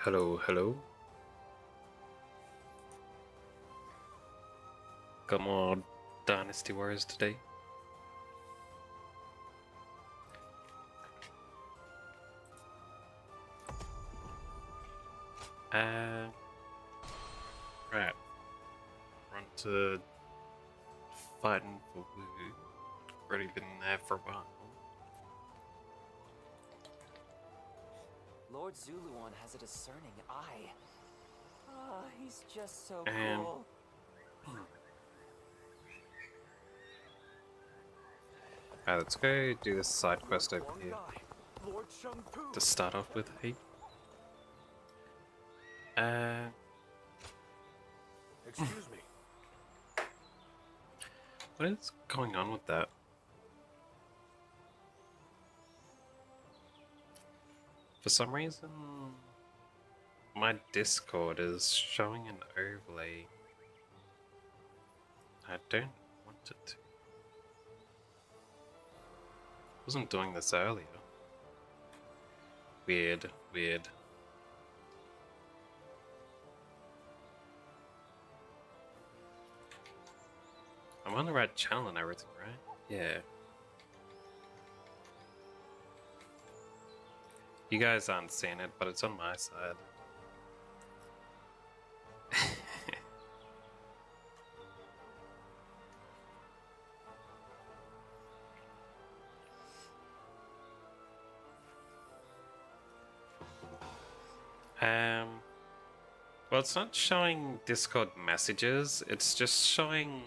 Hello, hello. Got more Dynasty Warriors today. Right. We're on to fighting for Woo. Already been there for a while. Lord Zuluan has a discerning eye. Ah, he's just so And cool. Alright, let's go do this side quest over here to start off with. Hey. Excuse me. What is going on with that? For some reason, my Discord is showing an overlay. I don't want it to. Wasn't doing this earlier. Weird, weird. I'm on the right channel and everything, right? Yeah. You guys aren't seeing it, but it's on my side. Well, it's not showing Discord messages, it's just showing,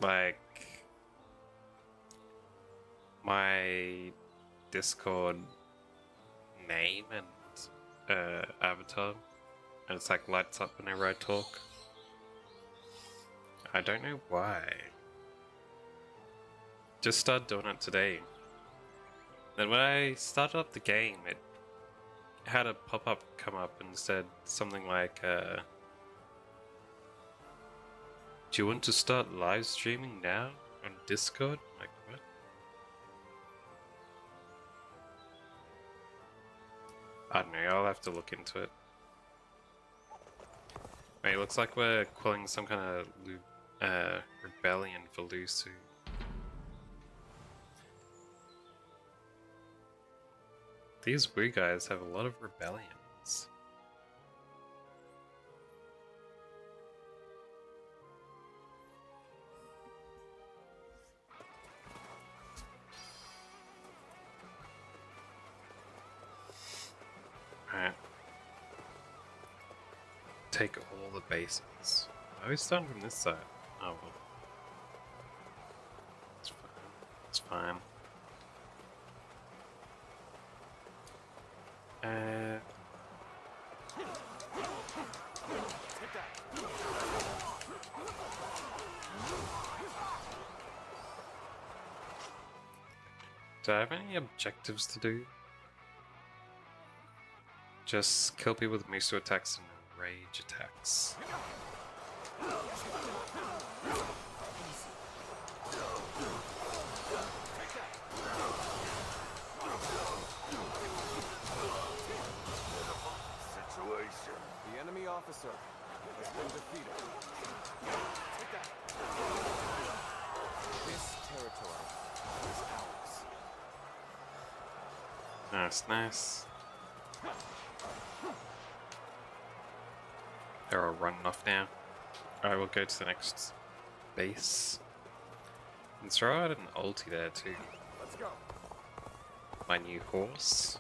like, my Discord name and avatar, and it's like lights up whenever I talk. I don't know why. Just started doing it today. Then when I started up the game, it had a pop-up come up and said something like, do you want to start live streaming now on Discord? Like, what? I don't know, I'll have to look into it. Wait, it looks like we're quelling some kind of rebellion for Lusu. These Woo guys have a lot of rebellions. Alright. Take all the bases. I always start from this side. Oh well. It's fine. It's fine. Do I have any objectives to do? Just kill people with Miso attacks and rage attacks. The enemy officer has been defeated. This territory is ours. Nice, nice. They're all running off now. Alright, we'll go to the next base. And throw out an ulti there too. Let's go. My new horse.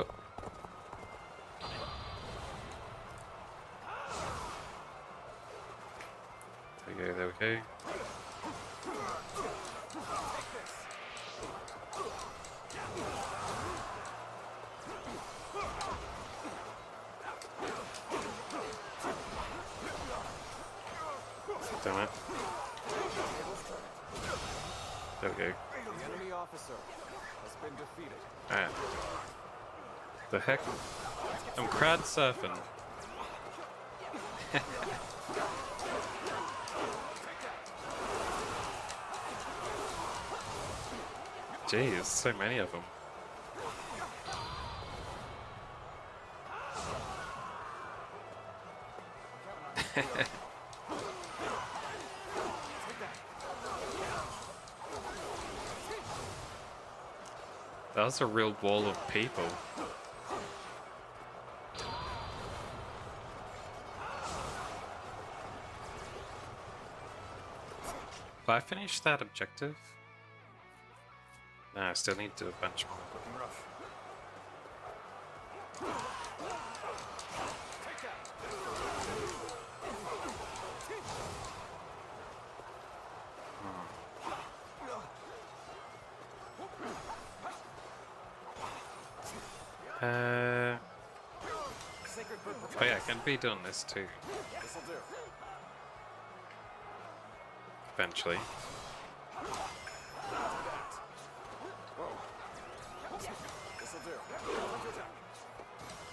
Oh. There we go, there we go. Damn it. There we go. The enemy officer has been defeated. Alright. The heck? I'm crowd surfing. Jeez, so many of them. That was a real wall of people. But I finished that objective. No, I still need to do a bunch more. Looking rough. Sacred bird Oh yeah, I can be doing this too, This'll do. eventually. Whoa. This'll do. Counterattack.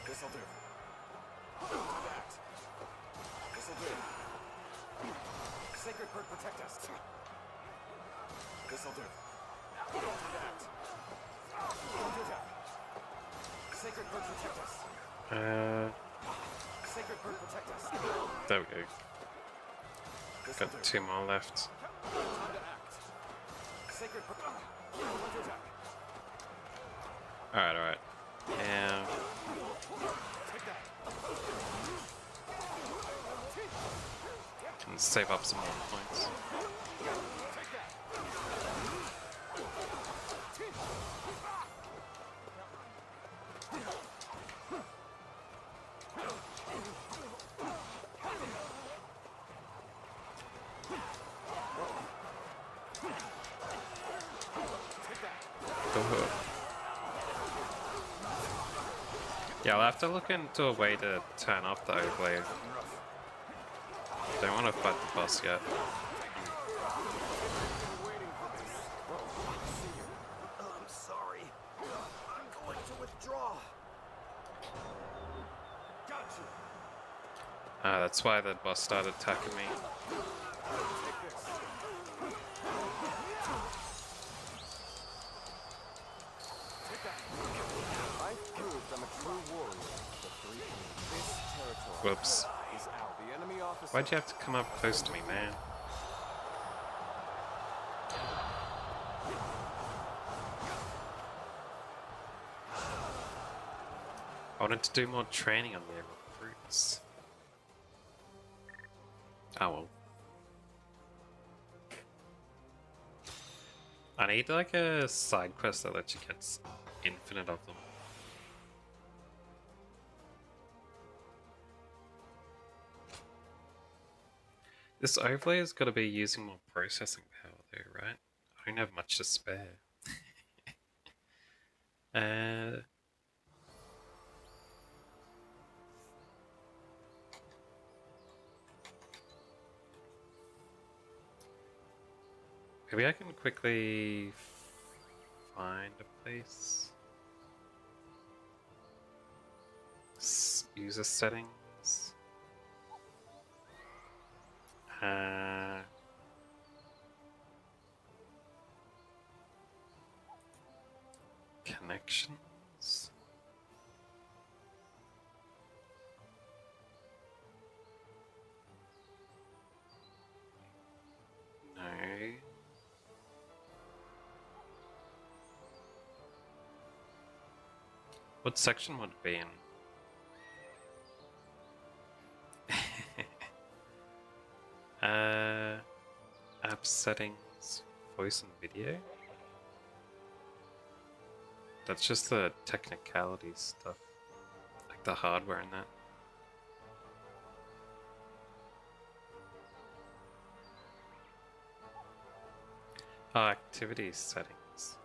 This'll do. That. This'll do. Sacred bird protect us. This'll do. That. Counterattack. Sacred bird protect us. Sacred bird protect us. There we go. This'll Got do. 2 more left. Time to act. Sacred bird. Counterattack. Alright, alright. Yeah. Take that. Can save up some more points. Take that. Yeah, I'll have to look into a way to turn off the overlay. Don't want to fight the boss yet. I'm sorry. I'm going to withdraw. Got you. Ah, that's why the boss started attacking me. Take this. Take that. I've proved I'm a true warrior. The 3 This territory Whoops. is out. The enemy officer. Why'd you have to come up close to me, man? I wanted to do more training on their recruits. Oh well. I need like a side quest that lets you get infinite of them. This overlay has got to be using more processing power though, right? I don't have much to spare. Maybe I can quickly find a place. User settings. Connections. No. What section would it be in? App settings, voice and video. That's just the technicality stuff, like the hardware and that. Oh, activity settings.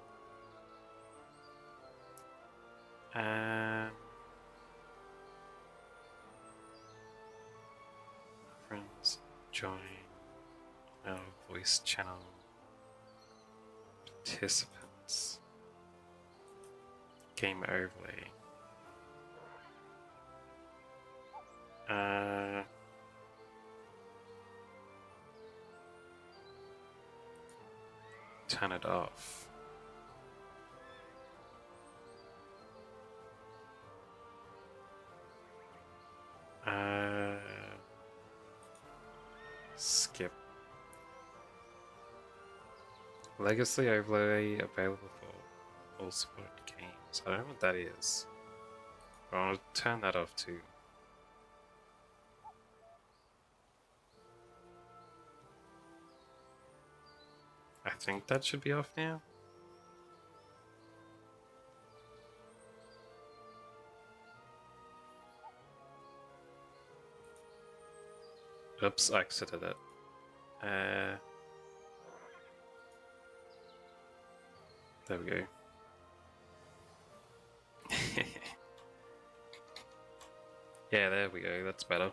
Friends, join, voice channel, participants, game overlay. Turn it off. Legacy overlay available for all supported games. I don't know what that is. I'll turn that off too. I think that should be off now. Oops, I exited it. There we go. Yeah, there we go. That's better.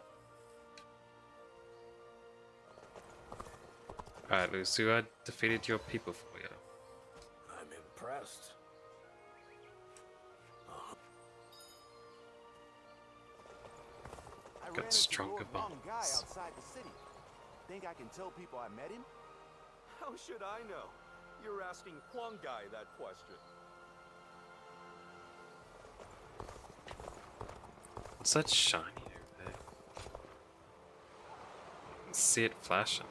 Alright, Lucy, I defeated your people for you. I'm impressed. I Got ran into stronger your wrong guy bonds. outside the city. Think I can tell people I met him? How should I know? You're asking Huang Guy that question. What's that shiny over there? I can see it flashing.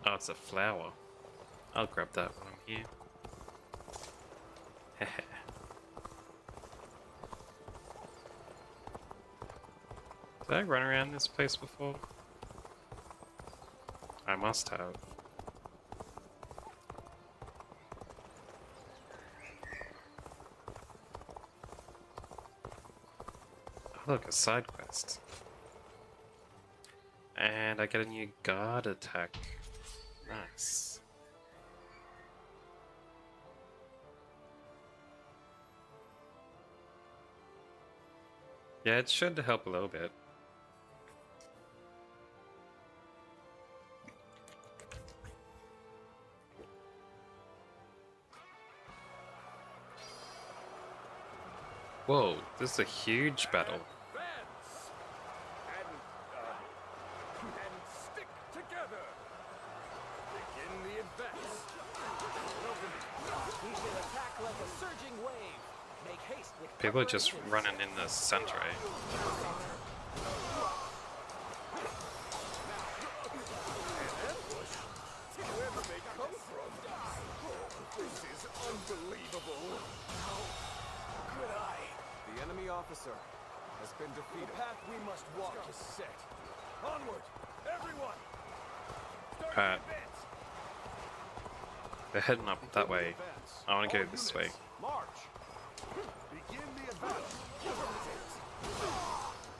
Oh, it's a flower. I'll grab that when I'm here. Heh. Did I run around this place before? I must have. Oh, look, a side quest. And I get a new guard attack. Nice. Yeah, it should help a little bit. Whoa, this is a huge battle. Advance! And stick together! Begin the advance! We should attack like a surging wave. Make haste with People are just preparations. running in the center, eh? Where did they come from? This is unbelievable! Good eye. The enemy officer has been The defeated. path we must walk is set. Onward! Everyone! Start Alright. the advance! They're heading up that way. I want to go this way. March. Begin the advance.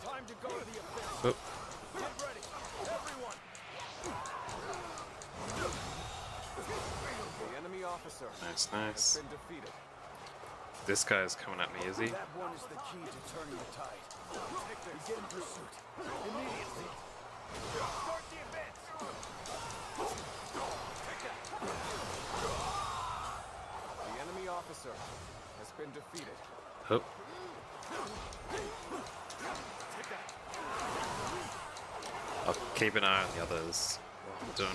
Time to go to the offense. Oh, Get ready! Everyone! The enemy officer nice, has nice. been defeated. This guy's coming at me, is he? That one is the key to turning the tide. Begin pursuit. Immediately. Start the advance! The enemy officer has been defeated. Oh. I'll keep an eye on the others while I'm doing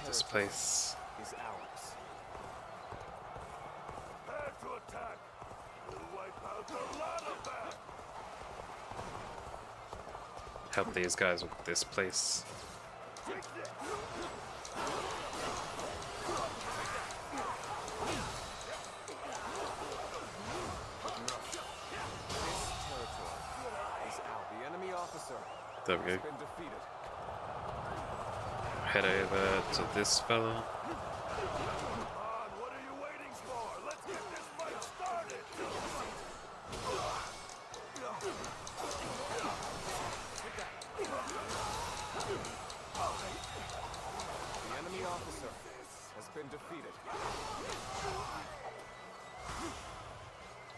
this place. Is ours. Prepare to attack! We'll wipe out a lot of that! Help these guys with this place. The enemy officer There we go. has been defeated. Head over to this fella. On, what are you waiting for? Let's get this fight started! The enemy officer has been defeated.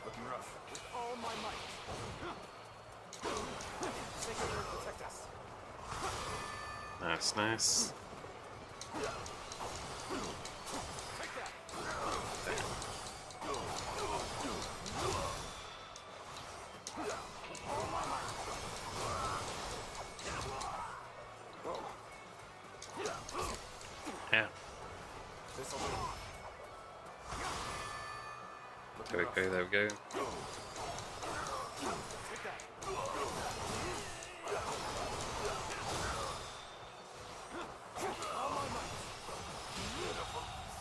Looking rough. With all my might. Signature, protect us. Nice, nice. Yeah, This'll do. there we go, there we go.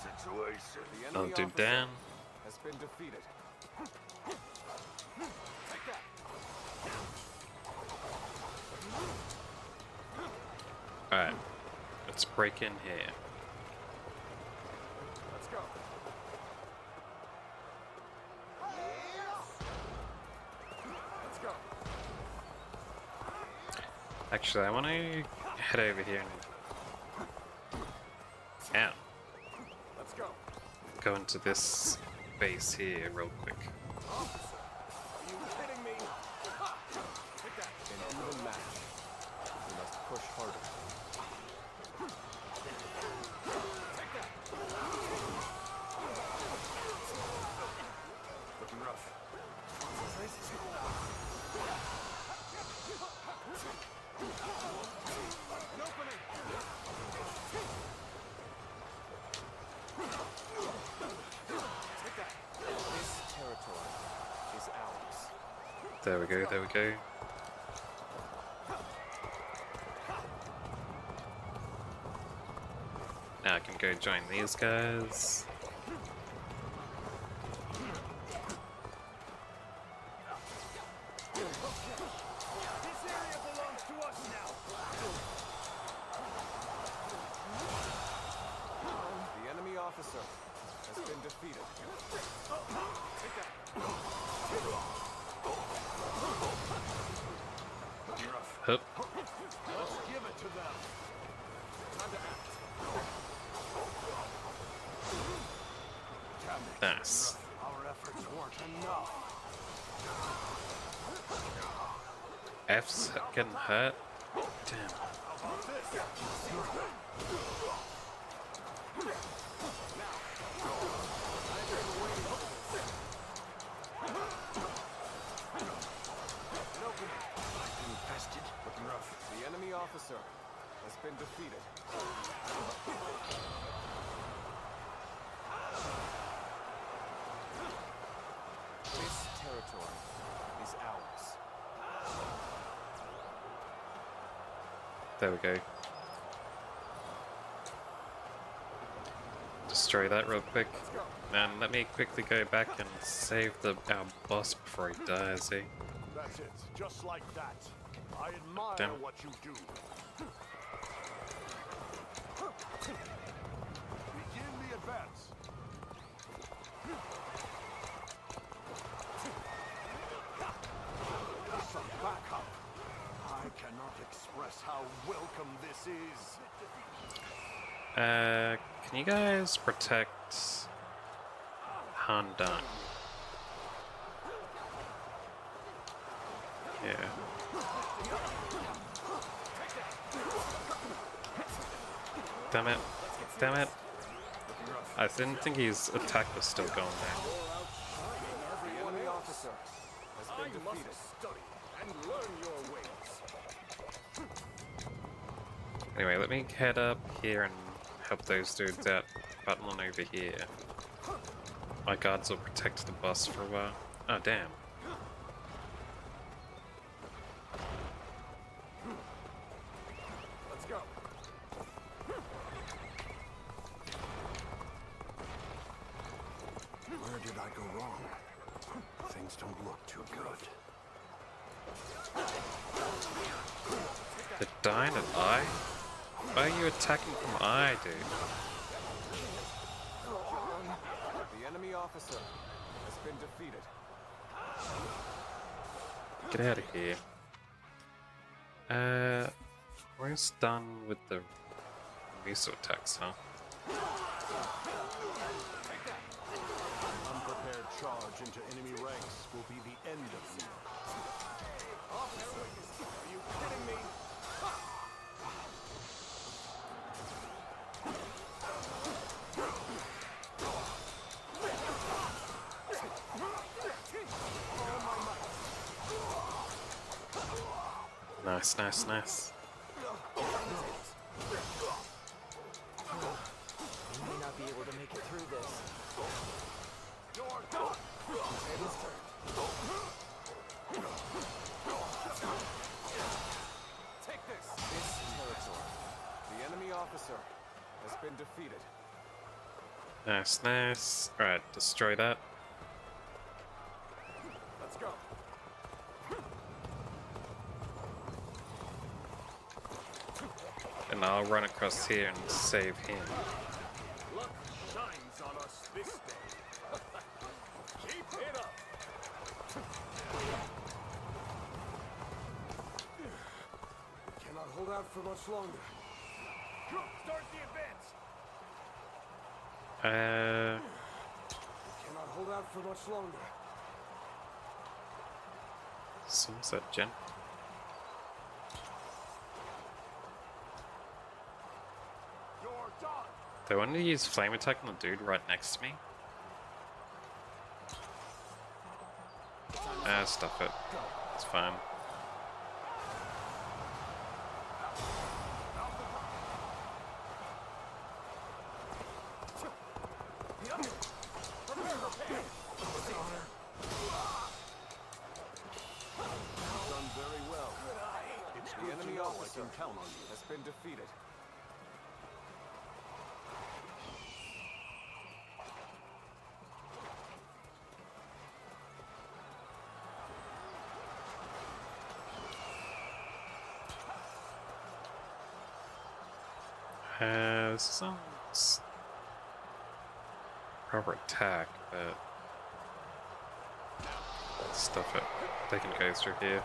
Situation. places. The I'll enemy do officer Dan. has been defeated. Take that. Alright, let's break in here. Let's go. Let's go. Actually, I want to head over here and Let's go. go into this base here real quick. Are you kidding me? Take that. An even match. We must push harder. Take that. Looking rough. An opening. Take that. This territory is ours. There we go, there we go. Now I can go join these guys. This area belongs to us now. The enemy officer has been defeated. Take that. Looking rough. Hup. Let's give it to them. Time to act. Nice. Our efforts weren't enough. F's getting hurt. Damn. How about this? Infested. Looking rough. The enemy officer has been defeated. This territory is ours. There we go. Destroy that real quick. And let me quickly go back and save our boss before he dies, eh? That's it. Just like that. I admire Damn. what you do. Begin the advance. Some backup. I cannot express how welcome this is. Can you guys protect Handan? Yeah. Damn it. Damn it. I didn't think his attack was still going there. The enemy officer has I been must defeated. study and learn your ways. Anyway, let me head up here and help those dudes out. Button over here. My guards will protect the boss for a while. Oh, damn. Let's go. Where did I go wrong? Things don't look too good. The Dyne and I? Why are you attacking from I, dude? The enemy officer has been defeated. Get out of here. We're almost done with the miso attacks, huh? Unprepared charge into enemy ranks will be the end of you. Officer, are you kidding me? Nice, nice, nice. You may not be able to make it through this. You're done. Tables turned. Take this. This territory. The enemy officer has been defeated. Nice, nice. Alright, destroy that. Let's go. And I'll run across here and save him. Luck shines on us this day. Keep it up. Cannot hold out for much longer. Group, start the advance. Cannot hold out for much longer. Someone's that gen. You're done. They wanted to use flame attack on the dude right next to me. Ah, stuff it. It's fine. Done very well. The enemy officer has been defeated. Some proper attack, but stuff it. They can go through here.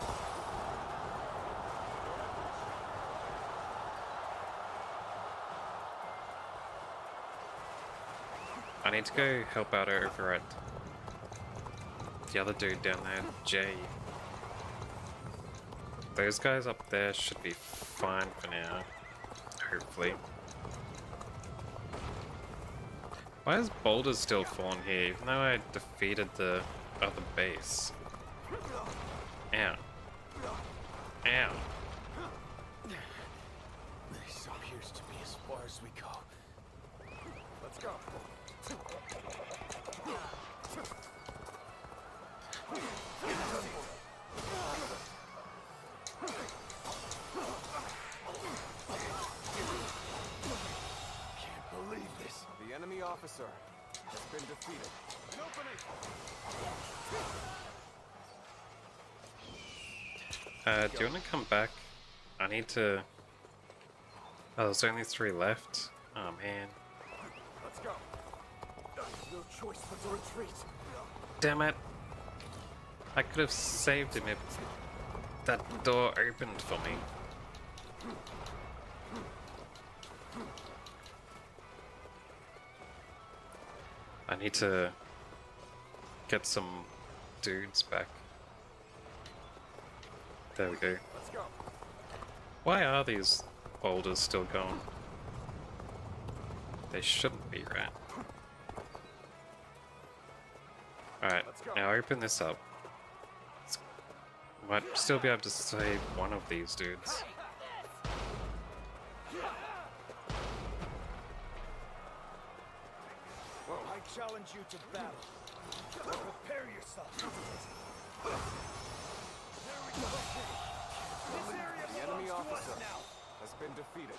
I need to go help out over at the other dude down there, Jay. Those guys up there should be fine for now, hopefully. Why is boulders still falling here, even though I defeated the other base? Ow. Ow. This appears to be as far as we go. Let's go. Can't believe this. The enemy officer has been defeated. An opening. Do you want to come back? I need to... Oh, there's only 3 left. Oh man. Let's go. No choice but to retreat. Damn it. I could have saved him if that door opened for me. I need to get some dudes back. There we go. Let's go. Why are these boulders still going? They shouldn't be, right? Alright, now open this up. Might still be able to save one of these dudes. I challenge you to battle. Prepare yourself. There we go. This area The enemy belongs to us officer now. has been defeated.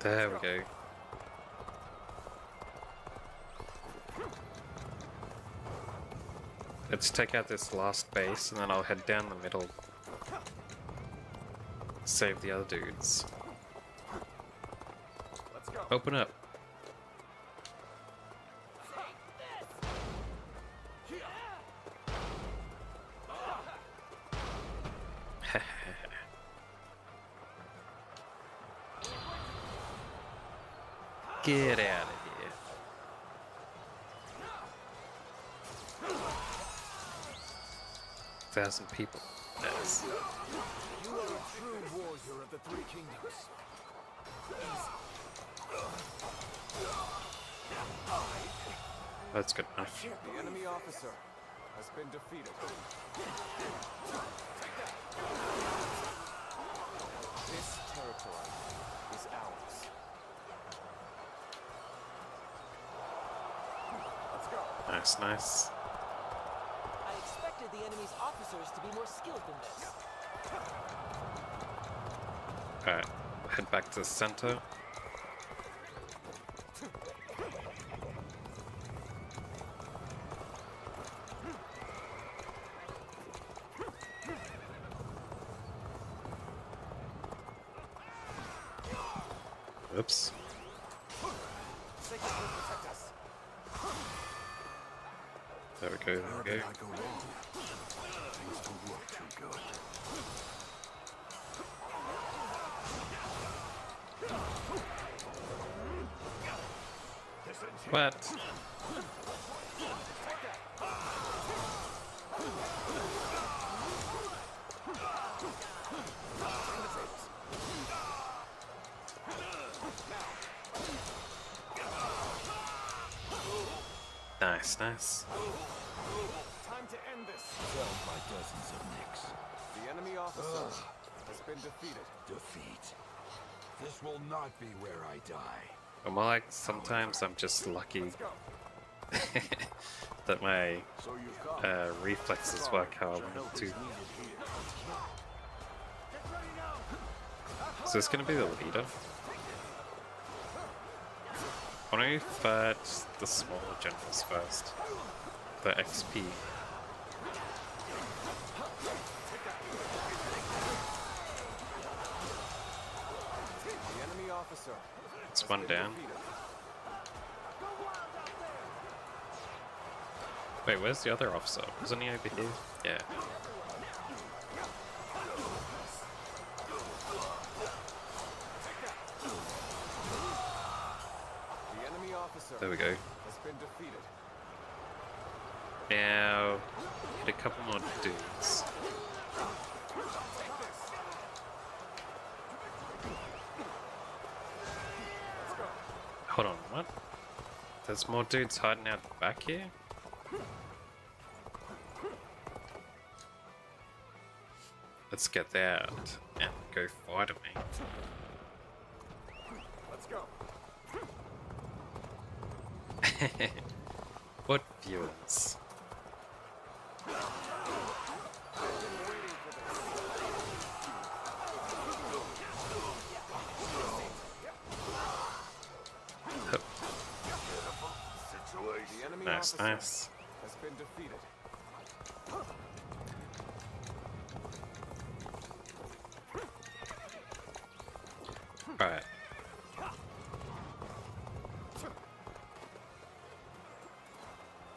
There we go. Let's take out this last base and then I'll head down the middle. Save the other dudes. Let's go. Open up. Get out of here. Thousand people. Nice. You are a true warrior of the Three Kingdoms. That's good enough. The enemy officer has been defeated. This territory is ours. Let's go. Nice, nice. I expected the enemy's officers to be more skilled than this. Alright, head back to the center. Whoops. Sacred will protect us. There we go, there Where we did go. I go wrong? Things don't look too good. What? Nice, nice. Time to end this. Felled by dozens of nicks. The enemy officer has been defeated. Defeat. This will not be where I die. Well, more like sometimes I'm just lucky Let's go. that my So you've come. reflexes work how I want them to. Needed here. So this gonna be the leader? I want to fight the smaller generals first. The XP. The enemy officer. It's has one been down. defeated. Wait, where's the other officer? Wasn't he over here? Yeah. The enemy officer There we go. has been defeated. Now, get a couple more dudes. Hold on, what? There's more dudes hiding out the back here? Let's get that and go fight me. Let's go. What viewers? The enemy Nice, officer nice. has been defeated. Right.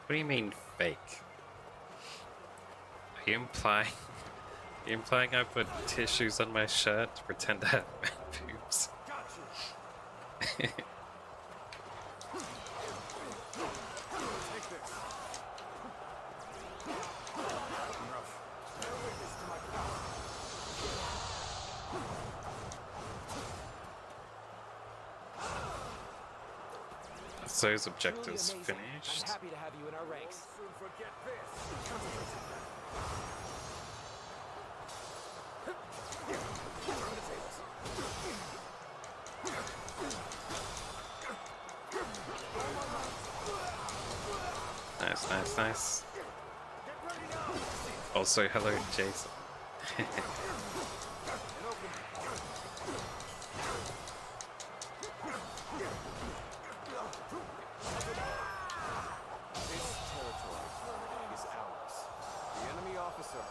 What do you mean fake? Are you implying? Are you implying I put tissues on my shirt to pretend I have man boobs? So those objectives Truly amazing. finished. I'm happy to have you in our ranks. Soon forget this. Nice, nice, nice. Also, hello, Jason. This territory is ours. The enemy officer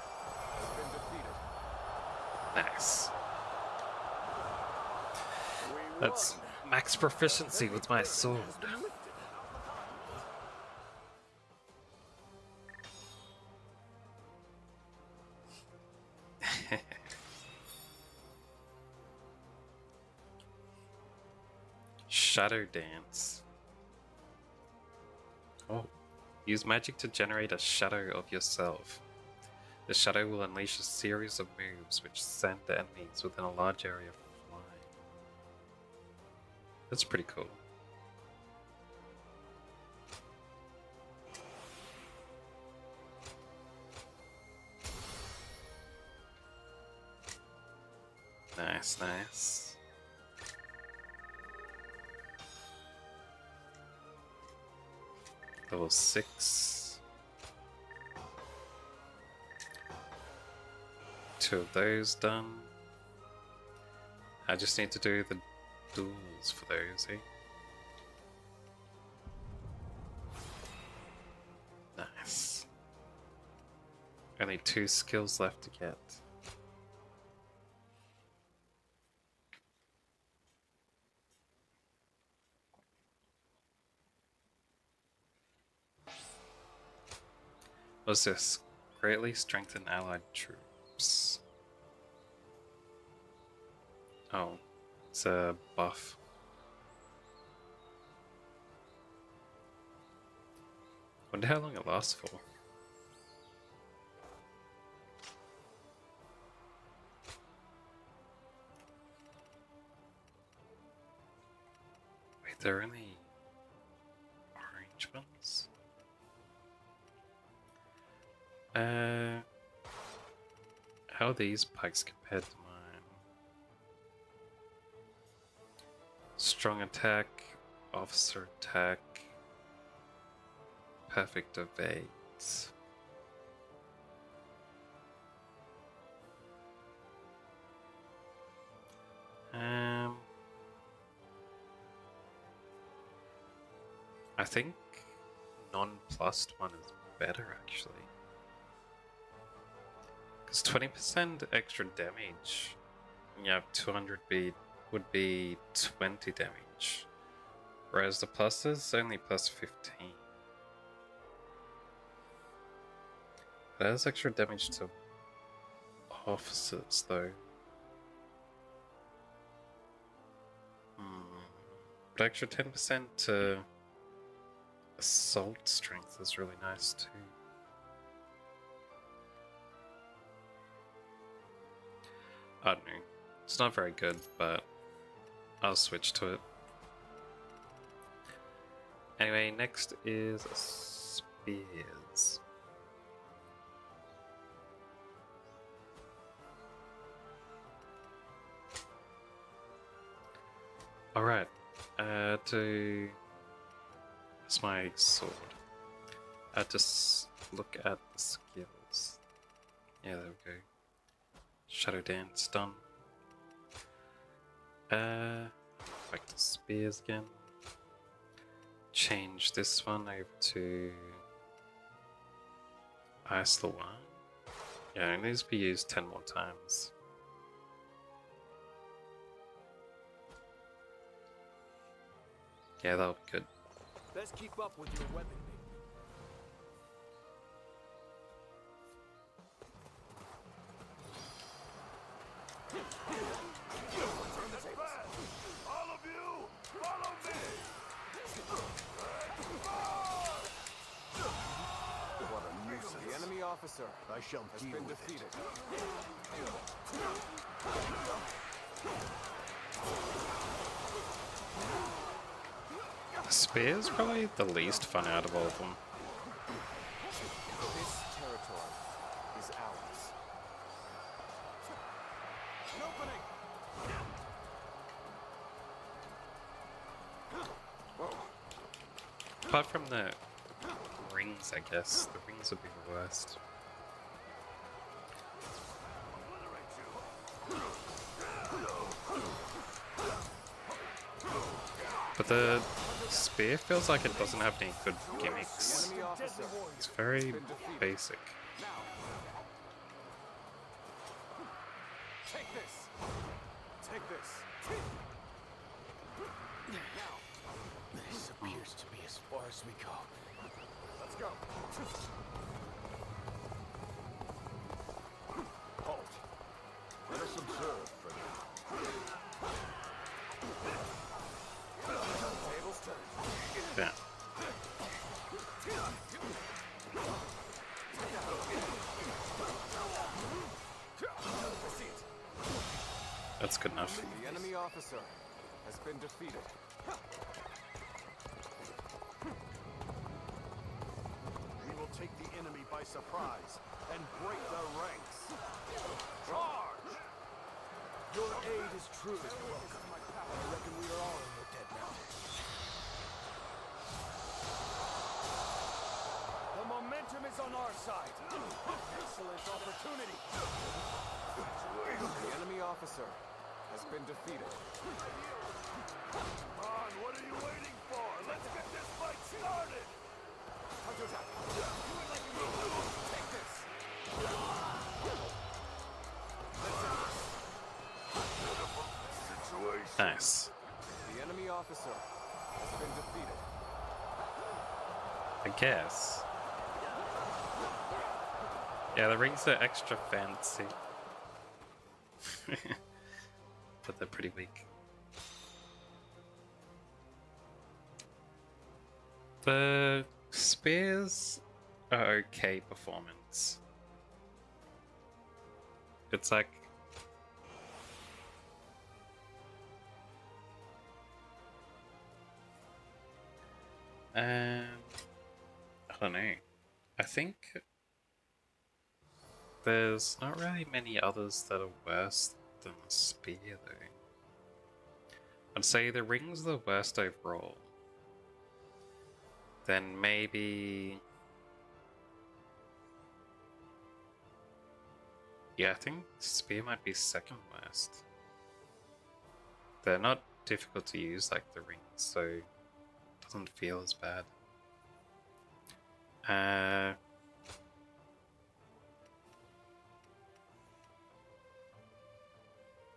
has been defeated. Nice. That's max proficiency with my sword. Shadow Dance. Oh. Use magic to generate a shadow of yourself. The shadow will unleash a series of moves which send the enemies within a large area flying. That's pretty cool. Nice, nice. Level 6. 2 of those done. I just need to do the duels for those, eh? Nice. Only 2 skills left to get. What's this? Greatly strengthen allied troops. Oh, it's a buff. Wonder how long it lasts for. Wait, there are only orange ones? How are these pikes compared to mine? Strong attack, officer attack, perfect evades. I think non-plussed one is better actually. Because 20% extra damage when you have 200 beat would be 20 damage. Whereas the plus is only plus 15. That has extra damage to officers though. But extra 10% to assault strength is really nice too. I don't know. It's not very good, but I'll switch to it. Anyway, next is spears. Alright, that's my sword. Just look at the skills. Yeah, there we go. Shadow Dance done. Back to spears again. Change this one over to Ice the Wine. Yeah, it needs to be used 10 more times. Yeah, that'll be good. Let's keep up with your weapon. All of you, follow me! What a nuisance. The enemy officer I shall has deal been with defeated. The spear's probably the least fun out of all of them. This territory is ours. An opening! Apart from the rings, I guess. The rings would be the worst. But the spear feels like it doesn't have any good gimmicks. Enemy officer It's very basic. now. Take this. Take this. This appears to be as far as we go. Let's go. Halt. Let us observe for now. Tables turned. Yeah. That's good enough. The enemy officer has been defeated. We will take the enemy by surprise and break their ranks. Charge! Your aid is truly welcome. I reckon we are all in your debt now. The momentum is on our side. Excellent opportunity. The enemy officer has been defeated. Come on, what are you waiting for? Let's get this fight started. Counterattack. Take this. Nice. The enemy officer has been defeated. I guess. Yeah, the rings are extra fancy. But they're pretty weak. The spears are okay performance. It's like... I don't know. I think there's not really many others that are worse than the spear, though. I'd say the ring's the worst overall. Then maybe... Yeah, I think spear might be second worst. They're not difficult to use like the rings, so it doesn't feel as bad.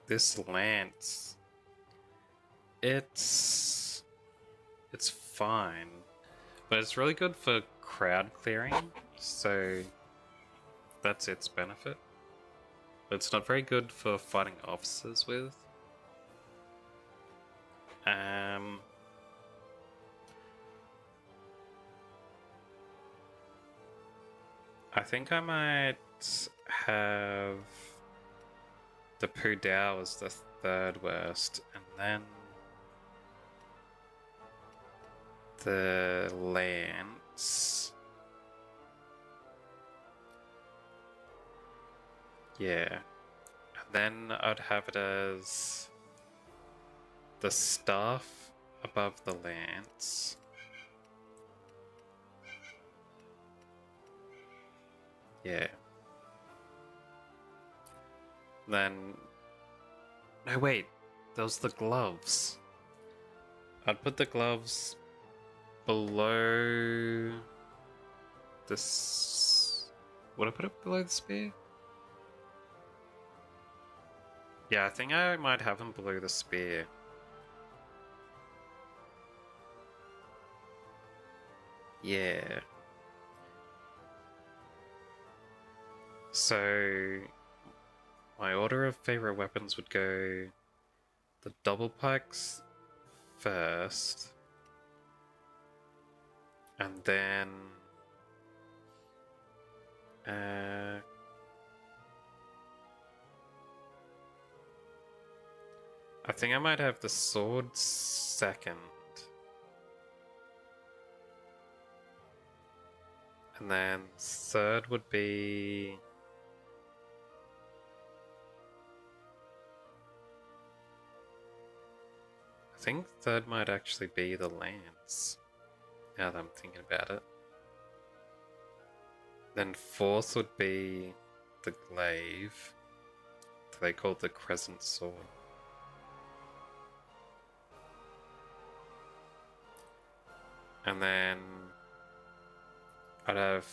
This lance, it's fine, but it's really good for crowd clearing, so that's its benefit. But it's not very good for fighting officers with. I think I might have the Pu Dao as the third worst, and then the lance. Yeah. And then I'd have it as the staff above the lance. Yeah. Then... No, wait. Those are the gloves. I'd put the gloves below this... Would I put it below the spear? Yeah, I think I might have them below the spear. Yeah. So... my order of favorite weapons would go the double pikes first, and then I think I might have the sword second, and then third would be... I think third might actually be the lance, now that I'm thinking about it. Then fourth would be the glaive, they call it the crescent sword. And then I'd have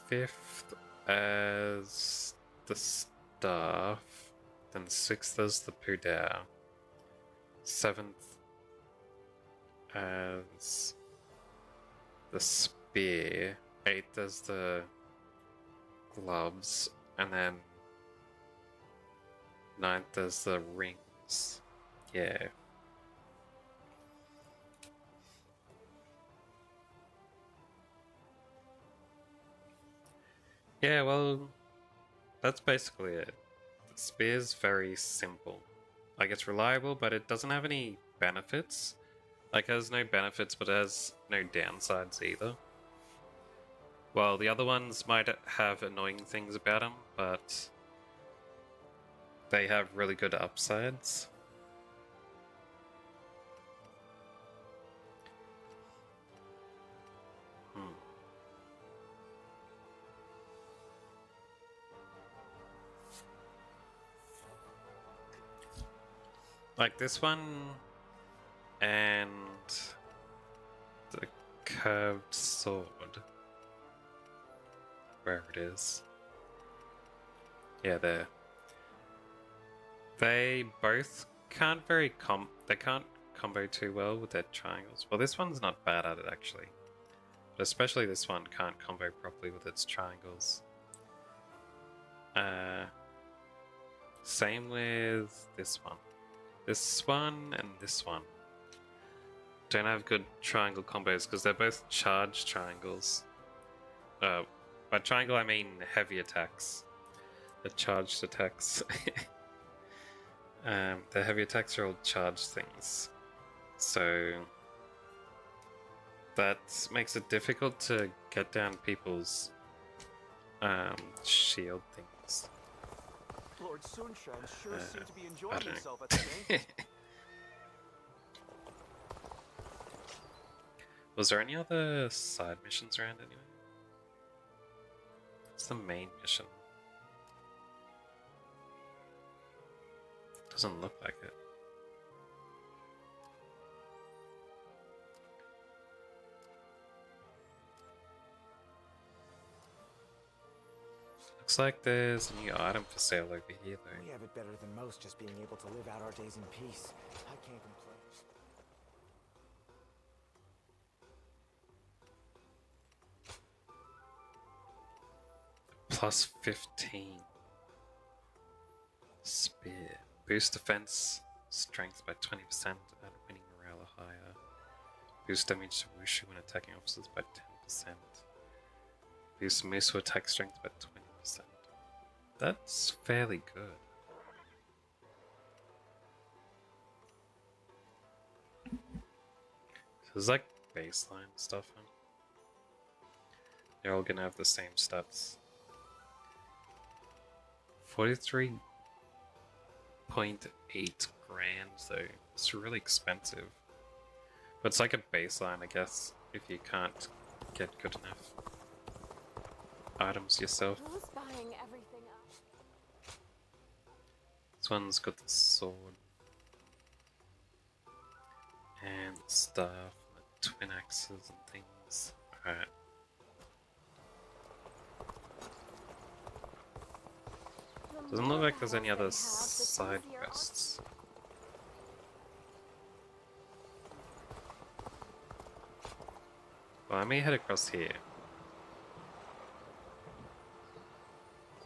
fifth as the staff, then sixth as the Pu Dao, seventh as the spear, eighth as the gloves, and then ninth as the rings. Yeah. Yeah, well, that's basically it. The spear's very simple. Like, it's reliable, but it doesn't have any benefits. Like, it has no benefits, but it has no downsides either. Well, the other ones might have annoying things about them, but they have really good upsides. Like this one and the curved sword. Where it is. Yeah, there. They both can't they can't combo too well with their triangles. Well, this one's not bad at it actually. But especially this one can't combo properly with its triangles. Same with this one. This one and this one don't have good triangle combos because they're both charged triangles. By triangle I mean heavy attacks. The charged attacks. The heavy attacks are all charged things. So that makes it difficult to get down people's shield things. Lord Sunshine sure seemed to be I enjoying don't himself at the game. Was there any other side missions around anyway? What's the main mission? Doesn't look like it. Looks like there's a new item for sale over here though. We have it better than most, just being able to live out our days in peace. I can't complain. Plus 15. Spear. Boost defense strength by 20% and winning morale are higher. Boost damage to Wushu when attacking officers by 10%. Boost Musu attack strength by 20%. That's fairly good. So there's like baseline stuff. Huh? They're all gonna have the same stats. 43.8 grand though. It's really expensive. But it's like a baseline, I guess, if you can't get good enough items yourself. Who's buying everything up? This one's got the sword and the staff, and the twin axes and things. Alright. Doesn't look like there's any other side quests. Well, I may head across here.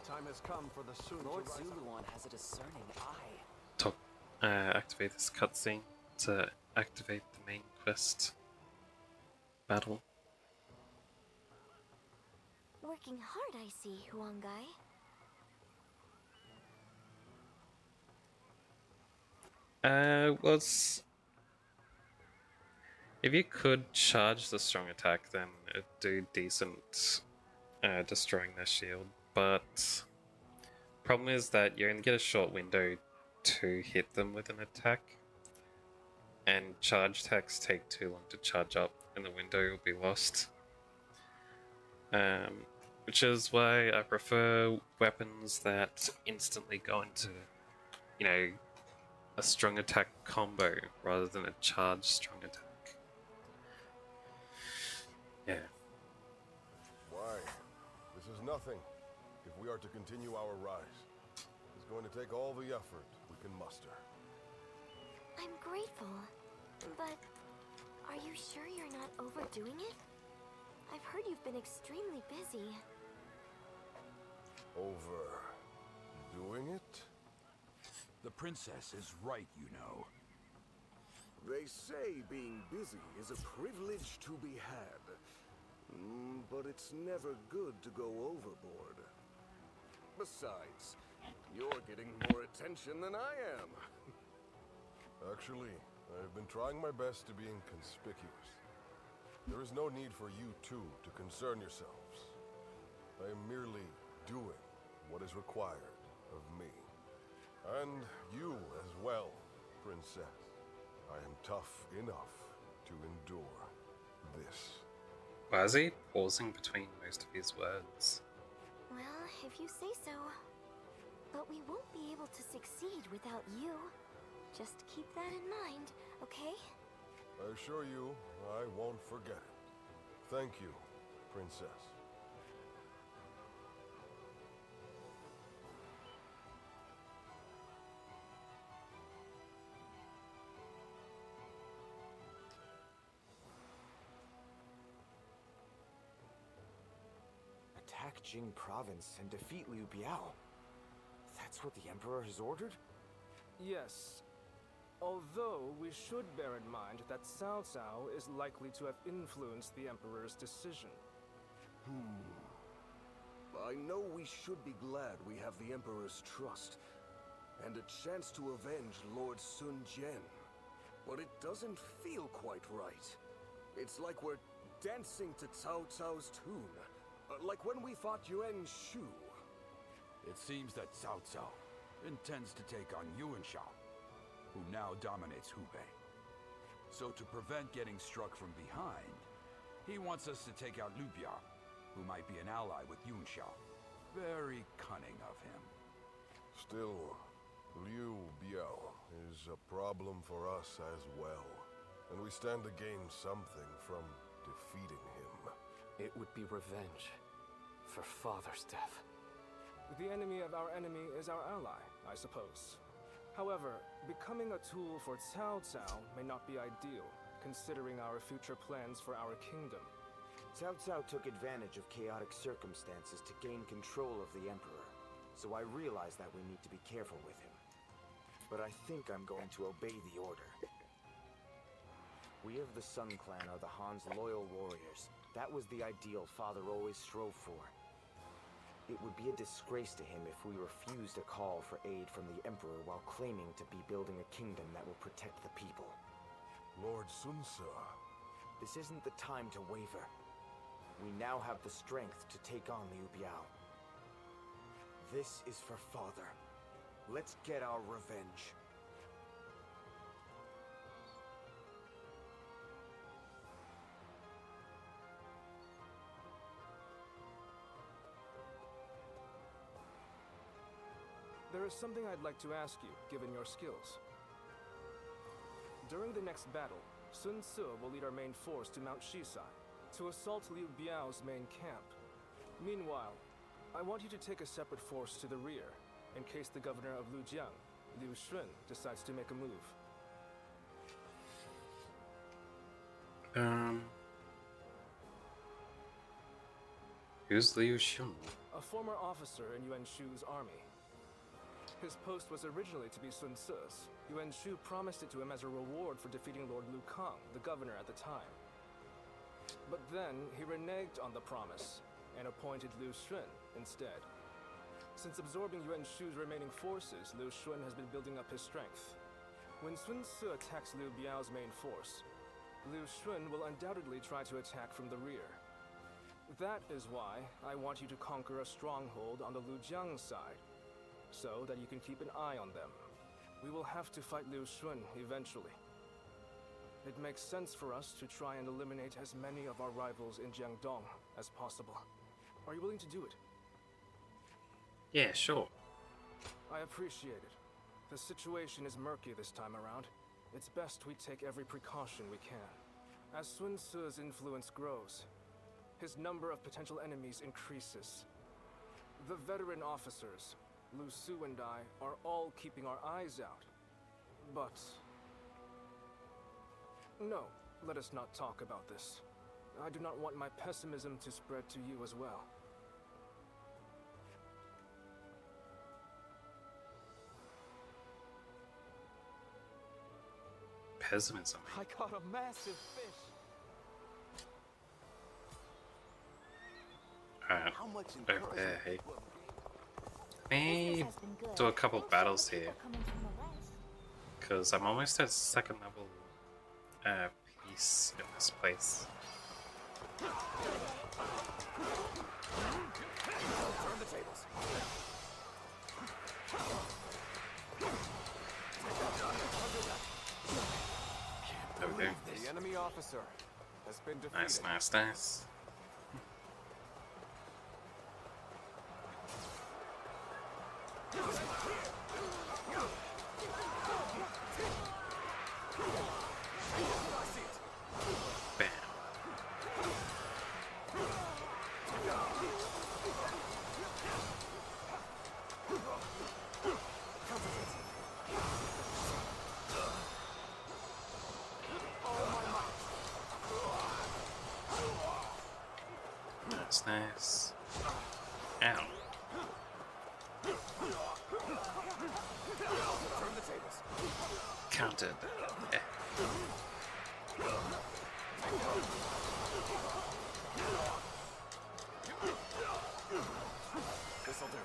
Time has come for the soon Lord to rise up. Zuluan has a discerning eye. Top. Activate this cutscene to activate the main quest battle. Working hard, I see, Huangai. Well, if you could charge the strong attack, then it'd do decent destroying their shield. But problem is that you're gonna get a short window to hit them with an attack, and charge attacks take too long to charge up, and the window will be lost. Which is why I prefer weapons that instantly go into, you know, a strong attack combo rather than a charged strong attack. Yeah. Why? This is nothing. If we are to continue our rise, it's going to take all the effort we can muster. I'm grateful, but are you sure you're not overdoing it? I've heard you've been extremely busy. Overdoing it? The princess is right, you know. They say being busy is a privilege to be had. But it's never good to go overboard. Besides, you're getting more attention than I am. Actually, I've been trying my best to be inconspicuous. There is no need for you two to concern yourselves. I am merely doing what is required of me. And you as well, princess. I am tough enough to endure this. Why is he pausing between most of his words? Well, if you say so. But we won't be able to succeed without you. Just keep that in mind, okay? I assure you, I won't forget it. Thank you, princess. Attack Jing Province and defeat Liu Biao. That's what the Emperor has ordered? Yes. Although we should bear in mind that Cao Cao is likely to have influenced the Emperor's decision. I know we should be glad we have the Emperor's trust, and a chance to avenge Lord Sun Jian. But it doesn't feel quite right. It's like we're dancing to Cao Cao's tune, like when we fought Yuan Shu. It seems that Cao Cao intends to take on Yuan Shao, who now dominates Hubei. So to prevent getting struck from behind, he wants us to take out Liu Biao, who might be an ally with Yuan Shao. Very cunning of him. Still, Liu Biao is a problem for us as well, and we stand to gain something from defeating him. It would be revenge for Father's death. The enemy of our enemy is our ally, I suppose. However, becoming a tool for Cao Cao may not be ideal, considering our future plans for our kingdom. Cao Cao took advantage of chaotic circumstances to gain control of the Emperor, so I realize that we need to be careful with him. But I think I'm going to obey the order. We of the Sun Clan are the Han's loyal warriors. That was the ideal Father always strove for. It would be a disgrace to him if we refused a call for aid from the Emperor while claiming to be building a kingdom that will protect the people. Lord Sun Ce. This isn't the time to waver. We now have the strength to take on Liu Biao. This is for Father. Let's get our revenge. There is something I'd like to ask you, given your skills. During the next battle, Sun Ce will lead our main force to Mount Shisai, to assault Liu Biao's main camp. Meanwhile, I want you to take a separate force to the rear, in case the governor of Lujiang, Liu Shun, decides to make a move. Who's Liu Shun? A former officer in Yuan Shu's army. His post was originally to be Sun Ce's. Yuan Shu promised it to him as a reward for defeating Lord Lu Kang, the governor at the time. But then, he reneged on the promise, and appointed Liu Shun instead. Since absorbing Yuan Shu's remaining forces, Liu Shun has been building up his strength. When Sun Ce attacks Liu Biao's main force, Liu Shun will undoubtedly try to attack from the rear. That is why I want you to conquer a stronghold on the Lujiang side, so that you can keep an eye on them. We will have to fight Liu Shun eventually. It makes sense for us to try and eliminate as many of our rivals in Jiangdong as possible. Are you willing to do it? Yeah, sure. I appreciate it. The situation is murky this time around. It's best we take every precaution we can. As Sun Ce's influence grows, his number of potential enemies increases. The veteran officers, Lu Su and I, are all keeping our eyes out. But... no, let us not talk about this. I do not want my pessimism to spread to you as well. Pessimism. I caught a massive fish. Alright, How much over there, hey. Business Me has been good. do a couple Looks like battles people here, coming from the west. because I'm almost at second level peace in this place. Turn the tables. Over there. The enemy officer has been defeated. Nice, nice, nice. Bam. That's nice. Ow. countered. Eh. This'll do.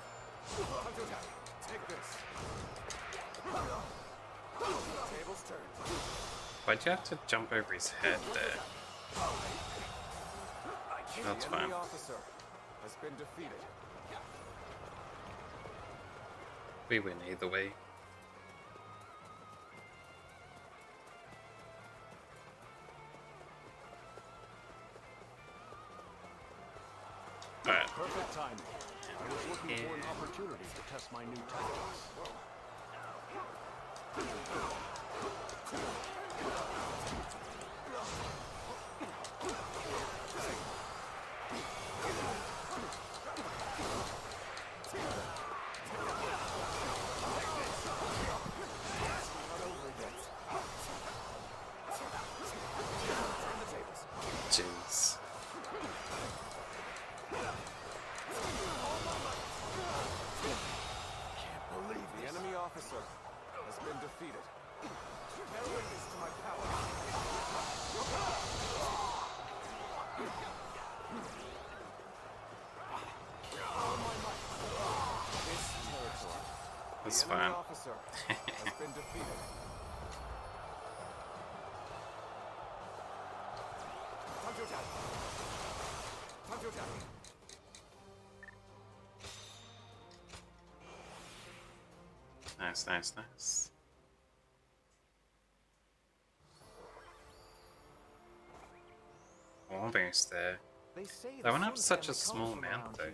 Time to attack. Take this. Tables turned. Why'd you have to jump over his head there? That's The fine. enemy officer has been defeated. We win either way. Alright. Perfect timing. I was looking for an opportunity to test my new tactics. Jeez. The enemy officer has been defeated. Bear witness to my power. This territory. That's The enemy fine. officer has been defeated. Time to attack. Time to attack. Nice, nice, nice. Almost there. They say That one the was Sun such a family small comes from amount around though. here.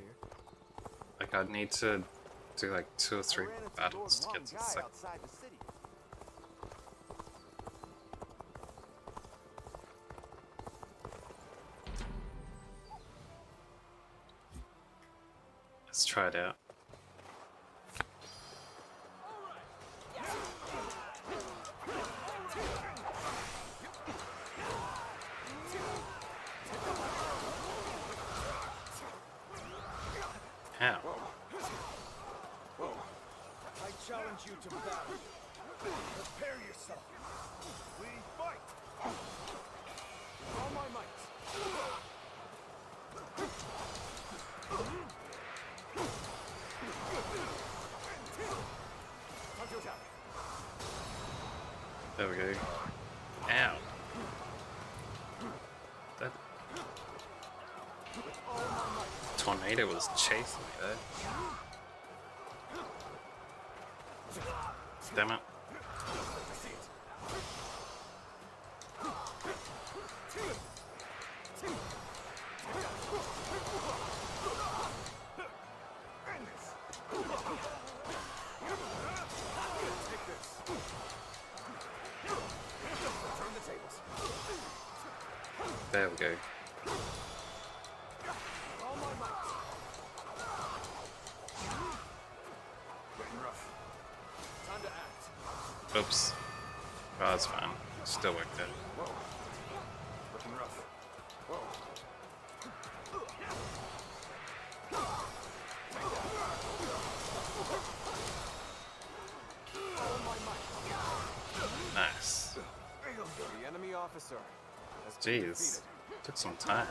Like I'd need to do like 2 or 3 I ran into battles to Lord get to the Wang Gai second. outside the city. Let's try it out. How? Whoa. I challenge you to battle. Prepare yourself. We fight. All my might. Time to attack. There we go. Ow. That tornado was chasing me there. Damn it. Take this. Turn the tables. There we go. All my might. Getting rough. Time to act. Oops. Oh, that's fine. Still worked out. Whoa. Looking rough. Whoa. All my might. Nice. The enemy officer has been Jeez. defeated. Took some time.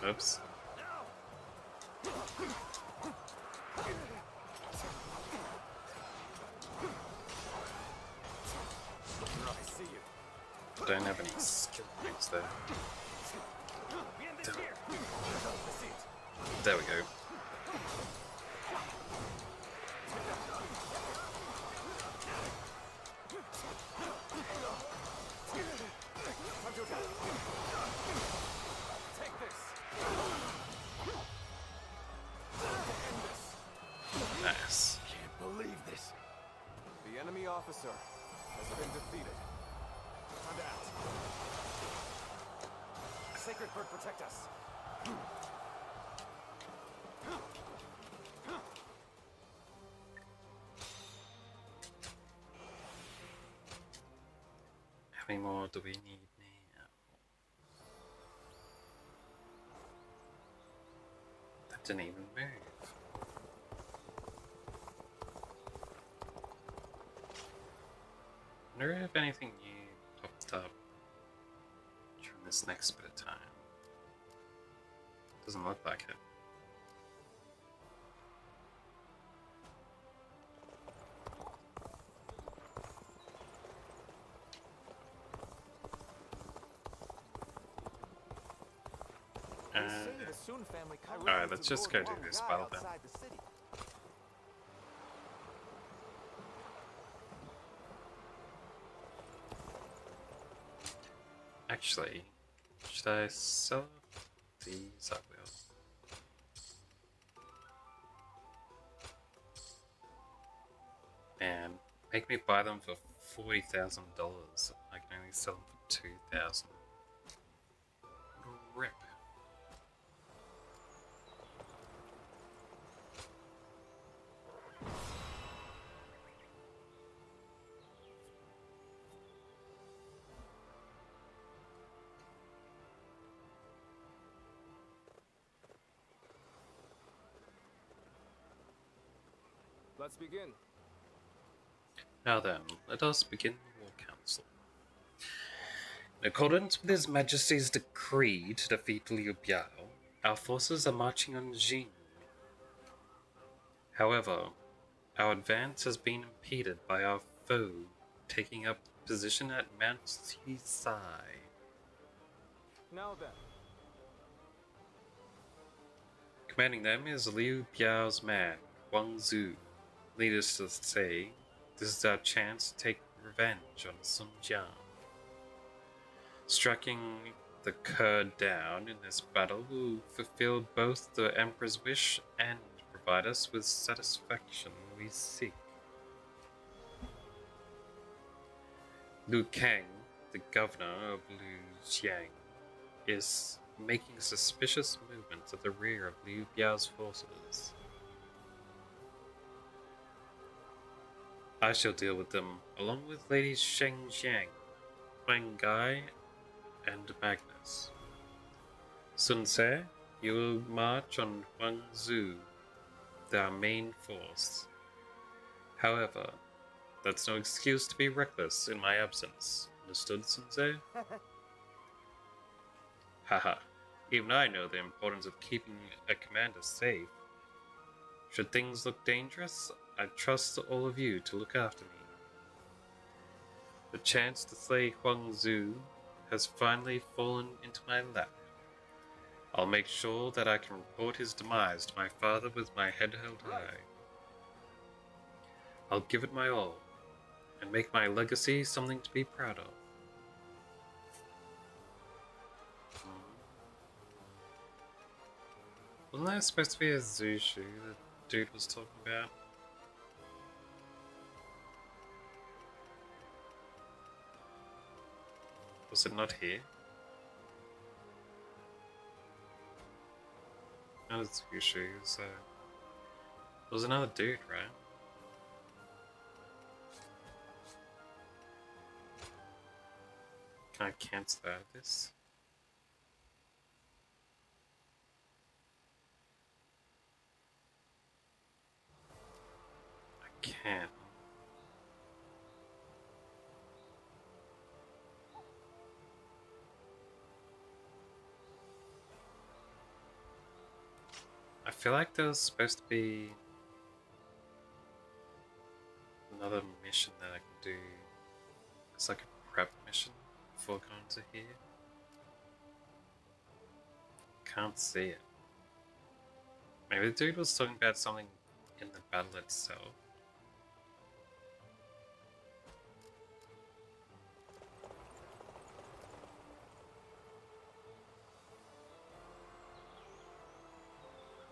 Oops. I see you. Don't have any skill points there. Damn it. There we go. Take this. Nice. Can't believe this. The enemy officer has been defeated. Time to act. Sacred bird, protect us. How many more do we need now? Didn't even move. Wonder if anything new popped up during this next bit of time. Doesn't look like it. Alright, let's just go do this battle then. Actually, should I sell these? I will. And make me buy them for $40,000. I can only sell them for $2,000. Rip. Let's begin. Now then, let us begin the War Council. In accordance with His Majesty's decree to defeat Liu Biao, our forces are marching on Jing. However, our advance has been impeded by our foe taking up position at Mount Xisai. Now then. Commanding them is Liu Biao's man, Wang Zhu. Needless to say, this is our chance to take revenge on Sun Jiang. Striking the Kurd down in this battle will fulfill both the Emperor's wish and provide us with satisfaction we seek. Lu Kang, the governor of Lujiang, is making suspicious movements at the rear of Liu Biao's forces. I shall deal with them, along with Lady Sheng Jiang, Wang Gai, and Magnus. Sun Ce, you will march on Wang Zhu, their main force. However, that's no excuse to be reckless in my absence. Understood, Sun Ce? Haha, even I know the importance of keeping a commander safe. Should things look dangerous, I trust all of you to look after me. The chance to slay Huang Zhu has finally fallen into my lap. I'll make sure that I can report his demise to my father with my head held high. I'll give it my all, and make my legacy something to be proud of. Wasn't that supposed to be a Zushu the dude was talking about? Was it not here? Not a Zushu, so... It was another dude, right? Can I cancel out of this? I can. I feel like there was supposed to be another mission that I can do. It's like a prep mission before going to here. Can't see it. Maybe the dude was talking about something in the battle itself.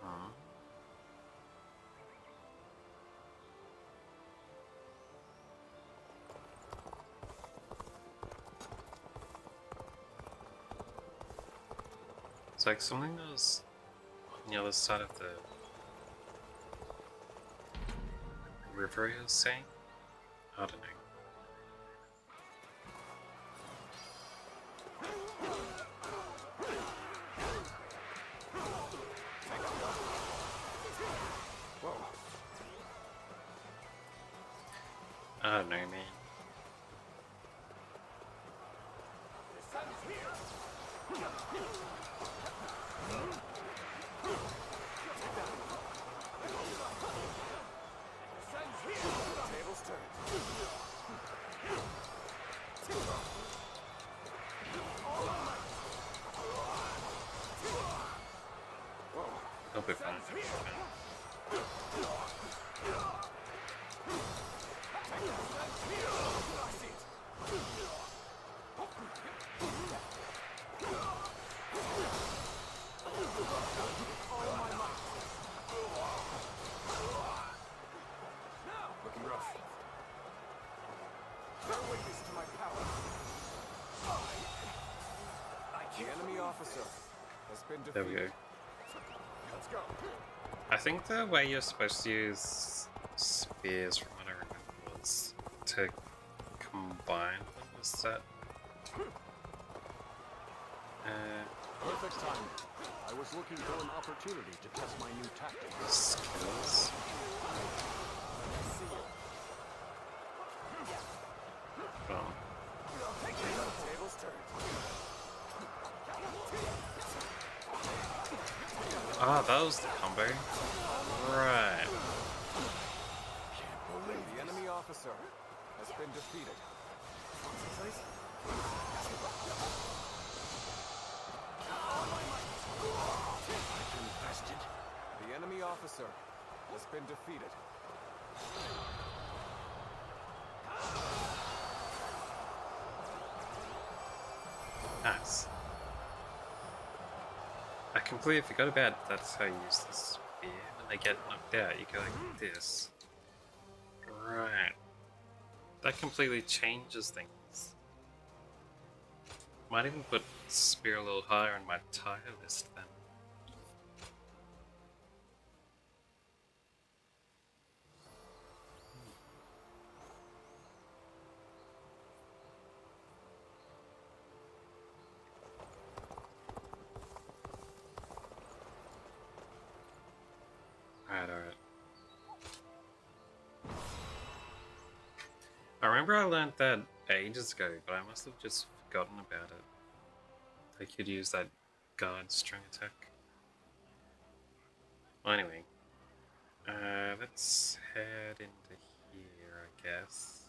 Huh? It's like something that was on the other side of the river he was saying? I don't know. I don't know, man. Tables turned. He'll be fine. Looking rough. Bear witness to my power. The enemy officer has been There we defeated. go. Let's go. I think the way you're supposed to use spears, from what I remember, was to combine them. Was that? Perfect timing. I was looking for an opportunity to test my new tactics. Skills. Oh. Tables turned. Ah, that was the combo. Right. The enemy officer has been defeated. The enemy officer has been defeated. Nice. I completely forgot about that's how you use this spear. When they get knocked out, you go like this. Right. That completely changes things. Might even put spear a little higher on my tire list then. Alright. I remember I learned that ages ago, but I must have just forgotten about it. They could use that guard string attack. Well, anyway. Let's head into here, I guess.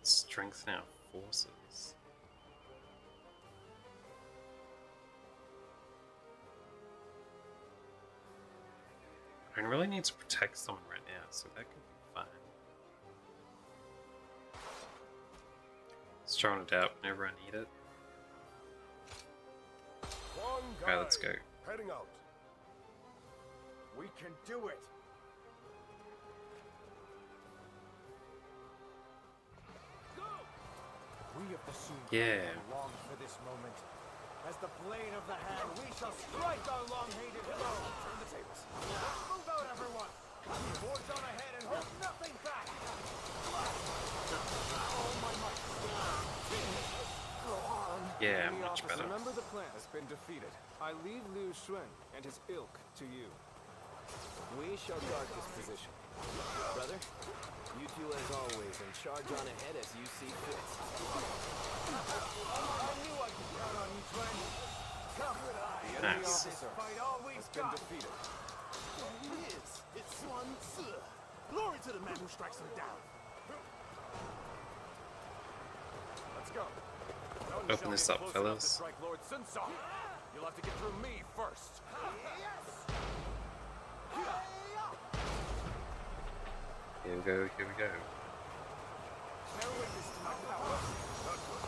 Strengthen our forces. I really need to protect someone right now, so that could be fine. Just throwing it out whenever I need it. Alright, let's go. Heading out. We can do it. We of the Sun Yeah. long for this moment. As the blade of the hand, we shall strike our long-hated foe. Turn the tables. Move out, everyone. Forge on ahead and hold nothing back. All my might. Go on. Yeah, Enemy much officer, better. Remember the plan has been defeated. I leave Liu Xun and his ilk to you. We shall guard this position. Brother, you two as always, and charge on ahead as you see fit. I knew I could count on you, friend. Come with I. The enemy Nice. officer fight all we've has been defeated. There he is. It's Sun Tzu. Glory to the man who strikes him down. Let's go. Open this up, fellas. Strike Lord Sun Tzu. You'll have to get through me first. Here we go, here we go. Bear witness to my power. Not good.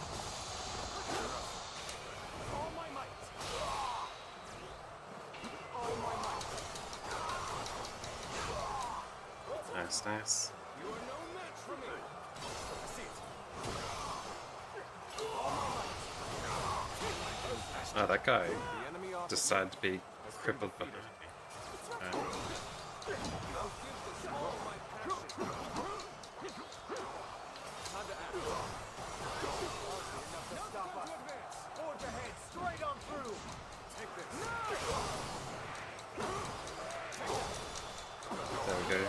All my might. All my might. Nice, nice. You are no match for me. I see it. Oh, that guy The enemy officer decided to be has been crippled by defeated. Time to act. Enough to stop us. Forge ahead, straight on through. Take this. There we go.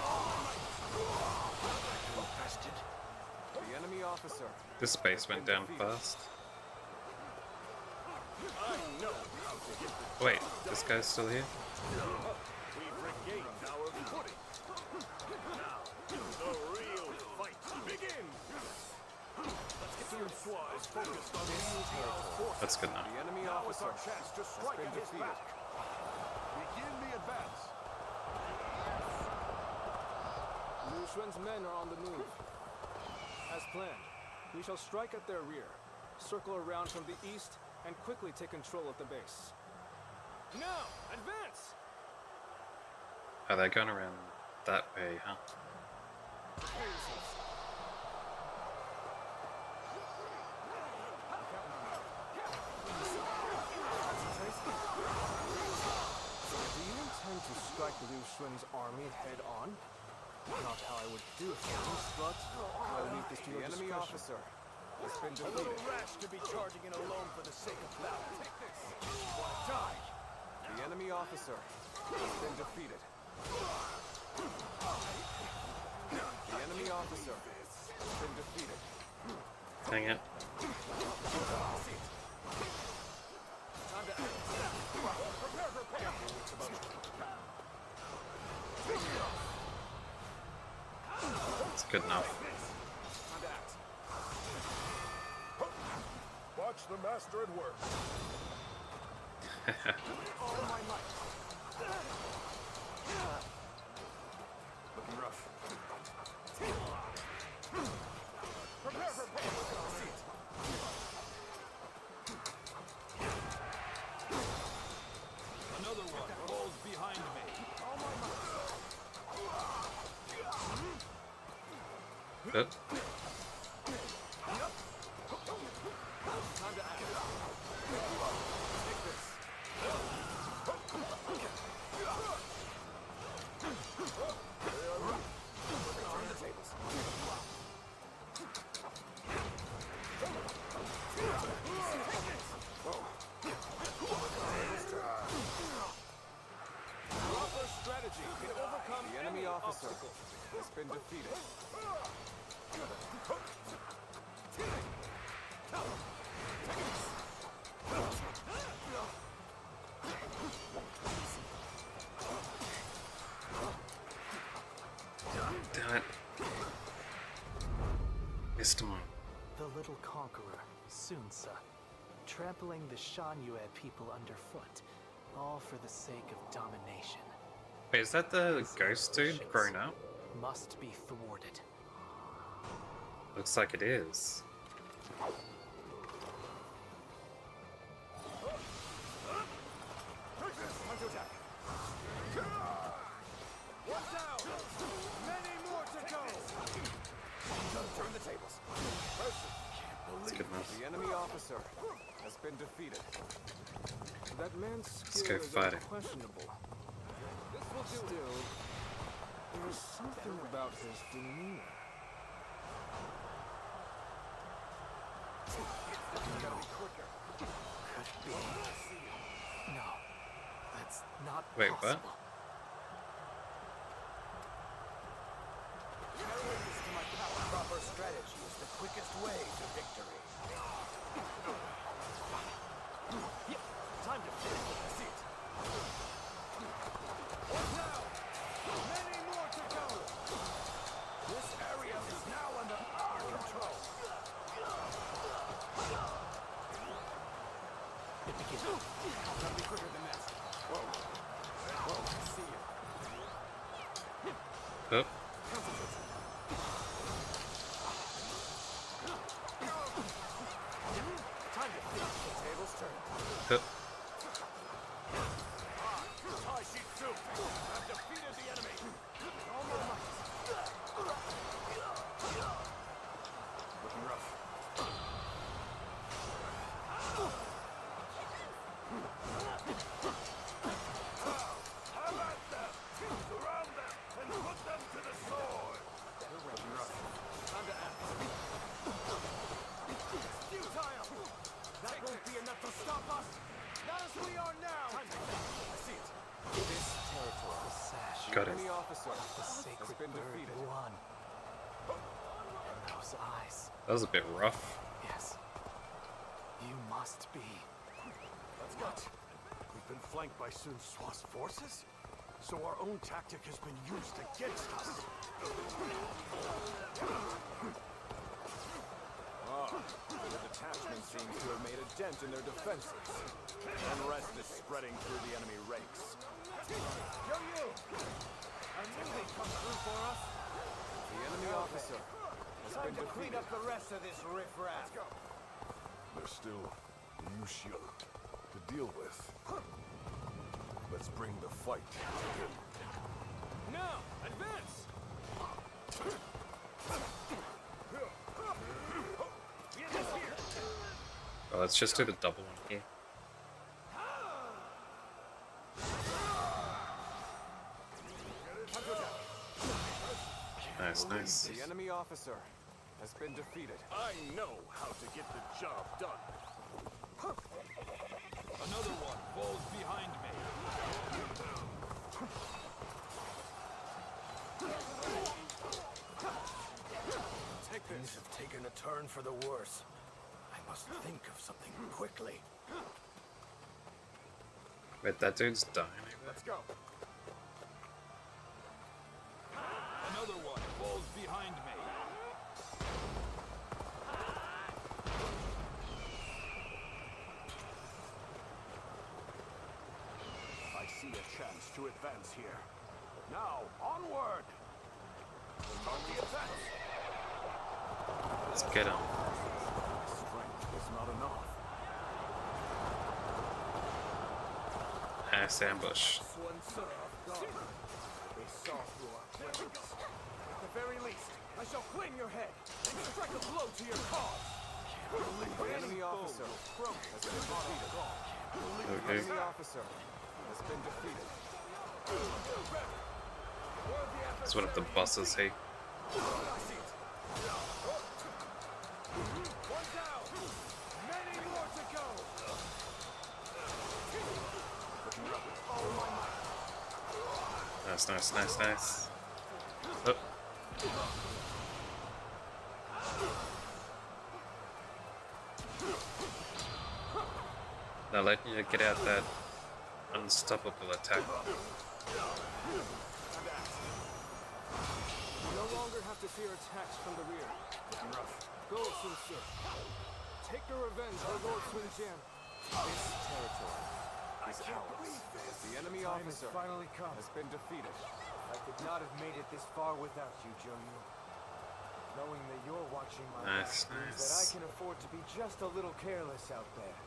The enemy officer. This space went down fast. Wait, this guy's still here? We've regained our footing. Now, the real fight begins. Francois is focused on using our forces. That's good enough. The enemy Now is officer our chance to strike been at his defeated. back. Begin the advance. Liu Xuan's men are on the move. As planned, we shall strike at their rear, circle around from the east, and quickly take control of the base. Now, advance. Oh, they're going around that way, huh? Do you intend to strike Liu Xuan's army head on? Not how I would do things, but I'll leave this to The your enemy discretion. officer has been A little defeated. rash to be charging in alone for the sake of battle. Take this. Die. The enemy officer has been defeated. The enemy officer has been defeated. Dang it. Time to act. Prepare for payoff. It's good enough. Time to act. Watch the master at work. All my might. Looking rough. Prepare for payoff. Another one falls behind me. Good. Time to act. Take this. Turn the tables. Proper strategy can overcome The enemy any officer obstacle. has been defeated. Damn it. Missed him. The little conqueror, Sunsa, trampling the Shanyue people underfoot, all for the sake of domination. Wait, is that the His ghost dude ambitions grown up? Must be thwarted. Looks like it is. Time to attack. One down. Many more to go. Turn the tables. It's good enough. The enemy officer has been defeated. That man's Let's skill go is fighting. questionable. Still, there is something about his demeanor. Could be. No, that's not Wait, what? possible. Proper strategy is the quickest way to victory. Time to finish the seat. One down. Many more to go. This area is now under our control. It begins. Gotta be quicker than that. Whoa. Whoa, I see you. Oh, Time to finish the Tables turned. oh. high sheet soup. I've defeated the enemy. All my might. Looking rough. officer The has sacred been bird, defeated. Wuan. And those eyes. That was a bit rough. Yes. You must be. Let's go. We've been flanked by Sun Tzu's forces? So our own tactic has been used against us. The detachment seems to have made a dent in their defenses. Unrest is spreading through the enemy ranks. Yo, you! I knew they'd come through for us. The enemy officer has been defeated. the rest of this riffraff. There's still Liu Xiu to deal with. Let's bring the fight to him. Now, advance! Well, let's just do the double one here. Nice, nice. The enemy officer has been defeated. I know how to get the job done. Another one falls behind me. Things have taken a turn for the worse. I must think of something quickly. Wait, that dude's dying. Let's go. Another one falls behind me. I see a chance to advance here. Now, onward! Start the advance! Let's get him. Strength is not enough. Ass ambush. One sir of God. They saw through our plans. At the very least, I shall claim your head and strike a blow to your cause. The enemy officer has been defeated. Okay. The enemy officer has been defeated. It's one of the bosses, hey. One down. Many more to go. Nice, nice, nice, nice. Oh. Now let you get out that unstoppable attack. You no longer have to fear attacks from the rear. Go, Sun Tzu. Take your revenge on Lord Sun Jian. This territory is ours. The enemy officer finally come. has been defeated. I could not have made it this far without you, Joyu. Knowing that you're watching my Nice, back means that I nice. can afford to be just a little careless out there.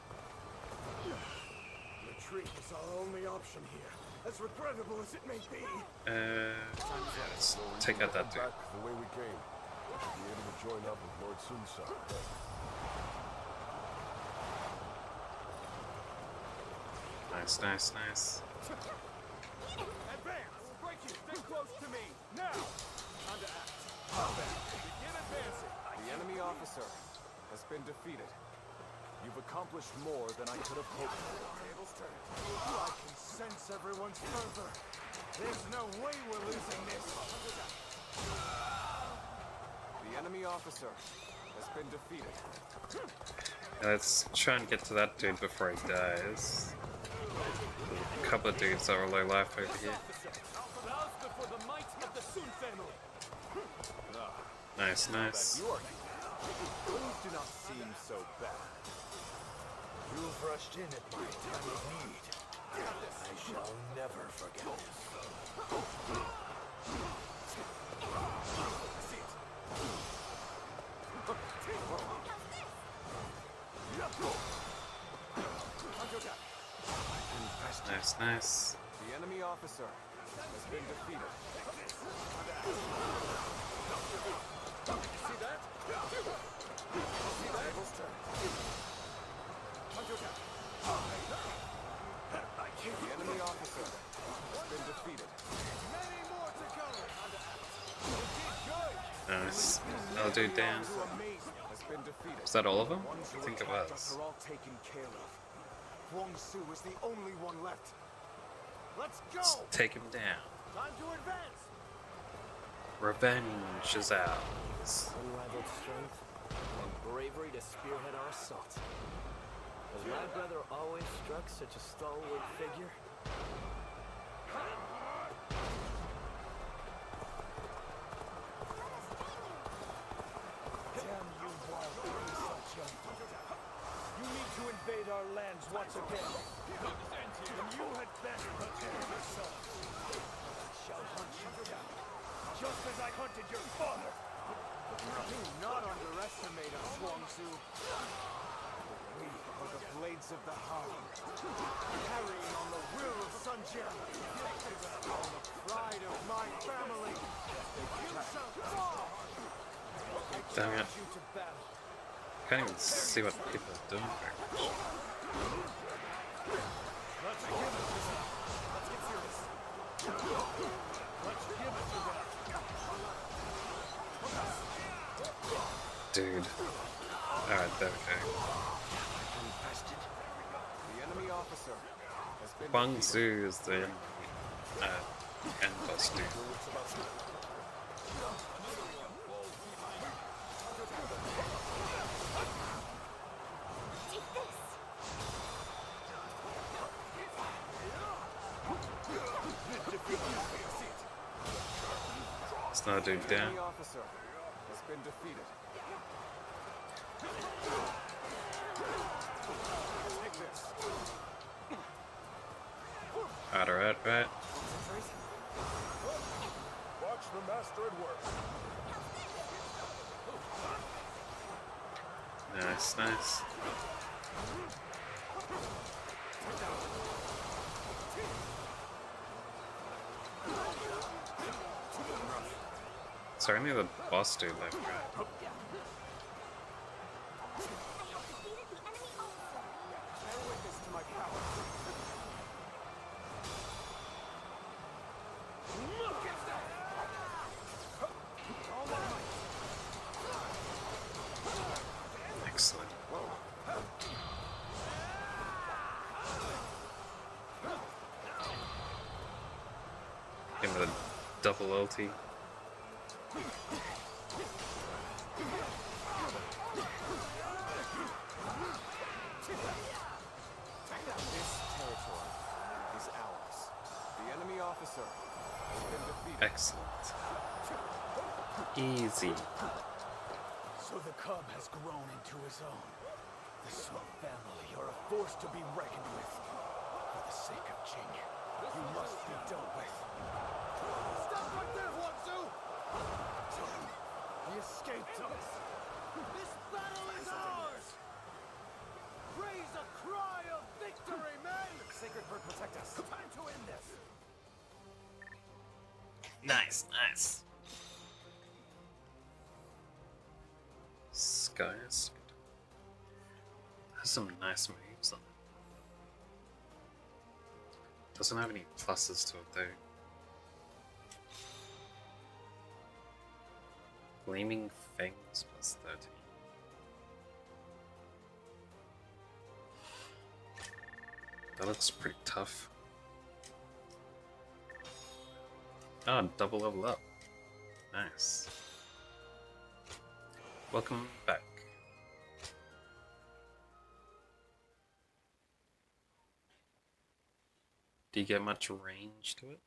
Retreat is our only option here, as regrettable as it may be. Let's take out that dude. Back the way we came. We'll be able to join up with Lord Sun Tzu. Nice, nice, nice. Advance! Break you! Stay close to me! Now! On to act. Begin advancing! The enemy officer has been defeated. You've accomplished more than I could have hoped for. Tables turn. I can sense everyone's fervor. There's no way we're losing this. The enemy officer has been defeated. Let's try and get to that dude before he dies. A couple of dudes that are low life over here. Bows before the might of the Sun family. Nice, nice. Things do not seem so bad. You've rushed in at my time of need. I shall never forget. Nice, nice. The enemy officer has been defeated. See that? Tables turn. The enemy officer has been defeated. Many more to go. Nice. Another dude down. Has been defeated. Is that all of them? I think it was. Are all taken care of. Huang Su is the only one left. Let's go. Let's take him down. Time to advance. Revenge is ours. Unrivaled strength and bravery to spearhead our assault. Has my brother always struck such a stalwart figure? Damn you, wild beasts, you need to invade our lands once again. And you had best prepare yourself. I shall hunt you down, just as I hunted your father. Do not underestimate us, Guangzhou. We are the blades of the Hound, carrying on the will of Sun Jian, on the pride of my family. You shall fall. I Damn it. challenge you to battle. Can't even see what people are doing very much. Let's give it to them. Let's get serious. Let's give it to them. Dude. Alright, there we go. The enemy officer has been Guangzhou is the end boss dude. It's not a dude The down. enemy officer has been defeated. Take this. Right. Watch the master at work. Nice. Sorry, only the boss dude left, right? Bear witness to my power. Excellent. Give him the double ulti. This territory is ours. The enemy officer has been defeated. Excellent. Easy. So the cub has grown into his own. The Sun family are a force to be reckoned with. For the sake of Jing, you must be dealt with. Stop right there, Guangzhou! He escaped us. This battle is ours! Raise a cry of victory, men! Sacred Bird, protect us. Time to end this. Nice. Skies. Has some nice moves on it. Doesn't have any pluses to it though. Gleaming Fangs plus 13. That looks pretty tough. Ah, double level up. Nice. Welcome back. Do you get much range to it?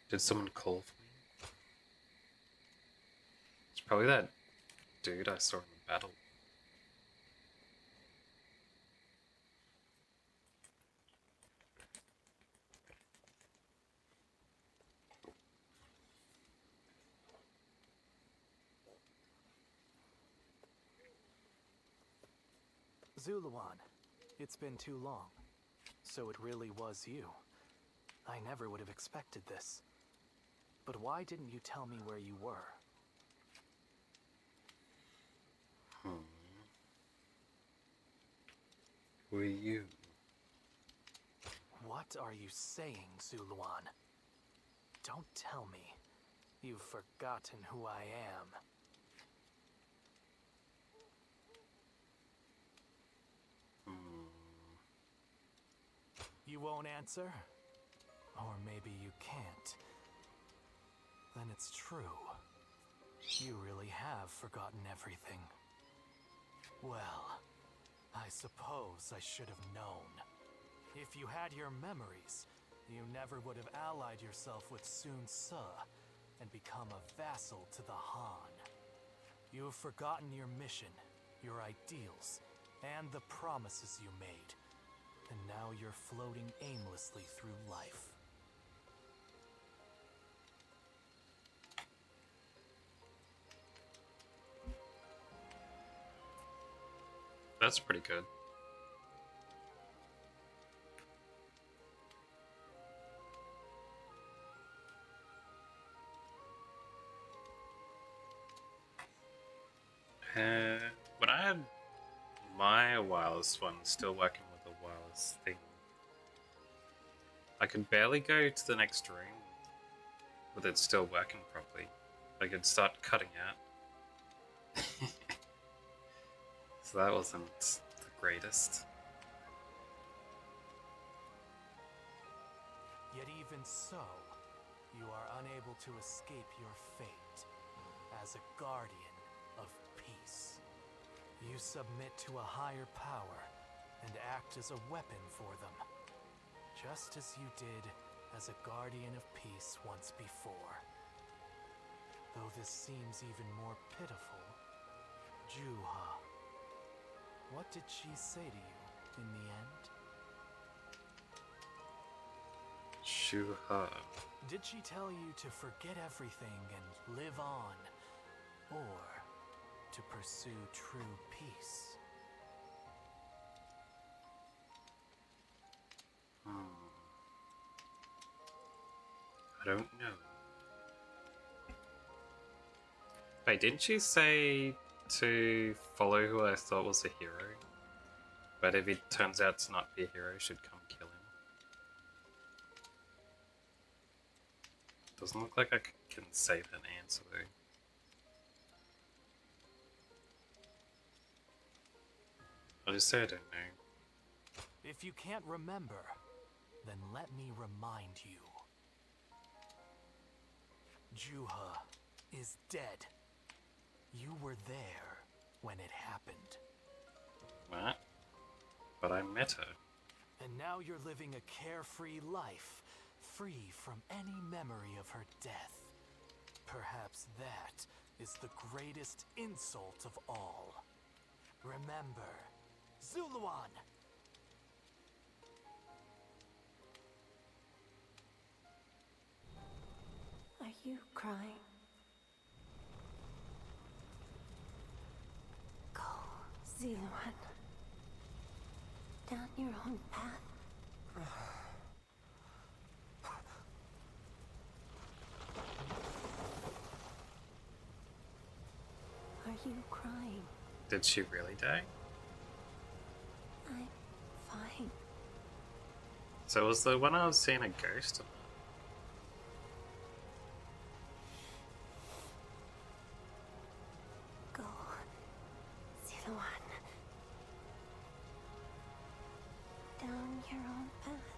Did someone call for me? It's probably that dude I saw in the battle. Zuluan, it's been too long. So it really was you. I never would have expected this. But why didn't you tell me where you were? Who are you? What are you saying, Zuluan? Don't tell me you've forgotten who I am. you won't answer? Or maybe you can't. Then it's true. You really have forgotten everything. Well, I suppose I should have known. If you had your memories, you never would have allied yourself with Sun Ce and become a vassal to the Han. You have forgotten your mission, your ideals, and the promises you made. And now you're floating aimlessly through life. That's pretty good. When I had my wireless one still working with the wireless thing, I could barely go to the next room with it still working properly. I could start cutting out. So that wasn't the greatest. Yet even so, you are unable to escape your fate as a guardian of peace. You submit to a higher power and act as a weapon for them, just as you did as a guardian of peace once before. Though this seems even more pitiful, Juha, what did she say to you in the end? Juha. Did she tell you to forget everything and live on, or to pursue true peace? I don't know. Wait, didn't she say to follow who I thought was a hero? But if it turns out to not be a hero, should come kill him. Doesn't look like I can say that answer though. I'll just say I don't know. If you can't remember, then let me remind you. Juha is dead. You were there when it happened. What? But I met her. And now you're living a carefree life, free from any memory of her death. Perhaps that is the greatest insult of all. Remember, Zuluan! Are you crying? Go, Zuluan. Down your own path. Are you crying? Did she really die? I'm fine. So was the one I was seeing a ghost or not? Go, Zuluan. Down your own path.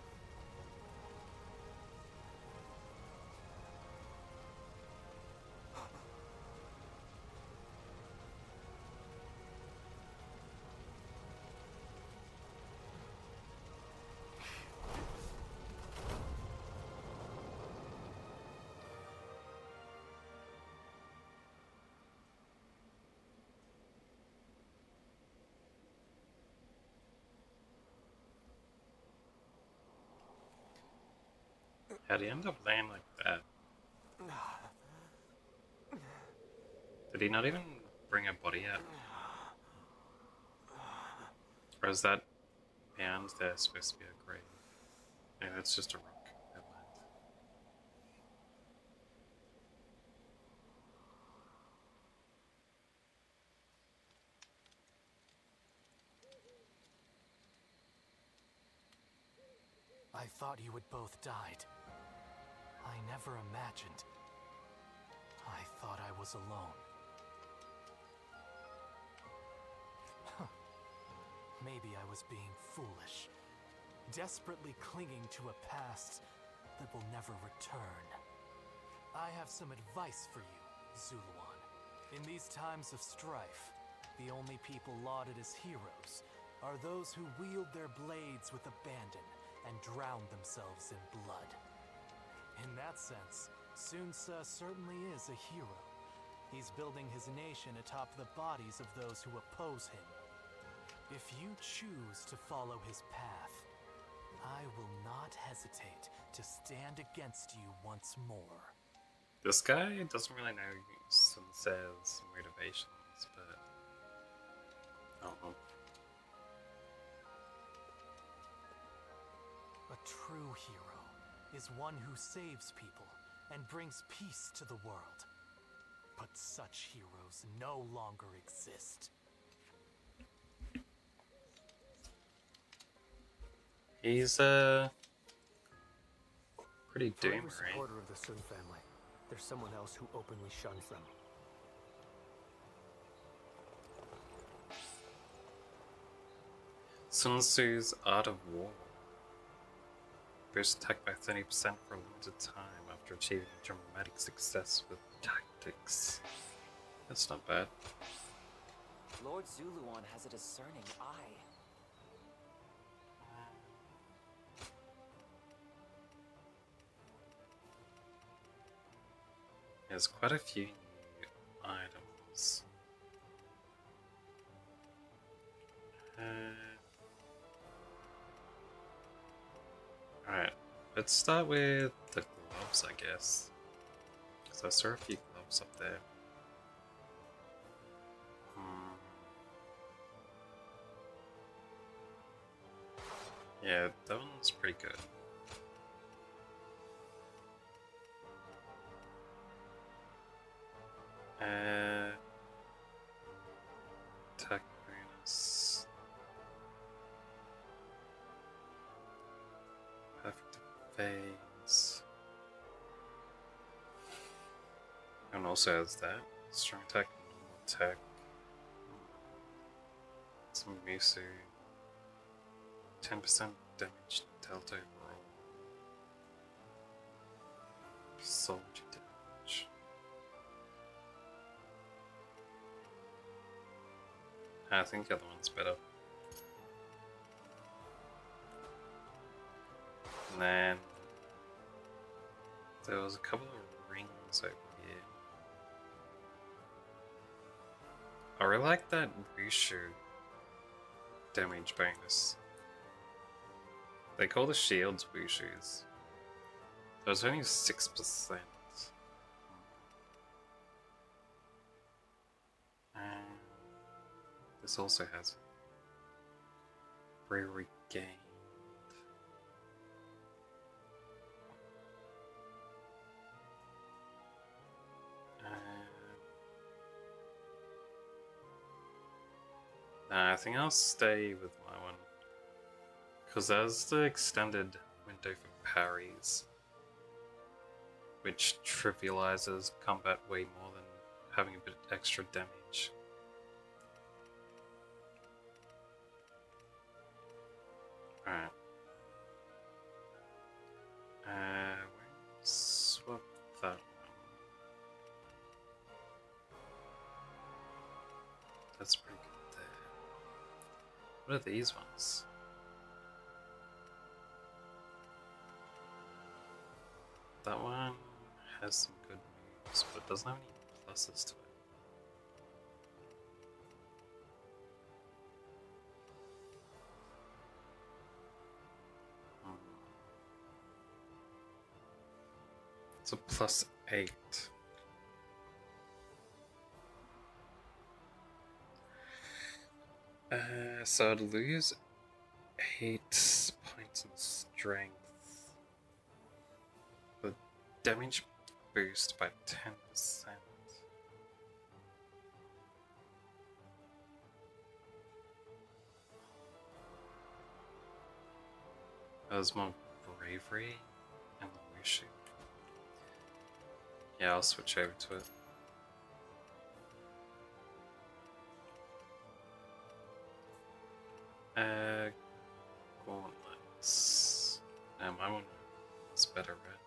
How'd he end up laying like that? Did he not even bring a body out? Or is that mound there supposed to be a grave? No, that's just a rock. Never mind. I thought you had both died. I never imagined. I thought I was alone. Maybe I was being foolish. desperately clinging to a past that will never return. I have some advice for you, Zuluan. In these times of strife, the only people lauded as heroes are those who wield their blades with abandon and drown themselves in blood. In that sense, Sun Ce certainly is a hero. He's building his nation atop the bodies of those who oppose him. If you choose to follow his path, I will not hesitate to stand against you once more. This guy doesn't really know Sun Ce's motivations, but I don't know. A true hero is one who saves people and brings peace to the world. But such heroes no longer exist. He's pretty For every doomed, right? supporter of the Sun family, there's someone else who openly shuns them. Sun Tzu's Art of War. Boost attack by 30% for a limited time after achieving dramatic success with tactics. That's not bad. Lord Zuluan has a discerning eye. There's quite a few new items. Alright, let's start with the gloves, I guess. Because I saw a few gloves up there. Yeah, that one's pretty good. Attack bonus. Perfect phase. And also has that. Strong attack, normal attack. Some Musu. 10% damage delta overall. Soldier damage. I think the other one's better. And then there was a couple of rings over here. I really like that Wushu damage bonus. They call the shields Wushus. There's only 6%. And this also has regained. I think I'll stay with my one. Because there's the extended window for parries, which trivializes combat way more than having a bit extra damage. Alright. We'll swap that one. That's pretty good there. What are these ones? That one has some good moves, but it doesn't have any pluses to it. It's a +8. So I'd lose 8 points in strength. The damage boost by 10%. There's more bravery and the Wushu. Yeah, I'll switch over to it. Gauntlets. I want this better red.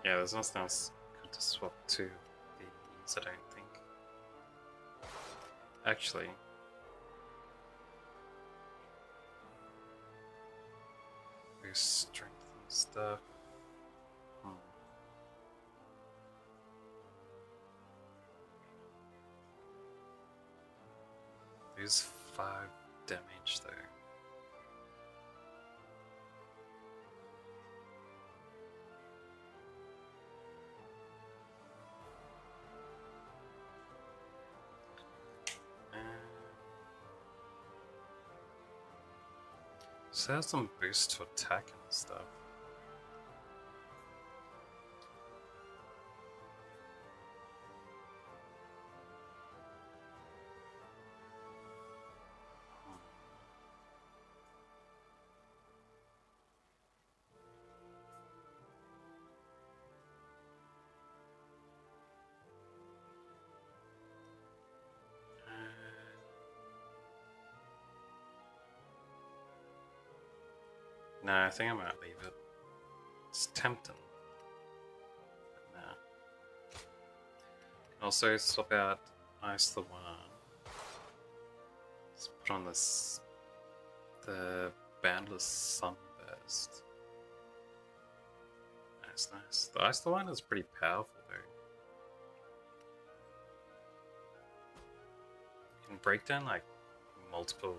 Yeah, there's nothing else good to swap to these, I don't think. Actually, boost strength and stuff. There's 5 damage though. So there's some boost to attack and stuff. No, I think I might leave it. It's tempting. But nah. Also, swap out Ice the One. Let's put on this. The Boundless Sunburst. Nice, nice. The Ice the One is pretty powerful though. You can break down like multiple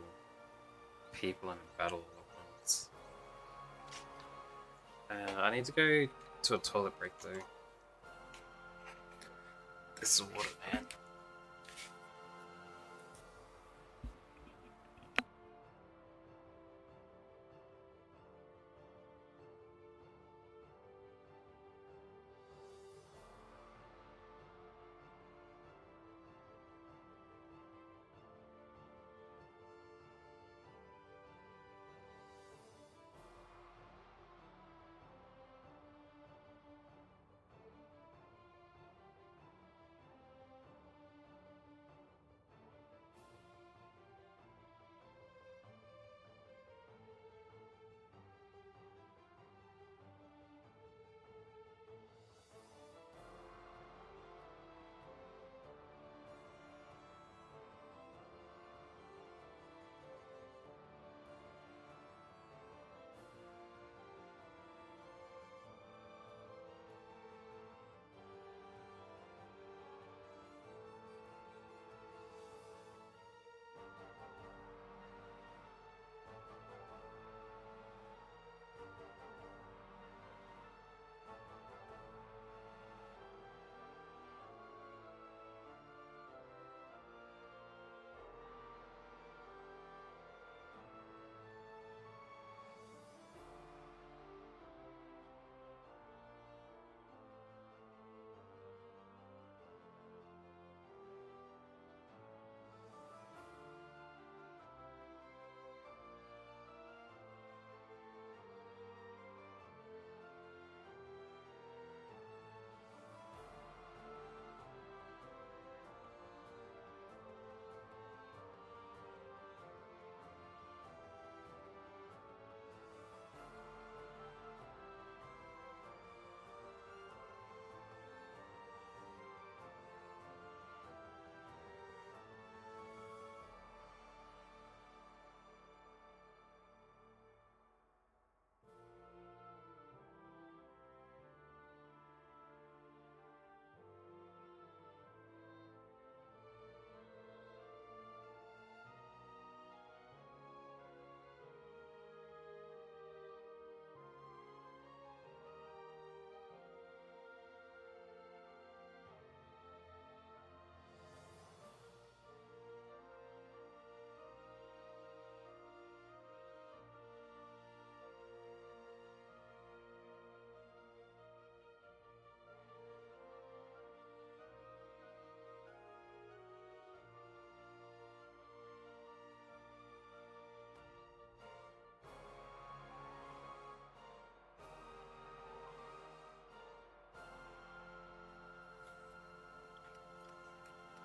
people in a battle at once. I need to go to a toilet break though. This is water, man.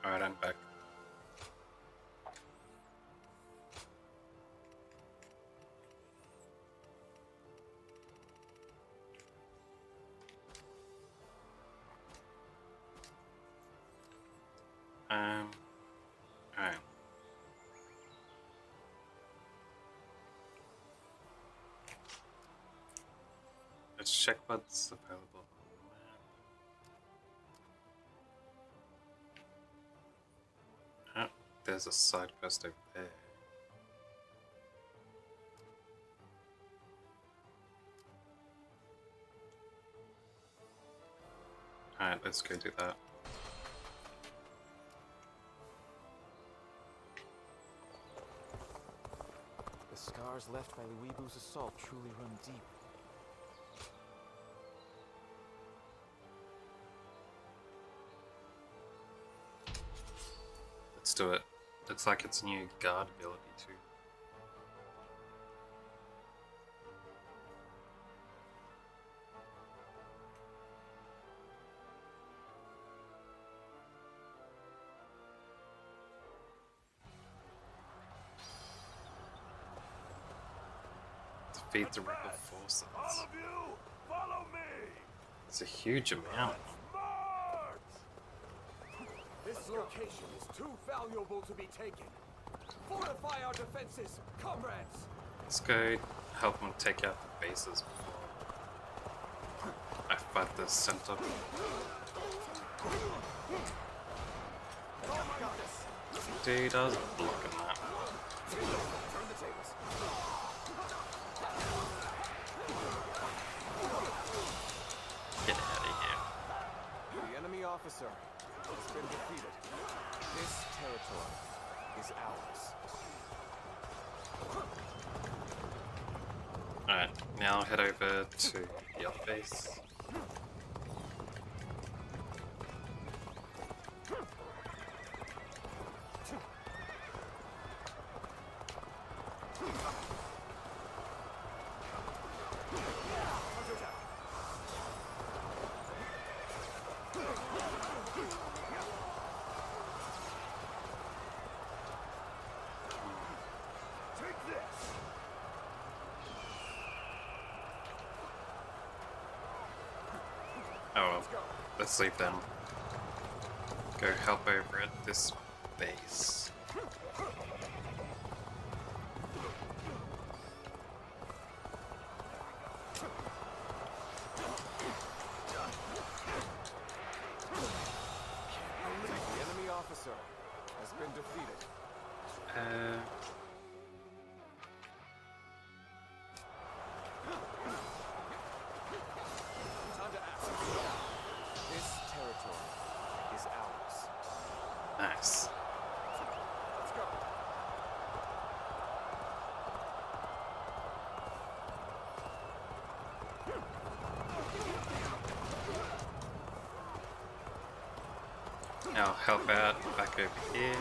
Alright, I'm back. Alright. Let's check what's available on the map. Oh, there's a side quest over there. Alright, let's go do that. The scars left by Luibu's assault truly run deep. Let's do it. Looks like it's new guard ability too. Defeat the rebel forces. All of you, follow me. It's a huge amount. This location is too valuable to be taken. Fortify our defenses, comrades! Let's go help them take out the bases before I fight the center. Dude, I was blocking that. Turn the tables. Get out of here. The enemy officer has been defeated. This territory is ours. Alright, now I'll head over to the other base. Oh well, let's leave them. Go help over at this base. The enemy officer has been defeated. Time to ask. This territory is ours. Nice. Let's go. Now help out back over here.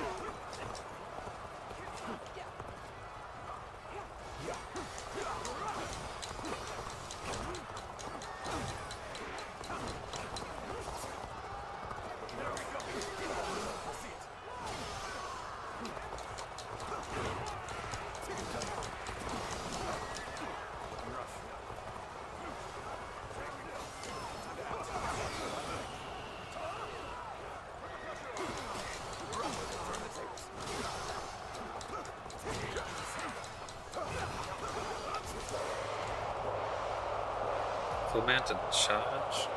Full mounted charge.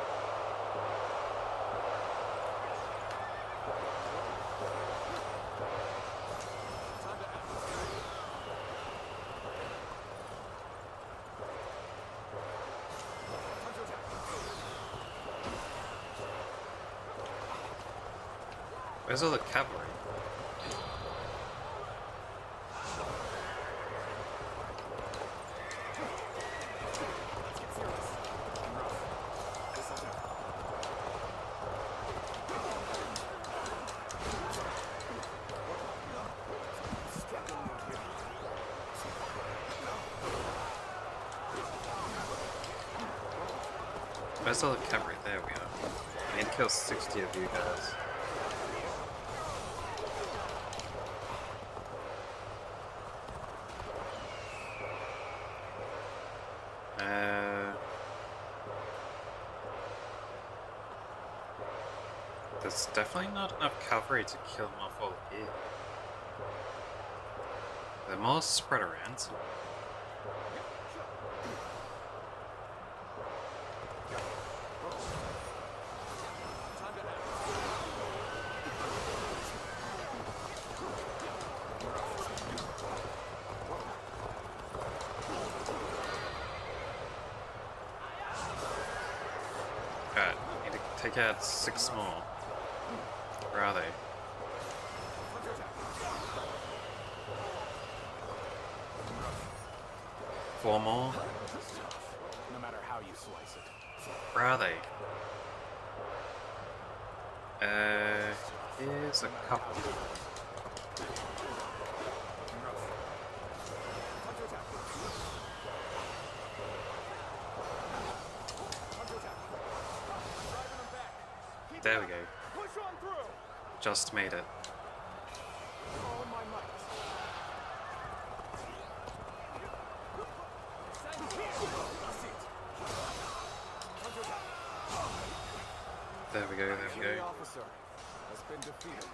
Where's all the cavalry? Where's all the cavalry? There we are. I need to kill 60 of you guys. There's There's definitely not enough cavalry to kill them off all here. They're more spread around. So alright, need to take out 6 more. Where are they? Four more? No matter how you slice it. Where are they? Here's a couple. There we go. Push on through. Just made it. All my might. There we go, there we Enemy go. officer has been defeated.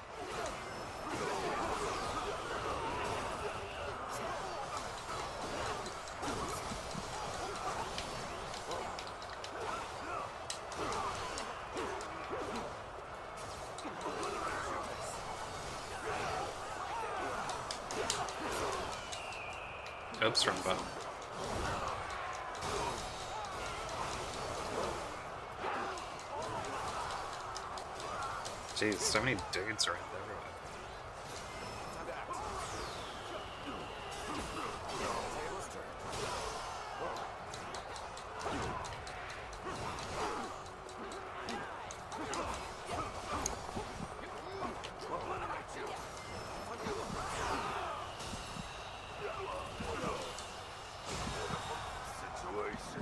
Oops, wrong button. Jeez, so many dudes around everywhere.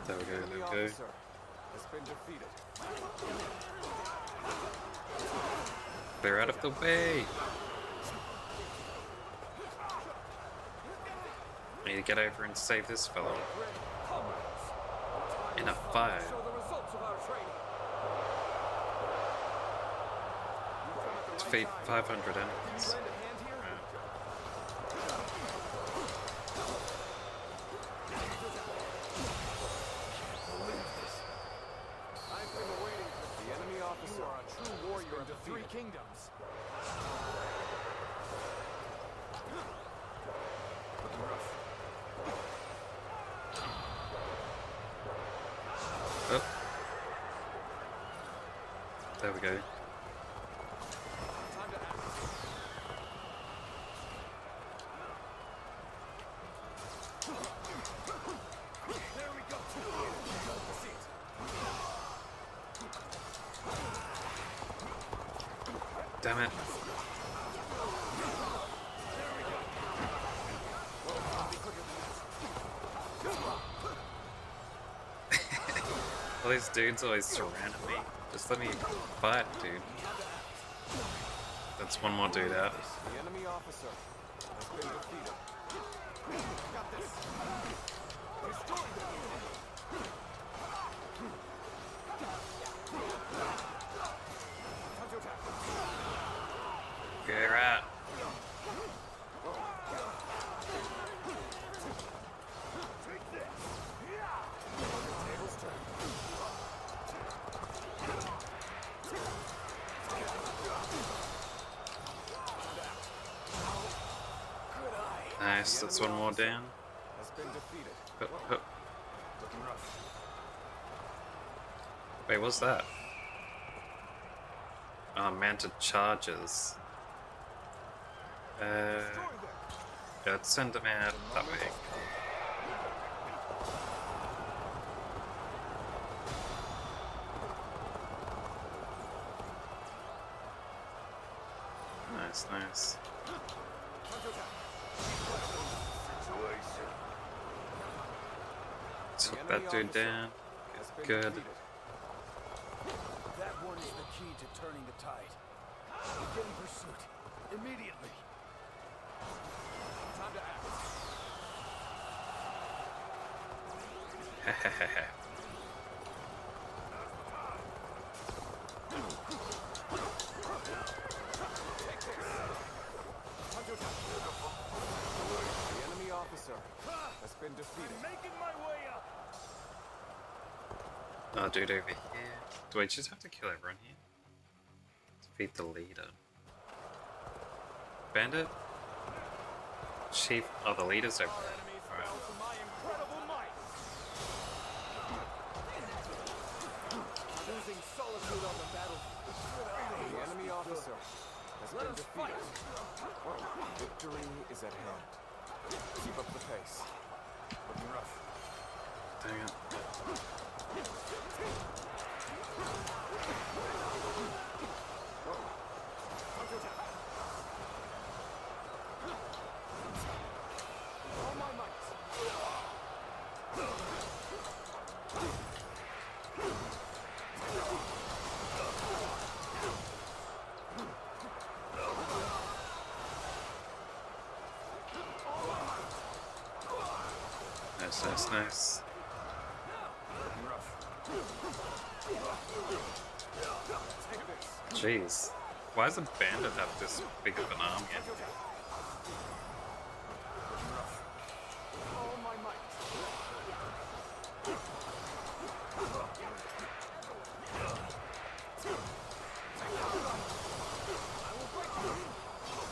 There we go, there we go. Officer has been defeated. They're out of the way! I need to get over and save this fellow. In a fire. Defeat 500 enemies. The enemy officer, You are a true warrior of the Three Kingdoms. Oh. There we go. Damn it. All these dudes always surround me. Just let me fight, dude. That's one more dude out. the enemy officer has been defeated. Got this. Destroy them. Time to attack. Get right. Tables turn. Nice, that's one more down. Has been defeated. Hup, hup. Looking rough. Wait, what's that? Oh, mounted charges. Yeah, let's send them out that way. Nice, nice. Took that dude down. Good. That one is the key to turning the tide. Get in pursuit. Immediately. Time to act. Hehehehe. defeated. I'm making my way up. Oh, dude, over here. Do I just have to kill everyone here? Defeat the leader. Bandit? Chief. Oh, the leader's over there. Alright. To my incredible might. Losing solitude on the battlefield. The enemy officer has been defeated. Victory is at hand. Keep up the pace. Looking rough. Dang it. All my might. Nice, nice, nice. Jeez. Why does a bandit have this big of an army? All my might. I will break you.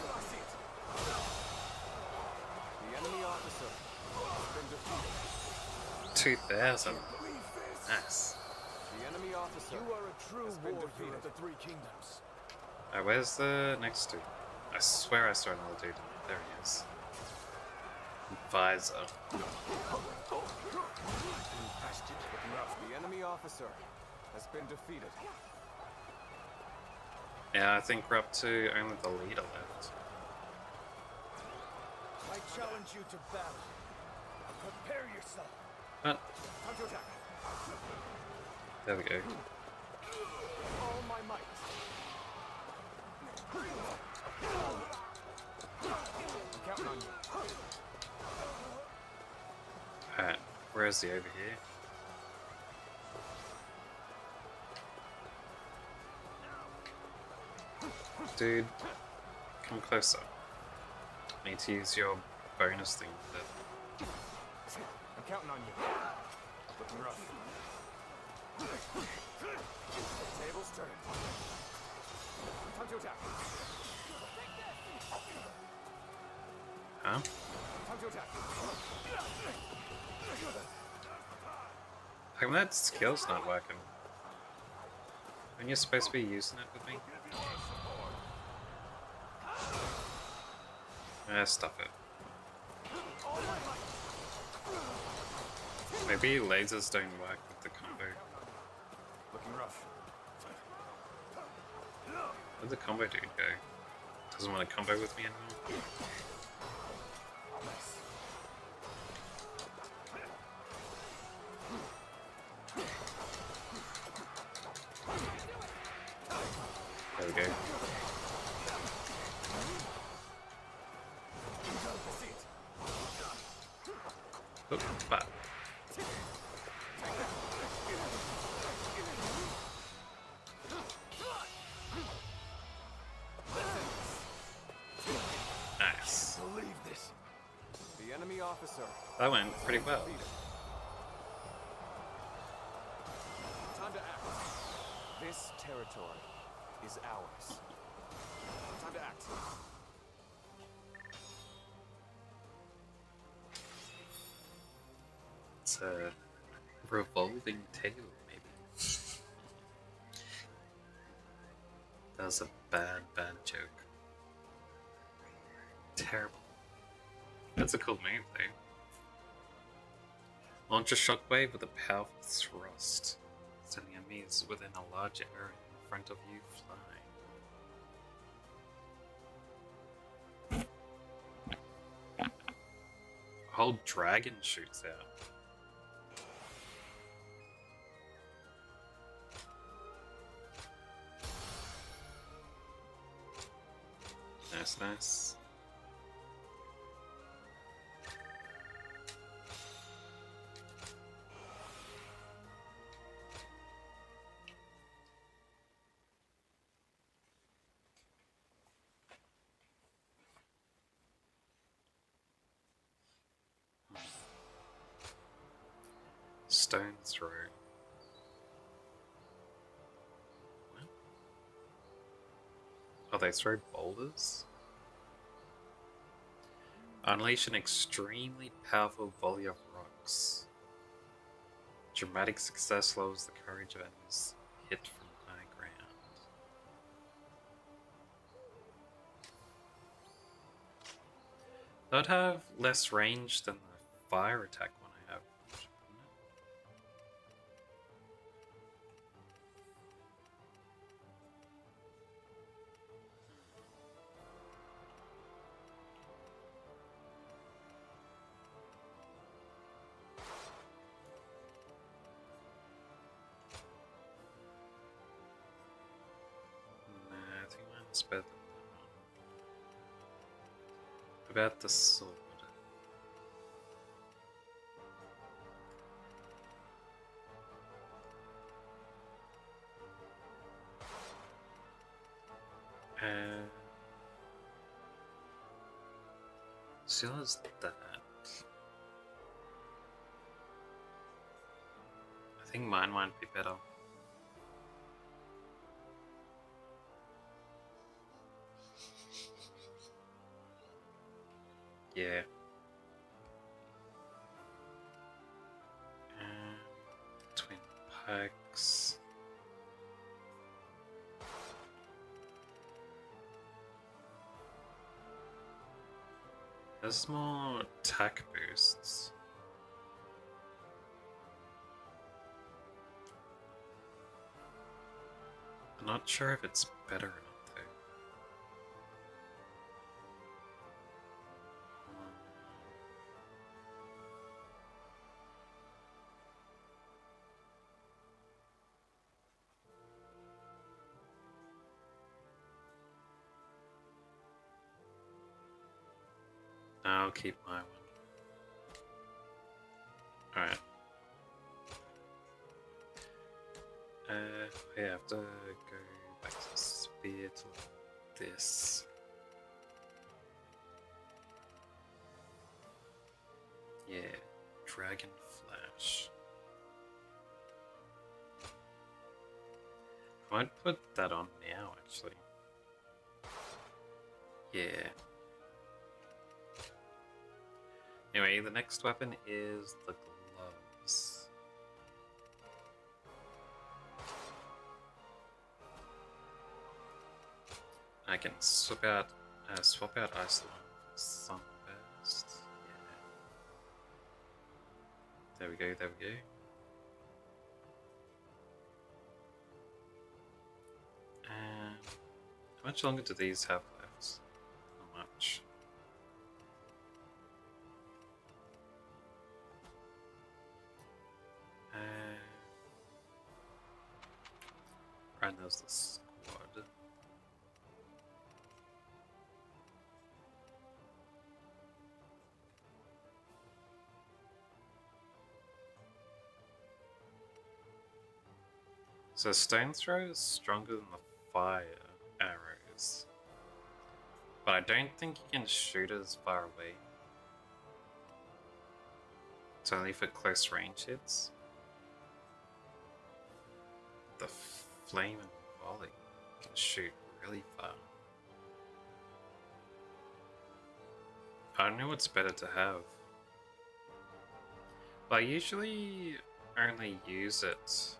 I see it. The enemy officer has been defeated. 2,000. Nice. The enemy officer. You are a true has been warrior defeated. of the Three Kingdoms. Where's the next dude? I swear I saw another dude. There he is. Visor. The enemy officer has been defeated. Yeah, I think we're up to only the leader left. I challenge you to battle. Prepare yourself. Oh, Time to attack. there we go. All my might. I'm counting on you. Alright, where is he over here? Dude, come closer. I need to use your bonus thing with it. I'm counting on you. Looking rough. Tables turn. Time to attack. Huh? Time to attack. How come that skill's not working? Aren't you supposed to be using it with me? Stop it. Maybe lasers don't work with the combo. Looking rough. Where'd the combo dude go? Doesn't want to combo with me anymore? There we go. Oop, but. Nice. Believe this. The enemy officer. That went pretty well. Time to act. This territory is ours. Time to act. It's a revolving table, maybe. That was a bad joke. Terrible. That's a cool move, though. Launch a shockwave with a powerful thrust, sending enemies within a large area in front of you flying. A whole dragon shoots out. Nice, nice. stone throw. What? Oh, they throw boulders? Unleash an extremely powerful volley of rocks. Dramatic success lowers the courage of enemies hit from high ground. That'd have less range than the fire attack one I have. Nah, I think mine's better than that one. About the sword. So is that. I think mine might be better. Yeah. Twin packs. There's more attack boosts. I'm not sure if it's better or not though. I'll keep my one. Alright. I have to go back to the spear to this. Yeah, Dragon Flash. I might put that on now, actually. Yeah. Anyway, the next weapon is the gloves. I can swap out Ice Lung for Sunburst. Yeah. There we go, there we go. And how much longer do these have left? Not much. Right, there's the squad. So stone throw is stronger than the fire arrows. But I don't think you can shoot as far away. It's only for close range hits. The flame and volley can shoot really far. I don't know what's better to have. But I usually only use it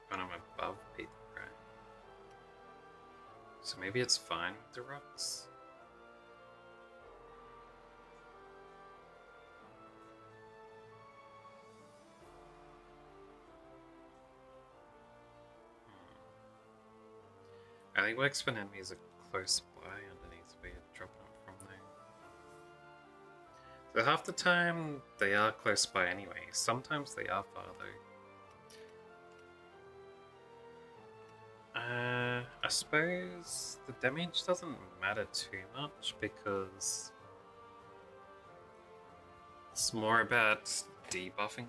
when I'm above people, right? So maybe it's fine with the rocks. I think works when enemies are close by underneath where you're dropping them from there. So half the time they are close by anyway. Sometimes they are far though. I suppose the damage doesn't matter too much because it's more about debuffing.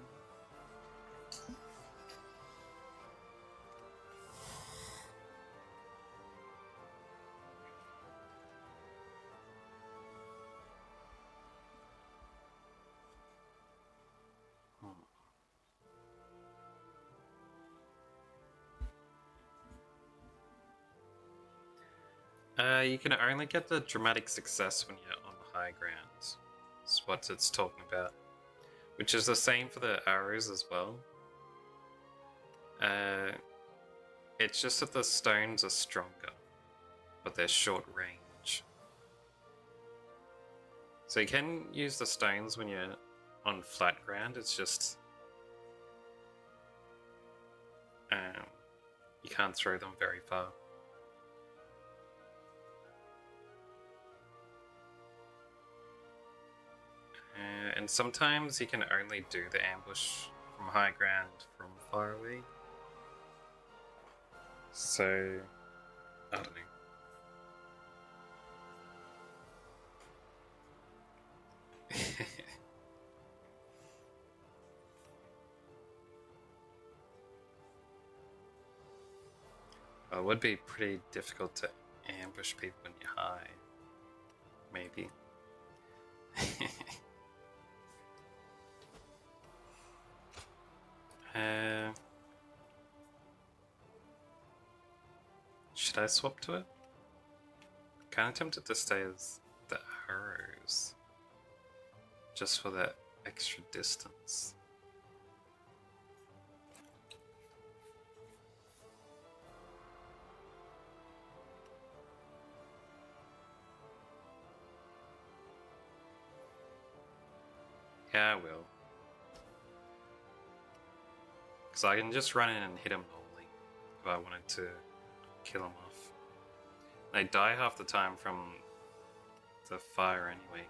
You can only get the dramatic success when you're on the high ground. That's what it's talking about. Which is the same for the arrows as well. It's just that the stones are stronger, but they're short range. So you can use the stones when you're on flat ground, it's just you can't throw them very far. And sometimes you can only do the ambush from high ground from far away. So, I don't know. Well, it would be pretty difficult to ambush people when you're high. Maybe. Should I swap to it? Kinda tempted to stay as the arrows. Just for that extra distance. Yeah, I will. Because I can just run in and hit him normally if I wanted to kill him off. They die half the time from the fire anyway.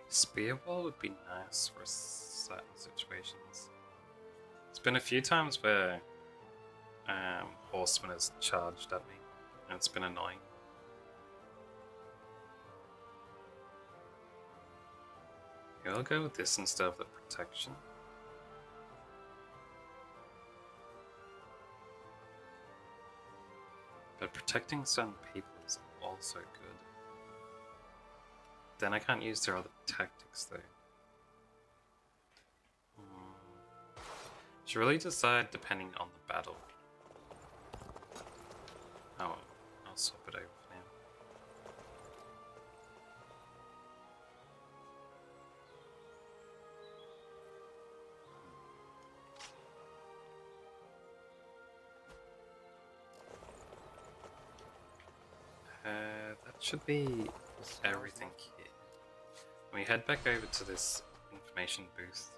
Spearball would be nice for certain situations. It's been a few times where Horseman has charged at me, and it's been annoying. Yeah, I'll go with this instead of the protection. But protecting certain people is also good. Then I can't use their other tactics though. Should really decide depending on the battle. Oh, I'll swap it over for now. That should be everything here. We head back over to this information booth.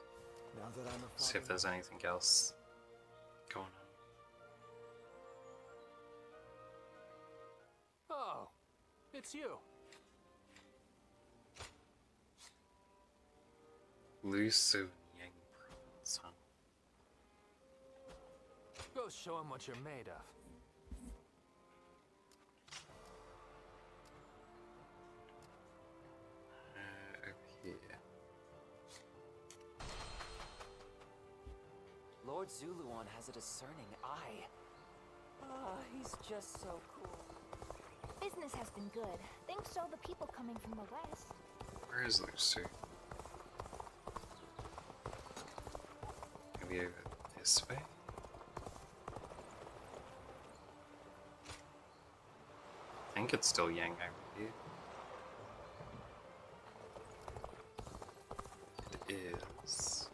Now that I'm a See if there's anything else going on. Oh, it's you. Lusu Yang Province, huh? Go show him what you're made of. Over here. Lord Zuluan has a discerning eye. Ah, he's just so cool. Business has been good. Thanks to all the people coming from the west. Where is Lucy? Maybe over this way? I think it's still Yang over here. It is.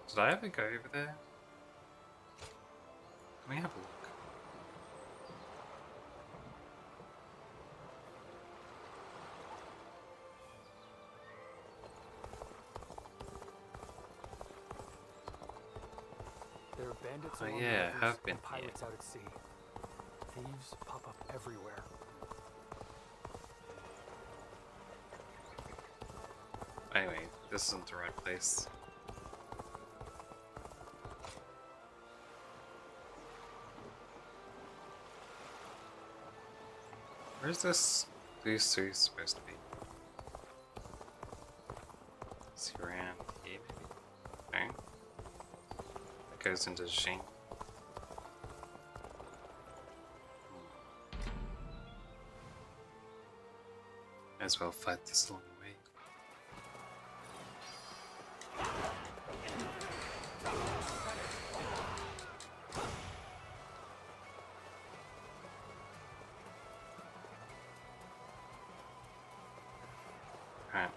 Did I ever go over there? Can we have a look? There are bandits Oh along yeah, the I rivers have been and pirates out at sea. Thieves pop up everywhere. Anyway, this isn't the right place. Where's this Lucy supposed to be? Is he around here maybe? No? That goes into Xing. Might as well fight this along the way. Right.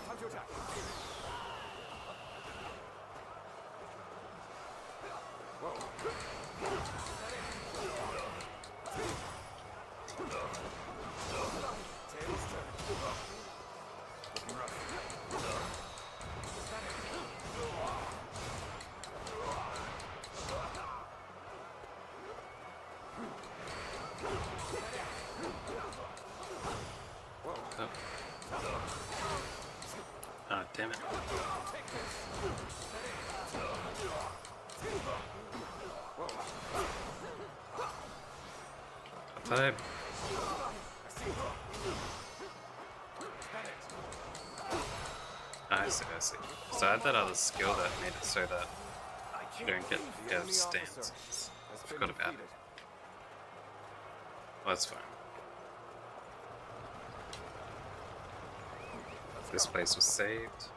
Time to attack. Tables turn. Looking rough. Oh. Oh, damn it. I thought I see, I see. So I had that other skill that made it so that you don't get out of stances. I forgot about it. Well, that's fine. This place was saved.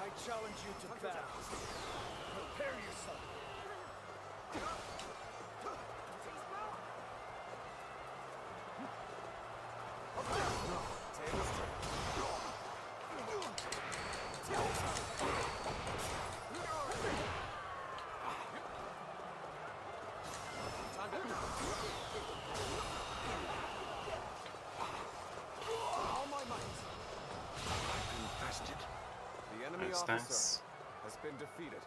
I challenge you to battle. Prepare yourself. Tables turn. Time to all my might. Infested. The enemy That's officer nice. has been defeated.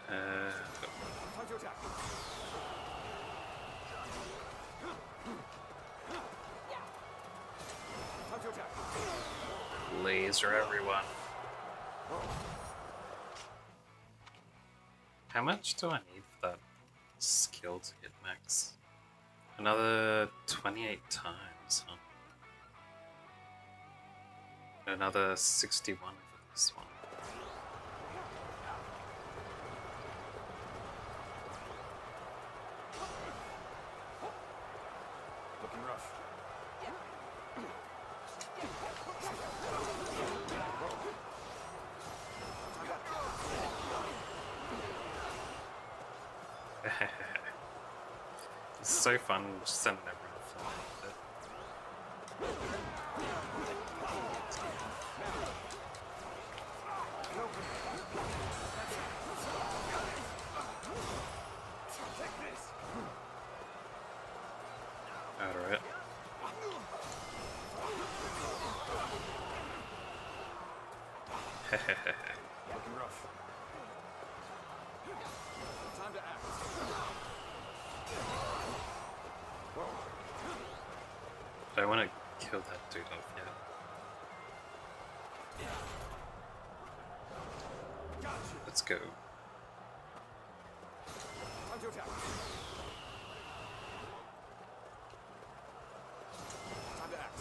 Time to attack. Time to attack. Laser everyone. How much do I need for that skill to hit max? Another 28 times, huh? Another 61 for this one. Looking rough. It's so fun just sending everyone flying with it. Alright. Looking rough. Time to act. But I want to kill that dude off yet. Let's go. Time to attack. Time to act.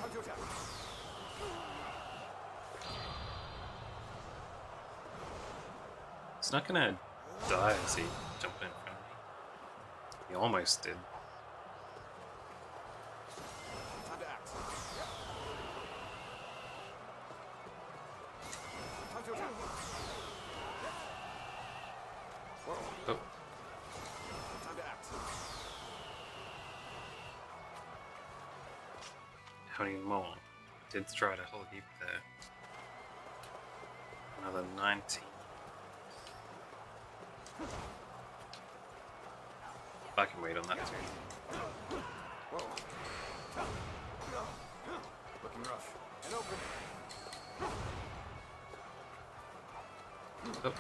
Time to attack. He's not gonna die as he jumped in front of me. He almost did. Time to act. Time to attack. Oh. Time to act. How many more? Did try a whole heap there. Another 19. I can wait on that too. Looking rough. And open. Oh.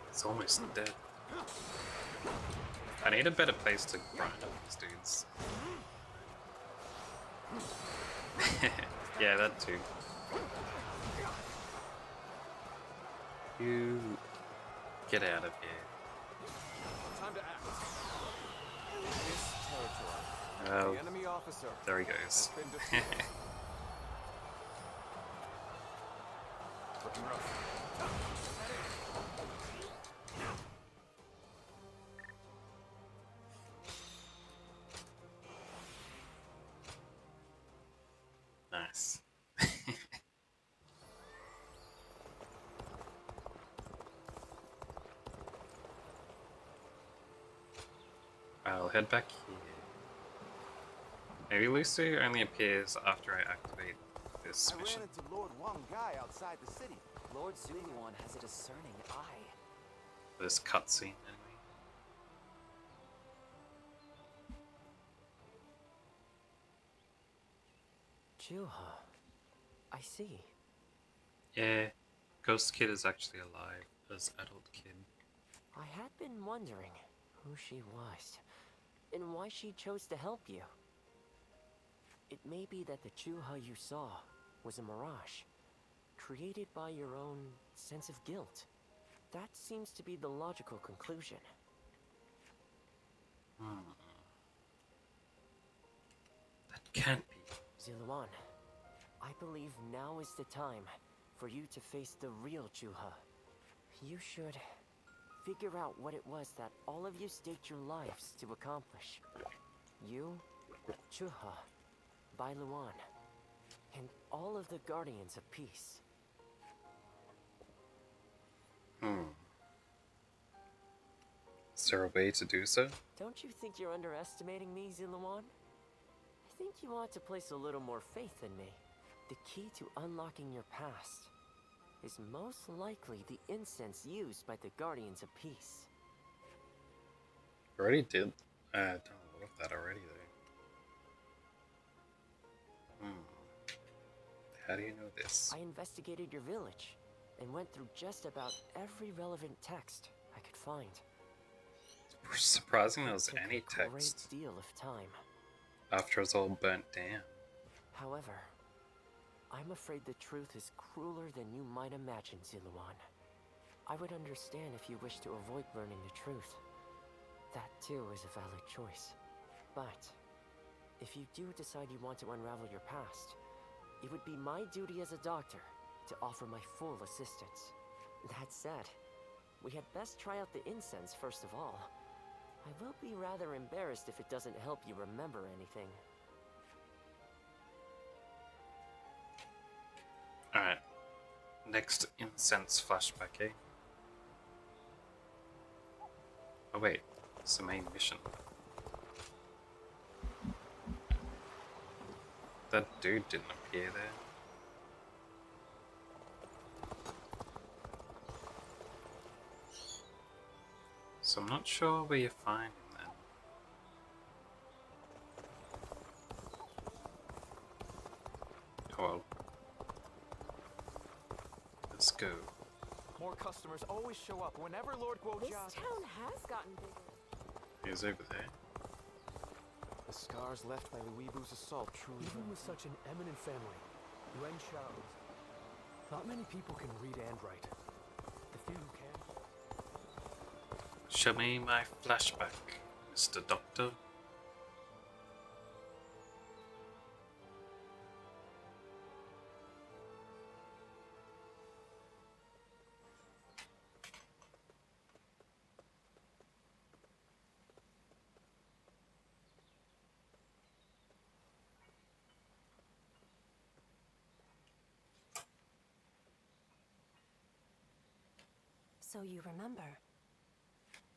It's almost dead. I need a better place to grind up these dudes. Yeah, that too. You get out of here. Time to act. This territory. Oh, The enemy officer there he goes. has been defeated. Looking rough. Nice. I'll head back here. Maybe Lucy only appears after I activate this I mission. ran into Lord Wang Gai outside the city. Lord Zuluan has a discerning eye. This cutscene anyway. Juha. I see. Yeah, Ghost Kid is actually alive as adult kid. I had been wondering who she was, and why she chose to help you. It may be that the Juha you saw was a mirage, created by your own sense of guilt. That seems to be the logical conclusion. That can't be. Ziluan, I believe now is the time for you to face the real Juha. You should figure out what it was that all of you staked your lives to accomplish. You, Juha, Bailuan, and all of the Guardians of Peace. Is there a way to do so? Don't you think you're underestimating me, Ziluan? I think you ought to place a little more faith in me. The key to unlocking your past is most likely the incense used by the Guardians of Peace. I already did. Done a lot of that already, though. How do you know this? I investigated your village and went through just about every relevant text I could find. It's surprising there was Took any a great text deal of time. after it's all burnt down. However, I'm afraid the truth is crueler than you might imagine, Ziluan. I would understand if you wish to avoid learning the truth. That too is a valid choice. But if you do decide you want to unravel your past, it would be my duty as a doctor to offer my full assistance. That said, we had best try out the incense first of all. I will be rather embarrassed if it doesn't help you remember anything. Alright. Next incense flashback, eh? Oh wait, it's the main mission. That dude didn't appear there. So I'm not sure where you find him then. Oh well. Let's go. More customers always show up whenever Lord Guojia... This town has gotten bigger. He's over there. The scars left by Luibu's assault truly... Even with such an eminent family, Yuan Shao's, not many people can read and write. The few who can... Show me my flashback, Mr. Doctor. So you remember,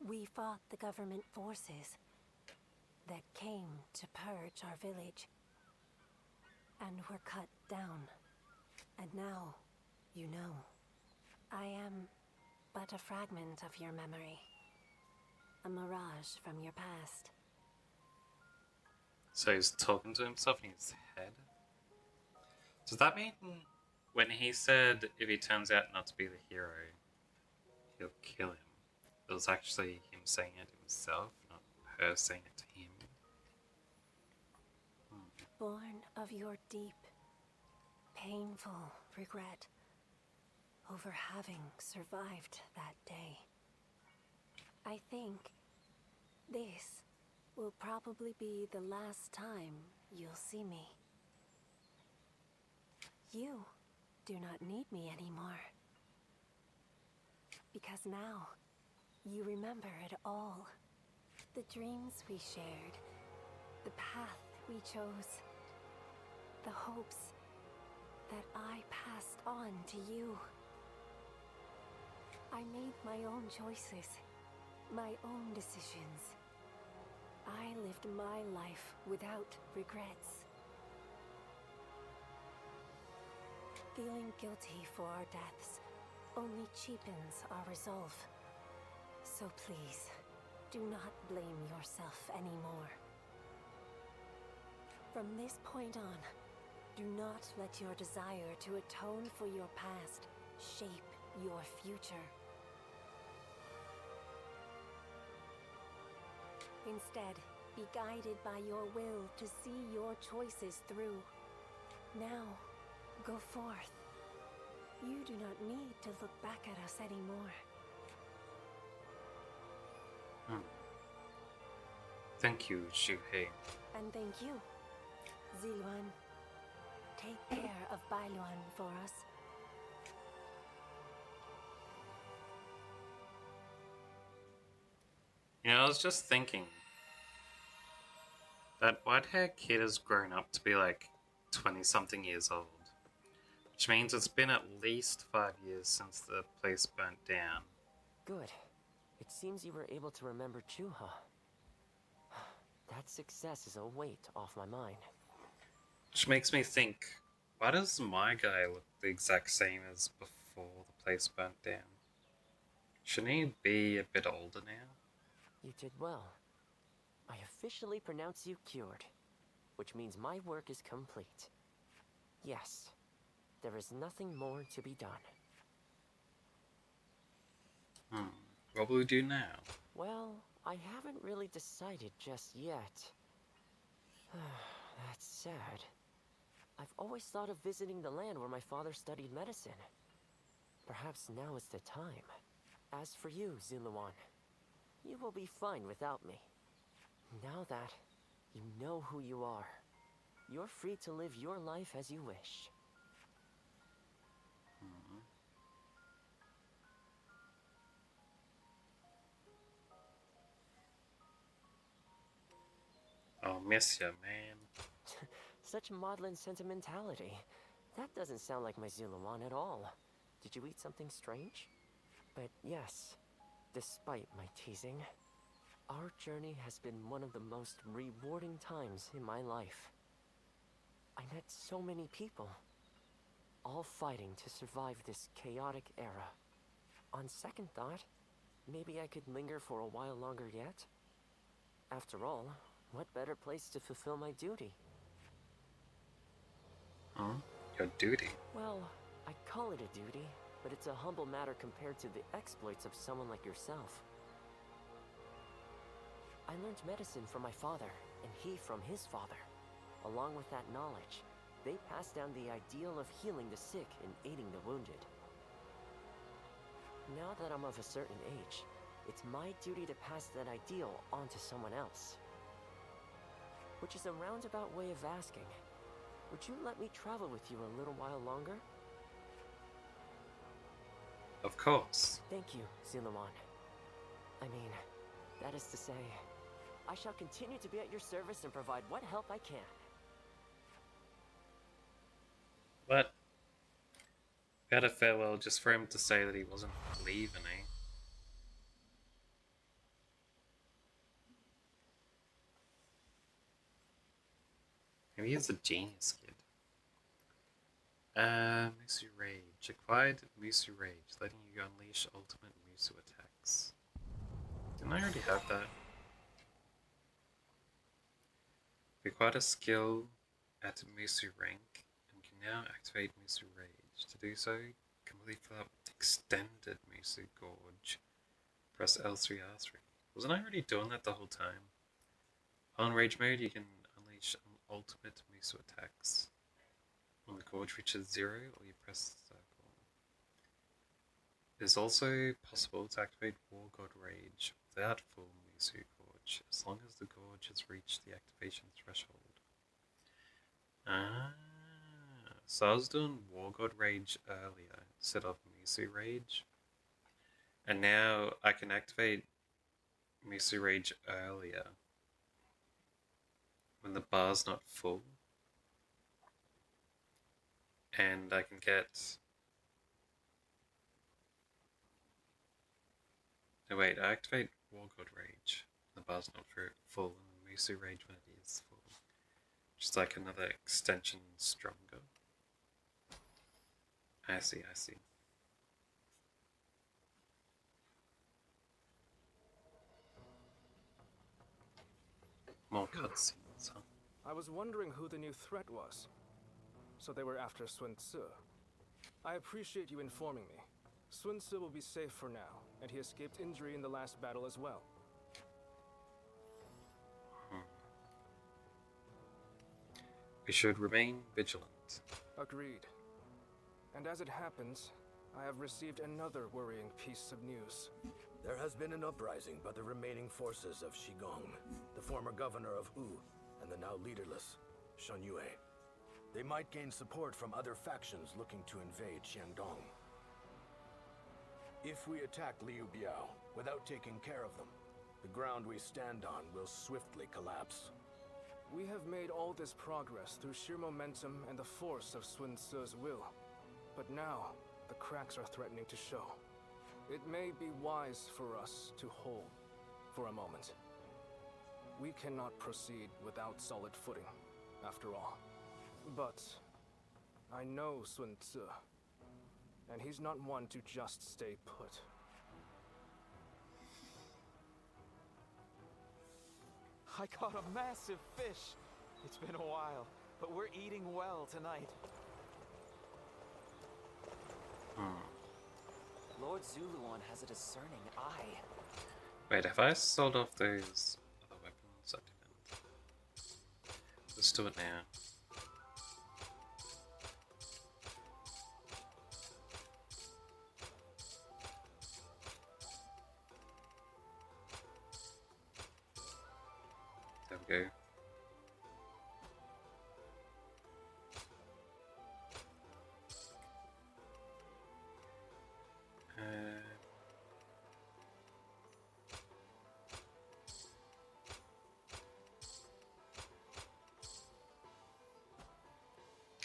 we fought the government forces that came to purge our village and were cut down. And now, you know, I am but a fragment of your memory, a mirage from your past. So he's talking to himself in his head? Does that mean when he said if he turns out not to be the hero, he'll kill him, it was actually him saying it himself, not her saying it to him? Born of your deep, painful regret over having survived that day. I think this will probably be the last time you'll see me. You do not need me anymore. Because now, you remember it all. The dreams we shared, the path we chose, the hopes that I passed on to you. I made my own choices, my own decisions. I lived my life without regrets. Feeling guilty for our deaths only cheapens our resolve. So please, do not blame yourself anymore. From this point on, do not let your desire to atone for your past shape your future. Instead, be guided by your will to see your choices through. Now, go forth. You do not need to look back at us anymore. Thank you, Shuhei. And thank you, Ziluan. Take care of Bailuan for us. You know, I was just thinking that white-haired kid has grown up to be like 20-something years old. Which means it's been at least 5 years since the place burnt down. Good. It seems you were able to remember Chuha. That success is a weight off my mind. Which makes me think, why does my guy look the exact same as before the place burnt down? Shouldn't he be a bit older now? You did well. I officially pronounce you cured, which means my work is complete. Yes, there is nothing more to be done. What will we do now? Well, I haven't really decided just yet. That's sad. I've always thought of visiting the land where my father studied medicine. Perhaps now is the time. As for you, Ziluan, you will be fine without me. Now that you know who you are, you're free to live your life as you wish. I'll miss ya, man. Such maudlin sentimentality. That doesn't sound like my Ziluan at all. Did you eat something strange? But yes, despite my teasing, our journey has been one of the most rewarding times in my life. I met so many people, all fighting to survive this chaotic era. On second thought, maybe I could linger for a while longer yet. After all, what better place to fulfill my duty? Your duty? Well, I call it a duty, but it's a humble matter compared to the exploits of someone like yourself. I learned medicine from my father, and he from his father. Along with that knowledge, they passed down the ideal of healing the sick and aiding the wounded. Now that I'm of a certain age, it's my duty to pass that ideal on to someone else. Which is a roundabout way of asking, would you let me travel with you a little while longer? Of course. Thank you, Ziluan. I mean, that is to say, I shall continue to be at your service and provide what help I can. But we had a farewell just for him to say that he wasn't leaving, eh? Maybe he's a genius kid. Musu Rage. Acquired Musu Rage, letting you unleash ultimate Musu attacks. Didn't I already have that? We acquired a skill at Musu rank and can now activate Musu Rage. To do so, completely fill up the extended Musu Gorge. Press L3R3. Wasn't I already doing that the whole time? On Rage mode, you can unleash ultimate Musu attacks. When the Gorge reaches 0, or you press the circle. It is also possible to activate War God Rage without full Musu Gorge, as long as the Gorge has reached the activation threshold. So I was doing War God Rage earlier instead of Musu Rage. And now I can activate Musu Rage earlier when the bar's not full. And I can get... No wait, I activate War God Rage when the bar's not full, and Musu Rage when it is full. Just like another extension stronger. I see, I see. More cutscenes, huh? I was wondering who the new threat was. So they were after Sun Tzu. I appreciate you informing me. Sun Tzu will be safe for now, and he escaped injury in the last battle as well. We should remain vigilant. Agreed. And as it happens, I have received another worrying piece of news. There has been an uprising by the remaining forces of Shigong, the former governor of Wu, and the now leaderless Shen Yue. They might gain support from other factions looking to invade Xiandong. If we attack Liu Biao without taking care of them, the ground we stand on will swiftly collapse. We have made all this progress through sheer momentum and the force of Sun Tzu's will. But now, the cracks are threatening to show. It may be wise for us to hold for a moment. We cannot proceed without solid footing, after all. But I know Sun Tzu, and he's not one to just stay put. I caught a massive fish. It's been a while, but we're eating well tonight. Lord Zuluan has a discerning eye. Wait, have I sold off those other weapons? I didn't. Let's do it now. There we go.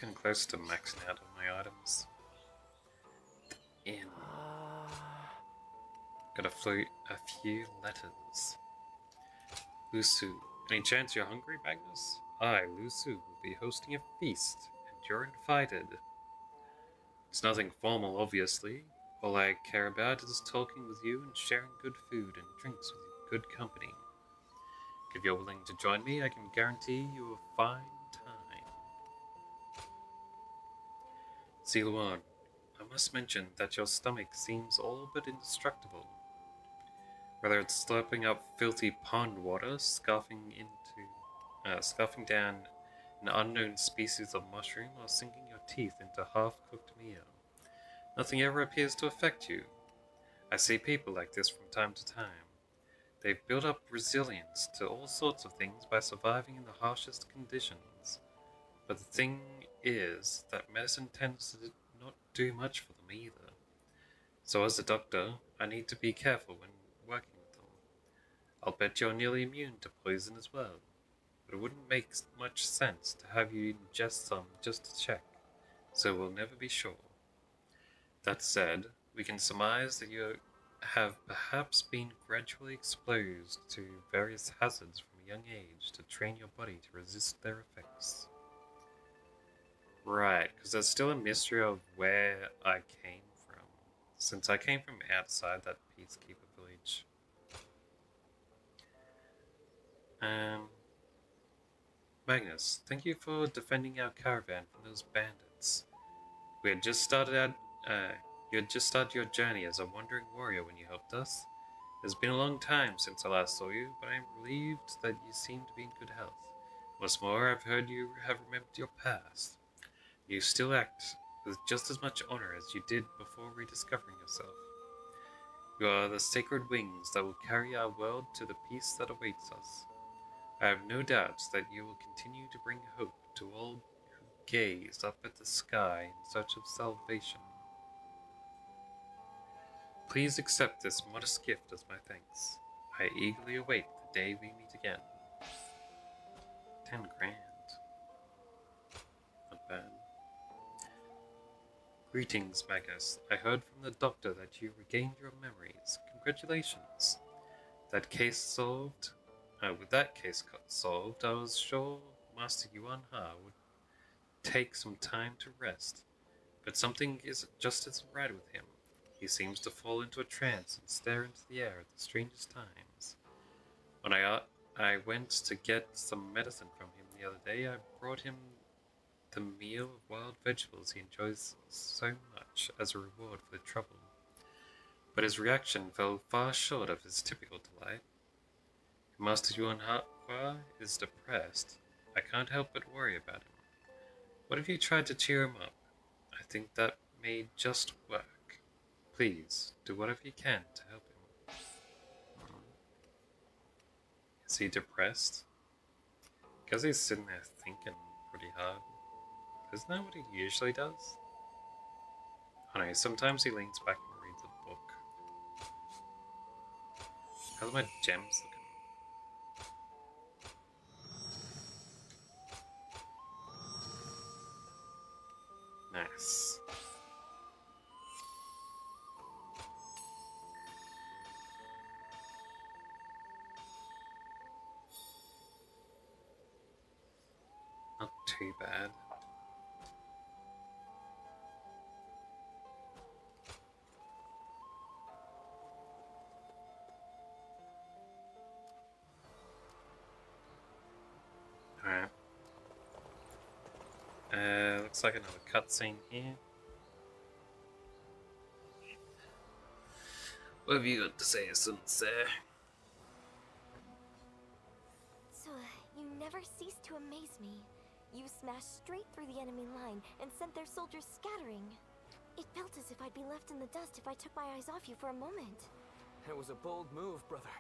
Getting close to maxing out all my items. In. Got a few letters. Lusu. Any chance you're hungry, Magnus? I, Lusu, will be hosting a feast, and you're invited. It's nothing formal, obviously. All I care about is talking with you and sharing good food and drinks with good company. If you're willing to join me, I can guarantee you a fine time. Siluan, I must mention that your stomach seems all but indestructible. Whether it's slurping up filthy pond water, scarfing down an unknown species of mushroom, or sinking your teeth into half-cooked meal, nothing ever appears to affect you. I see people like this from time to time. They've built up resilience to all sorts of things by surviving in the harshest conditions. But the thing is that medicine tends to not do much for them either. So as a doctor, I need to be careful when working with them. I'll bet you're nearly immune to poison as well, but it wouldn't make much sense to have you ingest some just to check, so we'll never be sure. That said, we can surmise that you have perhaps been gradually exposed to various hazards from a young age to train your body to resist their effects. Right, because there's still a mystery of where I came from, since I came from outside that peacekeeper village. Magnus, thank you for defending our caravan from those bandits. We had just started out. You had just started your journey as a wandering warrior when you helped us. It's been a long time since I last saw you, but I am relieved that you seem to be in good health. What's more, I've heard you have remembered your past. You still act with just as much honor as you did before rediscovering yourself. You are the sacred wings that will carry our world to the peace that awaits us. I have no doubts that you will continue to bring hope to all who gaze up at the sky in search of salvation. Please accept this modest gift as my thanks. I eagerly await the day we meet again. 10 grand. Not bad. Greetings, Magnus. I heard from the doctor that you regained your memories. Congratulations. That case solved? With that case solved, I was sure Master Yuan Ha would take some time to rest. But something isn't right with him. He seems to fall into a trance and stare into the air at the strangest times. When I went to get some medicine from him the other day, I brought him the meal of wild vegetables he enjoys so much as a reward for the trouble. But his reaction fell far short of his typical delight. If Master Yuan Ha is depressed, I can't help but worry about him. What if you tried to cheer him up? I think that may just work. Please, do whatever you can to help him. Is he depressed? Because he's sitting there thinking pretty hard. Isn't that what he usually does? I don't know, sometimes he leans back and reads a book. How's my gems looking? Nice. Not too bad. Alright. Looks like another cutscene here. What have you got to say, Sensei? So, you never cease to amaze me. You smashed straight through the enemy line and sent their soldiers scattering. It felt as if I'd be left in the dust if I took my eyes off you for a moment. It was a bold move, brother.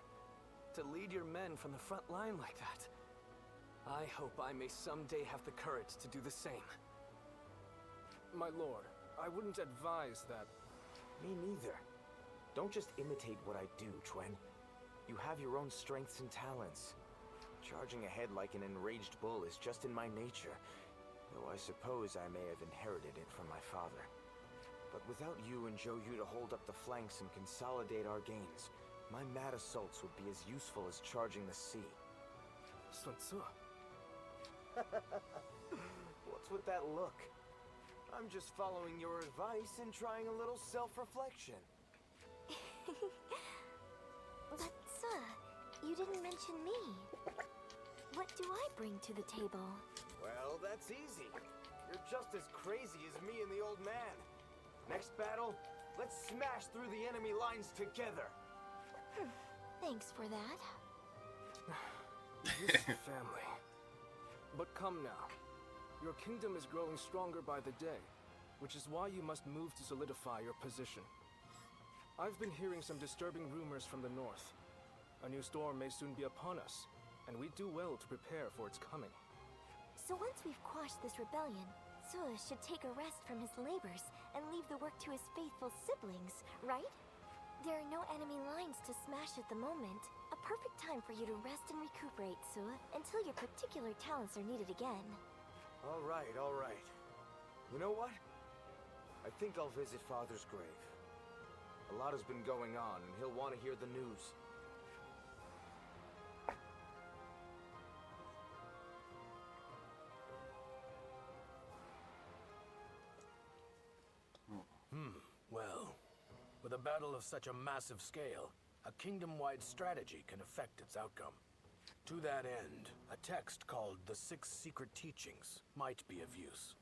To lead your men from the front line like that. I hope I may someday have the courage to do the same. My lord, I wouldn't advise that. Me neither. Don't just imitate what I do, Chuen. You have your own strengths and talents. Charging ahead like an enraged bull is just in my nature, though I suppose I may have inherited it from my father. But without you and Zhou Yu to hold up the flanks and consolidate our gains, my mad assaults would be as useful as charging the sea. Sun Tzu. What's with that look? I'm just following your advice and trying a little self-reflection. But, sir, you didn't mention me. What do I bring to the table? Well, that's easy. You're just as crazy as me and the old man. Next battle, let's smash through the enemy lines together. Thanks for that. This family. But come now. Your kingdom is growing stronger by the day, which is why you must move to solidify your position. I've been hearing some disturbing rumors from the north. A new storm may soon be upon us, and we do well to prepare for its coming. So once we've quashed this rebellion, Tzu should take a rest from his labors and leave the work to his faithful siblings, right? There are no enemy lines to smash at the moment. A perfect time for you to rest and recuperate, Tzu, until your particular talents are needed again. All right, all right. You know what? I think I'll visit Father's grave. A lot has been going on, and he'll want to hear the news. Well, with a battle of such a massive scale, a kingdom-wide strategy can affect its outcome. To that end, a text called The Six Secret Teachings might be of use.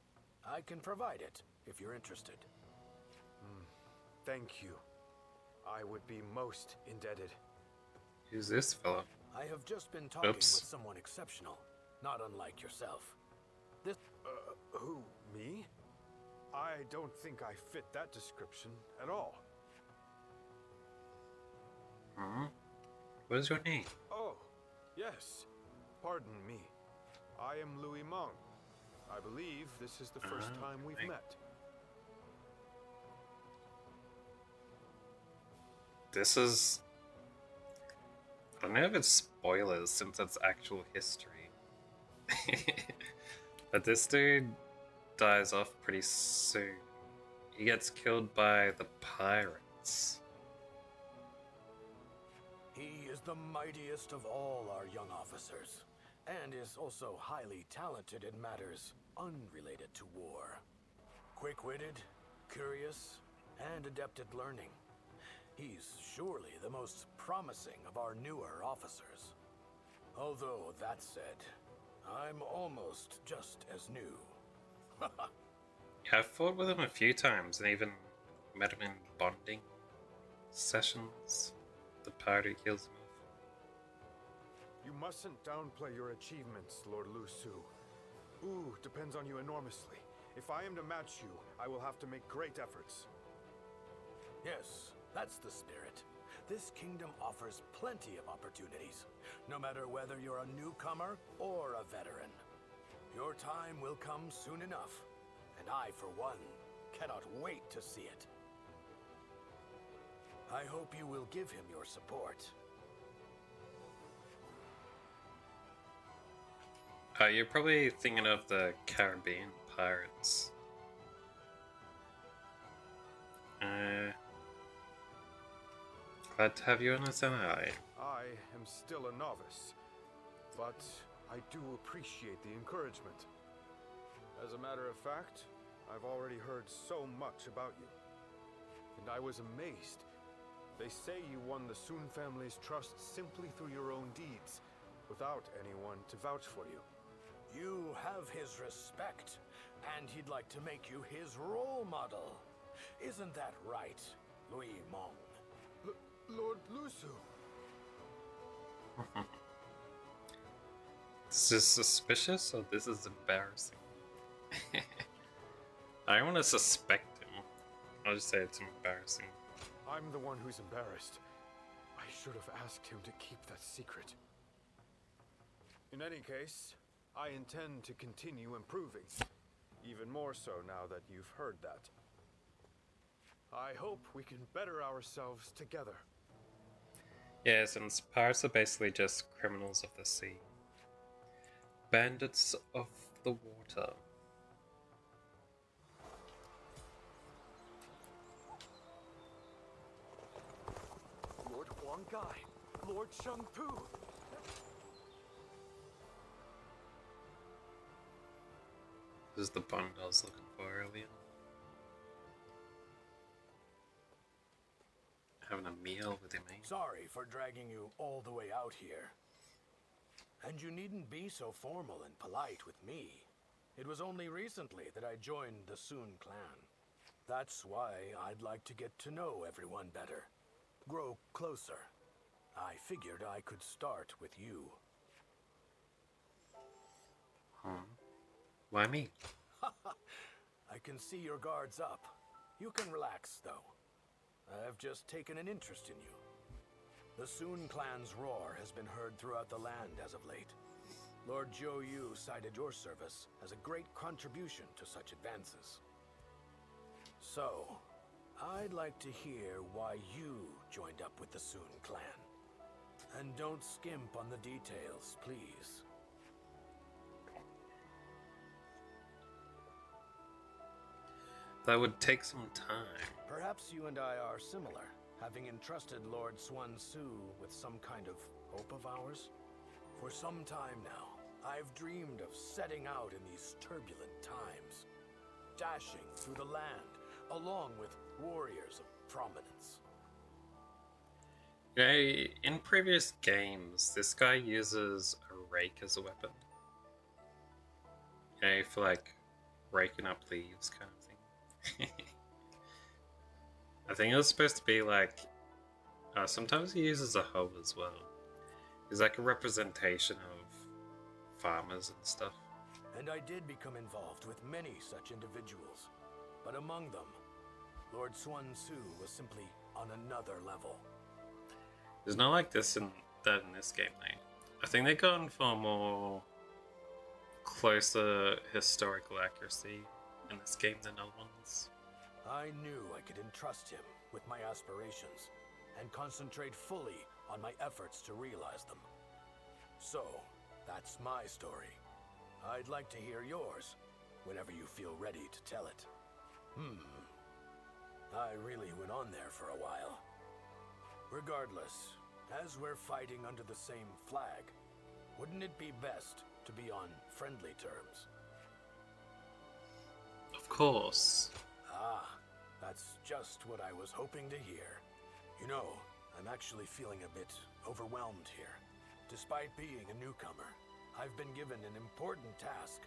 I can provide it, if you're interested. Thank you. I would be most indebted. Who's this fella? I have just been talking Oops. with someone exceptional, not unlike yourself. Who, me? I don't think I fit that description at all. What is your name? Oh, yes. Pardon me. I am Louis Meng. I believe this is the first time we've met. This is... I don't know if it's spoilers since it's actual history. But this dude dies off pretty soon. He gets killed by the pirates. He is the mightiest of all our young officers, and is also highly talented in matters unrelated to war. Quick-witted, curious, and adept at learning. He's surely the most promising of our newer officers. Although, that said, I'm almost just as new. Yeah, I've fought with him a few times and even met him in bonding sessions. The pirate who kills him off. You mustn't downplay your achievements, Lord Lu Su. Ooh, depends on you enormously. If I am to match you, I will have to make great efforts. Yes, that's the spirit. This kingdom offers plenty of opportunities, no matter whether you're a newcomer or a veteran. Your time will come soon enough, and I, for one, cannot wait to see it. I hope you will give him your support. You're probably thinking of the Caribbean pirates. Glad to have you on as an ally. I am still a novice, but I do appreciate the encouragement. As a matter of fact, I've already heard so much about you. And I was amazed. They say you won the Sun family's trust simply through your own deeds, without anyone to vouch for you. You have his respect, and he'd like to make you his role model. Isn't that right, Louis Meng? Lord Lu Su. This is suspicious or this is embarrassing? I don't want to suspect him. I'll just say it's embarrassing. I'm the one who's embarrassed. I should have asked him to keep that secret. In any case, I intend to continue improving. Even more so now that you've heard that. I hope we can better ourselves together. Yeah, since pirates are basically just criminals of the sea. Bandits of the water. Lord Huang Gai, Lord Sheng Pu. This is the bond I was looking for earlier. Having a meal with him, eh? Sorry for dragging you all the way out here. And you needn't be so formal and polite with me. It was only recently that I joined the Sun clan. That's why I'd like to get to know everyone better. Grow closer. I figured I could start with you. Why me? I can see your guard's up. You can relax, though. I've just taken an interest in you. The Sun clan's roar has been heard throughout the land as of late. Lord Zhou Yu cited your service as a great contribution to such advances. So, I'd like to hear why you joined up with the Sun clan. And don't skimp on the details, please. That would take some time. Perhaps you and I are similar, having entrusted Lord Xuan Su with some kind of hope of ours. For some time now, I've dreamed of setting out in these turbulent times, dashing through the land, along with warriors of prominence. You know, in previous games, this guy uses a rake as a weapon. You know, for like raking up leaves kind of thing. I think it was supposed to be like, sometimes he uses a hoe as well. He's like a representation of farmers and stuff. And I did become involved with many such individuals. But among them, Lord Sun Tzu was simply on another level. There's not like this in this game, though. I think they've gone for more closer historical accuracy in this game than other ones. I knew I could entrust him with my aspirations and concentrate fully on my efforts to realize them. So, that's my story. I'd like to hear yours whenever you feel ready to tell it. I really went on there for a while. Regardless, as we're fighting under the same flag, wouldn't it be best to be on friendly terms? Of course. Ah, that's just what I was hoping to hear. You know, I'm actually feeling a bit overwhelmed here. Despite being a newcomer, I've been given an important task,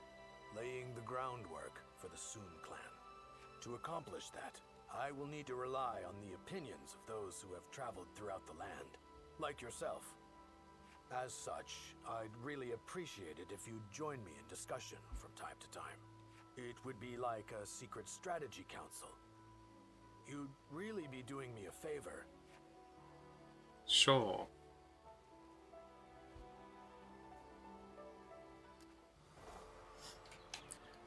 laying the groundwork for the Sun clan. To accomplish that, I will need to rely on the opinions of those who have traveled throughout the land, like yourself. As such, I'd really appreciate it if you'd join me in discussion from time to time. It would be like a secret strategy council. You'd really be doing me a favor. Sure.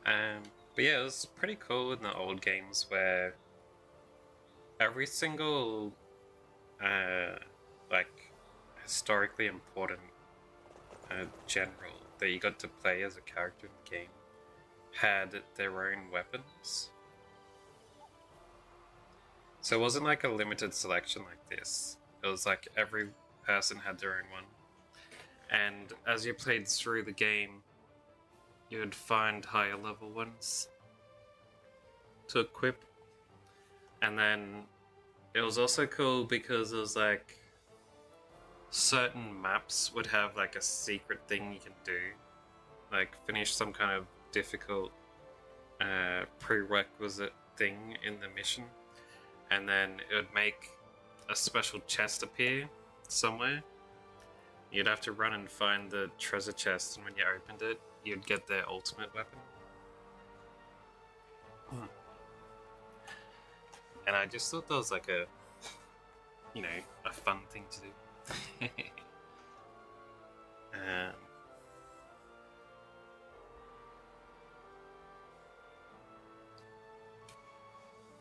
But yeah, it was pretty cool in the old games where every single, like, historically important general that you got to play as a character in the game had their own weapons. So it wasn't like a limited selection like this. It was like every person had their own one. And as you played through the game, you would find higher level ones to equip. And then it was also cool because it was like certain maps would have like a secret thing you can do, like finish some kind of difficult prerequisite thing in the mission, and then it would make a special chest appear somewhere. You'd have to run and find the treasure chest, and when you opened it, you'd get their ultimate weapon. And I just thought that was like a, you know, a fun thing to do.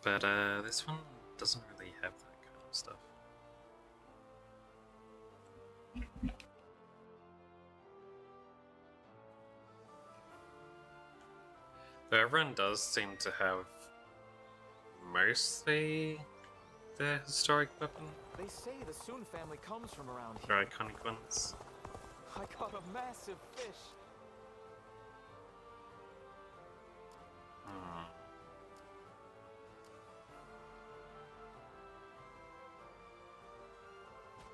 But this one doesn't really have that kind of stuff. Though everyone does seem to have mostly their historic weapon. They say the Sun family comes from around here. Their iconic ones. I caught a massive fish.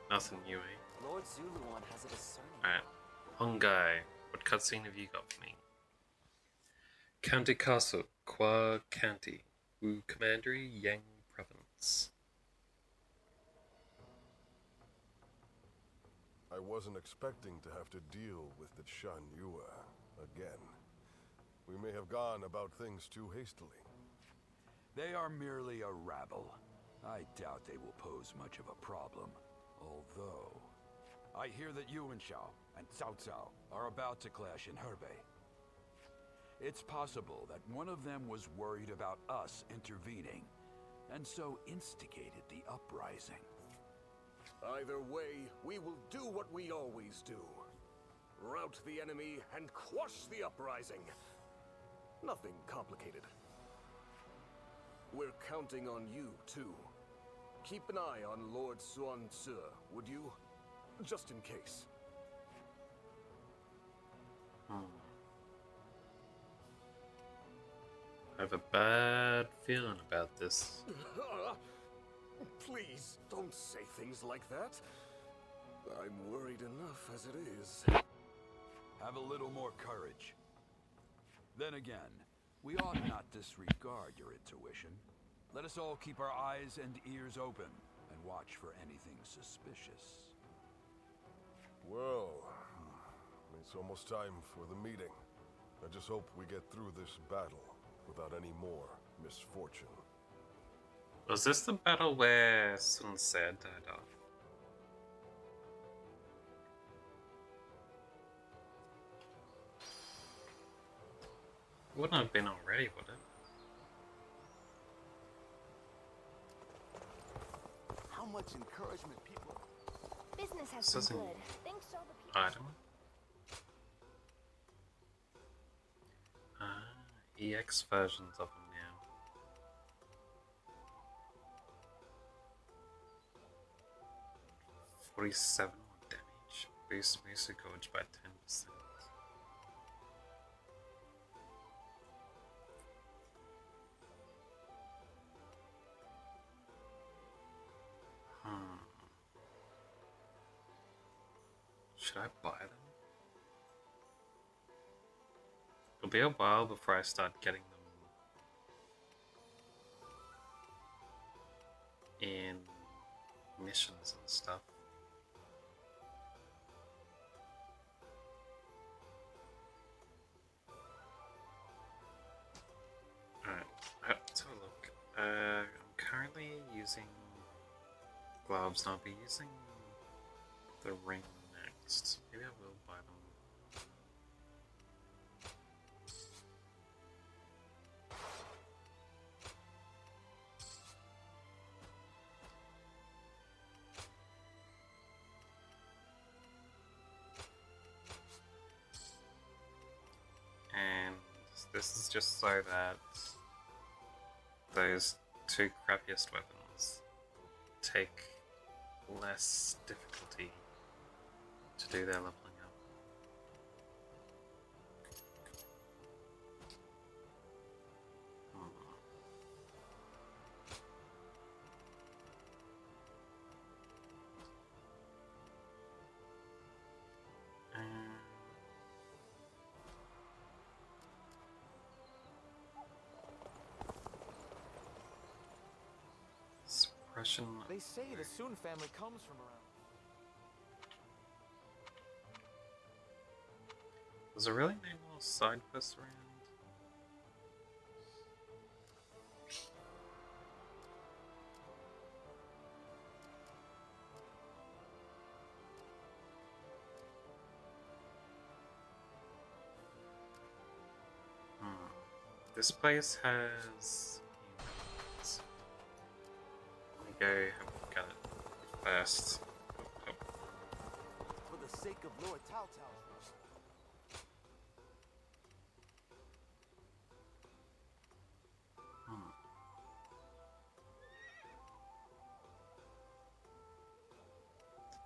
Nothing new, eh? Lord Zuluan has a discerning. Alright. Hongai, what cutscene have you got for me? County Castle, Kwa County, Wu Commandery, Yang Province. I wasn't expecting to have to deal with the Shan Yue again. We may have gone about things too hastily. They are merely a rabble. I doubt they will pose much of a problem. Although, I hear that Yuan Shao and Cao Cao are about to clash in Hebei. It's possible that one of them was worried about us intervening, and so instigated the uprising. Either way, we will do what we always do. Rout the enemy and quash the uprising. Nothing complicated. We're counting on you, too. Keep an eye on Lord Sun Tzu, would you? Just in case. I have a bad feeling about this. Please, don't say things like that. I'm worried enough as it is. Have a little more courage. Then again, we ought not disregard your intuition. Let us all keep our eyes and ears open and watch for anything suspicious. Well, it's almost time for the meeting. I just hope we get through this battle without any more misfortune. Was this the battle where Sun Ce died off? Wouldn't have been already, would it? How much encouragement people... Business has This been isn't good. Thanks to all the people. item. EX versions of them now. $47 more damage. Boost music gauge by 10%. Should I buy them? It'll be a while before I start getting them in missions and stuff. Alright, let's have a look. I'm currently using gloves, and I'll be using the ring next. Maybe I will buy them. And this is just so that those two crappiest weapons take less difficulty to do their leveling up. Suppression. They say the Sun family comes from around. Was there really no more side quests around? This place has humans. Let me go have a look at it first. For the sake of Lord Tao Tao.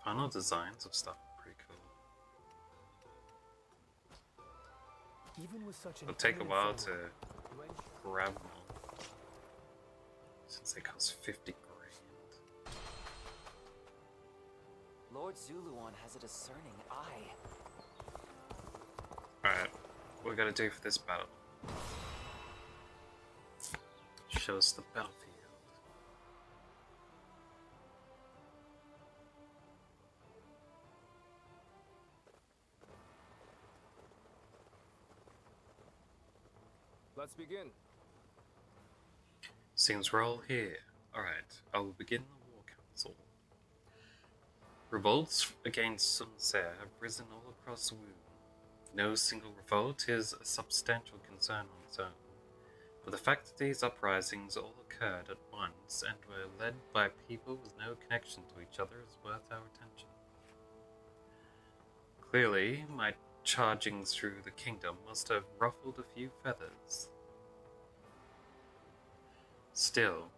Final designs of stuff are pretty cool. Even with such an It'll take a while to grab them all, since they cost 50 grand. Lord Zuluan has a discerning eye. Alright, what we gotta do for this battle? Show us the battlefield. Let's begin. Seems we're all here. Alright, I will begin the War Council. Revolts against Sun Ce have risen all across Wu. No single revolt is a substantial concern on its own, but the fact that these uprisings all occurred at once and were led by people with no connection to each other is worth our attention. Clearly, my charging through the kingdom must have ruffled a few feathers. Still,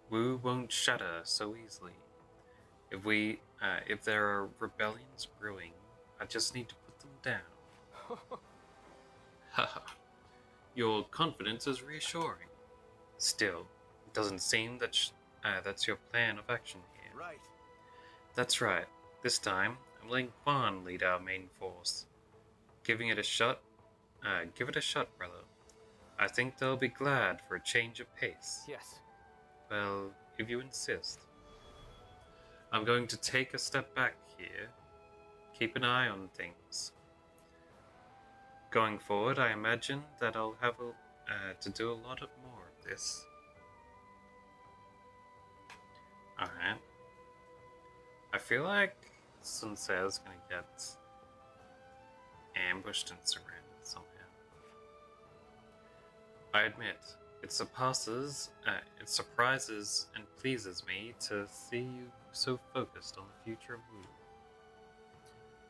Wu won't shatter so easily. If there are rebellions brewing, I just need to put them down. Haha, your confidence is reassuring. Still, it doesn't seem that Ah, that's your plan of action here. Right. That's right. This time, I'm letting Quan lead our main force. Giving it a shot? Give it a shot, brother. I think they'll be glad for a change of pace. Yes. Well, if you insist. I'm going to take a step back here. Keep an eye on things. Going forward, I imagine that I'll have to do a lot more of this. Alright. I feel like Sun Tse's gonna get ambushed and surrounded somehow. I admit, it surprises and pleases me to see you so focused on the future of Wu.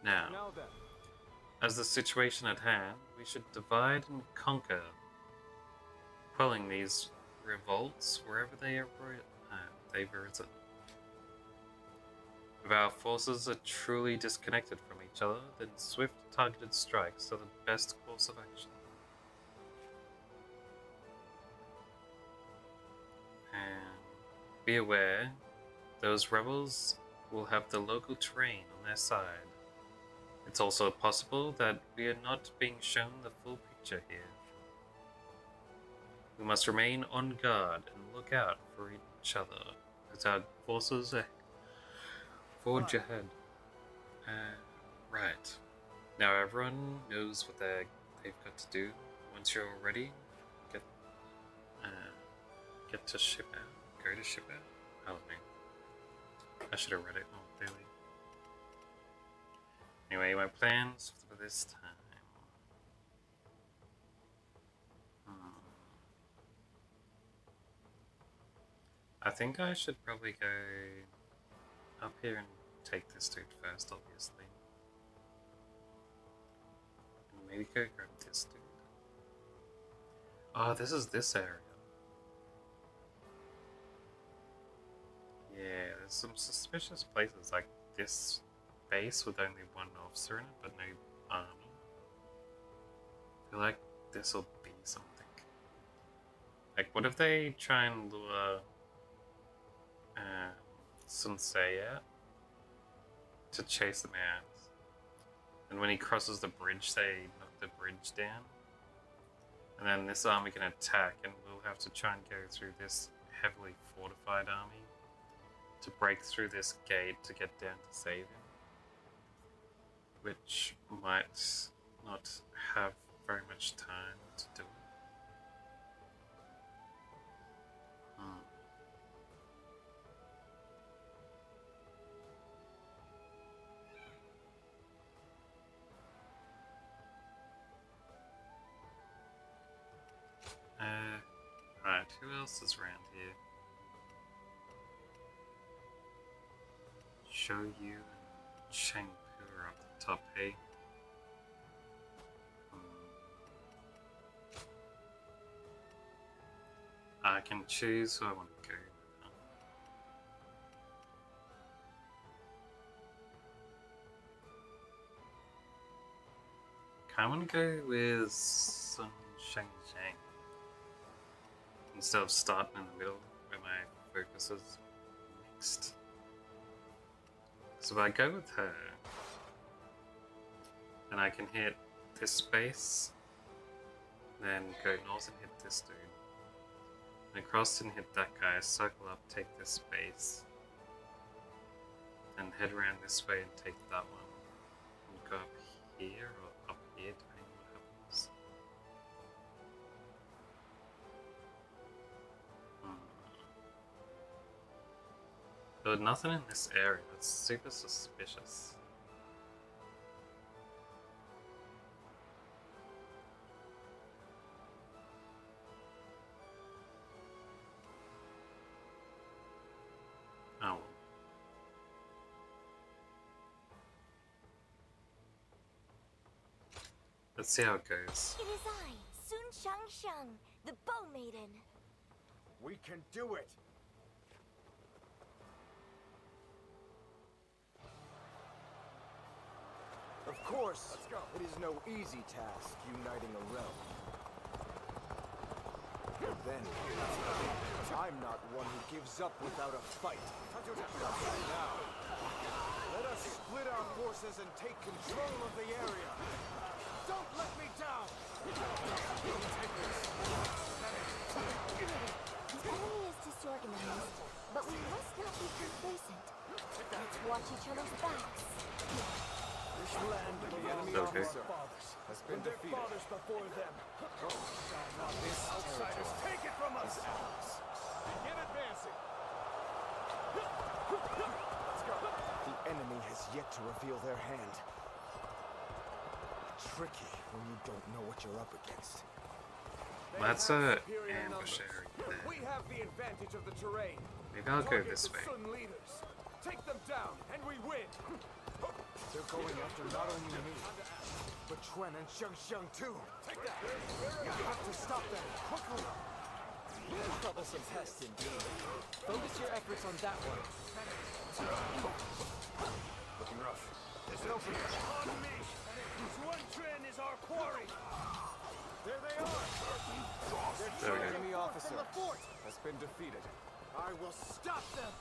Now then. as the situation at hand, we should divide and conquer, quelling these revolts wherever they've arisen. If our forces are truly disconnected from each other, then swift, targeted strikes are the best course of action. And be aware, those rebels will have the local terrain on their side. It's also possible that we are not being shown the full picture here. We must remain on guard and look out for each other as our forces forge ahead. Right. Now everyone knows what they've got to do. Once you're ready, get to ship out. Go to ship out? I don't know. I should have read it more clearly. Anyway, my plans for this time. I think I should probably go up here and take this dude first, obviously. And maybe go grab this dude. Oh, this is this area. Yeah, there's some suspicious places like this base with only one officer in it, but no army. I feel like this will be something. Like, what if they try and lure Sun Tse out to chase them out? And when he crosses the bridge, they knock the bridge down. And then this army can attack, and we'll have to try and go through this heavily fortified army to break through this gate to get down to save him. Which might not have very much time to do it. Right, who else is around here? Show you and Cheng Pu are up the top, hey? I can choose who I want to go. I want to go with Sun Sheng Zhang instead of starting in the middle where my focus is mixed. So if I go with her, then I can hit this space, then go north and hit this dude. And across and hit that guy, circle up, take this space, and head around this way and take that one. And go up here or up here, depending on what happens. But nothing in this area. That's super suspicious. Oh. Let's see how it goes. It is I, Sun Shang, the Bow Maiden. We can do it! Of course, it is no easy task uniting a realm. But then, I'm not one who gives up without a fight. Now, let us split our forces and take control of the area. Don't let me down! The enemy is disorganized, but we must not be complacent. Let's watch each other's backs. This land Okay. belongs to our fathers, Has been and their defeated. fathers before them. Shall not this outsiders take it from us! Begin advancing. The enemy has yet to reveal their hand. Tricky when you don't know what you're up against. That's a ambush area there. We have the advantage of the terrain. Maybe I'll go Target this the way. Sun leaders. Take them down, and we win. They're going after not only me, but Quan and Xiang too. Take that. You have to stop them quickly. Troublesome pest indeed. Focus your efforts on that one. Looking rough. There's an opening. On me. One trend is our quarry. There they are. There we go. Enemy officer From the fort. has been defeated. I will stop them.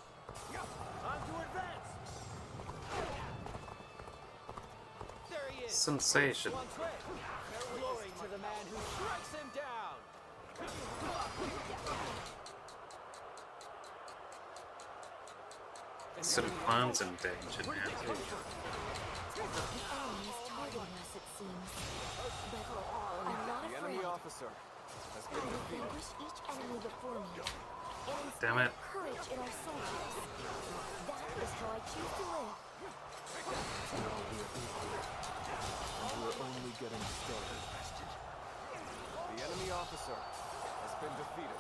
Time to advance. There he is. Sensation. One trend. Glory to the man who strikes him down. Some plants in danger now too. The enemy is targeting us, it seems. But I'm not The enemy afraid. officer has I been will defeated. vanquish each enemy before me. And Damn inspire it. courage in our soldiers. That is how I choose to live. Now we are equal, and we're only getting started. The enemy officer has been defeated.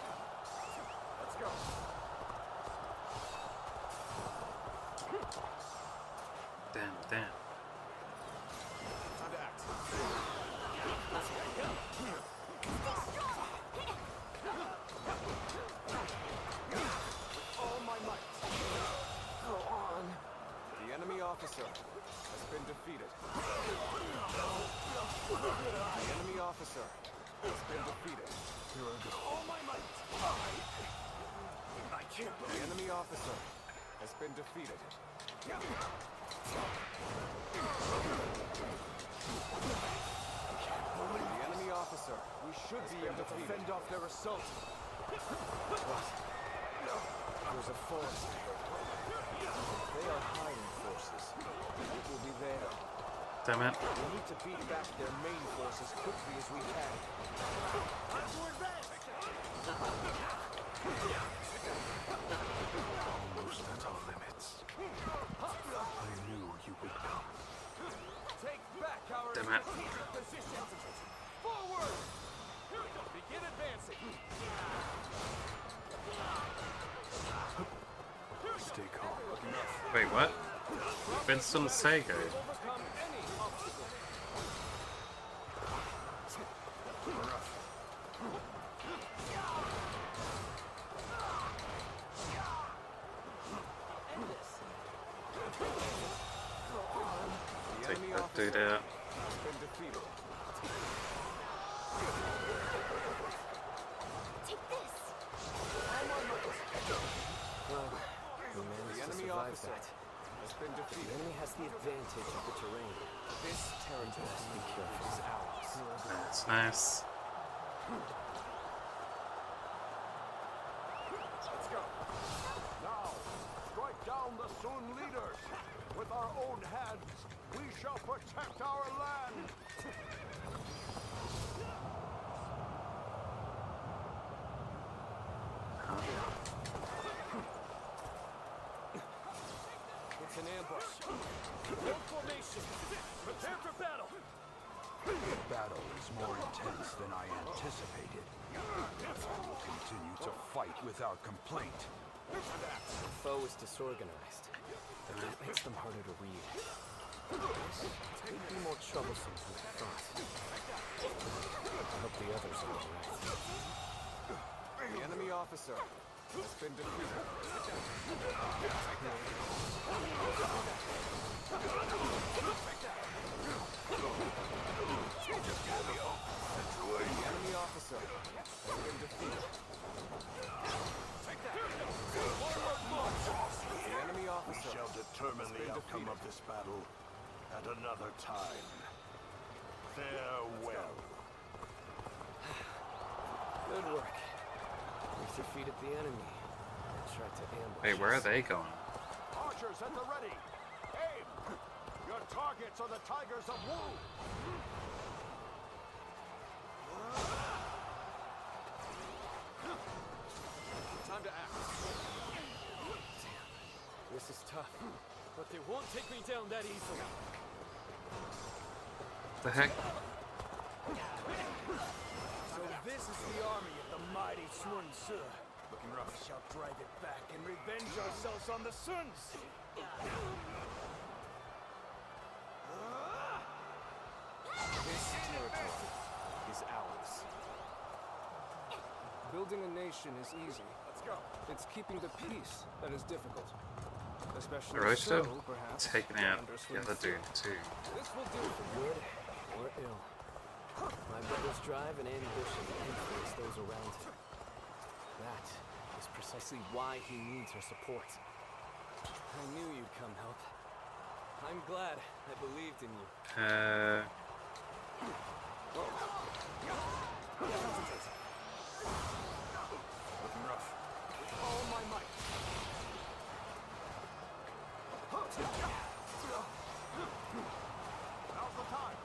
Let's go. Damn. Time to act. All my might. Go on. The enemy officer has been defeated. The enemy officer has been defeated. Here I go. All my might. I can't. The enemy officer has been defeated. The enemy officer. We should be able to fend off their assault. What? There's a forest. They are hiding forces. It will be there. Damn it. We need to beat back their main force as quickly as we can. Time to advance. Almost at our limits. I knew you would come. Take back our Damn it. strategic positions. Forward! Begin advancing. Stay calm. Wait, what? Winston Sago. Overcome any obstacle. Take that dude out. Has been defeated. Take this. Well, we managed to enemy survive officer that. has been The defeated. enemy has the advantage of the terrain. This territory Just be careful. is ours. That's nice. Let's go. Now, strike down the Sun leaders. With our own hands, we shall protect our land. It's an ambush. Hold formation. Prepare for battle. The battle is more intense than I anticipated. I will continue to fight without complaint. The foe is disorganized. That makes them harder to read. They'd be more troublesome than I thought. I hope the others are alright. The enemy officer has been defeated. The enemy officer has been defeated. at another time. Farewell. Good work. We've defeated the enemy. They tried to ambush Wait, where are us. they going? Archers at the ready. Aim! Your targets are the Tigers of Wu. Time to act. This is tough. But they won't take me down that easily. The heck? So this is the army of the mighty Sun Ce. Looking rough. We shall drive it back and revenge ourselves on the Suns. This territory is ours. Building a nation is easy. Let's go. It's keeping the peace that is difficult. Especially I really should so, have perhaps, taken out under the Sun other Ce. dude too. This will do for Good or ill. My brother's drive and ambition influence those around him. That is precisely why he needs our support. I knew you'd come help. I'm glad I believed in you. Looking rough. With all my might. Now's the time.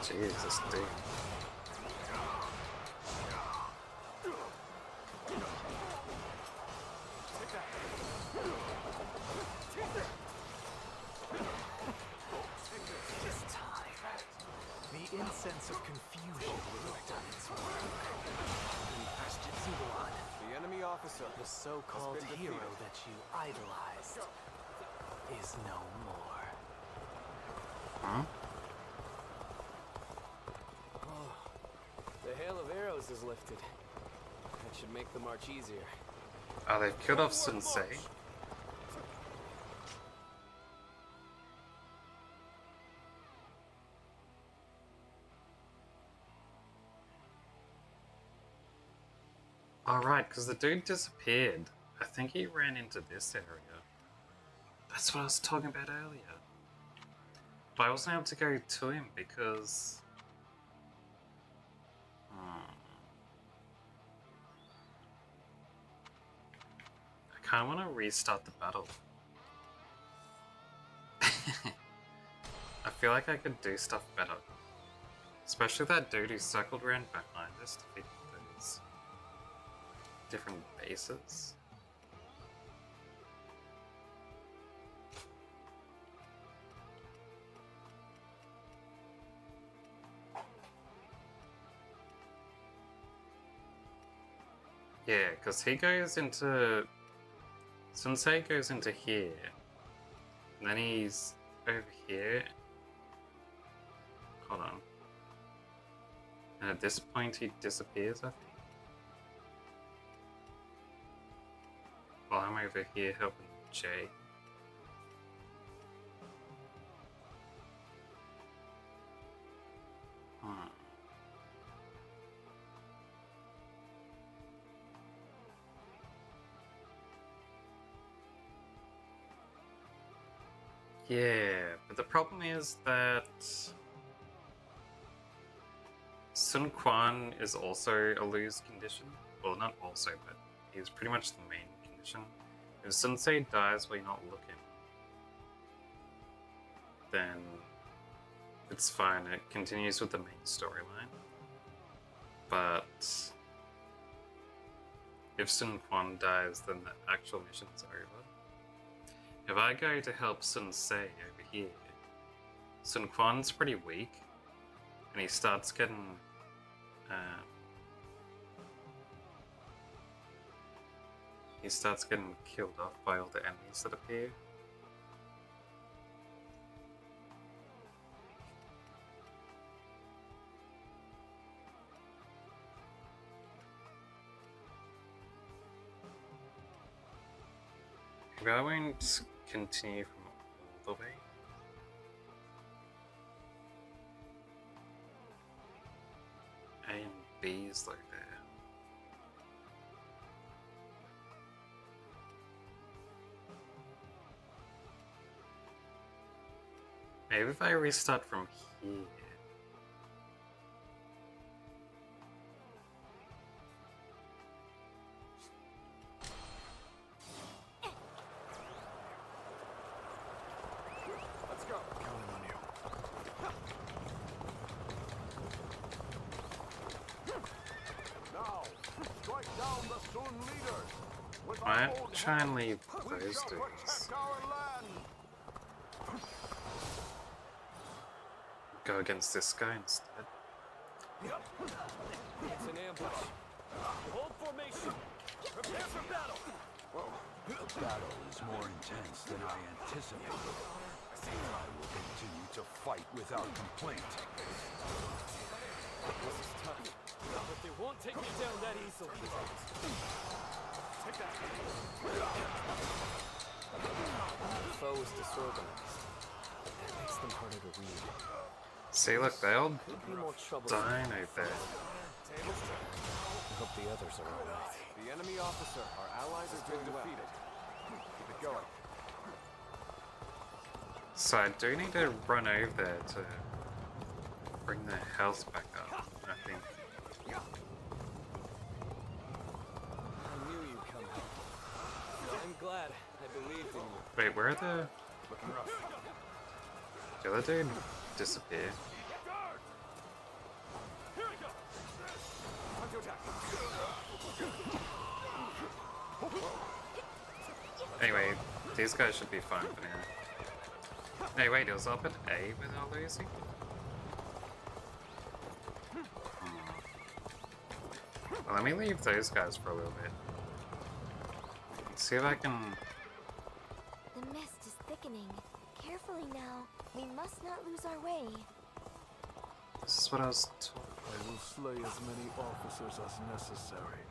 Jesus, dude. This time, the incense of confusion will have done its work. Zuluan, The enemy officer. the so-called has been hero defeated. that you idolized, is no more. Huh? The hail of arrows is lifted. That should make the march easier. Oh, they've killed off Sensei. Alright, because the dude disappeared. I think he ran into this area. That's what I was talking about earlier. But I wasn't able to go to him because... I kind of want to restart the battle. I feel like I could do stuff better. Especially that dude who circled around behind us to feed those different bases. Yeah, because he goes into... Sensei goes into here. And then he's over here. Hold on. And at this point he disappears, I think. While I'm over here helping Jay. Yeah, but the problem is that Sun Quan is also a lose condition. Well, not also, but he's pretty much the main condition. If Sensei dies while you're not looking, then it's fine. It continues with the main storyline. But if Sun Quan dies, then the actual mission's over. If I go to help Sensei over here, Sun Quan's pretty weak, and he starts getting he starts getting killed off by all the enemies that appear. Maybe I won't continue from all the way. A and B is like there. Maybe if I restart from here. Let's go. Counting on you. Now, strike down the Sun leaders. With I our might own try and hands, leave we those shall dudes. protect our land. Go against this guy instead. It's an ambush. Hold formation. Prepare for battle. The battle is more intense than I anticipated. I will continue to fight without complaint. This is tough, but they won't take me down that easily. Take that. The foe is disorganized. That makes them harder to read. See, look, they all Could be more troublesome. dying out there. I hope the others are alright. The enemy officer, our allies, has been defeated. Keep it going. So I do need to run over there to bring the health back up, I think. I knew you'd come help. I'm glad. I believed in you. Wait, where are the... Looking rough. The other dude disappeared. Time to attack. Anyway, these guys should be fine for now. Hey, wait, it was up at A without losing? Well, let me leave those guys for a little bit. Let's see if I can... The mist is thickening. Carefully now. We must not lose our way. This is what I was told. I will slay as many officers as necessary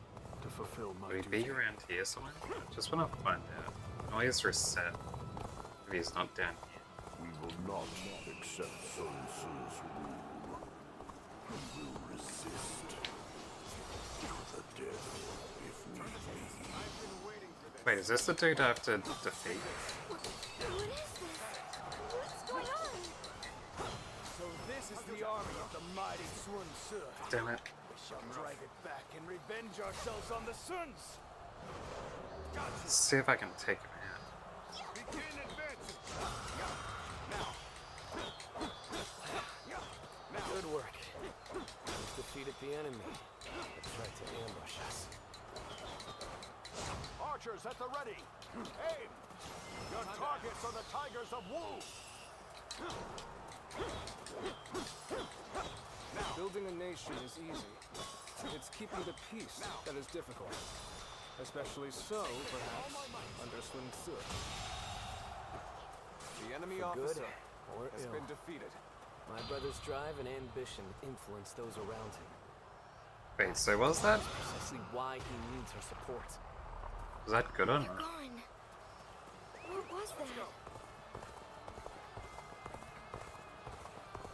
to fulfill my Would he duty. be around here somewhere? Just want to find out. Always reset if he's not down here. We will not accept Sun Tzu's rule. We will resist to the death if need be. Wait, is this the dude I have to defeat? What is this? What's going on? So this is the army of the mighty Sun Tzu. Damn it. We shall drive it back and revenge ourselves on the Suns. Let's see if I can take him out. Begin advancing. Good work. We've defeated the enemy that tried to ambush us. Archers at the ready. Aim. Your targets are the Tigers of Wu. Building a nation is easy. It's keeping the peace that is difficult. Especially so, perhaps, under Sun Tzu. The enemy For good officer or has ill. been defeated. My brother's drive and ambition influence those around him. Wait, so was that? Precisely why he needs our support. Was that good or They're not? gone. What was that?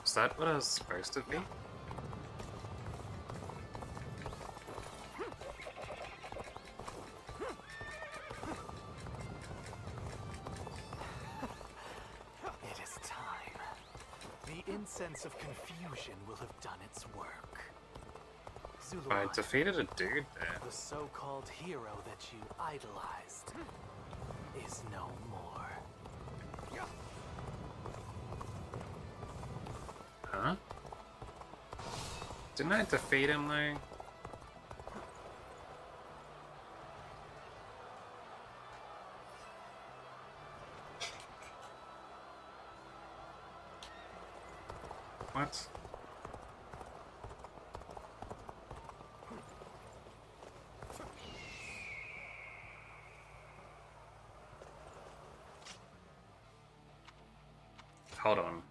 Was that what I was supposed to be? It is time. The incense of confusion will have done its work. I Zuluan, defeated a dude there. the so-called hero that you idolized, is no more. Huh? Didn't I defeat him though? What? Hold on.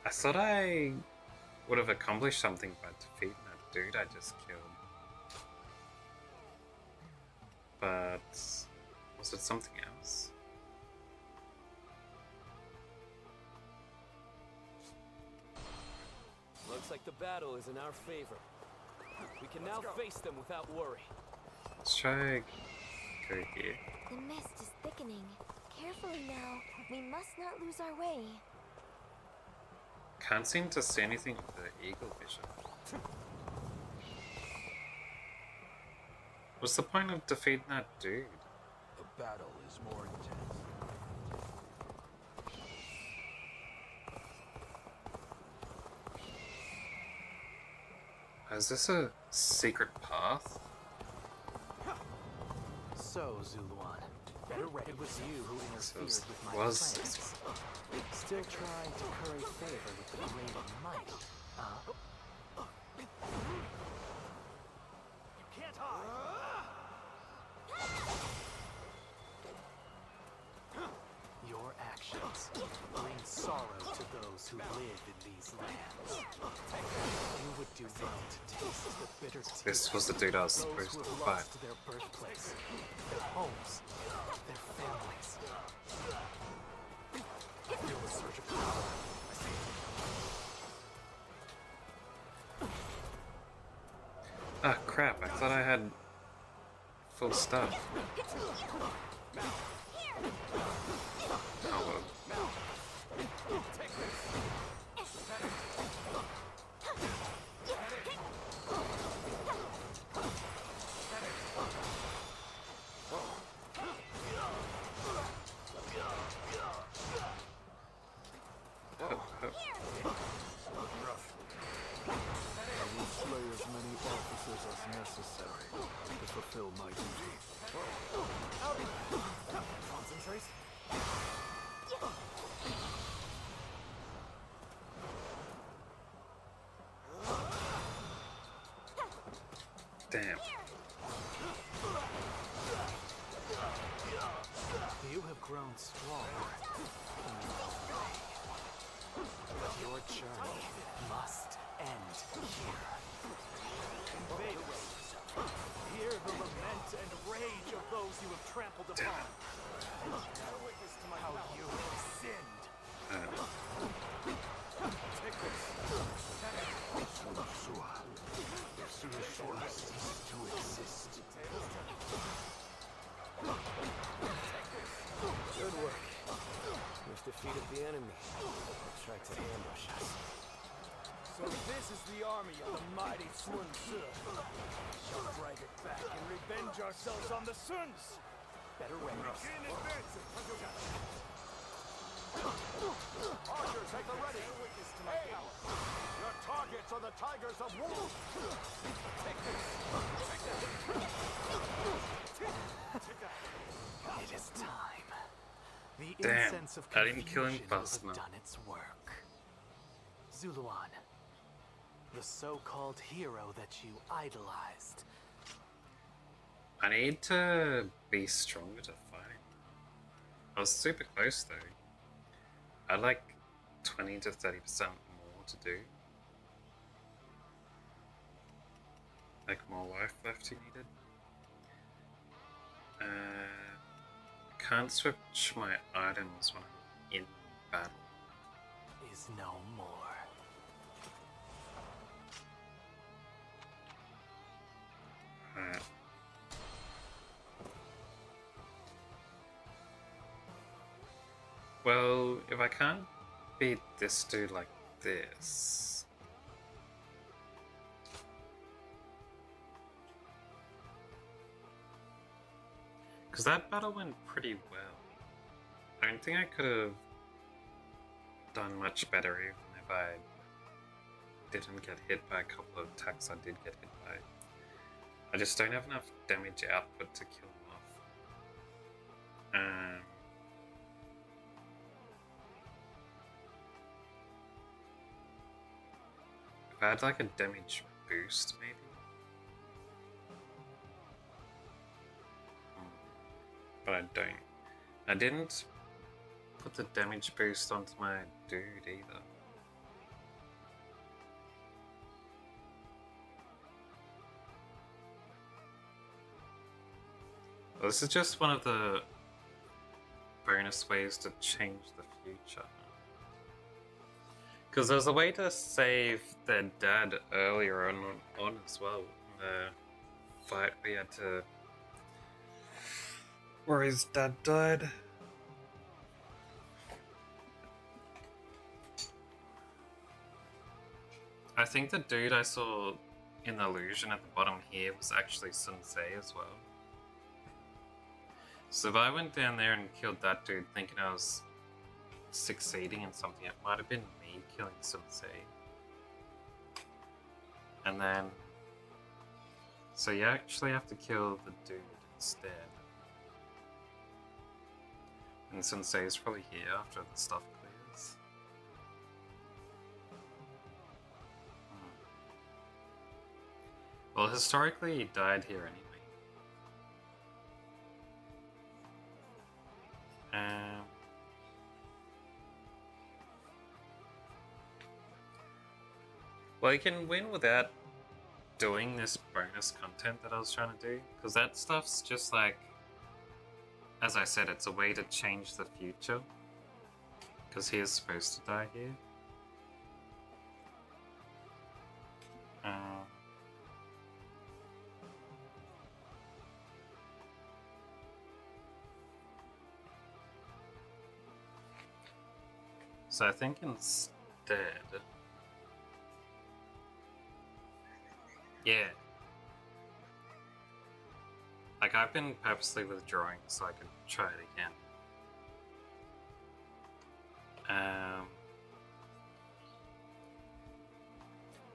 I thought I would have accomplished something by defeating that dude I just killed. But was it something else? Looks like the battle is in our favor. We can now face them without worry. Let's try go here. The mist is thickening. Carefully now. We must not lose our way. Can't seem to see anything with the eagle vision. What's the point of defeating that dude? The battle is more intense. Is this a secret path? So, Zuluan, it was you who interfered with my Was plans. Still trying to curry favor with the great and mighty, huh? You can't hide! Your actions bring sorrow to those who live in these lands. You would do well to taste the bitter tea. This was the dude I was Those supposed who to have fight. lost their birthplace, their homes, their families. Feel the surge of power. Ah, crap, I thought I had full stuff. Oh well. I will slay as many officers as necessary to fulfill my duty. Concentrate. Damn. You have grown strong in your own way. But your journey must end here. Invaders, hear the lament and rage of those you have trampled upon. Bear witness to how you have sinned. Take this. Ceases to exist. Good work. We've defeated the enemy. They tried to ambush us. So this is the army of the mighty Sun Tzu. Shall drag it back and revenge ourselves on the Suns. Better ready. Begin advancing. Archers, take the ready. Witness to my power. Your targets are the tigers of war. Take this. It is time. The Damn, incense of I didn't kill him confusion will fast have enough. done its work. Zuluan, the so-called hero that you idolized. I need to be stronger to fight. I was super close though. I had like 20 to 30% more to do. Like more life left you needed. Can't switch my items when I'm in battle. Is no more. Alright. Well, if I can't beat this dude like this... Because that battle went pretty well. I don't think I could have done much better even if I didn't get hit by a couple of attacks I did get hit by. I just don't have enough damage output to kill him off. If I had like a damage boost maybe? But I don't. I didn't put the damage boost onto my dude either. Well, this is just one of the bonus ways to change the future. Because there's a way to save their dad earlier on as well. The fight we had to... where his dad died. I think the dude I saw in the illusion at the bottom here was actually Sensei as well. So if I went down there and killed that dude thinking I was succeeding in something, it might have been me killing Sensei. And then... so you actually have to kill the dude instead. And Sensei is probably here after the stuff clears. Well, historically he died here anyway. Well, you can win without doing this bonus content that I was trying to do, because that stuff's just like, as I said, it's a way to change the future, because he is supposed to die here. So I think instead... yeah. Like, I've been purposely withdrawing so I could try it again.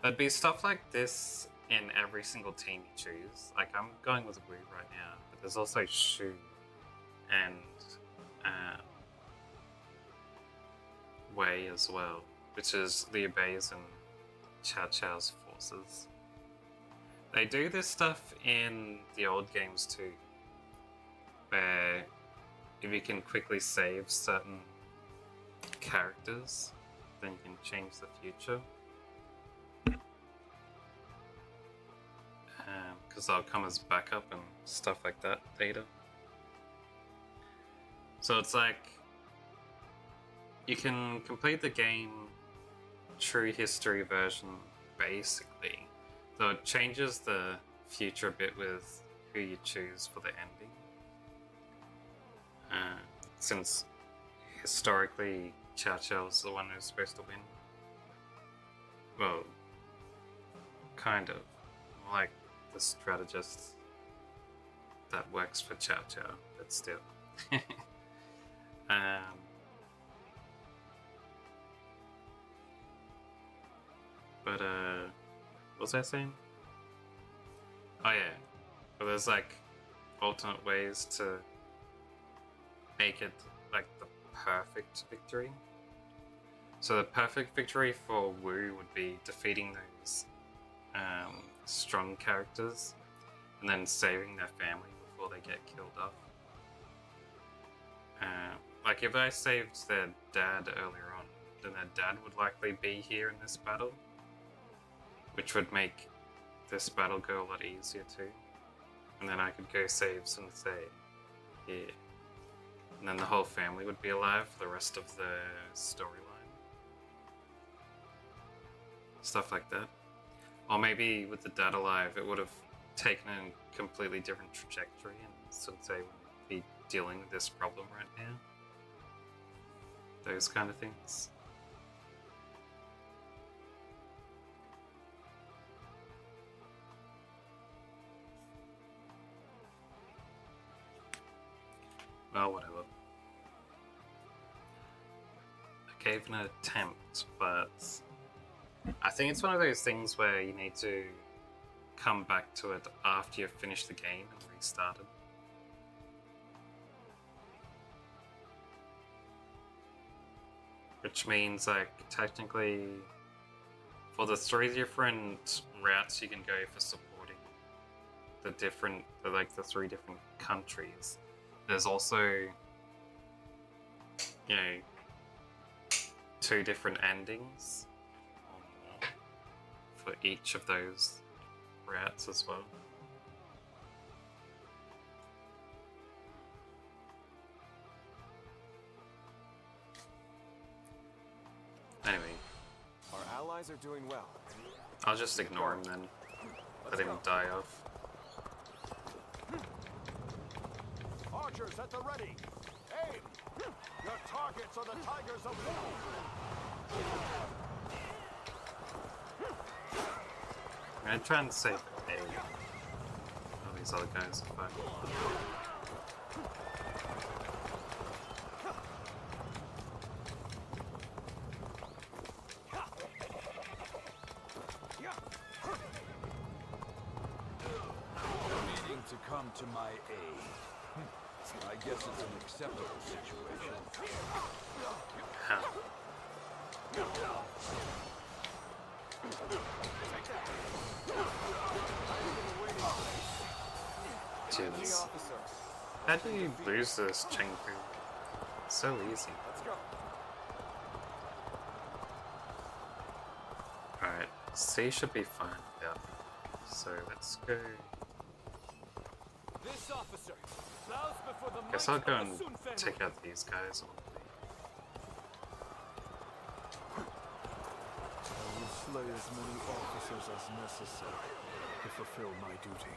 There'd be stuff like this in every single team you choose. Like, I'm going with Wu right now, but there's also Shu and Wei as well, which is Liu Bei's and Cao Cao's forces. They do this stuff in the old games too, where if you can quickly save certain characters, then you can change the future. Because they'll come as backup and stuff like that later. So it's like, you can complete the game true history version basically. So it changes the future a bit with who you choose for the ending. Since historically Cao Cao was the one who's supposed to win. Well, kind of. Like the strategist that works for Cao Cao, but still. But what was I saying? Oh yeah, but there's like alternate ways to make it like the perfect victory. So the perfect victory for Wu would be defeating those strong characters and then saving their family before they get killed off. Like if I saved their dad earlier on, then their dad would likely be here in this battle, which would make this battle go a lot easier too. And then I could go save Sensei here. And then the whole family would be alive for the rest of the storyline. Stuff like that. Or maybe with the dad alive, it would have taken a completely different trajectory and Sensei wouldn't be dealing with this problem right now. Those kind of things. Well, whatever. I gave an attempt, but I think it's one of those things where you need to come back to it after you've finished the game and restarted. Which means, like, technically, for the 3 different routes you can go for supporting the 3 different countries, there's also you know, 2 different endings for each of those routes as well. Anyway, Our allies are doing well. I'll just ignore him then. Let him die off. Archers at the ready. Aim! Your targets are the tigers of war. I'm gonna try and save A. All these other guys are fine. Needing to come to my aid. I guess it's an acceptable situation. Huh. Jeez. How do you lose this, Chengpu? So easy. Let's go. Alright, C should be fine. Yeah. So let's go. This officer bows before the Guess might I'll go of and the Sun family. take out these guys. I will slay as many officers as necessary to fulfill my duty.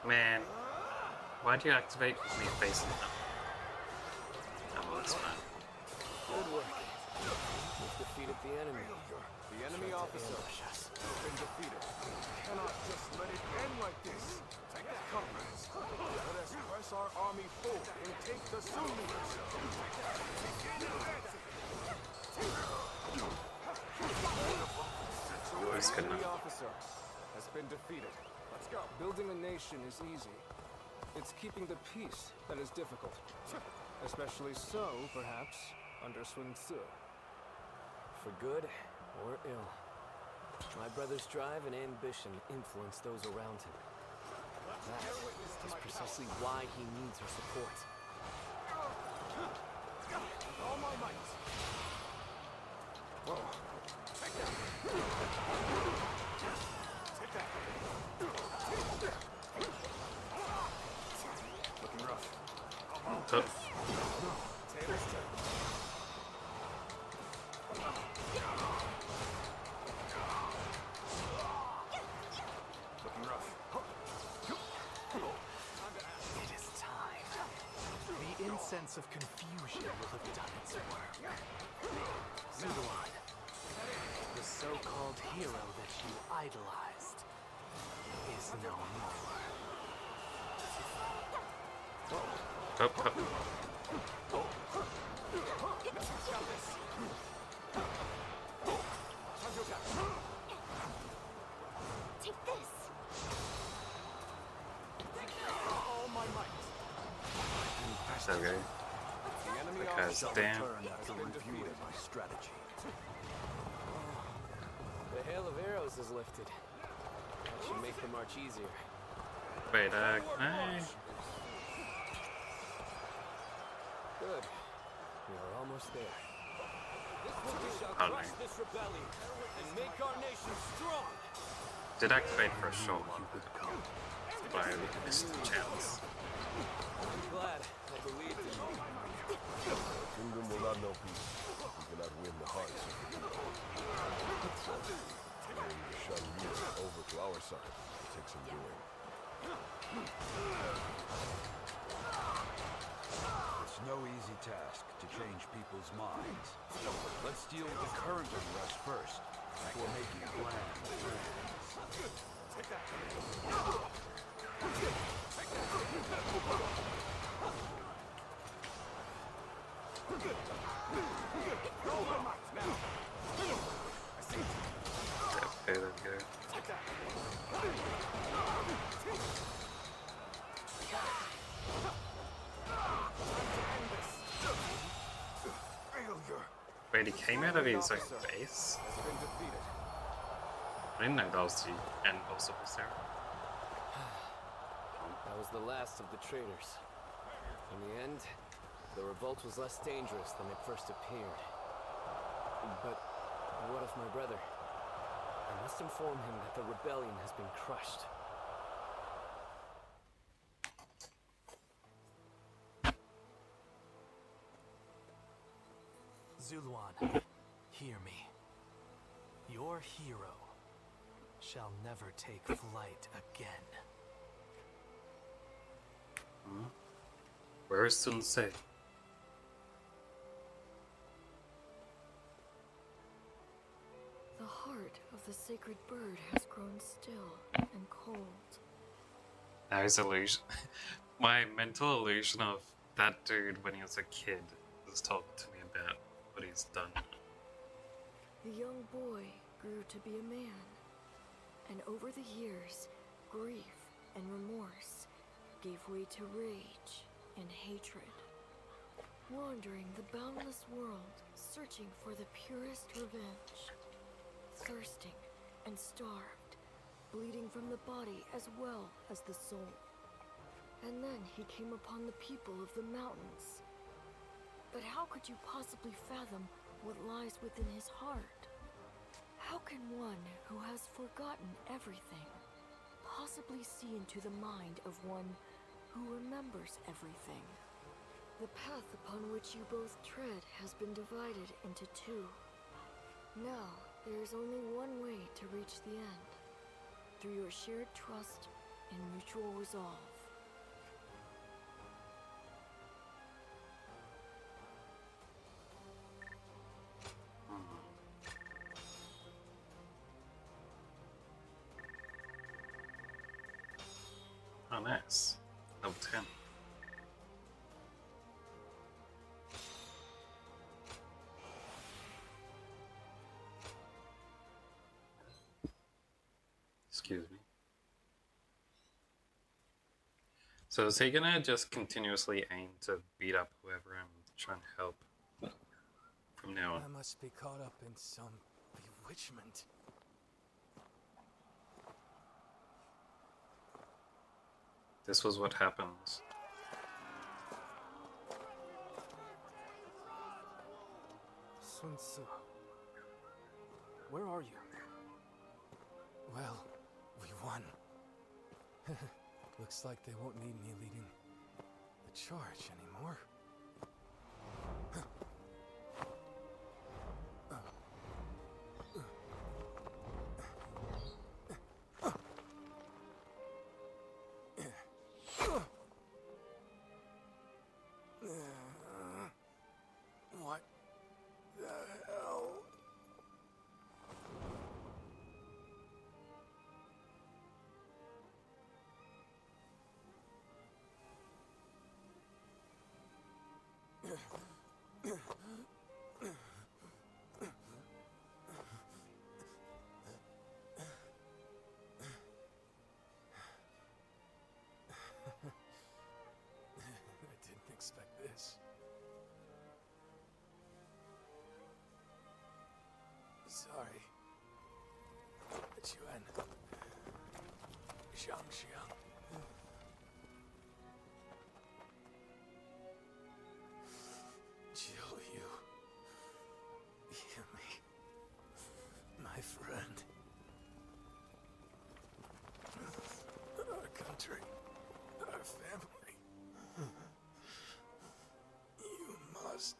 Man, why'd you activate with me facing them? Oh, well, that's fine. Good work. We've defeated the enemy. The enemy officer has been defeated. Cannot just let it end like this. Comrades, let us press our army forward and take the Sun leaders. That's good Enemy enough. officer has been defeated. Let's go. Building a nation is easy. It's keeping the peace that is difficult. Especially so, perhaps, under Sun Tzu. For good or ill. My brother's drive and ambition influence those around him. That is precisely why he needs our support. All my might. Whoa. Take that. Take that. Looking rough. Oh. Taylor's turn. Looking rough. It is time. The incense of confusion will have done its work. Siluan, the so-called hero that you idolized, is no more. Take this. All my might. So good. The enemy Because officer damn. has been defeated. My strategy. The hail of arrows is lifted. That should make the march easier. Wait, can I? Good. We are almost there. We shall Oh, no. crush this rebellion and make our nation strong. Did activate for a short while, but I missed the chance. I'm glad I believed in you. The kingdom will not know peace. We cannot win the hearts of the people. Bring the Shan leader over to our side. It takes some doing. It's no easy task to change people's minds. Let's deal with the current unrest first, before making plans. Take that. Okay, there we go. Wait, he came out of his own base? Has been defeated. I didn't know that was the end boss of this era. That I was the last of the traitors. In the end, the revolt was less dangerous than it first appeared. But what of my brother? I must inform him that the rebellion has been crushed. Zuluan, hear me. Your hero shall never take flight again. Where is Sensei? The heart of the sacred bird has grown still and cold. Now his illusion. My mental illusion of that dude when he was a kid was talking to me about what he's done. The young boy grew to be a man, and over the years, grief and remorse gave way to rage and hatred. Wandering the boundless world, searching for the purest revenge. Thirsting and starved, bleeding from the body as well as the soul. And then he came upon the people of the mountains. But how could you possibly fathom what lies within his heart? How can one who has forgotten everything possibly see into the mind of one who remembers everything? The path upon which you both tread has been divided into two. Now, there is only one way to reach the end, through your shared trust and mutual resolve. Oh, nice. Level 10. Excuse me. So is he gonna just continuously aim to beat up whoever I'm trying to help from now on? I must be caught up in some bewitchment. This was what happens. Sun Tzu, where are you? Well, we won. Looks like they won't need me leading the charge anymore. What the hell? I didn't expect this. Sorry. Yuan. Xiang. Jill, you. Hear me. My friend. Our country. Our family. You must.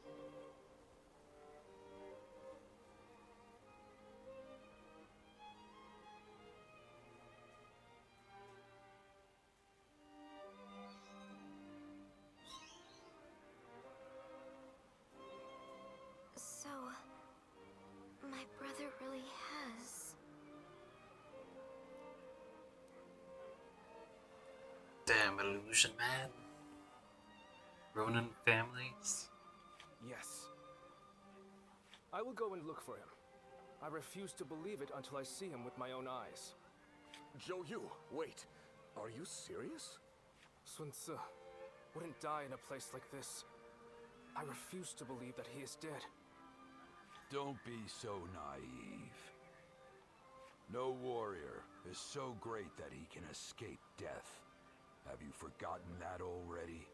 So, my brother really has. Damn illusion, man. Ronin families. Yes. I will go and look for him. I refuse to believe it until I see him with my own eyes. Zhou Yu, wait. Are you serious? Sun Tzu wouldn't die in a place like this. I refuse to believe that he is dead. Don't be so naive. No warrior is so great that he can escape death. Have you forgotten that already?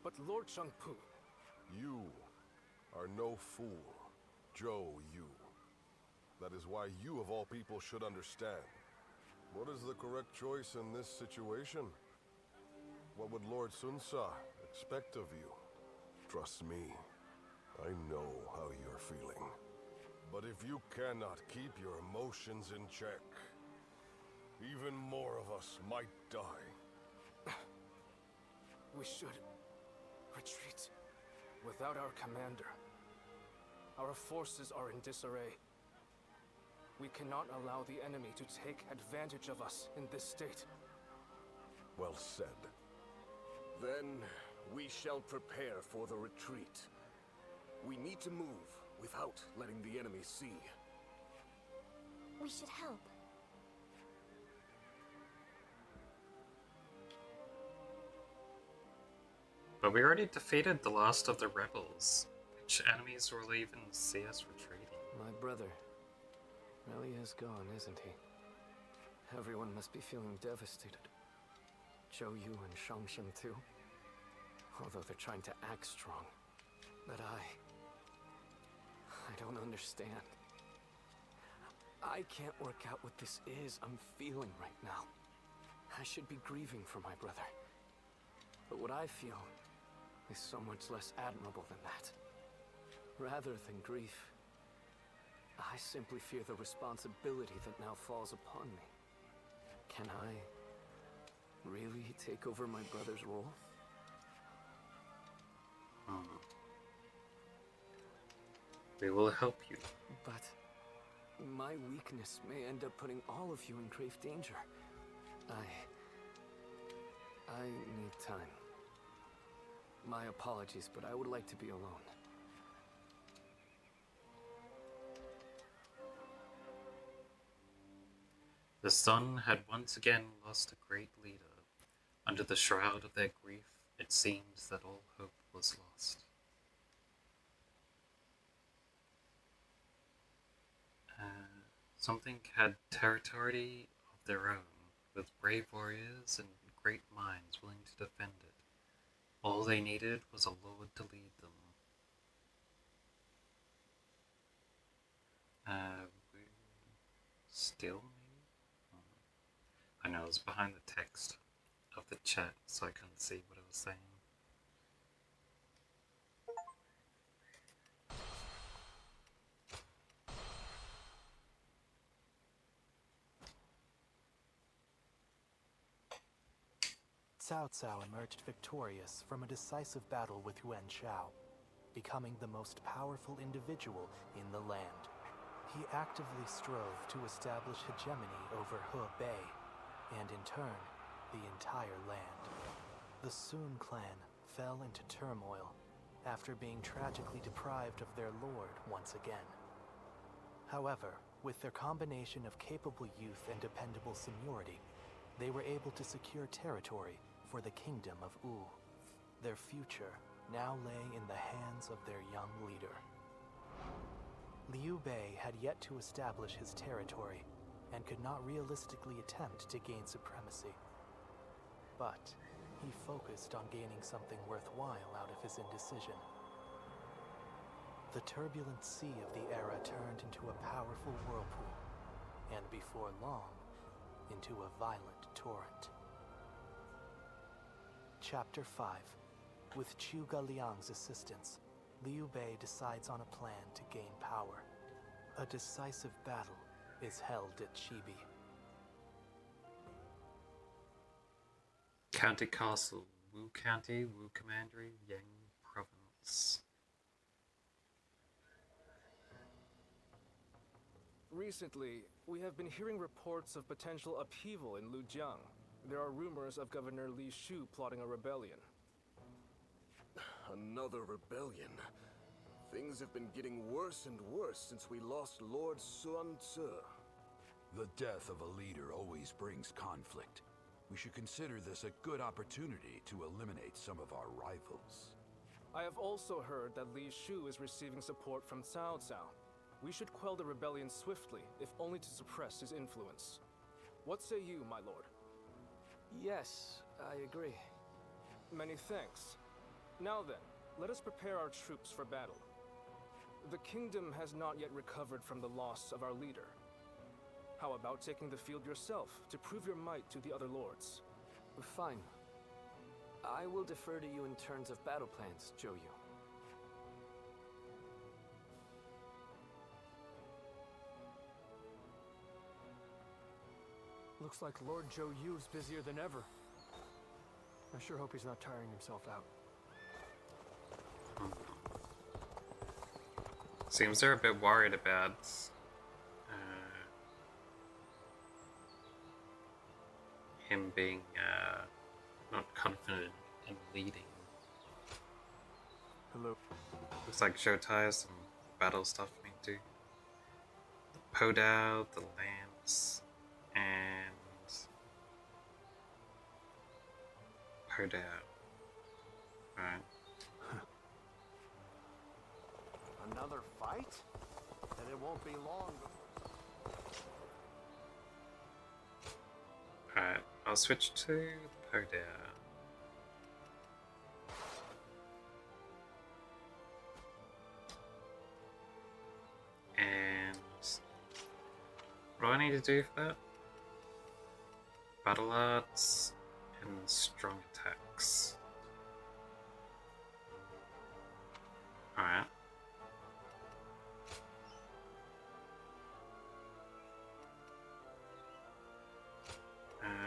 But Lord Changpu... You are no fool, Zhou Yu. That is why you of all people should understand. What is the correct choice in this situation? What would Lord Sun Ce expect of you? Trust me, I know how you're feeling. But if you cannot keep your emotions in check, even more of us might die. We should retreat. Without our commander, our forces are in disarray. We cannot allow the enemy to take advantage of us in this state. Well said. Then we shall prepare for the retreat. We need to move without letting the enemy see. We should help. But we already defeated the last of the rebels. Which enemies will even see us retreating? My brother really is gone, isn't he? Everyone must be feeling devastated. Zhou Yu and Shangsheng too. Although they're trying to act strong. But I don't understand. I can't work out what this is I'm feeling right now. I should be grieving for my brother. But what I feel is so much less admirable than that. Rather than grief, I simply fear the responsibility that now falls upon me. Can I really take over my brother's role? We will help you. But my weakness may end up putting all of you in grave danger. I need time. My apologies, but I would like to be alone. The Sun had once again lost a great leader. Under the shroud of their grief, it seemed that all hope was lost. Something had territory of their own, with brave warriors and great minds willing to defend it. All they needed was a lord to lead them. Still maybe? I know, it was behind the text of the chat, so I couldn't see what it was saying. Cao Cao emerged victorious from a decisive battle with Yuan Shao, becoming the most powerful individual in the land. He actively strove to establish hegemony over Hebei, and in turn, the entire land. The Sun clan fell into turmoil after being tragically deprived of their lord once again. However, with their combination of capable youth and dependable seniority, they were able to secure territory for the kingdom of Wu. Their future now lay in the hands of their young leader. Liu Bei had yet to establish his territory and could not realistically attempt to gain supremacy. But he focused on gaining something worthwhile out of his indecision. The turbulent sea of the era turned into a powerful whirlpool, and before long, into a violent torrent. Chapter 5. With Zhuge Liang's assistance, Liu Bei decides on a plan to gain power. A decisive battle is held at Chibi. County Castle, Wu County, Wu Commandery, Yang Province. Recently, we have been hearing reports of potential upheaval in Lujiang. There are rumors of Governor Li Shu plotting a rebellion. Another rebellion? Things have been getting worse and worse since we lost Lord Sun Ce. The death of a leader always brings conflict. We should consider this a good opportunity to eliminate some of our rivals. I have also heard that Li Shu is receiving support from Cao Cao. We should quell the rebellion swiftly, if only to suppress his influence. What say you, my lord? Yes, I agree. Many thanks. Now then, let us prepare our troops for battle. The kingdom has not yet recovered from the loss of our leader. How about taking the field yourself to prove your might to the other lords? Fine. I will defer to you in terms of battle plans, Joyu. Looks like Lord Joyu's busier than ever. I sure hope he's not tiring himself out. Seems they're a bit worried about him being not confident in leading. Hello. Looks like Shotai has some battle stuff for me too. The Podao, the Lance, and Podao. Alright. Another fight? Then it won't be long Alright, I'll switch to the Podao. And what do I need to do for that? Battle arts and strong attacks. Alright.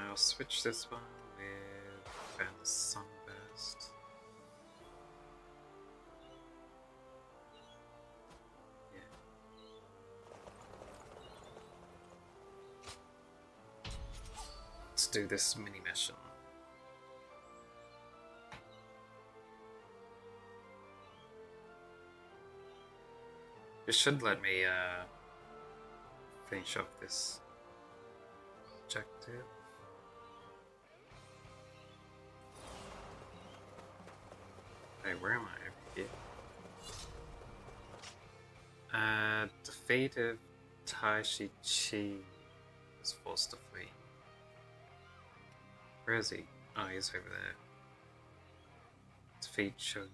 I'll switch this one with Fan the Sunburst. Yeah. Let's do this mini mission. It should let me finish off this objective. Hey, where am I? Over here. The fate of Tai Shi Chi was forced to flee. Where is he? Oh, he's over there. Defeat Shoyu.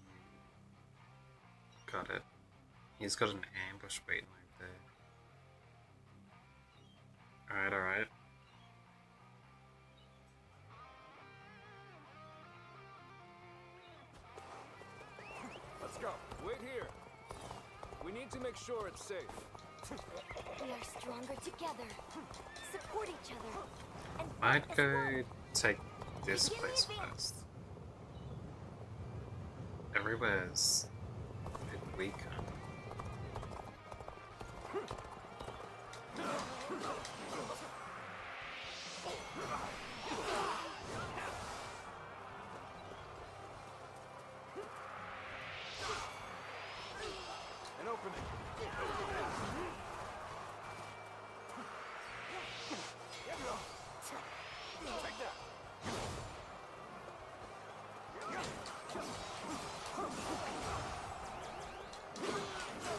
Got it. He's got an ambush waiting over there. Alright, alright. Let's go. Wait here. We need to make sure it's safe. We are stronger together. Support each other. And I'd fight as go one. take this Begin the place advance. first. Everywhere's a bit weaker. An opening. Take that.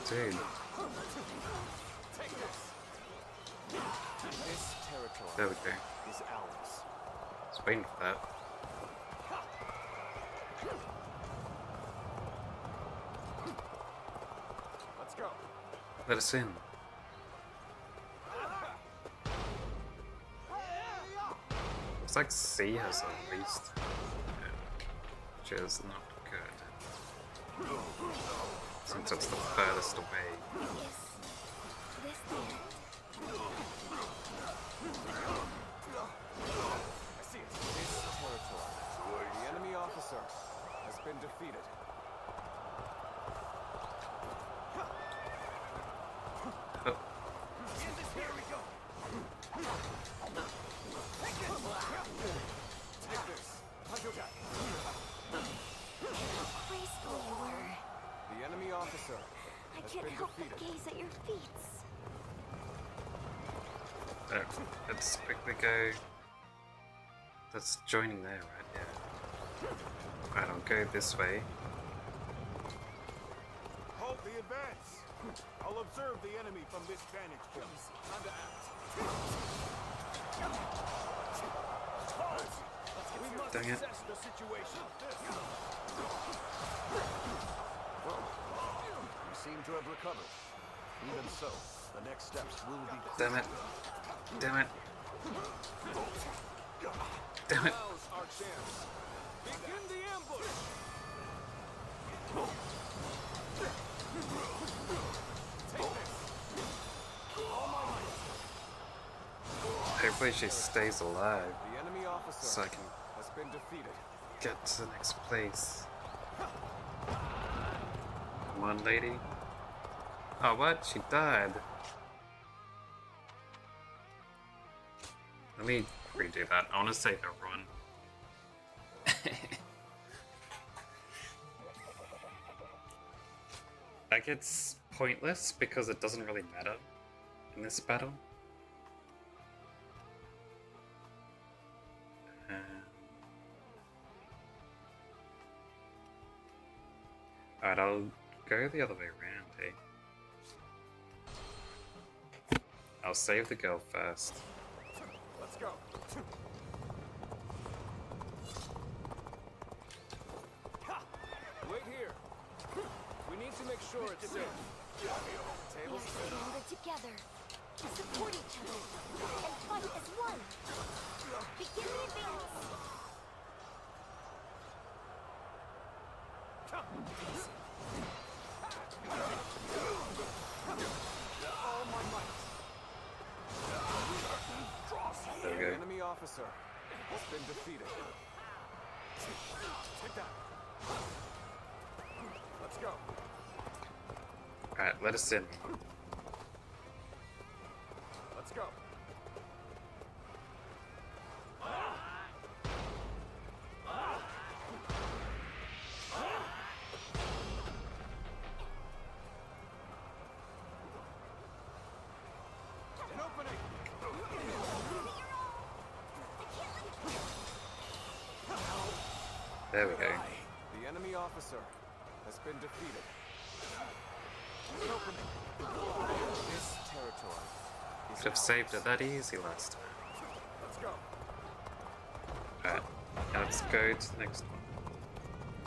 Dude, Take this. This territory there we go. is ours. I was waiting for that. Let's go. Let us in. Looks like C has the least, which is not good. Since it's the furthest away. This thing. I see it. This territory. The enemy officer has been defeated. Oh, Here we go. Take this. Hajokai. Graceful you were. The enemy officer I has can't been help defeated. but gaze at your feet. let's quickly go. That's joining there, right? Yeah. Right, I'll go this way. Halt the advance. I'll observe the enemy from this vantage point. Time to act. it. assess the situation. Well, you seem to have recovered. Even so, the next steps will be Damn it. Damn it. Damn it. Now's our chance. Begin the ambush. Take this. Hopefully she stays alive The enemy officer so I can has been defeated. get to the next place. Come on, lady. Oh, what? She died. Let me redo that. I want to save everyone. Like, it's pointless because it doesn't really matter in this battle. Alright, I'll go the other way around, eh? I'll save the girl first. Let's go. Wait here. We need to make sure it's safe. We are stronger together. Support each other. And fight as one. Begin the advance. All my might. There we The go. enemy officer has been defeated. Take that. Let's go. Alright, let us in. Let's go. An opening. There we go. The enemy officer has been defeated. An opening. This territory is Could have saved it that easy last time. Let's go. Alright, now let's go to the next one.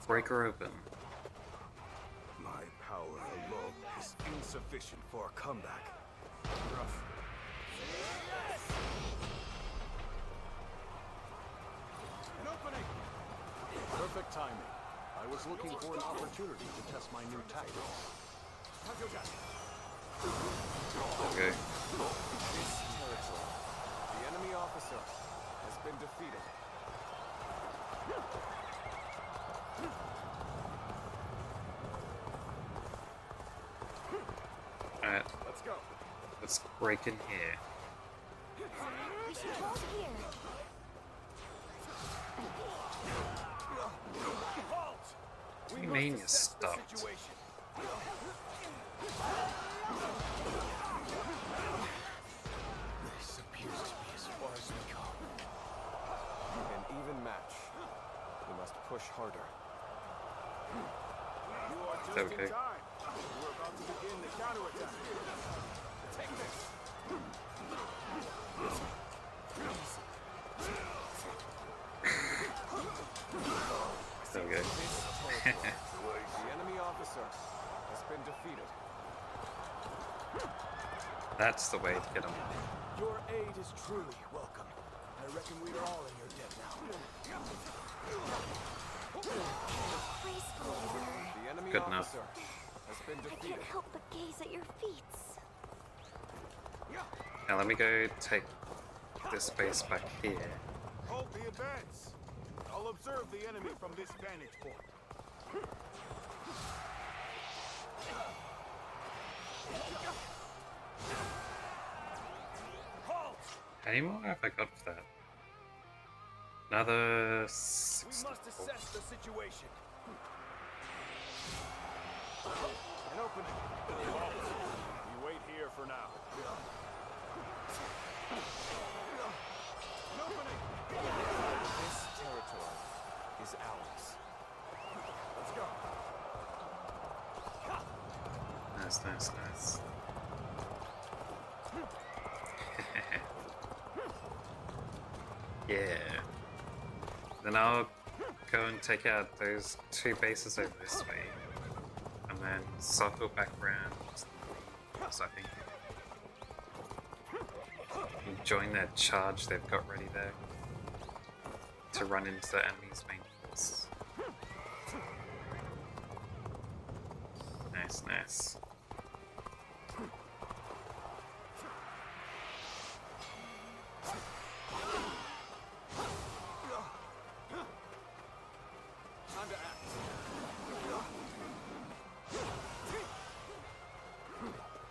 Break her open. My power alone is insufficient for a comeback. Rough. An opening. Perfect timing. I was looking for an opportunity to test my new tactics. Okay. This territory, the enemy officer has been defeated. Alright, Let's go. let's break in here. We should hold here. What do you mean you stopped? This appears to be as far as we go. An even match. We must push harder. You are just Okay. in time. We're about to begin the counterattack. Take this. There we go. The enemy officer has been defeated. That's the way to get them. Your aid is truly welcome. I reckon we are all in your debt now. Graceful, sir. The enemy Good enough. officer has been I defeated. can't help but gaze at your feet. Now let me go take this base back here. Hold the advance. I'll observe the enemy from this vantage point. How many more have I got for that? Another We 60. must assess the situation. An opening. We wait here for now. An opening. This territory is ours. Let's go. Nice, nice, nice. Yeah. Then I'll go and take out those 2 bases over this way. And then circle back around so I think. And join that charge they've got ready there. To run into the enemy's main force. Nice, nice.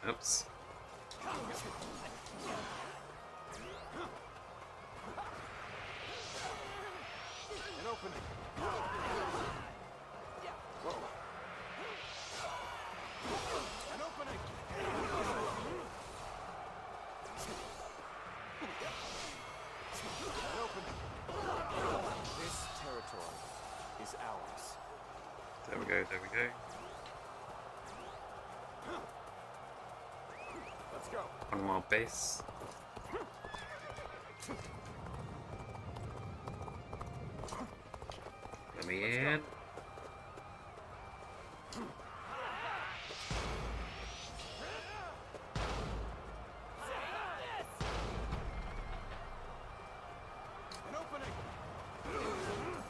Oops. An opening. Whoa. An opening. An opening. This territory is ours. There we go, there we go. Let's go. One more base. Let me in.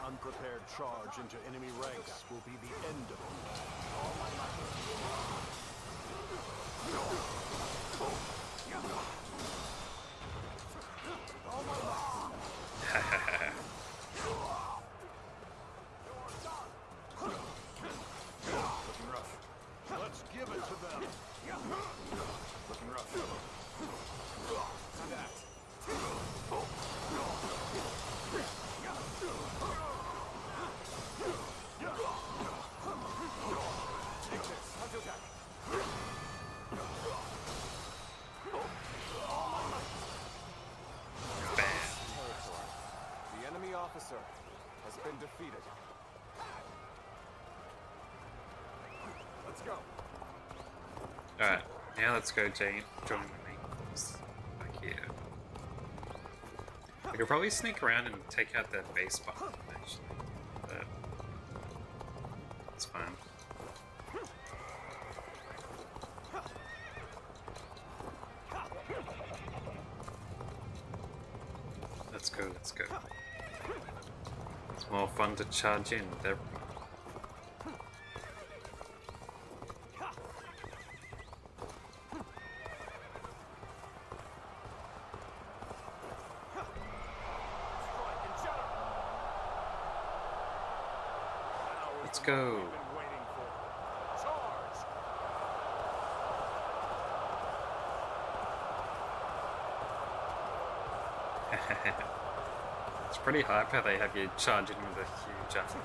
Unprepared charge into enemy ranks will be the end of it. Looking rough. Let's give it to them. Looking rough. That. Take this. Counter attack. Territory. The enemy officer has been defeated. Let's go. Alright, now let's go join the main force back here. We could probably sneak around and take out that base behind them, actually. But it's fine. Let's go, let's go. It's more fun to charge in with everyone. Let's go. It's pretty hype how they have you charge in with a huge army.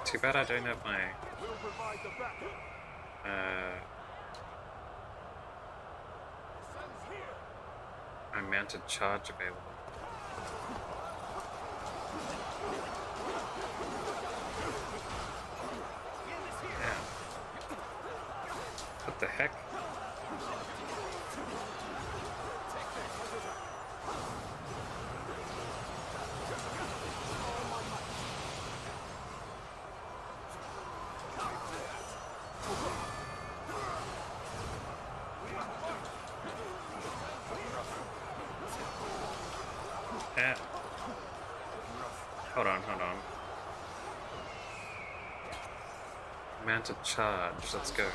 Too bad I don't have my my mounted charge available. Yeah. What the heck? Yeah. Hold on, hold on. Mounted charge, let's go.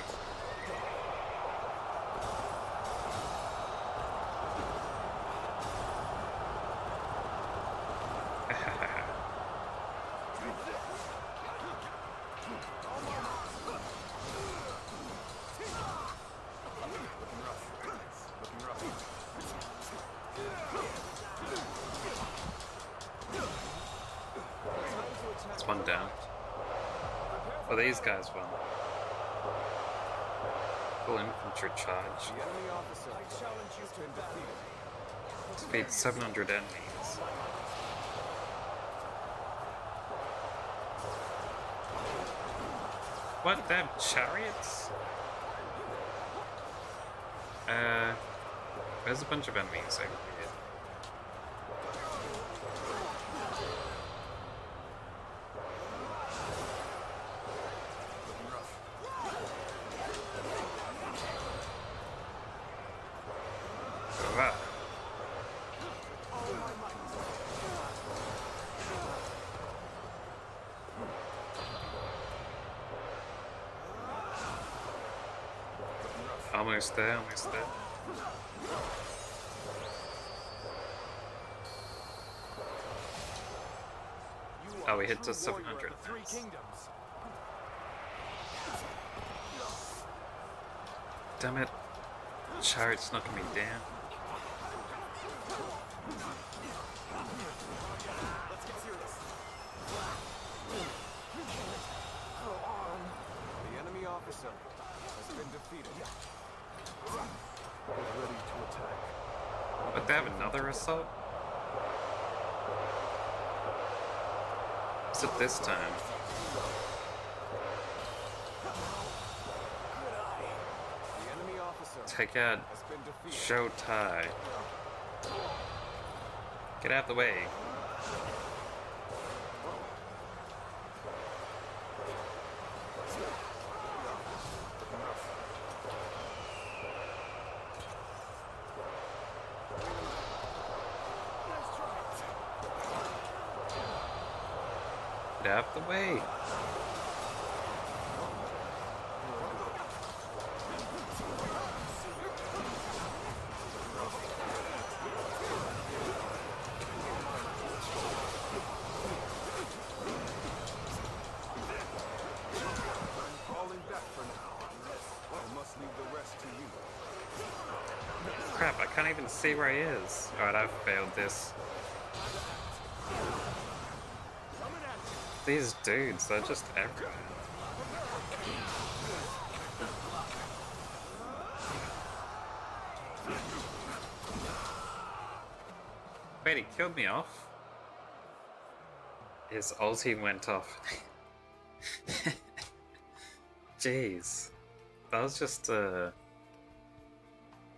It's one down. Oh, these guys won. Full infantry charge. The enemy officer has been defeated. Defeat 700 enemies. What? They have chariots? There's a bunch of enemies over here. Ah. Almost there, almost there. Oh, we hit to 700. Nice. Damn it. Chariot's knocking me down. Let's get serious. The enemy officer has been defeated. Get ready to attack. But they have another assault? What's it this time? The enemy officer Take out has been defeated. Show Tai. Get out of the way. Get out of the way. Falling back for now. I must leave the rest to you. Crap, I can't even see where he is. Alright, I've failed this. These dudes, they're just everywhere. Wait, he killed me off? His ulti went off. Jeez. That was just,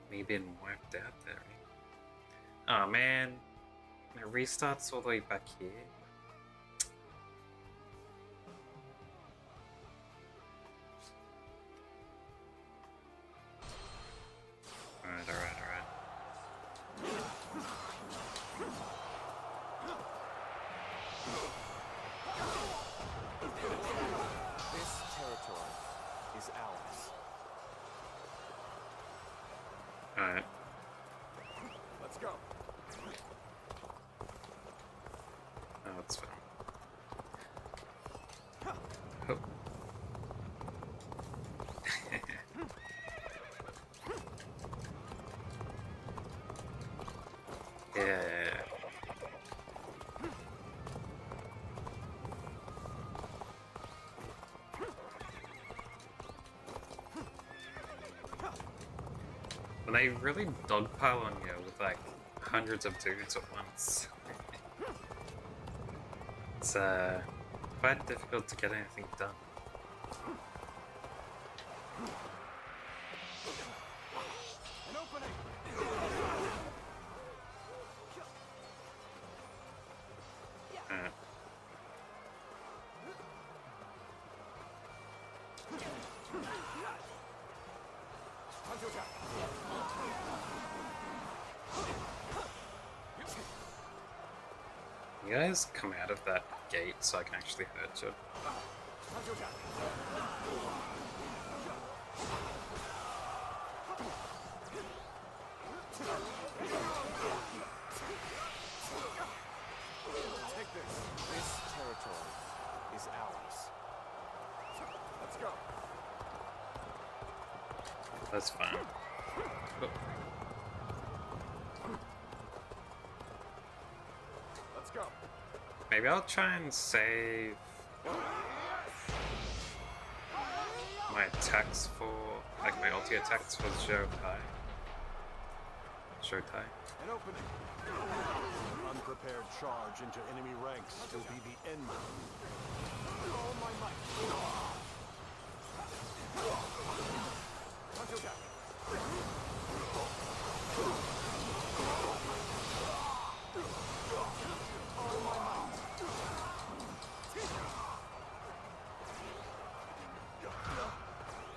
me being wiped out there. Oh man. It restarts all the way back here. Alright. This territory is ours. Alright. Let's go. Oh, it's fine. Oh. Yeah. When they really dogpile on you with like hundreds of dudes at once, it's quite difficult to get anything done. An opening. Time to attack. You guys come out of that gate so I can actually hurt you. Time to attack. Take this. This territory is ours. Let's go. That's fine. Oh. Let's go. Maybe I'll try and save my attacks for, like my ulti attacks for Shotai. An opening. An unprepared charge into enemy ranks will be the end. All my might.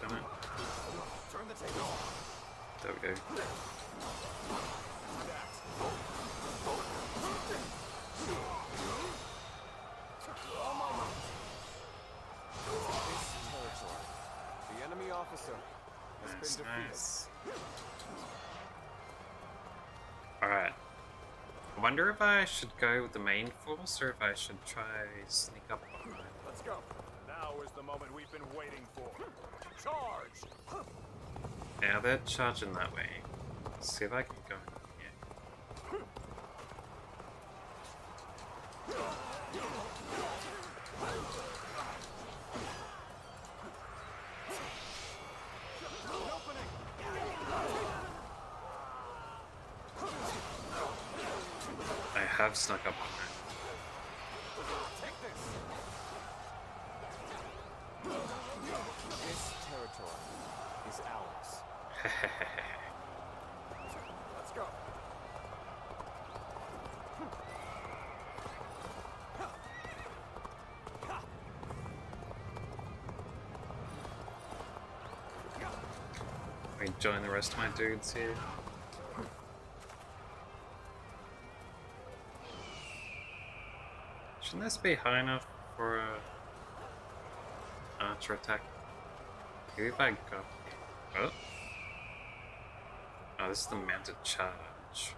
Damn it. Turn the table. There we go. The enemy officer has been defeated. Nice. Alright. I wonder if I should go with the main force or if I should try sneak up behind. Let's go. Now is the moment we've been waiting for. Charge! Now they're charging that way. Let's see if I can go in here. I have snuck up behind. This territory is ours. Let's go. Let me join the rest of my dudes here. Shouldn't this be high enough for a archer attack? Maybe if I go here. Oh. Oh, this is the mounted charge.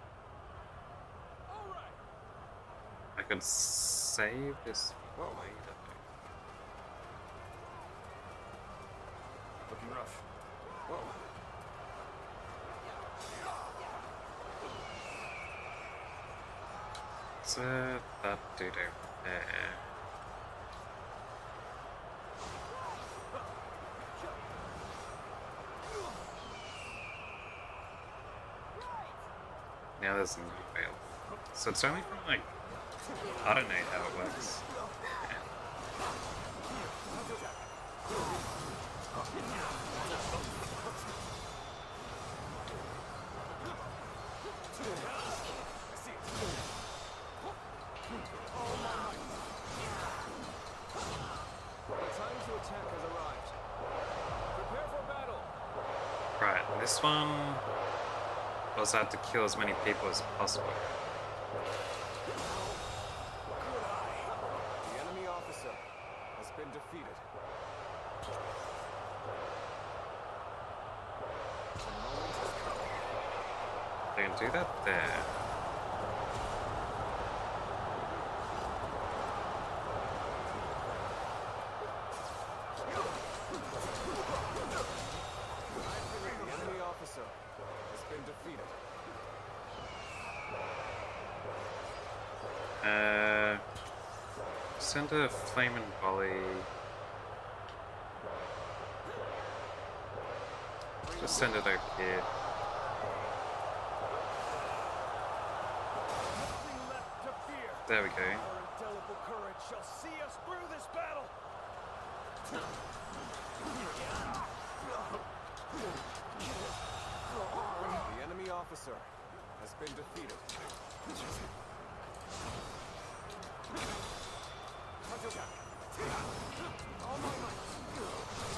I could save this for later. Looking rough. Whoa. So that dude over there. Now there's no fail. So it's only from like, I don't know how it works. Right, this one also had to kill as many people as possible. The enemy officer has been defeated. They can do that there. The enemy officer has been defeated. Send a flaming volley. Just send it over here. There we go. Our indelible courage shall see us through this battle. The enemy officer has been defeated.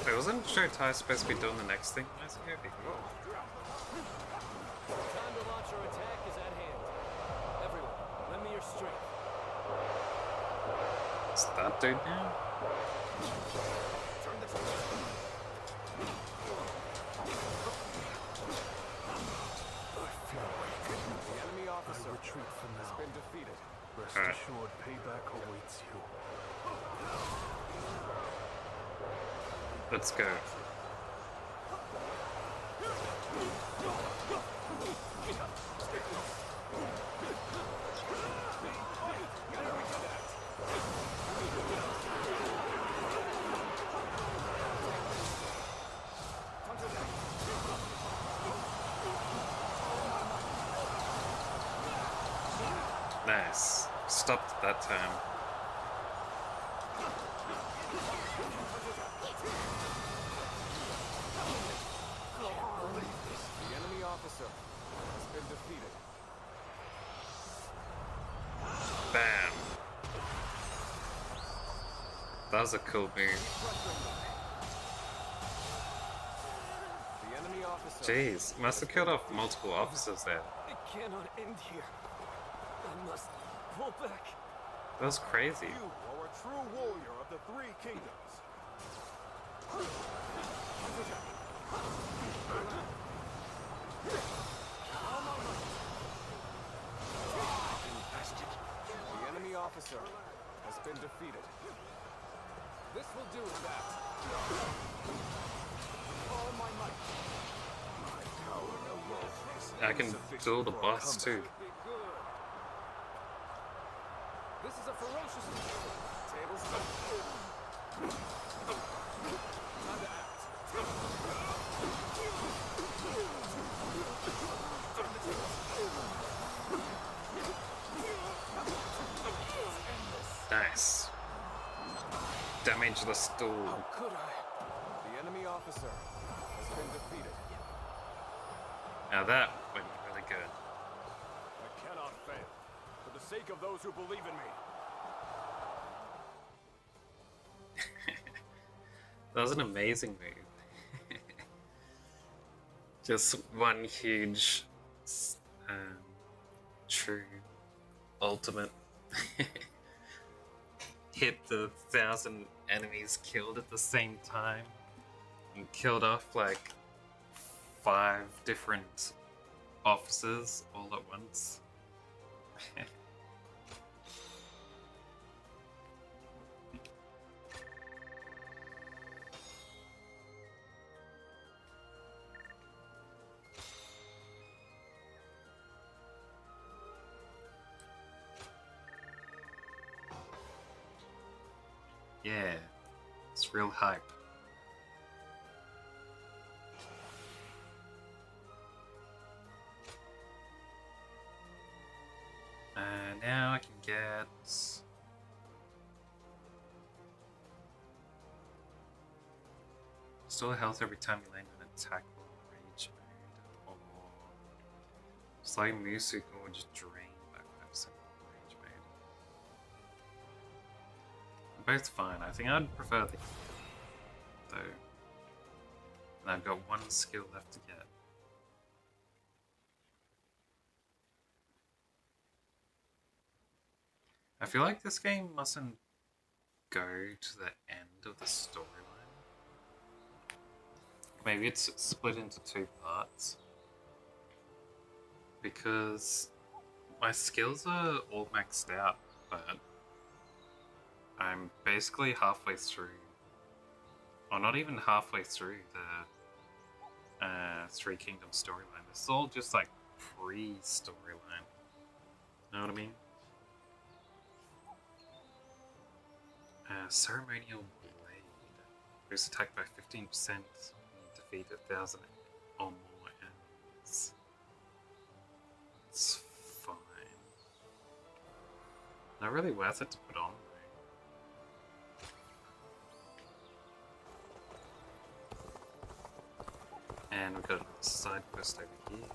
Wait, wasn't Shotai supposed to be doing the next thing? I see over here. Time to launch our attack is at hand. Everyone, lend me your strength. It's that dude now? The enemy officer retreat for has now. been defeated. Rest Alright. assured, payback awaits you. Let's go. Nice. Stopped that time. officer has been defeated. Bam. That was a cool move. The enemy officer. Jeez, must have killed off multiple officers there. It cannot end here. I must pull back. That was crazy. You are a true warrior of the Three Kingdoms. The enemy officer has been defeated. This will do that. All my might. I can duel the boss too. This is a ferocious tables. Time to act. Nice. Damage the stool. How could I? The enemy officer has been defeated. Now that went really good. I cannot fail. For the sake of those who believe in me. That was an amazing move. Just one huge, true, ultimate hit the 1,000 enemies killed at the same time and killed off like 5 different officers all at once. Yeah, it's real hype. Now I can get... Restore health every time you land an attack or rage mode. Or slow Musu or just drain by 5% rage mode. Both fine. I think I'd prefer the though. And I've got one skill left to get. I feel like this game mustn't go to the end of the storyline. Maybe it's split into 2 parts. Because my skills are all maxed out, but I'm basically halfway through, or not even halfway through the Three Kingdoms storyline. This is all just like pre-storyline. Know what I mean? Ceremonial Blade. Boosts attack by 15% when you defeat 1,000 or more enemies. It's fine. Not really worth it to put on. And we've got another side quest over here.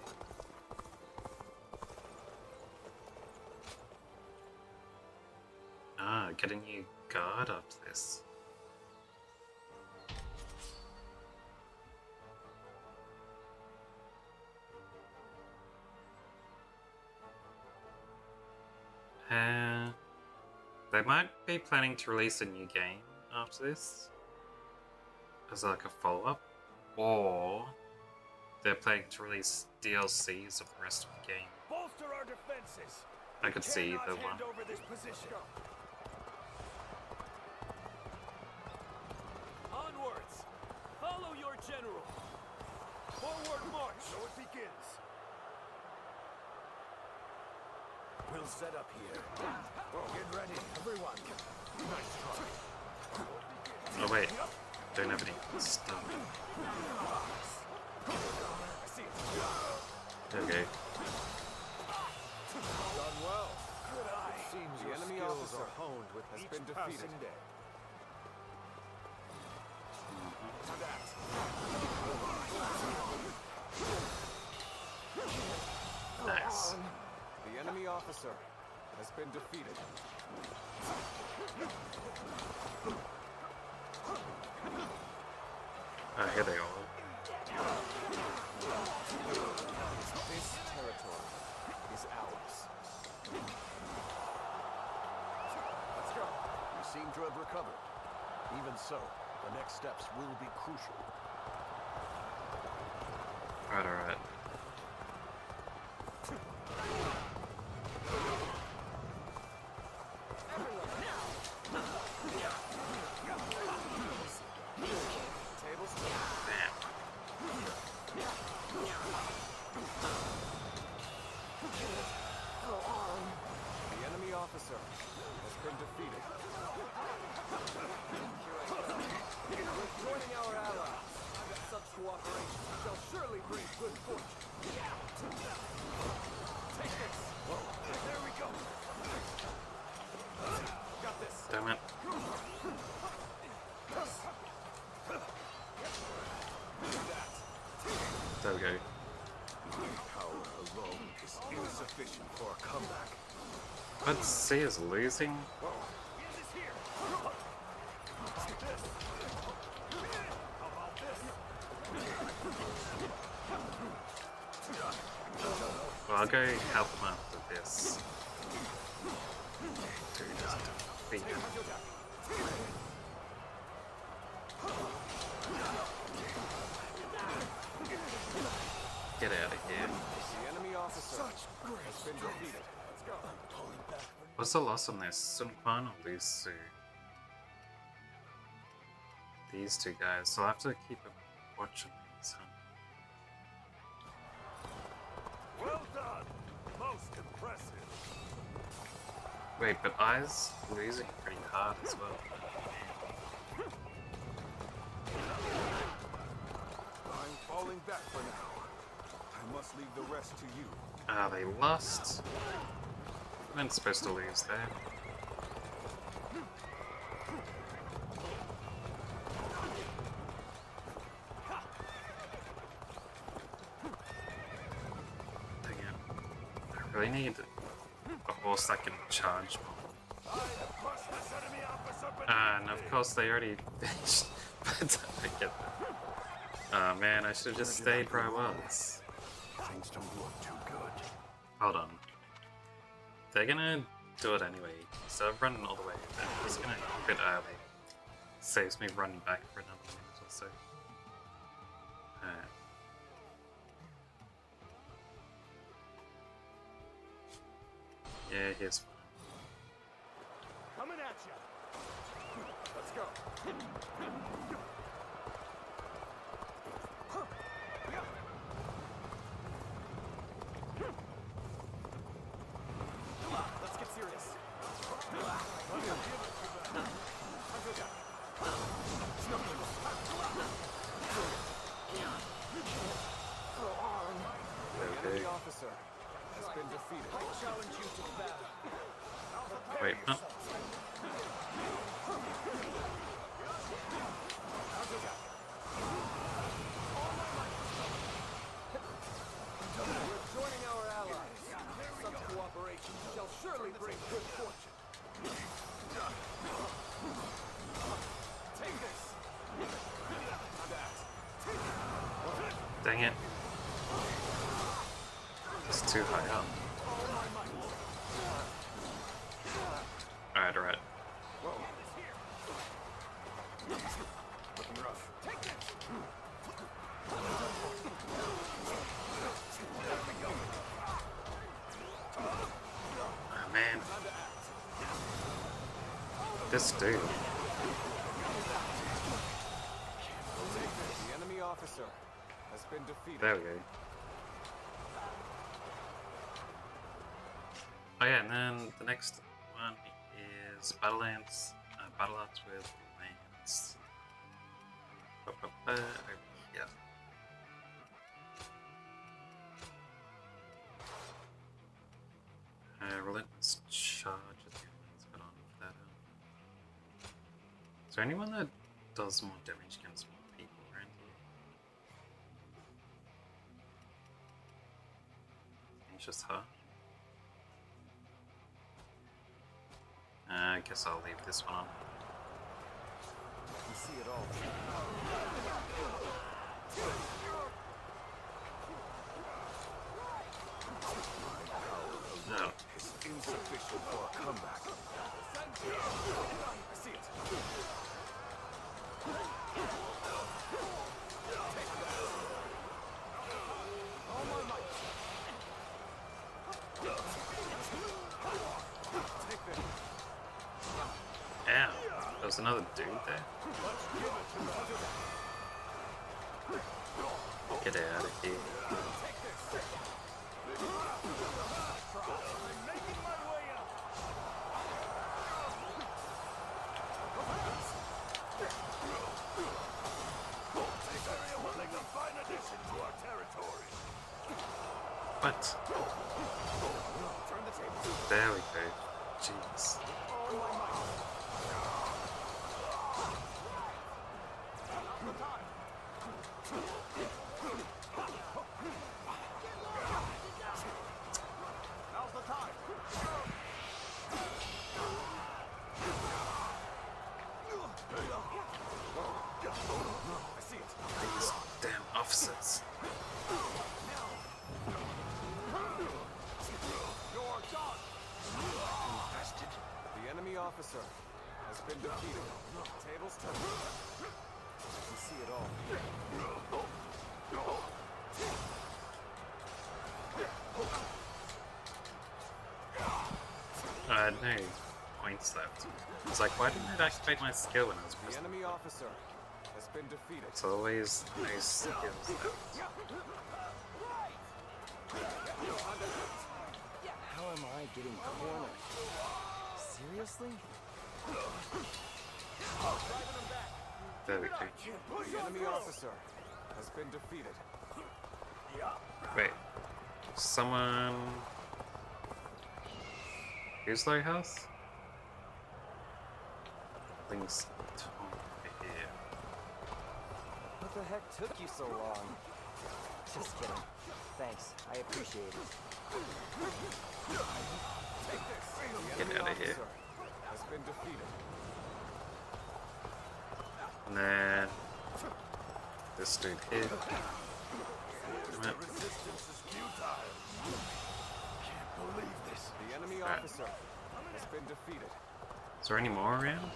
Ah, get a new guard up to this. They might be planning to release a new game after this as like a follow-up, or they're planning to release DLCs of the rest of the game. Bolster our defenses. I could see either one. Hand over this position. Onwards. Follow your general. Forward march. So it begins. We'll set up here. Get ready, everyone. Nice try. Oh wait, don't have any stuff. Okay. Done well. Good eye. It seems the enemy officer honed with has been defeated. Nice. The enemy officer has been defeated. Here they are. This territory is ours. Let's go. You seem to have recovered. Even so, the next steps will be crucial. Alright. The enemy officer has been defeated. We're joining our allies. Such cooperation shall surely bring good fortune. Take this. There we go. Got this. Damn it. There we go. Power alone is insufficient for a comeback. I'd see us losing. Well, I'll go help him out with this. To just defeat him. Get out of here. The enemy officer has been defeated. Let's go. What's the loss on this? Sun Quan or these two guys? So I'll have to keep watching these. Huh? Well done. Most impressive. Wait, but I's losing pretty hard as well. I'm falling back for now. I must leave the rest to you. Ah, they lost. I wasn't supposed to lose there. Dang it. I really need a horse that can charge more. And of course they already finished, but I get that. Oh man, I should have just stayed where I was. Things don't look too good. Hold on. They're gonna do it anyway, so I'm running all the way. I'm just gonna quit early. Saves me running back for another minute or so. Yeah, here's fine. Coming at you. Let's go. Let's get serious. The enemy officer has been defeated. I challenge you to battle. Wait, huh? We're joining our allies. Such cooperation shall surely bring good fortune. Take this. Dang it. It's too high up. Alright, alright. Looking rough. Take this. Oh man. This dude. The enemy officer has been defeated. There we go. Oh yeah, and then the next one is Battle Lance with Lance. Over here. Relentless charge at the end. Let's put on that. Is there anyone that does more damage against more people around here? Just her. I guess I'll leave this one on. I can see it all. No. It's insufficient for a comeback. I see it. All my might. Take this. Ow. There's another dude there. Get out of here. I'm making my way up. Very willing to find addition to our territory. What? Turn the table. There we go. Jeez. All my might. Now's the time. Now's the time. I see it. These damn officers. You're done. Infested. The enemy officer has been defeated. Tables turned. I can see it all. I had no points left. I was like, why didn't it activate my skill when I was The pressing? enemy officer has been defeated. It's always no skills left. How am I getting cornered? Seriously? There we go. The enemy officer has been defeated. Wait. Someone... Who's low health? Things over here. What the heck took you so long? Just kidding. Thanks, I appreciate it. Take this. Get The enemy out of here. officer has been defeated. And then... This dude here. Come on. Resistance is futile. Can't believe this. The enemy Alright. officer has been defeated. Is there any more around?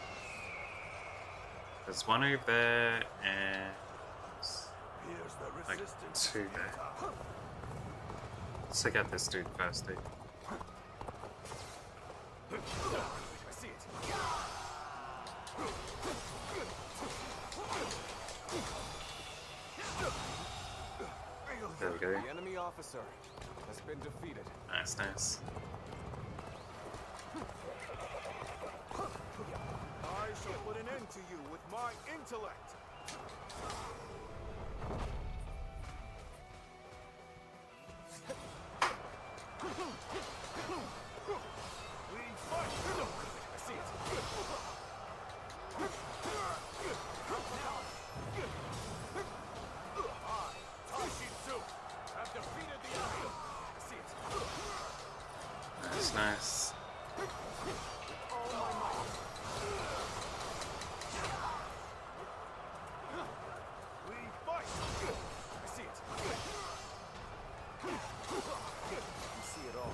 There's one over there and Here's the like resistance. two there. Let's check out this dude first, dude. I see it. There we go. The enemy officer has been defeated. Nice, nice. I shall put an end to you with my intellect. We fight. I see it. Taishitsu have defeated the enemy. I see it. Nice, nice. All my might. We fight. I see it. I can see it all.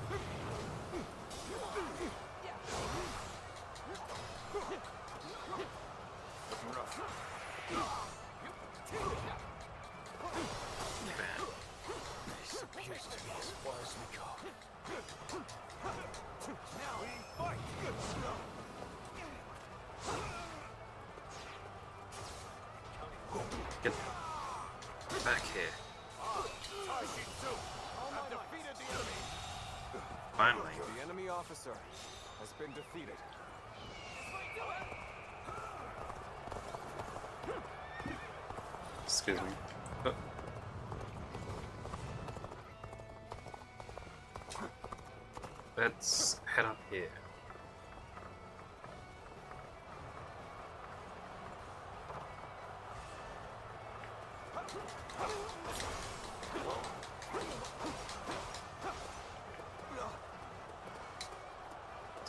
Looking rough. Bam. This appears to be as far as we go. Now we fight. Get back here. Taishitsu have defeated the enemy. Finally. The enemy officer has been defeated. Excuse me. Oh. Let's head up here.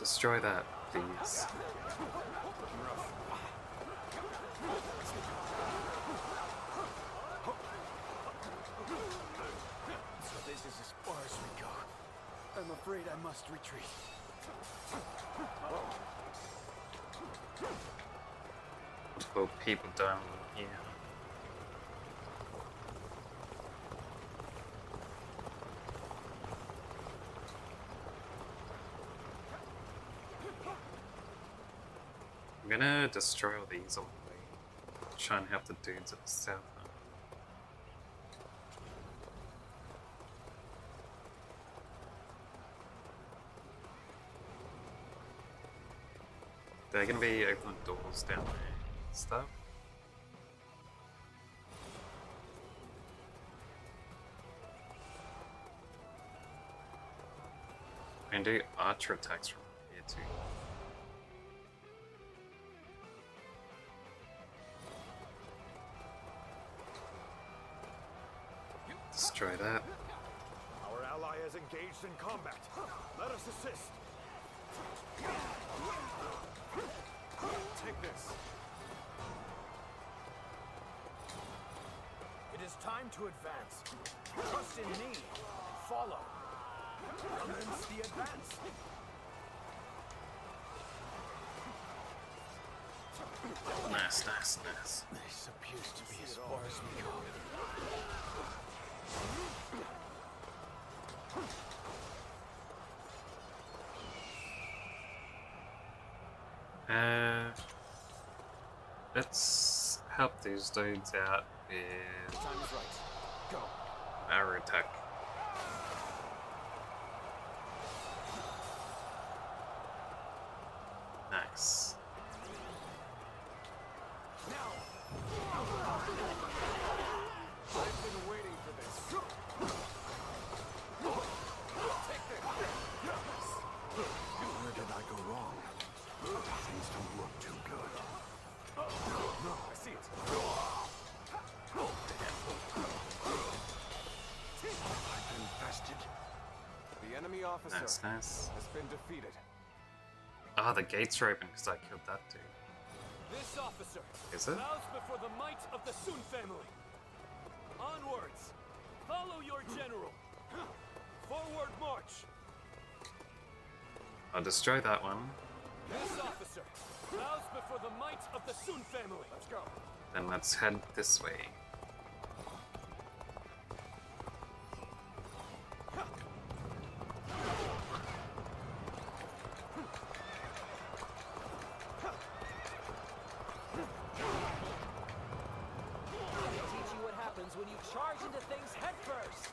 Destroy that, please. So this is as far as we go. I'm afraid I must retreat. Multiple people down here. I'm gonna destroy all these on the way. Try and help the dudes at the south. They're gonna be opening doors down there and stuff. I can do archer attacks from here too. Destroy that. Our ally is engaged in combat. Let us assist. Take this. It is time to advance. Trust in me. Follow. Commence the advance. Nice, nice, nice. This appears to be as far as we go. Let's help these dudes out with Time is right. Go. arrow attack. Nice. I've been waiting for this. Take this. Where did I go wrong? Things don't look too good. No, I see it. I've been bested. The enemy officer Nice, nice. has been defeated. Ah, the gates are open because I killed that dude. This officer Is it? bows before the might of the Sun family. Onwards! Follow your general! Forward march! I'll destroy that one. This officer bows before the might of the Sun family. Let's go. Then let's head this way. Teach you what happens when you charge into things head first.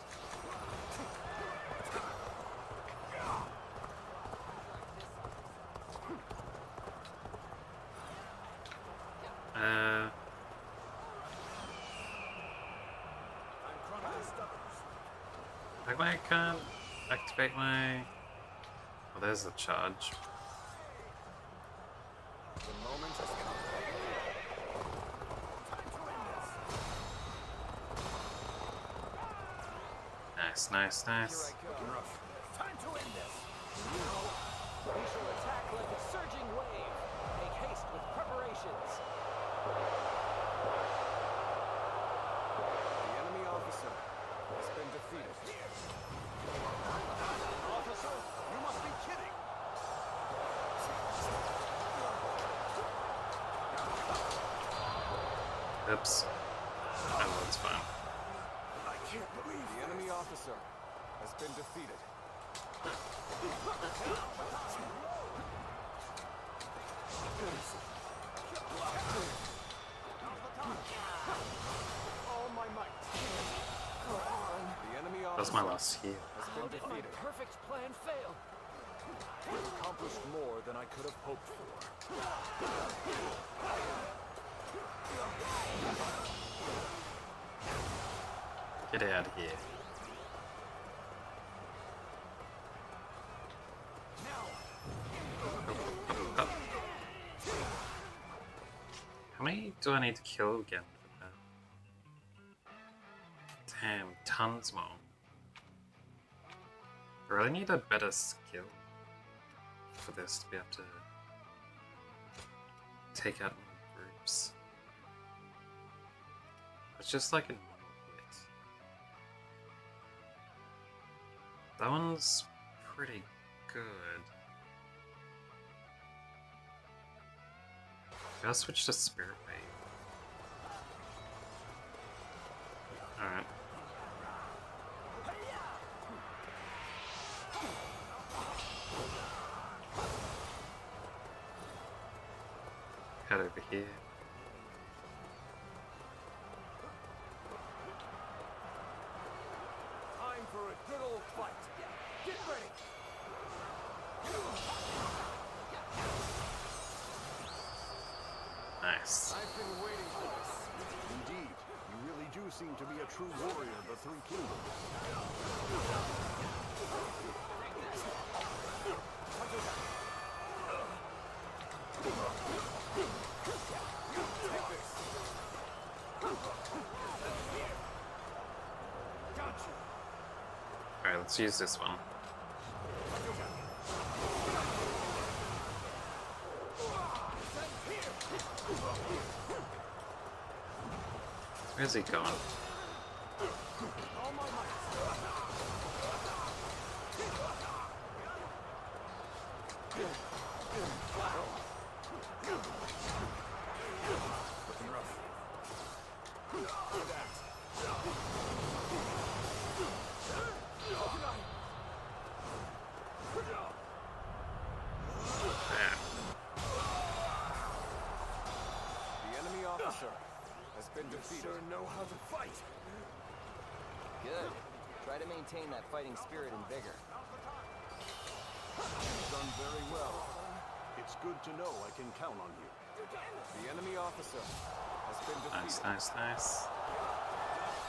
Like, why I can't activate my... Oh, there's the charge. The moment has come. Nice, nice, nice. Here I go. Time to end this! We shall attack like a surging wave. Make haste with preparations. The enemy officer has been defeated. Officer, you must be kidding! Oops. Oh, that's fine. I can't believe The enemy officer has been defeated. All my might. Go on. The enemy That's officer my last heal. has How been did my defeated. perfect plan fail? We've accomplished more than I could have hoped for. Get out of here. Up. How many do I need to kill again for that? Damn, tons more. I really need a better skill. for this to be able to take out more groups. It's just like a normal hit. That one's pretty good. I'll switch to Spirit Wave. Alright. Head over here. Time for a good old fight. Get ready. Nice. I've been waiting for this. Indeed, you really do seem to be a true warrior of the Three Kingdoms. Alright, let's use this one. Where's he going? Know how to fight. Good. Try to maintain that fighting spirit and vigor. You've done very well. It's good to know I can count on you. The enemy officer has been defeated. Nice, nice, nice.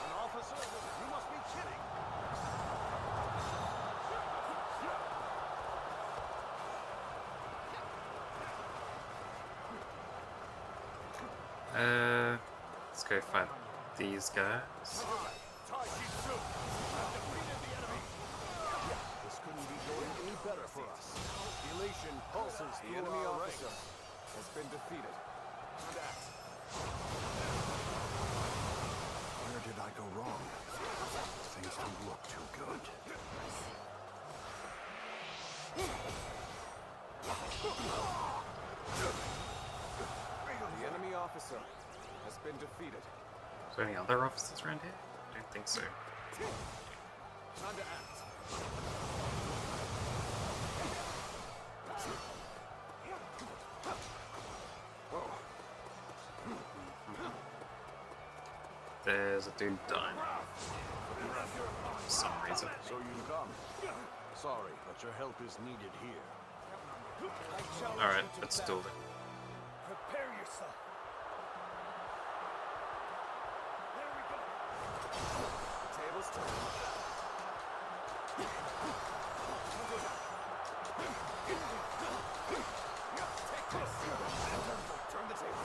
An officer? You must be kidding. Let's go fight these guys. This couldn't be going any better for us. Elation pulses The through enemy our officer ranks. has been defeated. Where did I go wrong? Things don't look too good. The enemy officer has been defeated. Is there any other officers around here? I don't think so. Time to act. There's a dude dying. For some reason. So you've come. Sorry, but your help is needed here. Alright, let's do it. Prepare yourself. There we go. Tables turned. Take this. Turn the table.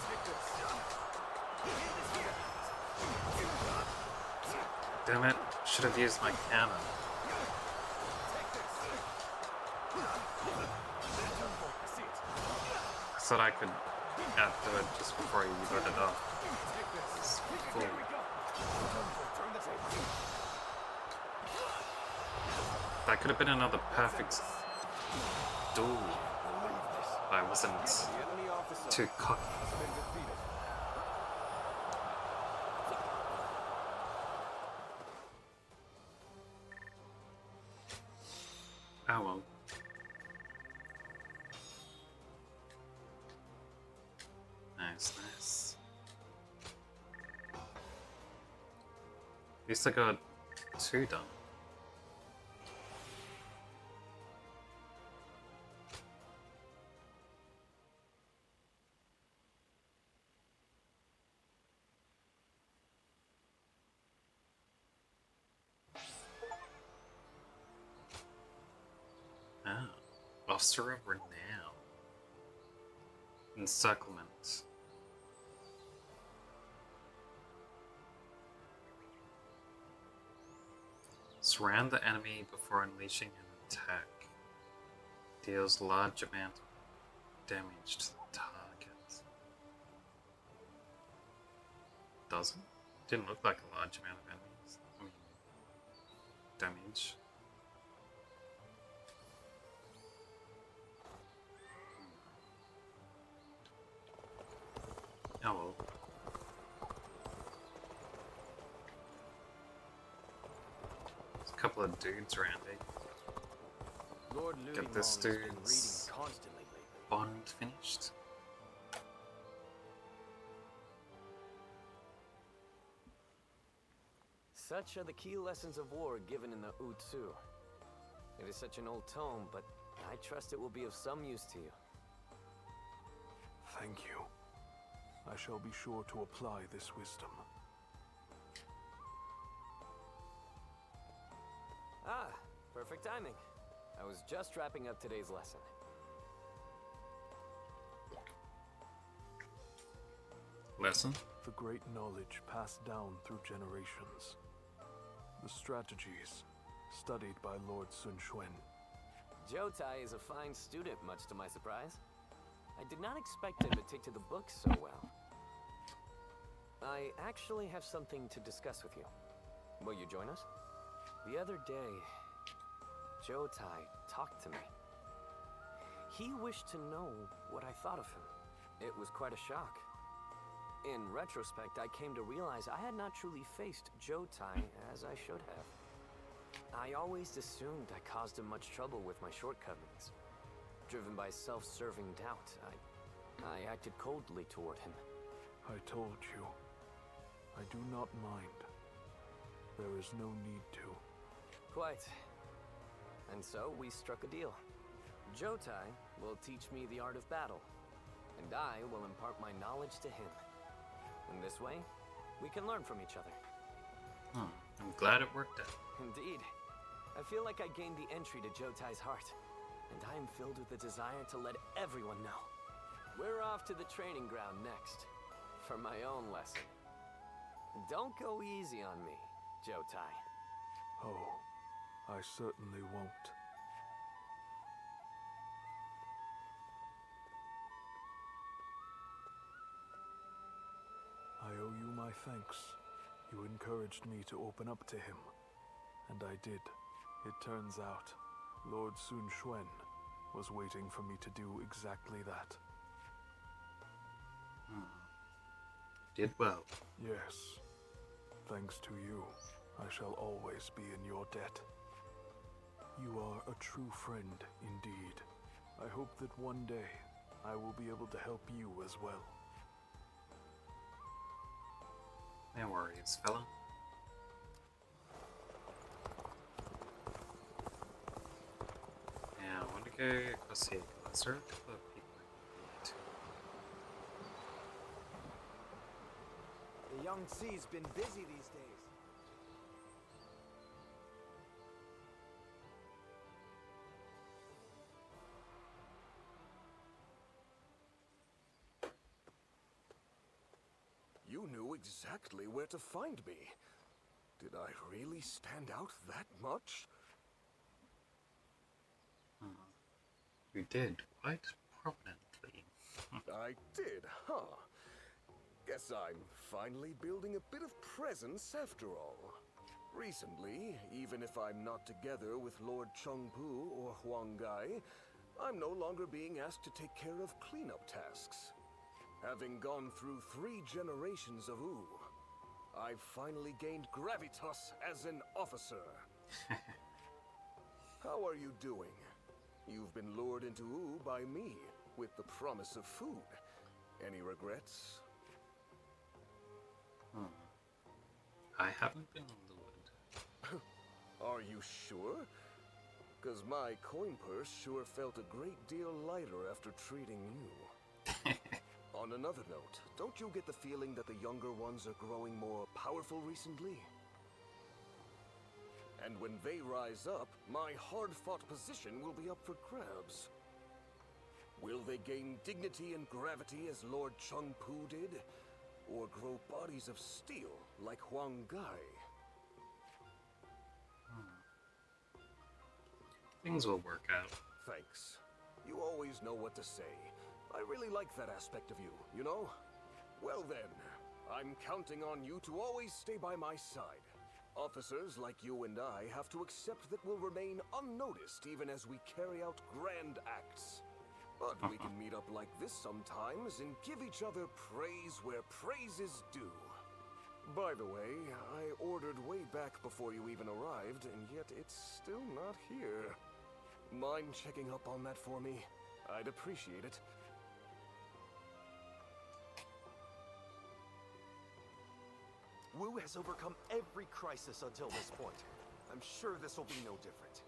Take this. Damn it, should have used my cannon. I thought I could outdo it just before you got it off. It's full. That could have been another perfect duel. I wasn't too cocky. Oh well. Nice, nice. At least I got 2 done. Ah, Officer of Renown. Encirclement. Surround the enemy before unleashing an attack. Deals large amount of damage to the target. Doesn't? Didn't look like a large amount of enemies. I mean, damage. Oh well. There's a couple of dudes around here. Lord Get this Ludingong has been reading dude's constantly lately. bond finished. Such are the key lessons of war given in the Utsu. It is such an old tome, but I trust it will be of some use to you. Thank you. I shall be sure to apply this wisdom. Ah, perfect timing. I was just wrapping up today's lesson. Lesson? The great knowledge passed down through generations. The strategies studied by Lord Sun Quan. Jotai is a fine student, much to my surprise. I did not expect him to take to the books so well. I actually have something to discuss with you. Will you join us? The other day, Jotai talked to me. He wished to know what I thought of him. It was quite a shock. In retrospect, I came to realize I had not truly faced Jotai as I should have. I always assumed I caused him much trouble with my shortcomings. Driven by self-serving doubt, I acted coldly toward him. I told you, I do not mind. There is no need to. Quite. And so we struck a deal. Jotai will teach me the art of battle, and I will impart my knowledge to him. In this way, we can learn from each other. I'm glad it worked out. Indeed. I feel like I gained the entry to Jotai's heart, and I am filled with the desire to let everyone know. We're off to the training ground next, for my own lesson. Don't go easy on me, Jotai. Oh, I certainly won't. I owe you my thanks. You encouraged me to open up to him, and I did. It turns out, Lord Sun Quan was waiting for me to do exactly that. Did well. Yes. Thanks to you, I shall always be in your debt. You are a true friend indeed. I hope that one day I will be able to help you as well. No worries, fella. Now, I want to go across here because there are a couple of people I need to. The Young Sea's been busy these days. You knew exactly where to find me. Did I really stand out that much? You did, quite prominently. I did, huh? Guess I'm finally building a bit of presence after all. Recently, even if I'm not together with Lord Chengpu or Huang Gai, I'm no longer being asked to take care of cleanup tasks. Having gone through 3 generations of Wu, I've finally gained gravitas as an officer. How are you doing? You've been lured into Wu by me, with the promise of food. Any regrets? I haven't been lured. Are you sure? Because my coin purse sure felt a great deal lighter after treating you. On another note, don't you get the feeling that the younger ones are growing more powerful recently? And when they rise up, my hard-fought position will be up for grabs. Will they gain dignity and gravity as Lord Chengpu did? Or grow bodies of steel like Huang Gai? Things will work out. Thanks. You always know what to say. I really like that aspect of you, you know? Well then, I'm counting on you to always stay by my side. Officers like you and I have to accept that we'll remain unnoticed even as we carry out grand acts. But we can meet up like this sometimes and give each other praise where praise is due. By the way, I ordered way back before you even arrived, and yet it's still not here. Mind checking up on that for me? I'd appreciate it. Wu has overcome every crisis until this point. I'm sure this will be no different.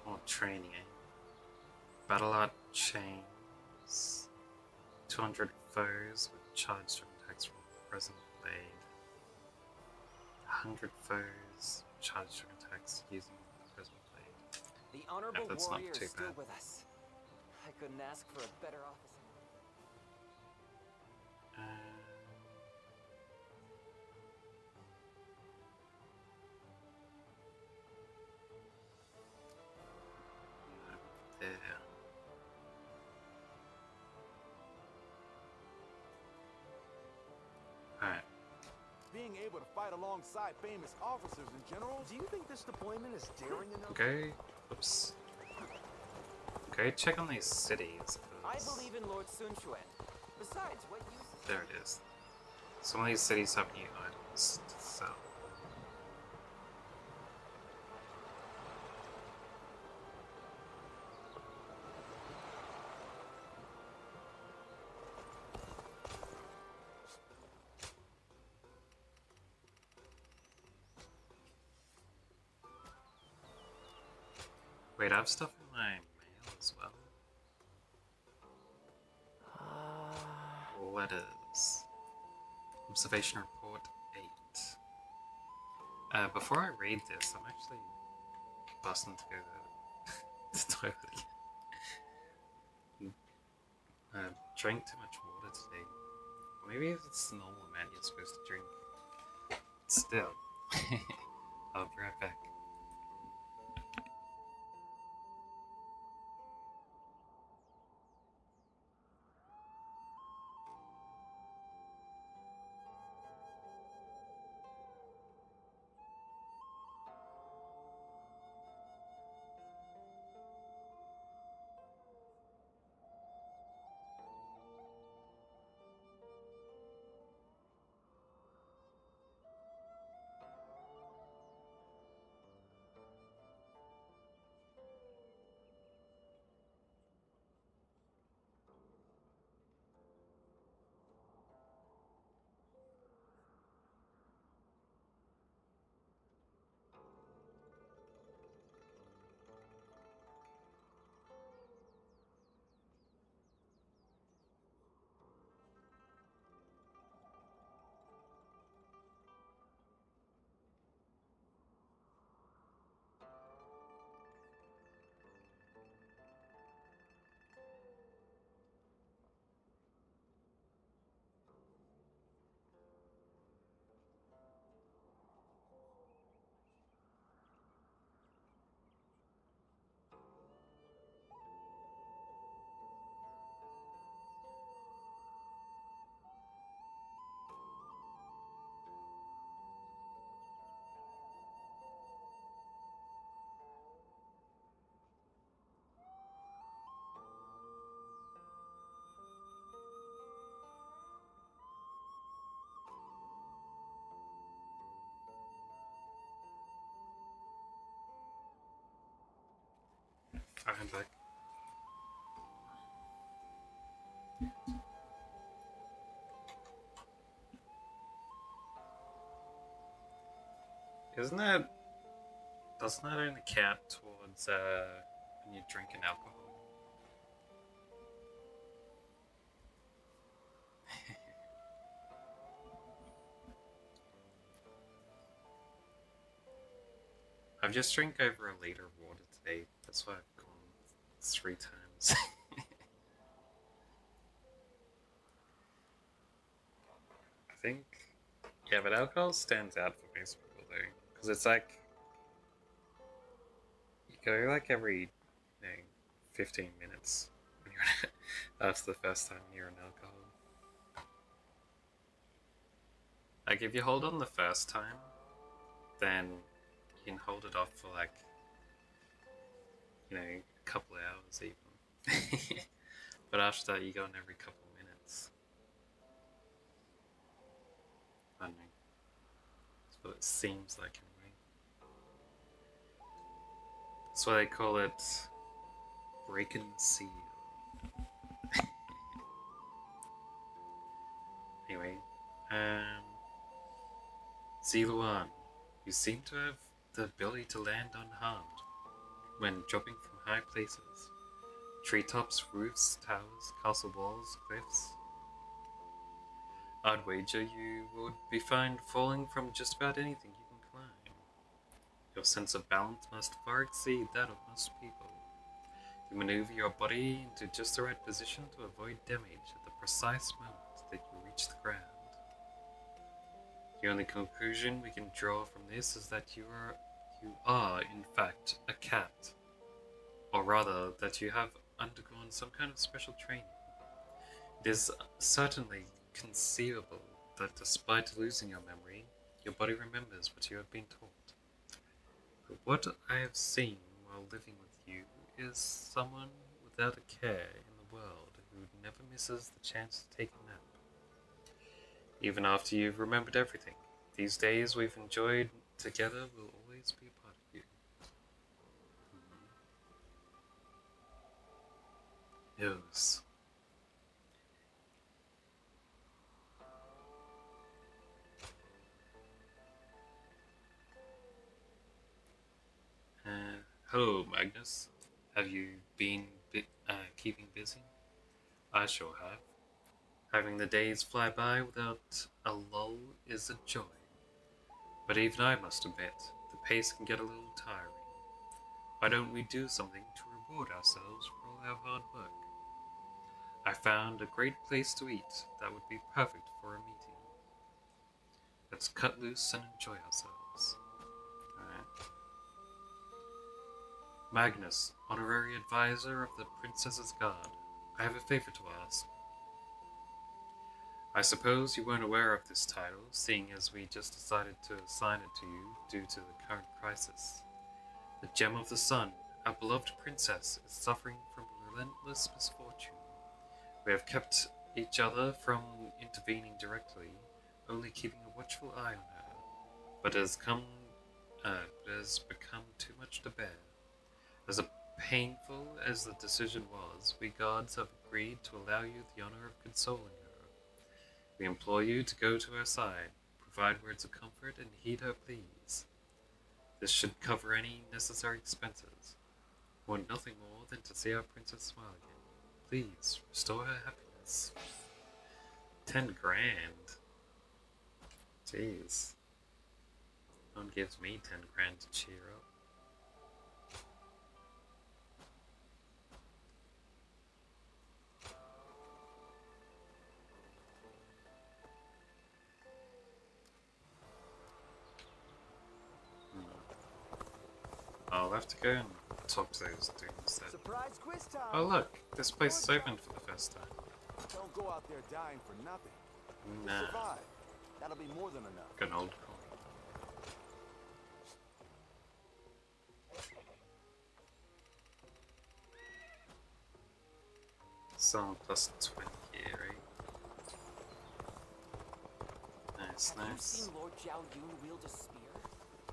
More training, eh? Battle art chains. 200 foes with charged from attacks from present blade. 100 foes charged from attacks using present blade. The honorable that's not warrior too is still bad. with us. I couldn't ask for a better officer. There. Alright. Being able to fight alongside famous officers and generals, do you think this deployment is daring enough? Go. Oops. Go check on these cities. I believe in Lord Sun Quan. Besides, what use? There it is. Some of these cities have new items to sell. Wait, I have stuff in my mail as well. Letters. Observation report 8. Before I read this, I'm actually busting to go to the toilet again. Drank too much water today. Maybe it's the normal amount you're supposed to drink. Still. I'll be right back. I'm back. Doesn't that only count towards when you're drinking alcohol? I've just drank over a liter of water today. That's why I've gone 3 times. I think, Yeah, but alcohol stands out for most people though, because it's like you go like every 15 minutes when you're that's the first time you're on alcohol. Like if you hold on the first time, then you can hold it off for like a couple of hours even. But after that, you go on every couple of minutes. I don't know. That's what it seems like anyway. That's why they call it break and seal. Anyway, Ziluan, you seem to have the ability to land unharmed when dropping from high places. Treetops, roofs, towers, castle walls, cliffs. I'd wager you would be fine falling from just about anything you can climb. Your sense of balance must far exceed that of most people. You maneuver your body into just the right position to avoid damage at the precise moment that you reach the ground. The only conclusion we can draw from this is that you are in fact a cat, or rather that you have undergone some kind of special training. It is certainly conceivable that despite losing your memory, your body remembers what you have been taught. But what I have seen while living with you is someone without a care in the world who never misses the chance to take a nap. Even after you've remembered everything, these days we've enjoyed together will always be a part of you. Yes. Hello, Magnus. Have you been keeping busy? I sure have. Having the days fly by without a lull is a joy. But even I must admit, the pace can get a little tiring. Why don't we do something to reward ourselves for all our hard work? I found a great place to eat that would be perfect for a meeting. Let's cut loose and enjoy ourselves. Alright. Magnus, honorary advisor of the Princess's Guard, I have a favor to ask. I suppose you weren't aware of this title, seeing as we just decided to assign it to you due to the current crisis. The Gem of the Sun, our beloved princess, is suffering from relentless misfortune. We have kept each other from intervening directly, only keeping a watchful eye on her, but it has become too much to bear. As painful as the decision was, we guards have agreed to allow you the honor of consoling her. We implore you to go to her side, provide words of comfort, and heed her pleas. This should cover any necessary expenses. We want nothing more than to see our princess smile again. Please, restore her happiness. 10 grand. Jeez. No one gives me 10 grand to cheer up. I'll have to go and talk to those dudes then. Surprise quiz time. Oh look, this place is open for the first time. Don't go out there dying for nothing. Nah. Survive. That'll be more than enough. Got an old coin. Some plus 20 here, right? Nice, Have you nice. seen Lord Zhao Yun wield a spear?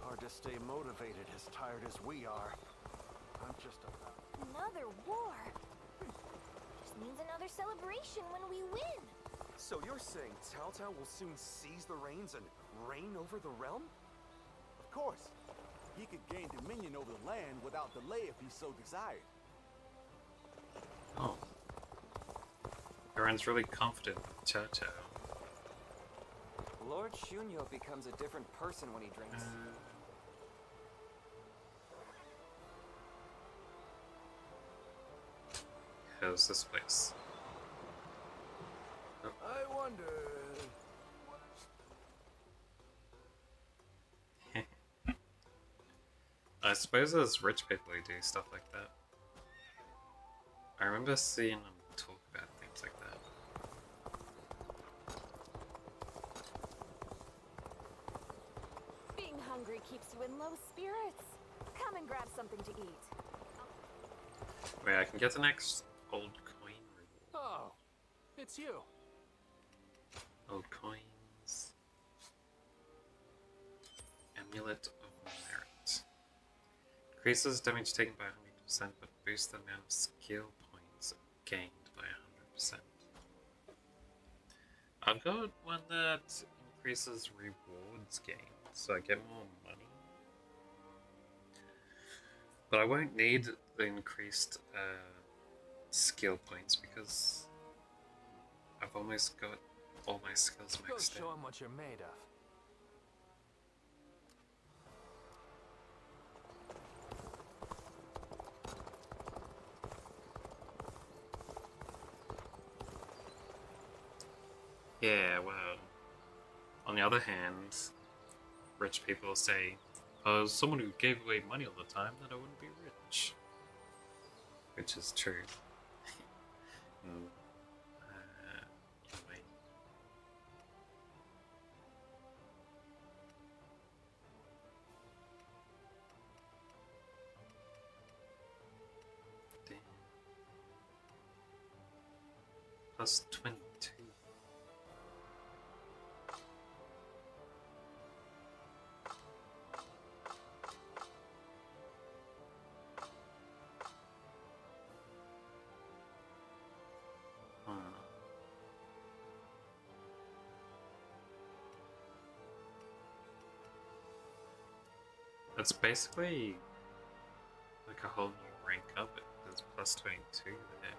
Hard to stay motivated as tired as we are. I'm just about... Another war? Just means another celebration when we win. So you're saying Cao Cao will soon seize the reins and reign over the realm? Of course. He could gain dominion over the land without delay if he so desired. Oh. Everyone's really confident with Cao Cao. Lord Shunyo becomes a different person when he drinks. How's this place? Oh. I wonder... I suppose there's rich people who do stuff like that. I remember seeing them talk about things like that. Being hungry keeps you in low spirits. Come and grab something to eat. Wait, I can get the next old coin reward. Oh, it's you. Old coins. Amulet of Merit. Increases damage taken by 100%, but boosts the amount of skill points gained by 100%. I've got one that increases rewards gained, so I get more money. But I won't need the increased skill points because I've almost got all my skills Go maxed show out. 'em what you're made of. Yeah, well, on the other hand, rich people say, as someone who gave away money all the time, that I wouldn't be rich. Which is true. Anyway. Damn. Plus 22. That's basically like a whole new rank up. There's plus 22 there.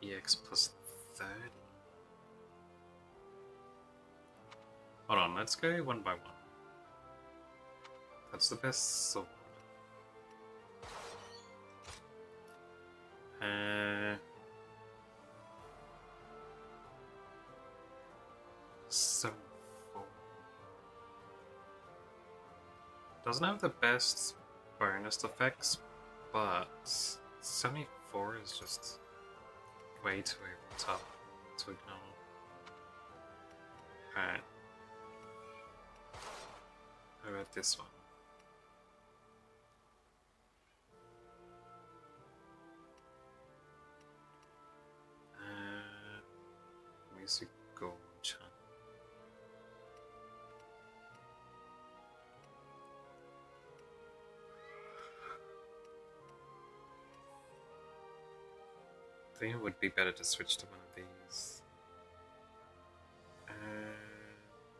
EX plus 30. Hold on, let's go one by one. That's the best sword. So doesn't have the best bonus effects, but 74 is just way too over the top to ignore. Alright. How about this one? Music Gold-chan. I think it would be better to switch to one of these.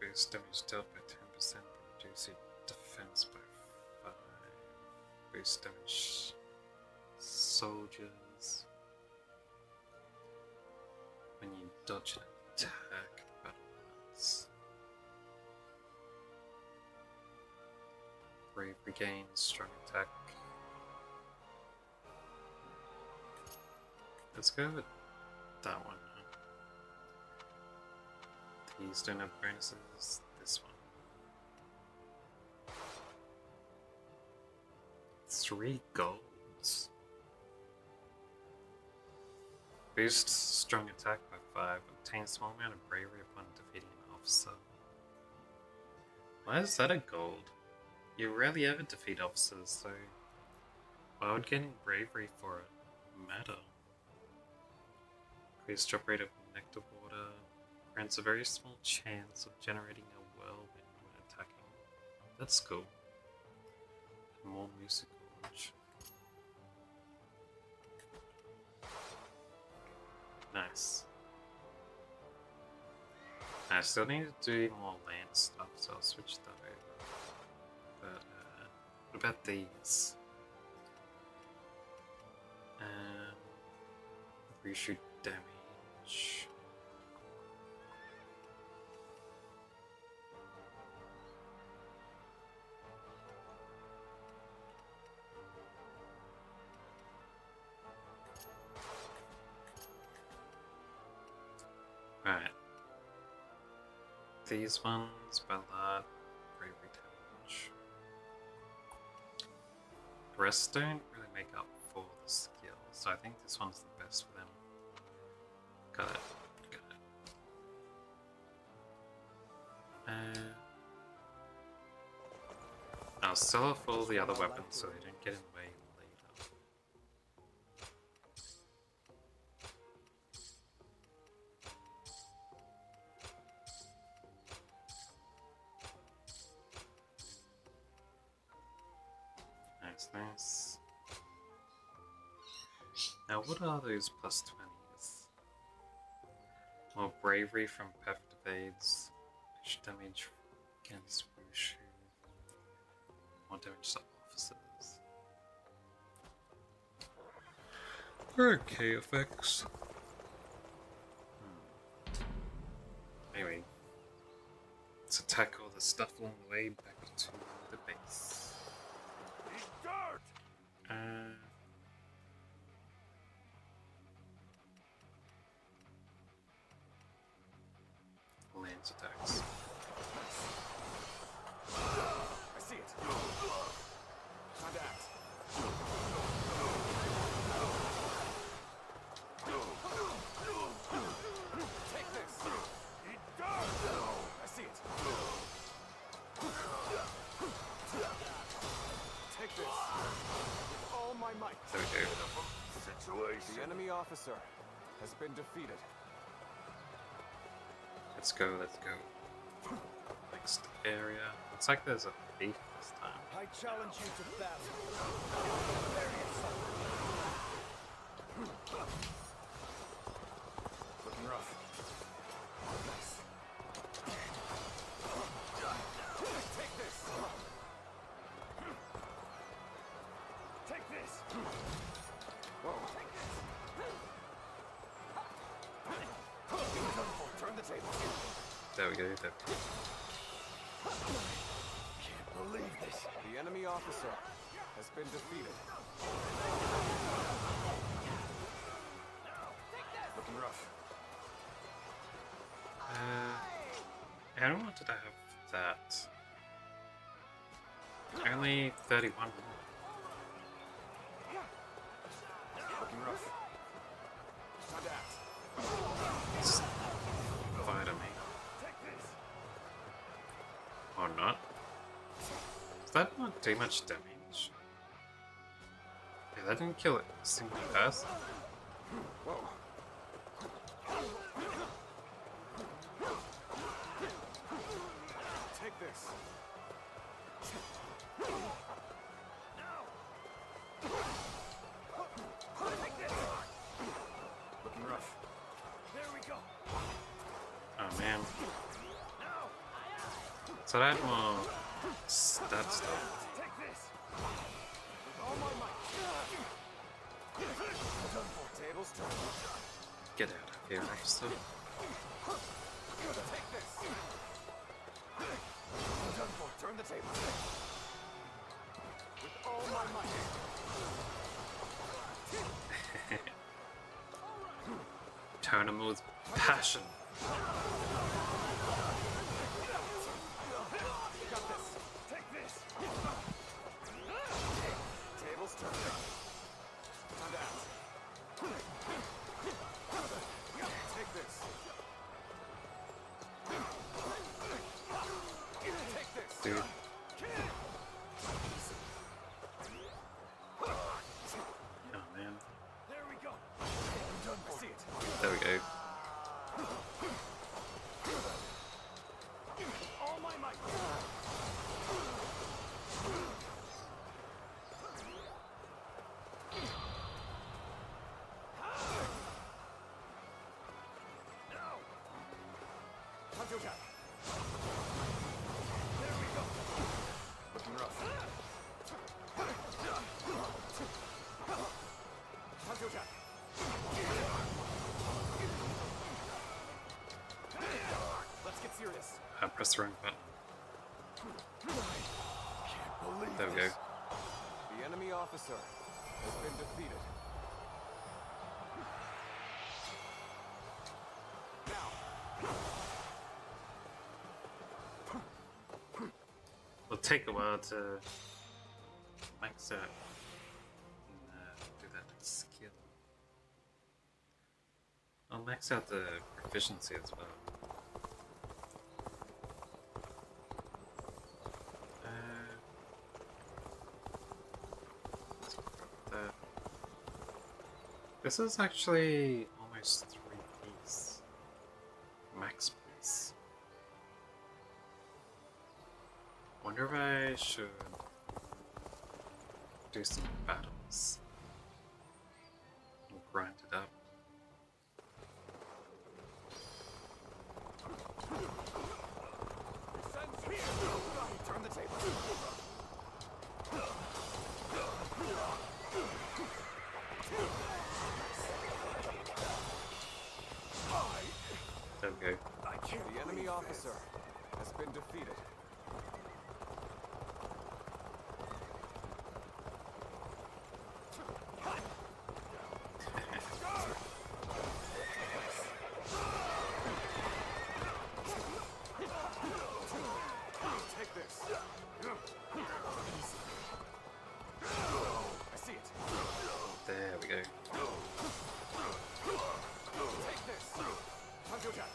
Boost damage dealt by 10%, reduce your defense by 5. Boost damage soldiers when you dodge an attack battle once. Brave regains strong attack. Let's go with that one. These don't have bonuses. This one. 3 golds. Boost strong attack by 5. Obtain small amount of bravery upon defeating an officer. Why is that a gold? You rarely ever defeat officers, so why would getting bravery for it matter? Increased drop rate of nectar water. Grants a very small chance of generating a whirlwind when attacking. That's cool. And more music launch. Nice. I still need to do more land stuff, so I'll switch that over. But, what about these? Reshoot damage. Alright. These ones, Ballad, Bravery Damage. The rest don't really make up for the skill, so I think this one's the best for them. Got it. I'll sell off all the other weapons so they don't get in the way later. Nice. Now what are those plus 20s? More bravery from Peft evades, damage against Wushu, more damage to officers. They're okay effects. Anyway, let's attack all the stuff along the way back to the base. Lance attacks. I see it. Time to act. Take this. I see it. Take this. With all my might. There we go. The enemy officer has been defeated. Let's go. Next area. Looks like there's a thief this time. I challenge you to battle. Looking rough. Nice. Take this. Take this. Whoa. Turn the table. There we go. Can't believe this. The enemy officer has been defeated. Looking rough. I don't want to have that. Only 31 more. Looking rough. Time to act. Just fire me. Or not. Does that not do much damage? Yeah, that didn't kill it. Single person. Whoa. Take this. Looking rough. There we go. Oh man. So that more stat stuff. Take this. With all my might. Done for. Tables turn. Get out of here, officer. Take this. Done for. Turn the table. With all my might. Turn him with passion. Got this. Take this. Tables turn. Time to act. Take this. Take this. Dude. Oh man. There we go. I see it. There we go. All my might. Time to attack. There we go. Looking rough. Time to attack. Let's get serious. I pressed the wrong button. Can't believe There we go. The enemy officer has been defeated. Now, It'll take a while to max out and do that skill. I'll max out the proficiency as well. Let's go with that. This is actually almost 3 piece. Max piece. Wonder if I should do some battles. We'll grind it up. Turn the table. There we go. The enemy officer has been defeated. Take this. I see it. There we go. Take this. Hunter attack.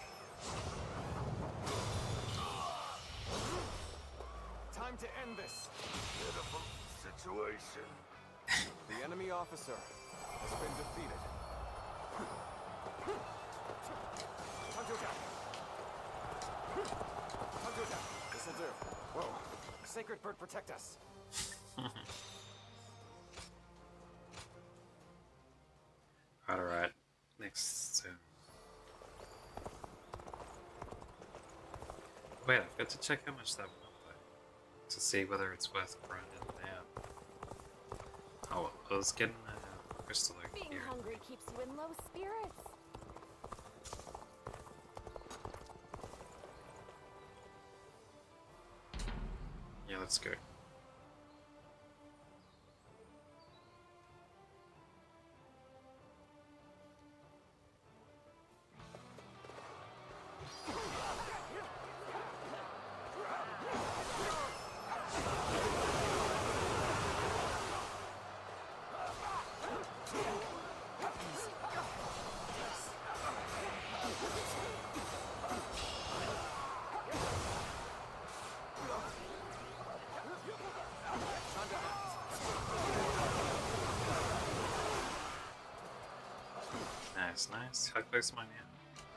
Time to end this. Pitiful situation. The enemy officer has been defeated. Hunter attack. Hunter attack. This'll do. Whoa. Sacred bird, protect us. Alright, next zone. Wait, I've got to check how much that went up by to see whether it's worth grinding down. Oh, I was getting a crystal over Being here. hungry keeps you in low spirits. Yeah, let's go. Nice, nice. How close am I now?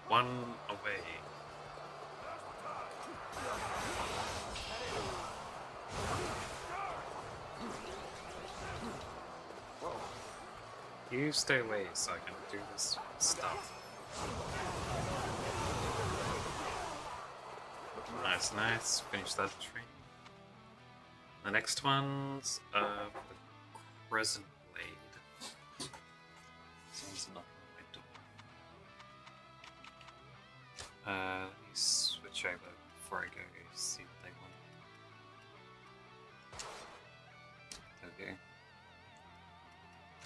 1 away. You stay away so I can do this stuff. Nice, nice. Finish that tree. The next one's the Crescent Blade. Someone's knocking on my door. Let me switch over before I go see what they want. Okay.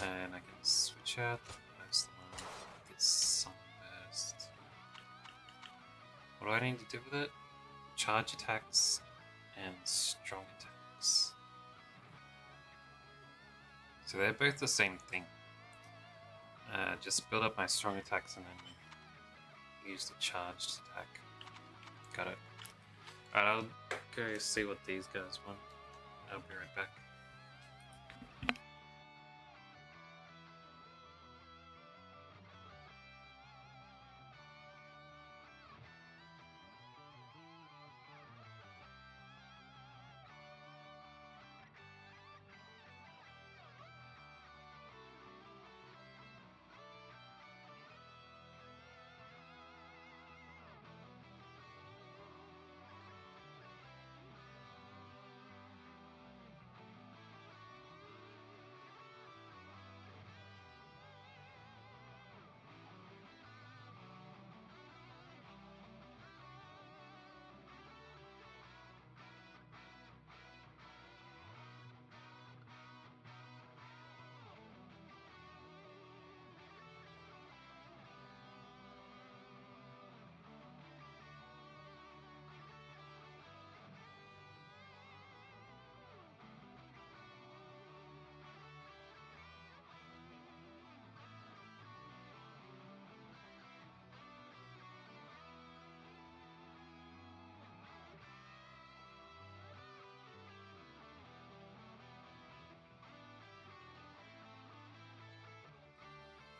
And I can switch out the first one, get Sunburst. What do I need to do with it? Charge attacks and strong attacks. So they're both the same thing. Just build up my strong attacks and then use the charged attack. Got it. Alright, I'll go see what these guys want. I'll be right back.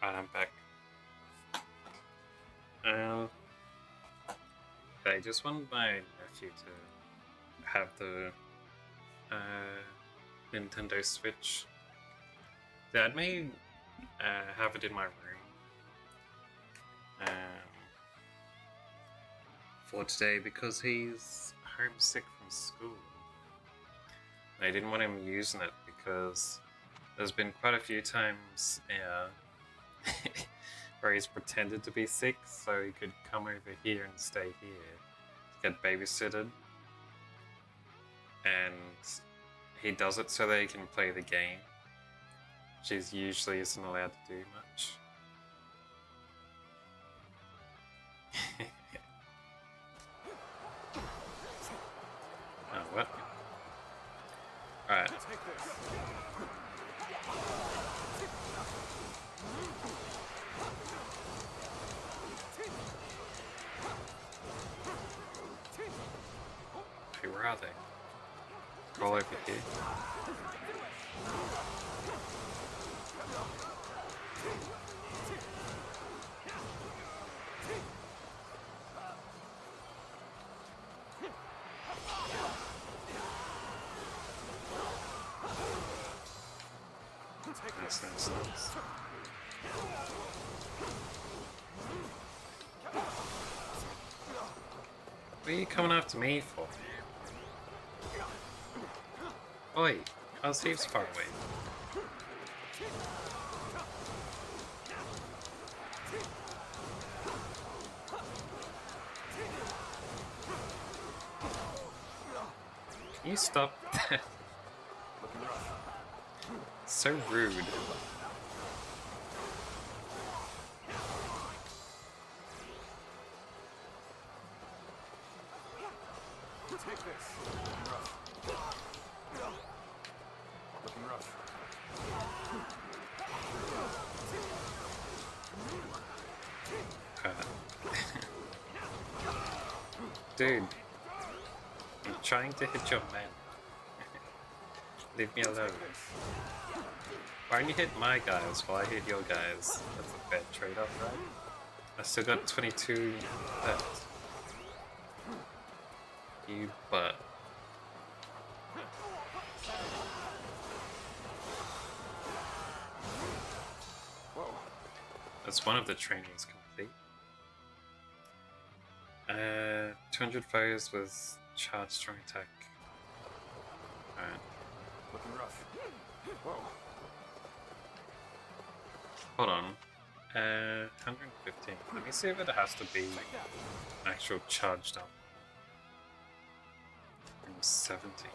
Alright, I'm back. I just wanted my nephew to have the Nintendo Switch. Dad may have it in my room for today because he's homesick from school. I didn't want him using it because there's been quite a few times where he's pretended to be sick so he could come over here and stay here to get babysitted. And he does it so that he can play the game. She usually isn't allowed to do much. Oh, what? Alright. Hey, where are they? All over here. Nice. What are you coming after me for? Oi, our Steve's far away. Can you stop that? So rude. Take this. Looking rough. Dude, I'm trying to hit your man. Leave me alone. Why don't you hit my guys while I hit your guys? That's a fair trade-off, right? I still got 22 left. You butt. That's one of the trainings complete. 200 foes with charge strong attack. Alright. Looking rough. Whoa. Hold on. 115. Let me see if it has to be actual charged up. 70.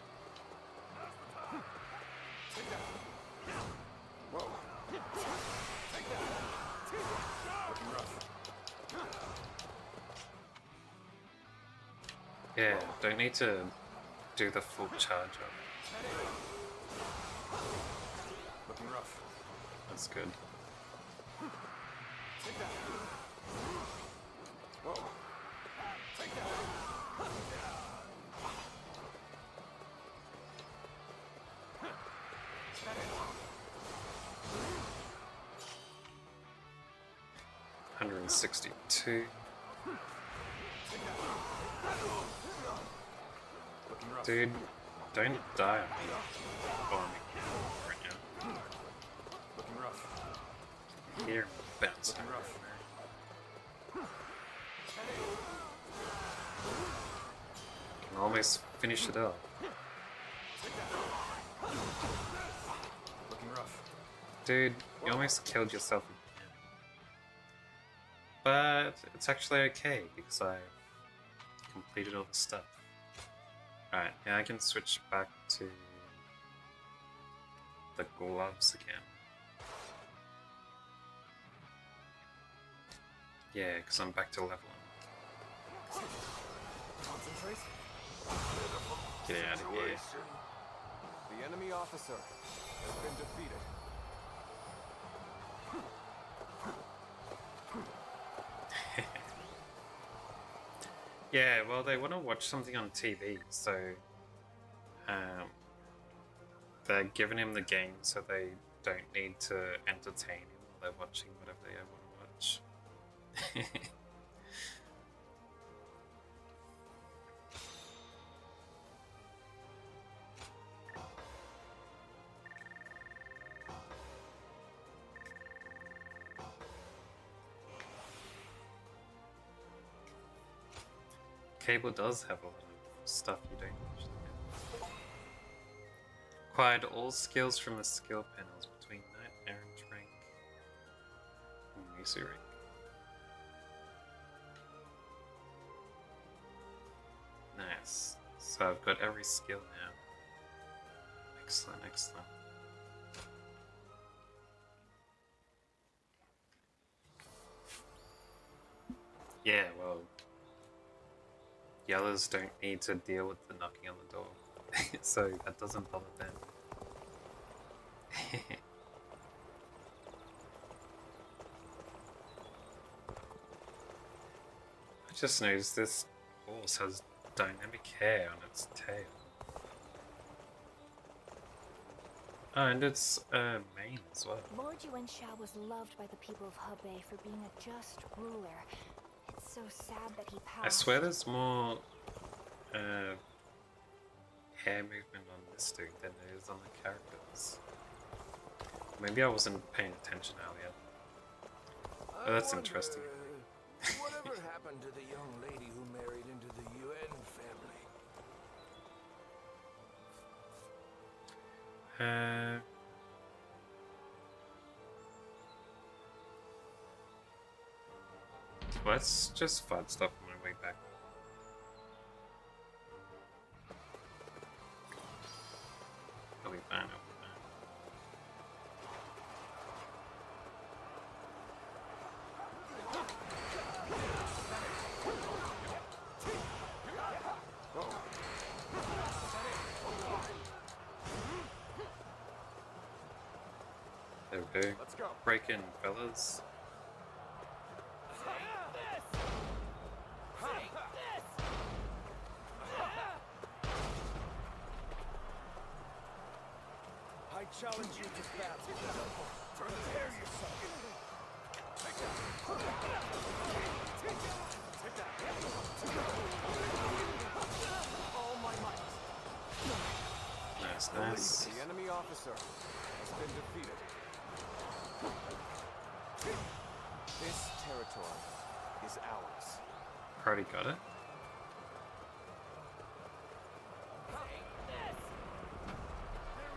Whoa. Looking rough. Yeah, don't need to do the full charge up. Looking rough. That's good. Whoa. Take that. $162. Dude, don't die on me. Oh, right now. Looking rough. Here, bounce. Can almost finish it up. Looking rough. Dude, you almost killed yourself again. But it's actually okay because I've completed all the stuff. Alright, now I can switch back to the gloves again. Yeah, because I'm back to leveling. Concentrate. Get out of here. The enemy officer has been defeated. Yeah, well, they want to watch something on TV, so they're giving him the game so they don't need to entertain him they're watching whatever they want to watch. Cable does have a lot of stuff you don't usually get. Acquired all skills from the skill panels between Knight Errant rank and Musu rank. Nice. So I've got every skill now. Excellent, excellent. Yeah, well, yellows don't need to deal with the knocking on the door, so that doesn't bother them. I just noticed this horse has dynamic hair on its tail. Oh, and its mane as well. Lord Yuanxia was loved by the people of Hebei for being a just ruler. It's so sad that he passed. I swear there's more hair movement on this dude than there is on the characters. Maybe I wasn't paying attention earlier. Oh, that's interesting. Whatever happened to the young lady who married into the UN family? Let's just find stuff on my way back. I'll be fine, I'll be fine. There we go. Let's go. Break in, fellas. I challenge you to battle. Prepare yourself. Take that. All my might. Nice, nice. The enemy officer has been defeated. This territory is ours. Already got it.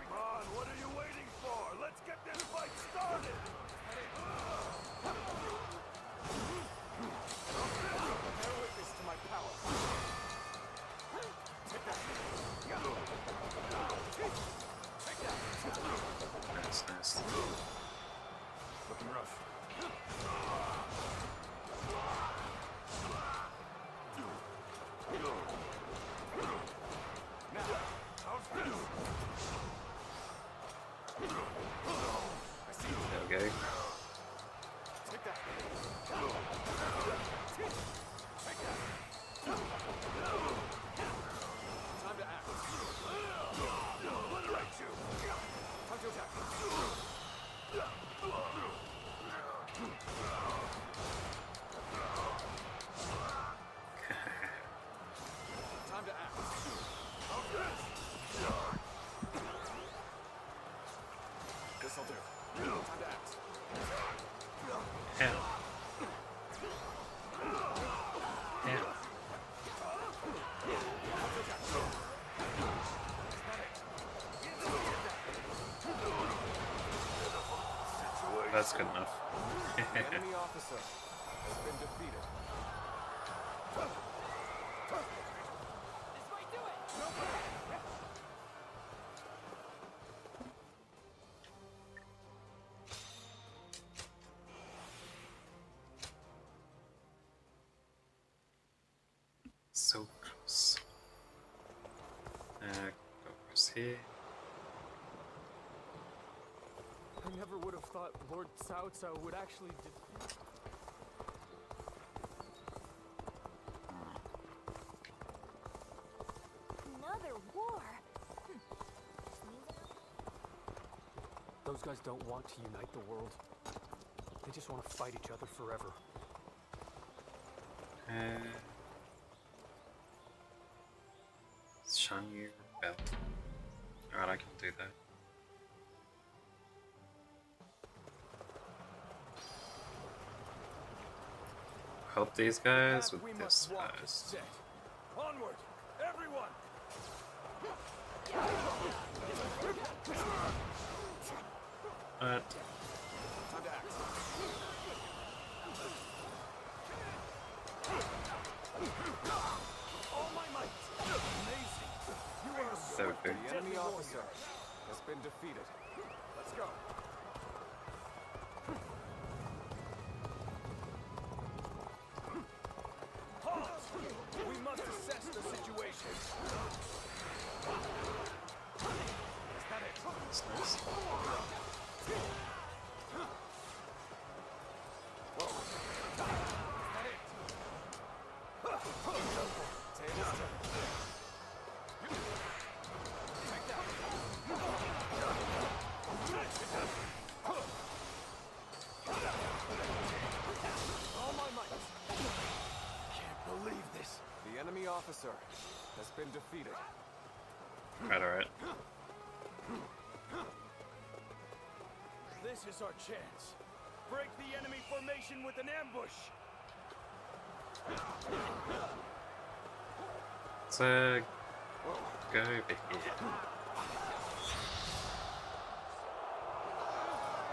Come on, what are you waiting for? Let's get this fight started! Bear witness to my power. Take that. Nice, nice. Looking rough. Now, how's this? I see you. There we go. Take that. Take that. Time to act. Obliterate you. Time to attack. Time to act. How's this? This'll do. Time to act. Hell. Hell. That's good enough. The enemy officer has been defeated. So close. Go across here. I never would have thought Lord Cao Cao would actually Another war. Those guys don't want to unite the world. They just want to fight each other forever. Shanyu Rebel. Alright, I can do that. Help these guys with this first. Onward, everyone! What? Time to act. All my might! Amazing! You are a So good. The enemy officer has been defeated. Let's go. Halt! We must assess the situation. Is that it? That's nice. All my might! Can't believe this. The enemy officer has been defeated. Alright. This is our chance. Break the enemy formation with an ambush. Let's go over here.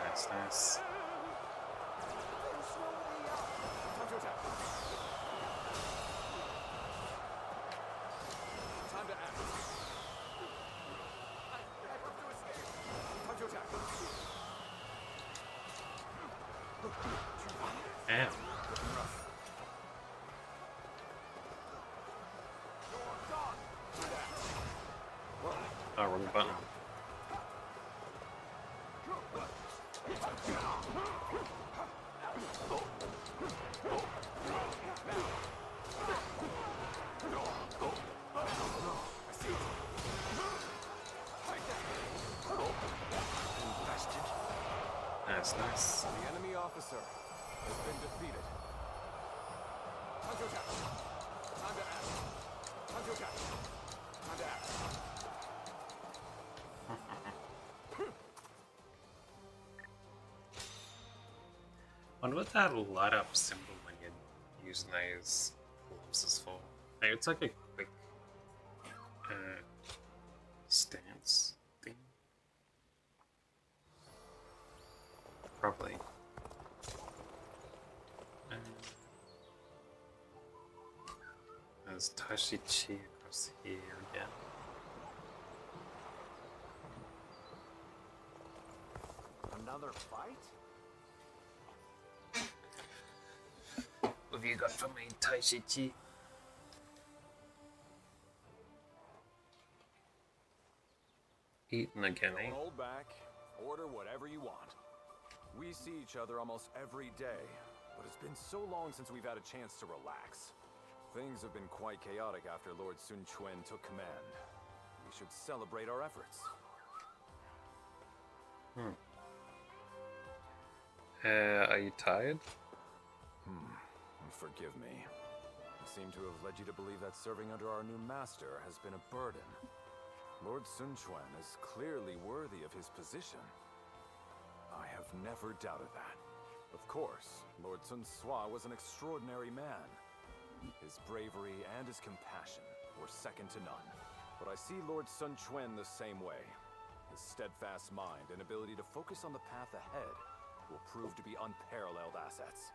Nice, nice. Time to attack. Time to act. Time to attack. Damn. Oh, wrong button. Nice, nice. The enemy officer has been defeated. Time to attack. Time to act. Time to attack. Time to act. Wonder what that light up symbol when you're using those forms is for. Hey, it's like a quick stance thing. Probably. There's Tashi-Chi across here again. Another fight? What have you got for me, Tashi-Chi? Eaten again, eh? Don't hold back. Order whatever you want. We see each other almost every day, but it's been so long since we've had a chance to relax. Things have been quite chaotic after Lord Sun Quan took command. We should celebrate our efforts. Are you tired? Forgive me. I seem to have led you to believe that serving under our new master has been a burden. Lord Sun Quan is clearly worthy of his position. I have never doubted that. Of course, Lord Sun Sua was an extraordinary man. His bravery and his compassion were second to none. But I see Lord Sun Quan the same way. His steadfast mind and ability to focus on the path ahead will prove to be unparalleled assets.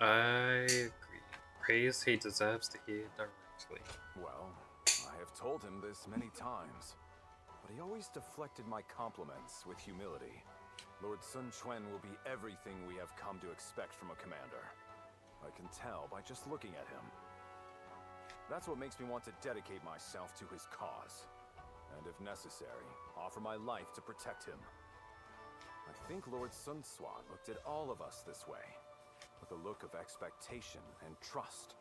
I agree. Praise he deserves to hear directly. Well, I have told him this many times, but he always deflected my compliments with humility. Lord Sun Quan will be everything we have come to expect from a commander. I can tell by just looking at him. That's what makes me want to dedicate myself to his cause. And if necessary, offer my life to protect him. I think Lord Sun Sua looked at all of us this way, with a look of expectation and trust.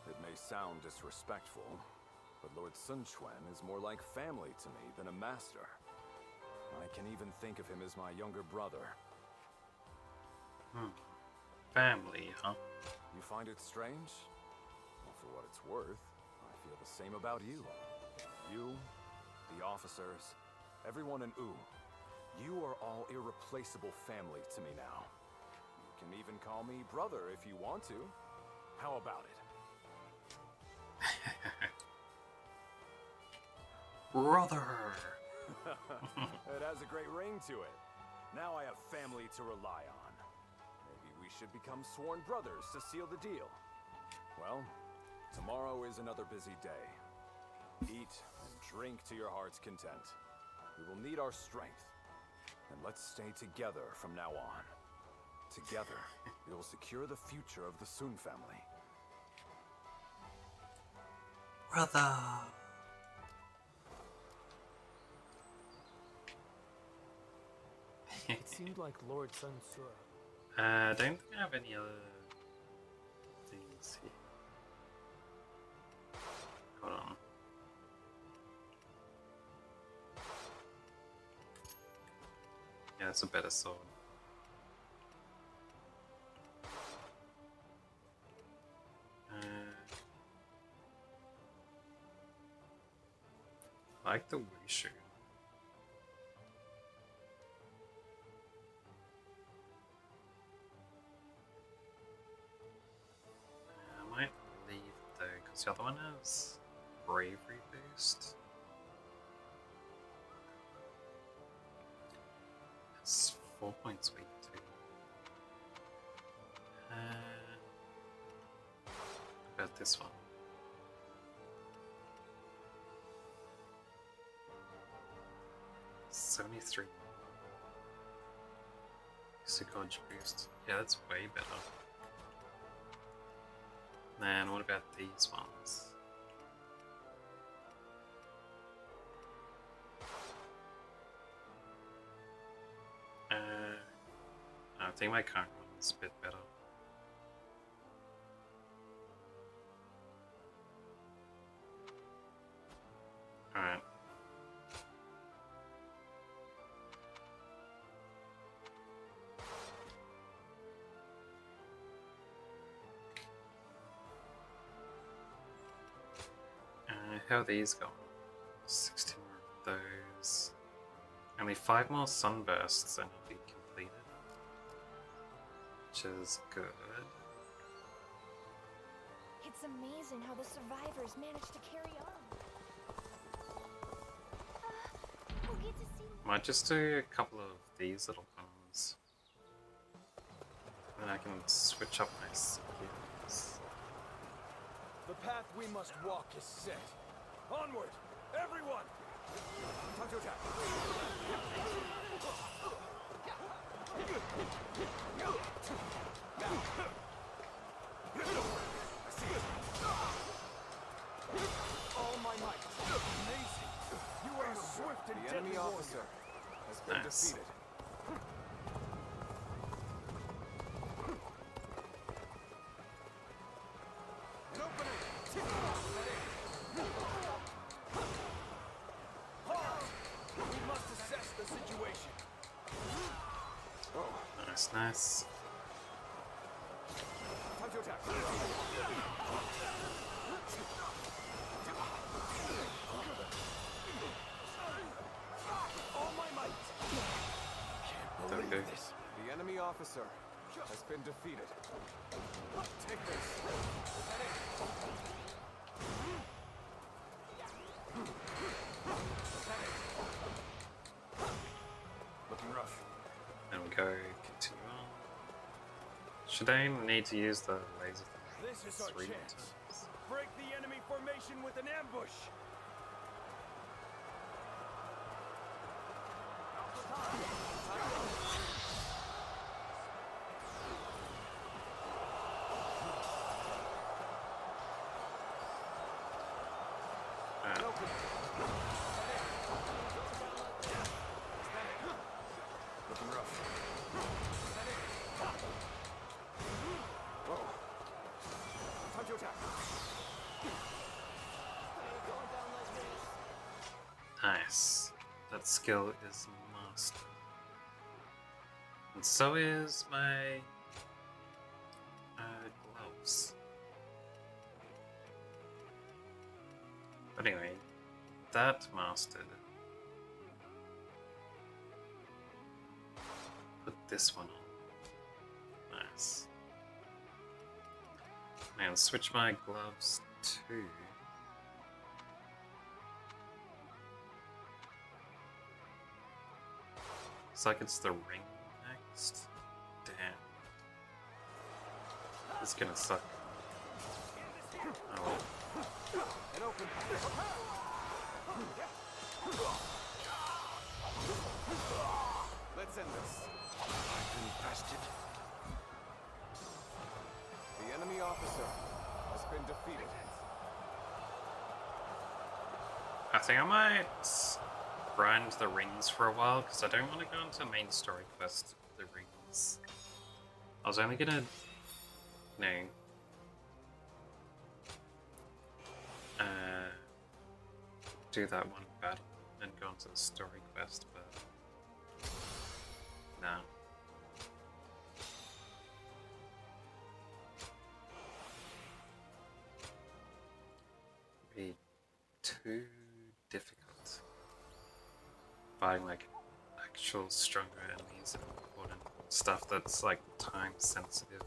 It may sound disrespectful, but Lord Sun Quan is more like family to me than a master. I can even think of him as my younger brother. Family, huh? You find it strange? Well, for what it's worth, I feel the same about you. You, the officers, everyone in Ooh. You are all irreplaceable family to me now. You can even call me brother if you want to. How about it? Brother! It has a great ring to it. Now I have family to rely on. Maybe we should become sworn brothers to seal the deal. Well, tomorrow is another busy day. Eat and drink to your heart's content. We will need our strength. And let's stay together from now on. Together, we will secure the future of the Sun family. Brother! It seemed like Lord Sun Ce. I don't think I have any other things here. Hold on. Yeah, it's a better sword. I like the Wushu. I might leave it though, because the other one has bravery boost. It's 4 points weak too. What about this one? $73. Psychology boost. Yeah, that's way better. And what about these ones? I think my current one is a bit better. Alright. How are these going? 16 more of those. Only 5 more sunbursts and it'll be completed. Which is good. It's amazing how the survivors managed to carry on. We'll get to see. Might just do a couple of these little ones. Then I can switch up my skills. The path we must walk is set. Onward, everyone! Time to attack. All my might. Amazing. You are a swift and The enemy officer has been defeated. We must assess the situation. Nice, nice. Time to attack. All my might. Can't believe this. The enemy officer has been defeated. Take this. Looking rough. There we go, continue on. Should I need to use the laser This is our 3 chance. times? Break the enemy formation with an ambush. Looking rough. Whoa. Time to attack. Nice. That skill is mine. master. And so is my gloves. But anyway, that mastered. Put this one on. Nice. And switch my gloves to... Looks like it's the ring next. Damn. This is gonna suck. Oh well. Let's end this. I've been bested. The enemy officer has been defeated. I think I might grind the rings for a while because I don't want to go into main story quest with the rings. I was only gonna, do that one battle and go into the story quest, but no. Be too difficult. Fighting like actual stronger enemies and important stuff that's like time sensitive.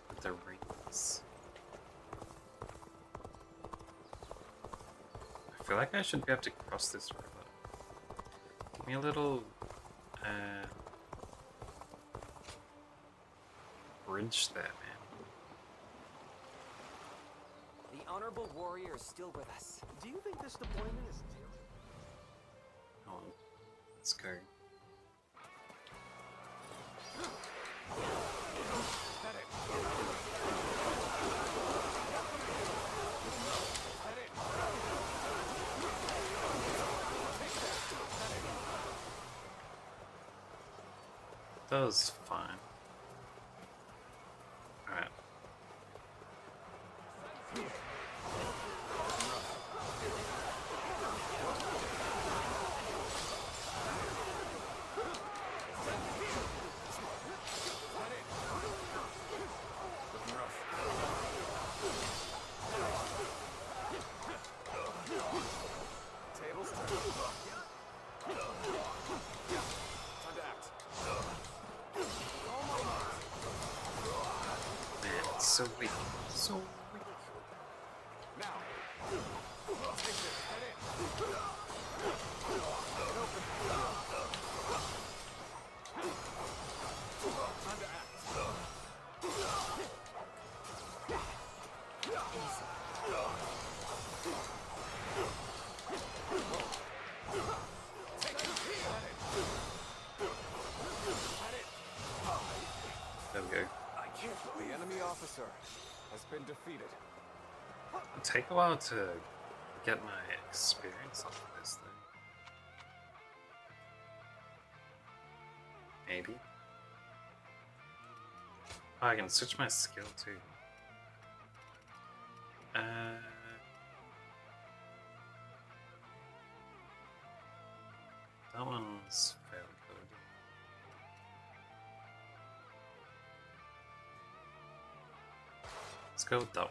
With the rings. I feel like I should be able to cross this river. Give me a little bridge there, man. The Honorable Warrior is still with us. Do you think this deployment is Hold on. Let's go. That was fine. Alright. So weak. So weak. Now. Time to act. There we go. The enemy officer has been defeated. It'll take a while to get my experience off of this thing. Maybe. Oh, I can switch my skill too. That one's fairly good. Let's go with that one.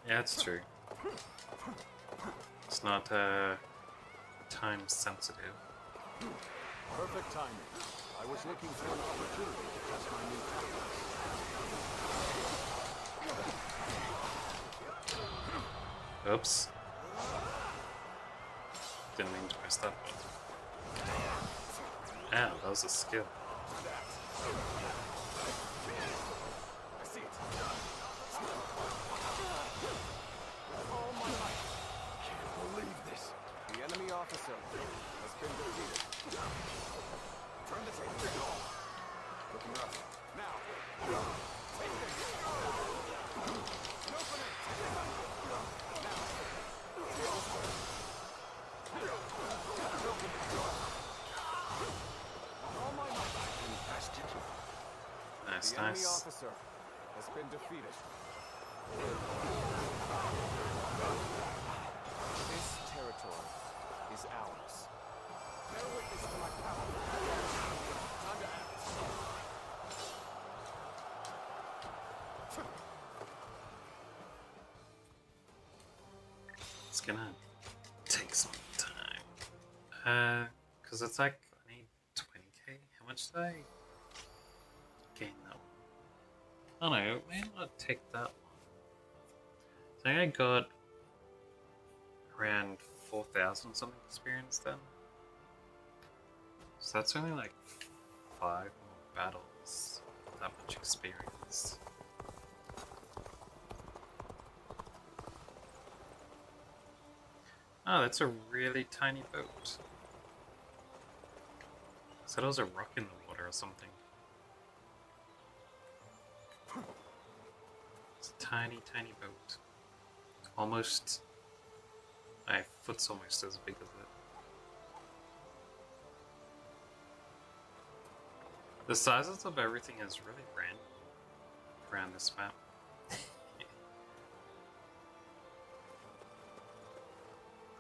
Yeah, it's true. It's not time sensitive. Perfect timing. I was looking for an opportunity to test my new tactics. Oops. Didn't mean to press that button. Ow, that was a skill. I see it. Can't believe this. The enemy officer has been defeated. Turn the table. Looking rough. Now. Take this. Open it. Now. All my might. Infested. Nice, the enemy nice. officer has been defeated. This territory is ours. Bear witness to my power. Time to act. It's gonna take some time. Cause it's like I need 20k. How much did I gain that one? I don't know, it may not take that long. I think I got around 4,000 something experience then. So that's only like 5 more battles with that much experience. Oh, that's a really tiny boat. I said it was a rock in the water or something. It's a tiny, tiny boat. Almost... my foot's almost as big as it. The sizes of everything is really random around this map.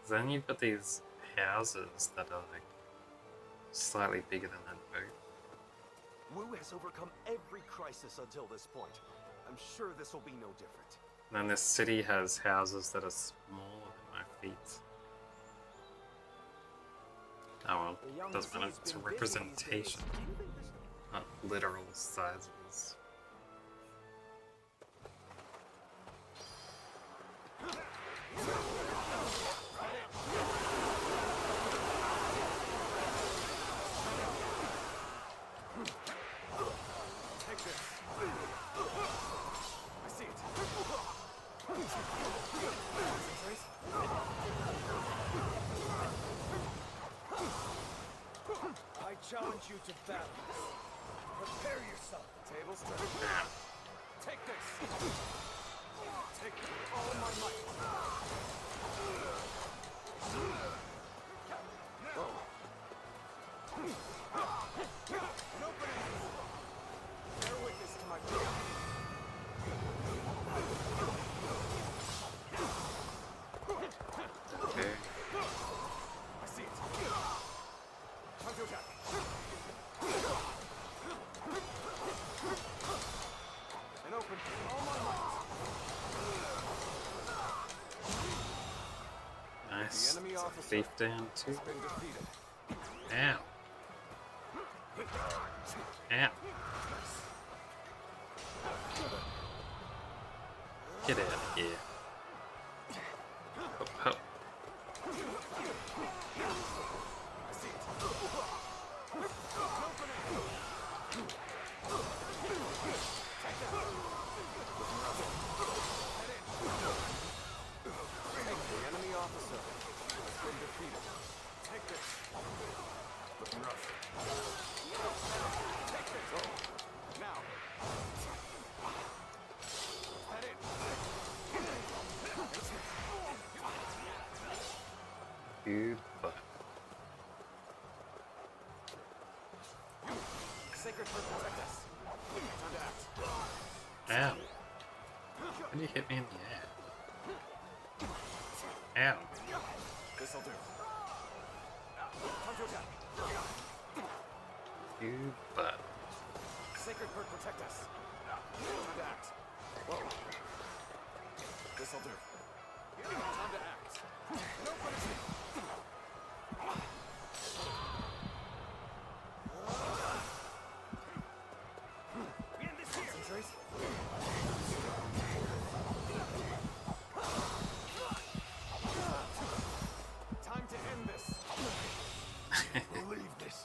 Then you've got these houses that are like slightly bigger than that boat. Wu has overcome every crisis until this point. I'm sure this will be no different. And then this city has houses that are smaller than my feet. Oh well, doesn't matter, it's a representation, not literal sizes. I challenge you to battle. Prepare yourself. Tables turn. Take this. Take all my might. Bear witness to my power. Okay. I see it. Time to attack. And open all my might. Nice. The enemy It's a officer thief down too. has been defeated. Ow. Ow. Get out of here. Hop, hop. The enemy officer has been defeated. Take this. Looking rough. Take this. Oh. Now. Head in. Goodbye. Sacred Heart protect us. Time to act. Ow. How did you hit me in the air? Ow. This'll do. Time to attack. Goodbye. Sacred Heart protect us. Time to act. Whoa. This'll do. Time to act. No punishment. We end this here. Concentrate. Time to end this. Believe this.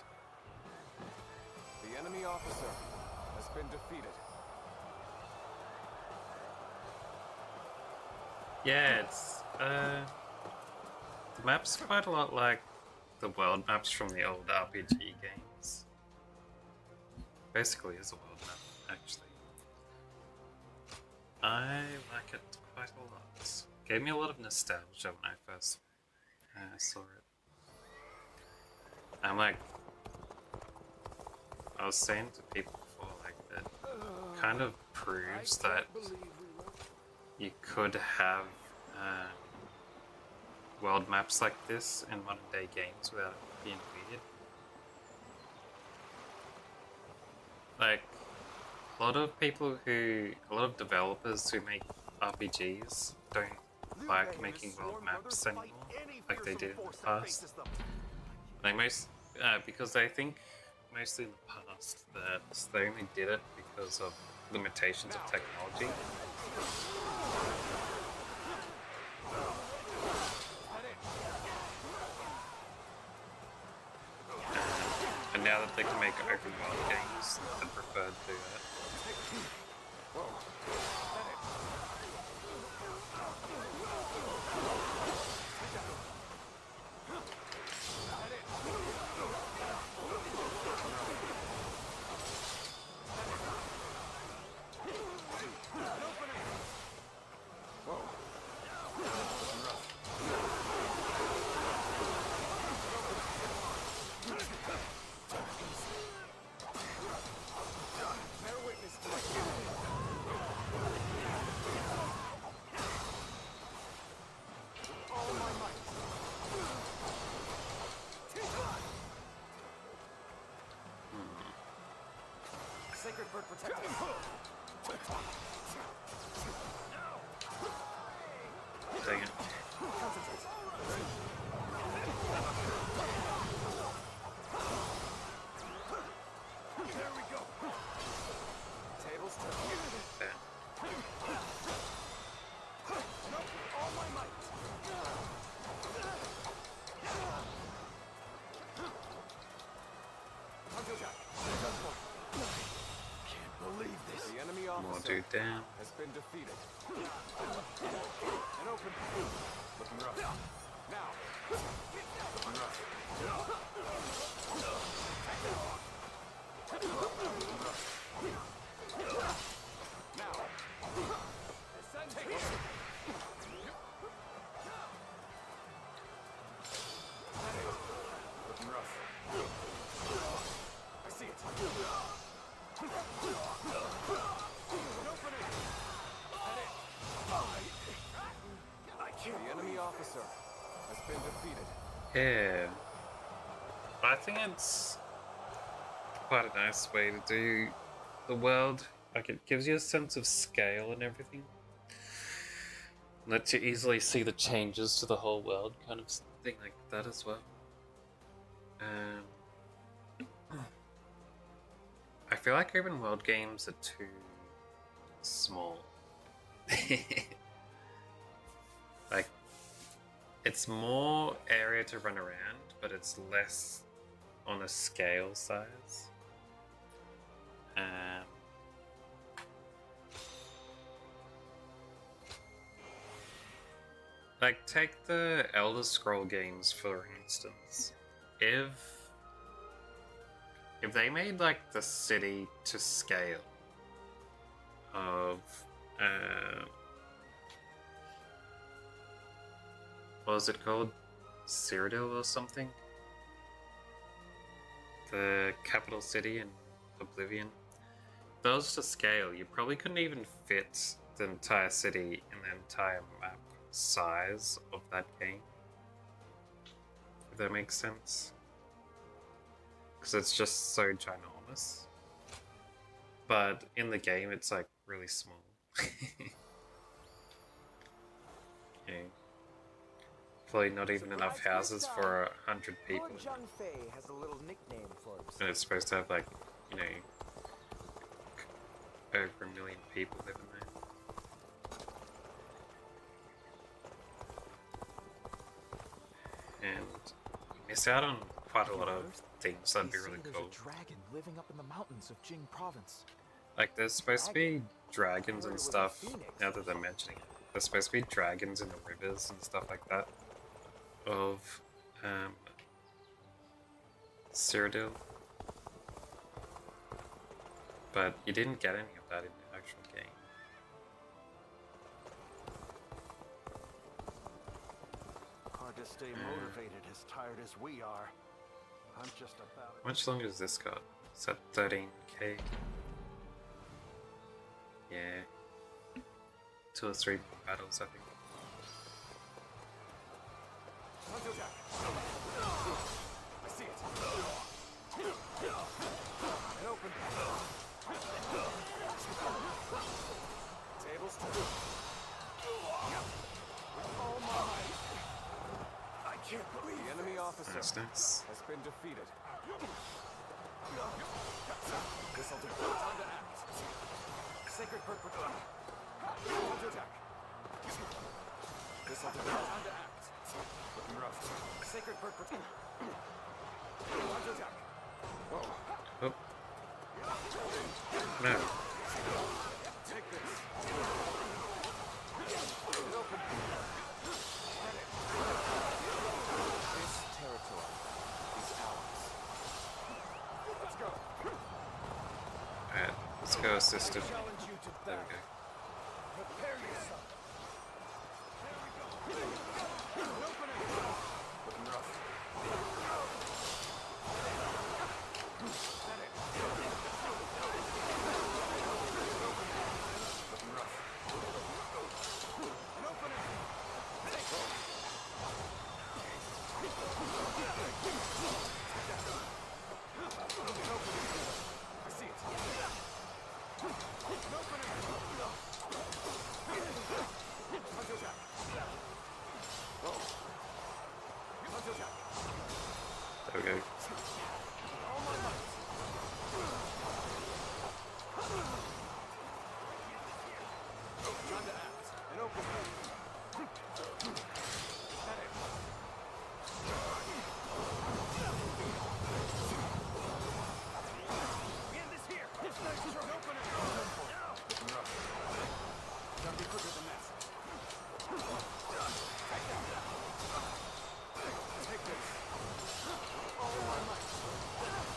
The enemy officer has been defeated. Yeah, it's the map's quite a lot like the world maps from the old RPG games. Basically is a world map, actually. I like it quite a lot. Gave me a lot of nostalgia when I first saw it. I'm like, I was saying to people before, like, that kind of proves that you could have world maps like this in modern day games without it being weird. Like, a lot of developers who make RPGs don't like making world maps anymore, like they did in the past. Like because I think mostly in the past that they only did it because of limitations of technology. And now that they can make open world games, they prefer to do that. Sacred bird protect us. Dang it. There we go. Tables turned. All my might. Believe this. The enemy officer has been defeated. And open. Looking rough. Now. Looking rough. Now. Take it. Looking rough. I see it. The enemy officer has been defeated. Yeah. I think it's quite a nice way to do the world. Like, it gives you a sense of scale and everything. Lets you easily see the changes to the whole world, kind of thing like that as well. I feel like open world games are too small. Like, it's more area to run around, but it's less on a scale size. Like, take the Elder Scroll games for instance. If they made like the city to scale of what was it called? Cyrodiil or something? The capital city in Oblivion. If that was to scale, you probably couldn't even fit the entire city in the entire map size of that game. If that makes sense. Because it's just so ginormous. But in the game, it's like really small. Okay. Probably not even enough houses for 100 people. Has a little nickname for himself. And it's supposed to have like, you know, over 1 million people living there. And you miss out on quite a lot of things that'd be really cool. There's a dragon living up in the mountains of Jing province. Like, there's supposed to be dragons and stuff, now that they're mentioning it. There's supposed to be dragons in the rivers and stuff like that of Cyrodiil. But you didn't get any of that in the actual game. Hard to stay motivated as tired as we are. I'm just about. How much longer has this got? Is that 13k? Yeah. 2 or 3 battles, I think. I see it. It opened. Tables turn. With all my might. I can't believe the enemy officer That's nice. has been defeated. This'll do. Time to act. Sacred purpose. Time to attack. This'll do. Time to act. Looking rough. Sacred purpose. Time to attack. Oh. No. Take this. It opened. This territory is ours. Let's go. Alright, let's go assisted. Challenge you to There we battle. go. Prepare yourself. There we go. An opening. Looking rough. At it. Looking rough. An opening. Take it. An opening. I see it. An opening. Hunter attack. Hunter attack. There we go. All my might. Time to act. An opening. At it. We end this here. It's nice to open it. Looking rough. Gotta be quicker than that. Take this. All my might.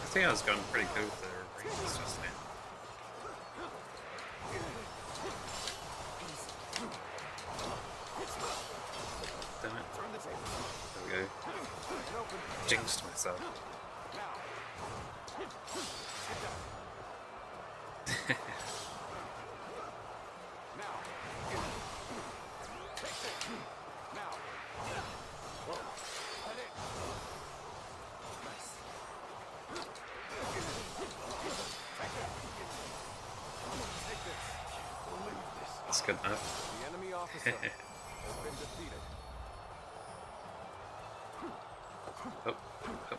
I think I was going pretty good with the reasons just now. Damn it. Turn the table. There we go. An open. Jinxed myself. Now. Get down. Now. Take this. Now. Head in. Nice. Take this. Believe this. That's good enough. The enemy officer has been defeated. Oh, oh.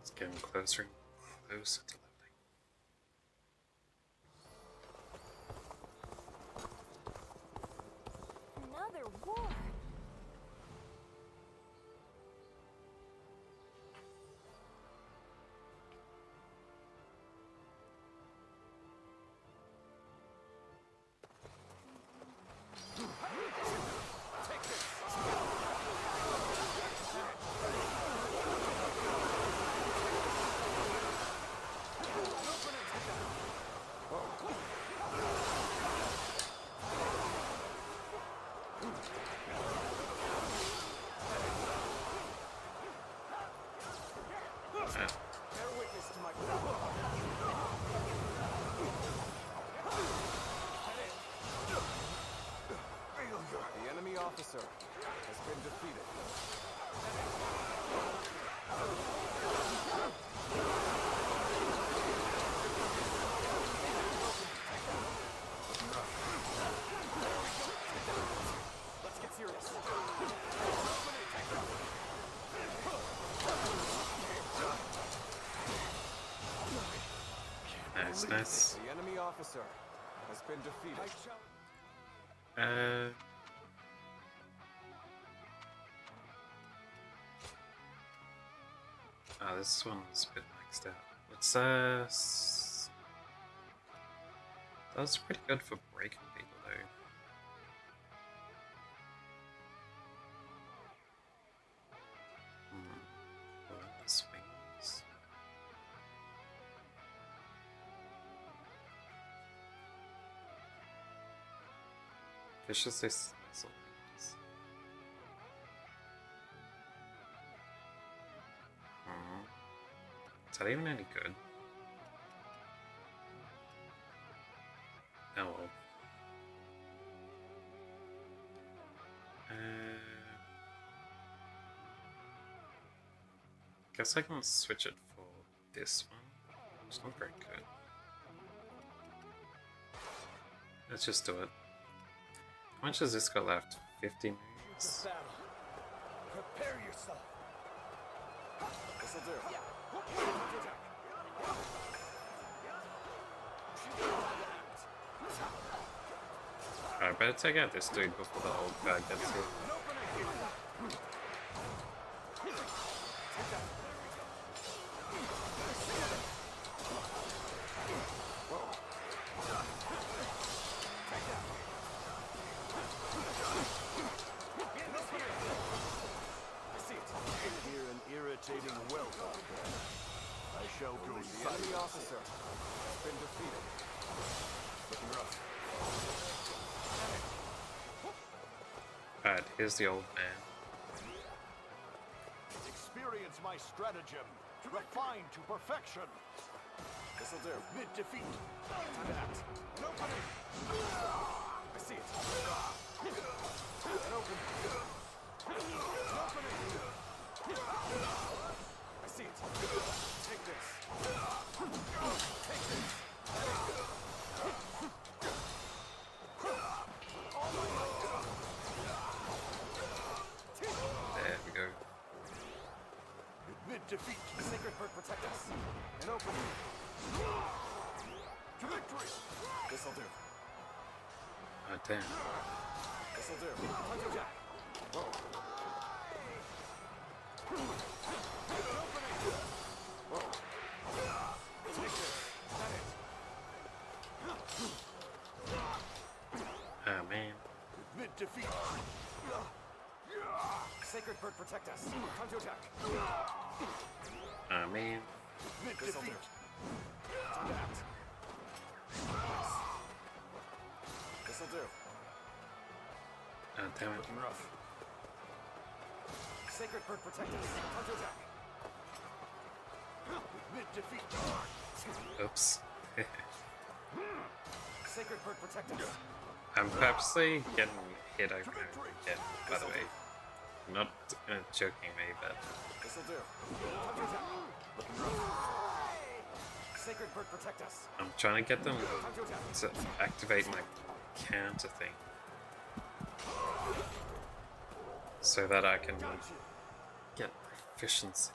It's getting closer and closer to leveling. Another war. Take this. Ah, Bear witness to my power. The enemy officer has been defeated. Let's get serious. nice, nice. The enemy officer has been defeated. Oh, this one's a bit maxed out. Let's that was pretty good for breaking people though. This wings. Viciously missile wings. that even any good? Oh well. Guess I can switch it for this one. It's not very good. Let's just do it. How much has this got left? 50 moves? Prepare yourself. This'll do. Alright, better take out this dude before the old guy gets here. Irritating welcome. I shall go see the enemy officer has been defeated. Looking rough. Alright, here's the old man. Experience my stratagem, refined to perfection. This'll do. Mid-defeat. Time to act. An opening. I see it. An opening. An opening. I see it. Take this. Take this. There we go. Mid-defeat. Sacred Bird protect us. An opening. To victory. This'll do. Oh damn. This'll do. Hunter Jack. Whoa. Oh man. Mid-defeat. Sacred Bird protect us. Time to attack. Oh man. Mid-defeat. Time to act. This'll do. Oh damn it. Looking rough. Sacred Bird protect us. Time to attack. Mid-defeat. Oops. Sacred Bird protect us. I'm purposely getting hit over and over again, by the way. Not joking me, but This'll do. Time to attack. Looking rough. Sacred Bird protect us. I'm trying to get them Time to attack. to activate my counter thing. So that I can get proficiency.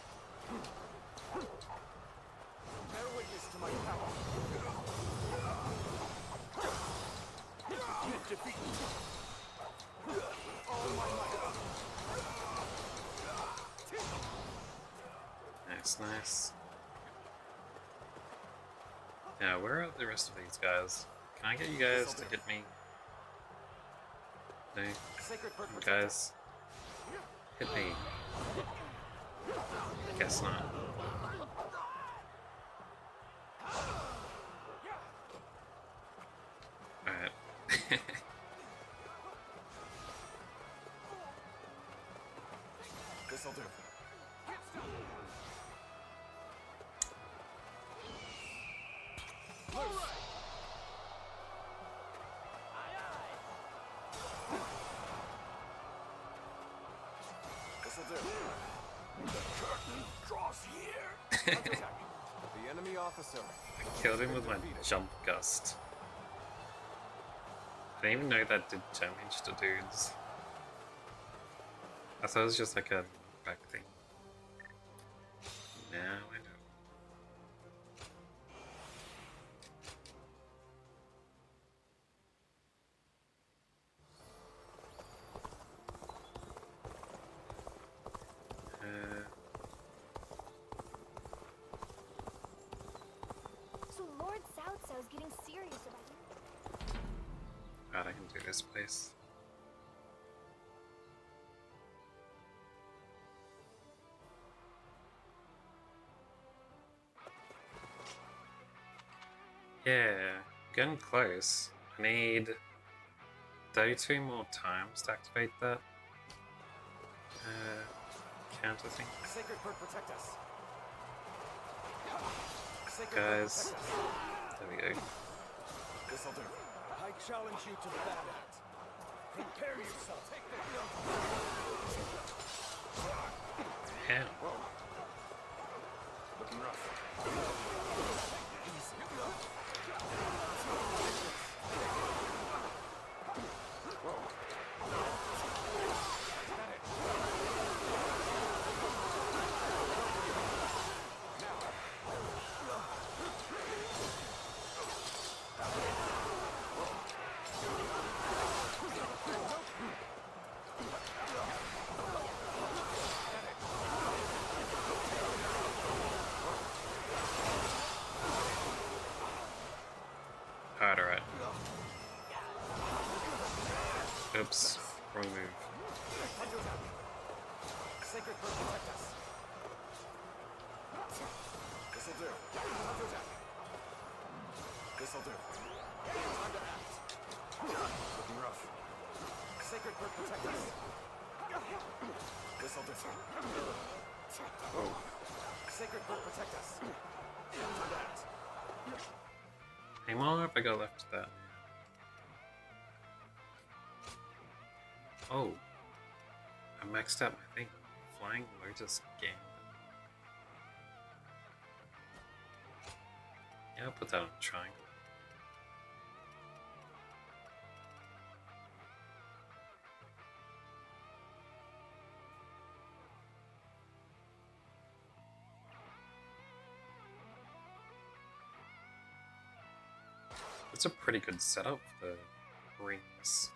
Bear witness to my power. Mid-defeat. All my might. Nice, nice. Now, where are the rest of these guys? Can I get you guys to hit me? No? Guys? Hit me. Guess not. Alright. This'll do. This'll do. The curtain draws here. The enemy officer. I killed him with my jump gust. I didn't even know that did damage to dudes. I thought it was just like a back thing. Now I know. So Lord South getting serious about you. Right, I can do this place. Yeah, getting close. I need 32 more times to activate that counter thing. Sacred Bird protect us. Guys, there we go. This'll do. I challenge you to battle. Prepare yourself. Take Yeah. Looking rough. Alright. Oops, wrong move. Sacred Bird protect us. This'll do. This'll do. Time to act. Looking rough. Sacred Bird protect us. This'll do. Whoa. Sacred Bird protect us. Time to act. How many more have I got left of that? Oh. I maxed out my thing. Flying Lotus Gambit. Yeah, I'll put that on triangle. It's a pretty good setup for the rings.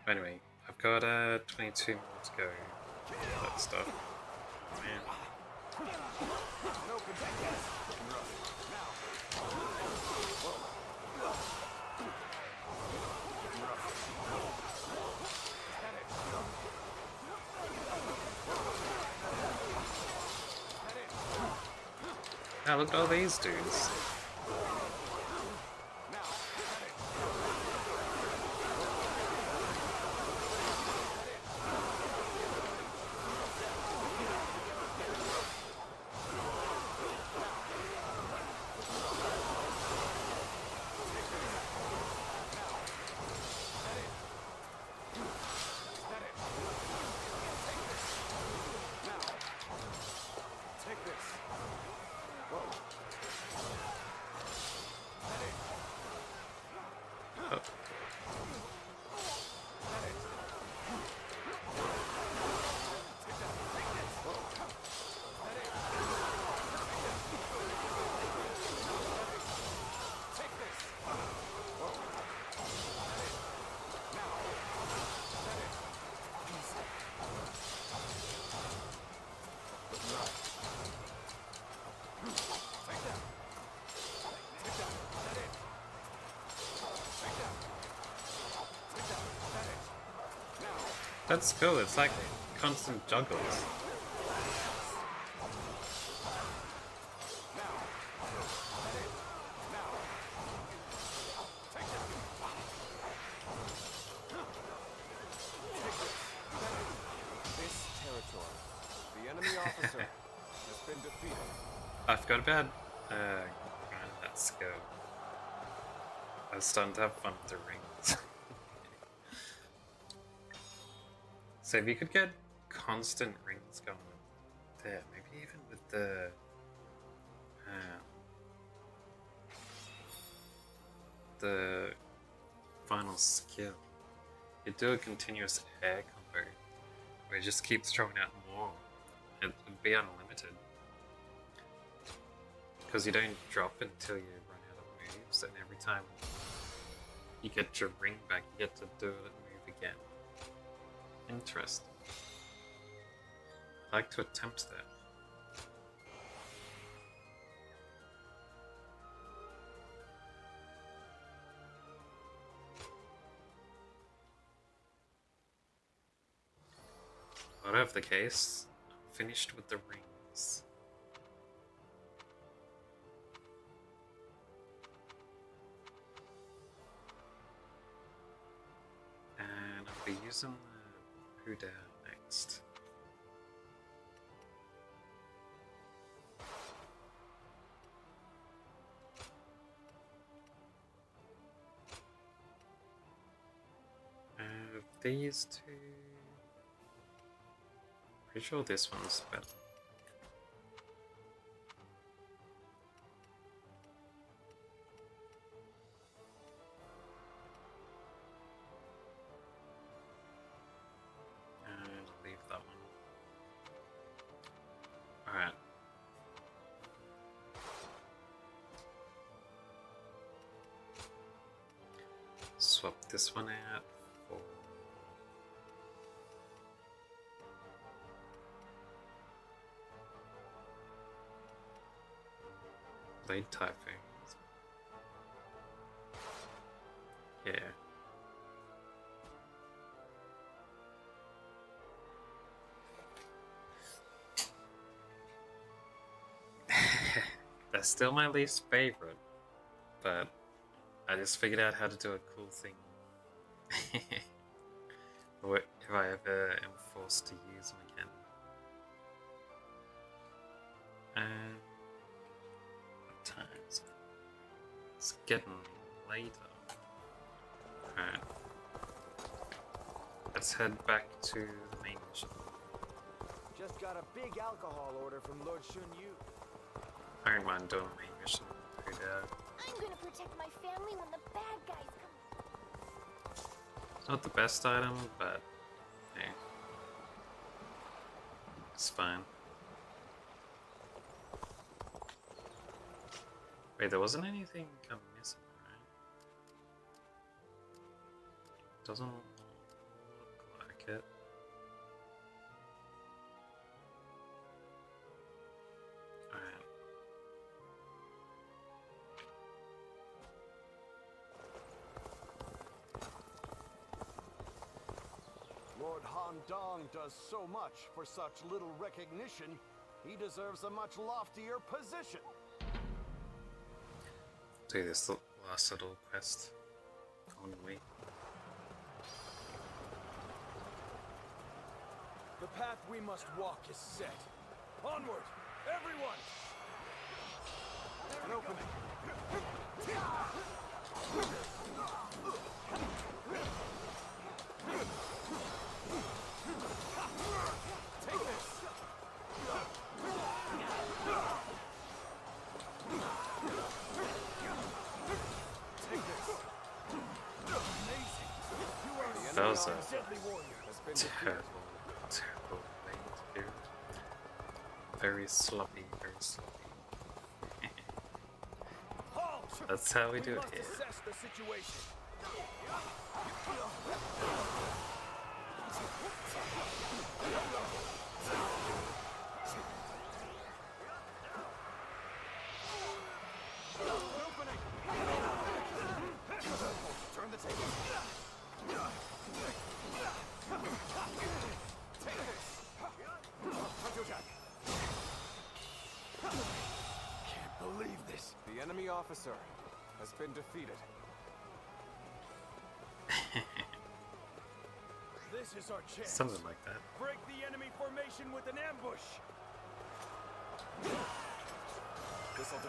Anyway, I've got 22 more to go. That stuff. Man. Ah, look at all these dudes. That's cool, it's like constant juggles. This territory, the enemy officer has been defeated. I forgot about let's go. I was starting to have fun with the rings. So if you could get constant rings going there, maybe even with the final skill, you do a continuous air combo where it just keeps throwing out more. It would be unlimited because you don't drop until you run out of moves, and every time you get your ring back, you get to do it and move again. Interesting. I'd like to attempt that. Whatever the case, I'm finished with the rings. who's in the Huda next? These two. Pretty sure this one's better. Leave that one. Alright. Swap this one out for blade typing. Yeah. That's still my least favorite, but I just figured out how to do a cool thing. If I ever am forced to use them again. What time is it? It's getting later. Alright. Let's head back to the main mission. Just got a big alcohol order from Lord Shun Yu. I don't mind doing the main mission. I'm gonna protect my family when the bad guys come. It's not the best item, but hey, it's fine. Wait, there wasn't anything I'm missing, right? Doesn't look like it. Alright. Lord Han Dong does so much for such little recognition, he deserves a much loftier position. Do this last little quest on me. The path we must walk is set. Onward, everyone! An opening. Take this! That was a terrible, terrible way to do it. Very sloppy, very sloppy. That's how we do it here. Assess the situation. Turn the table. Take this. Can't believe this. The enemy officer has been defeated. This is our chance. Something like that. Break the enemy formation with an ambush. This'll do.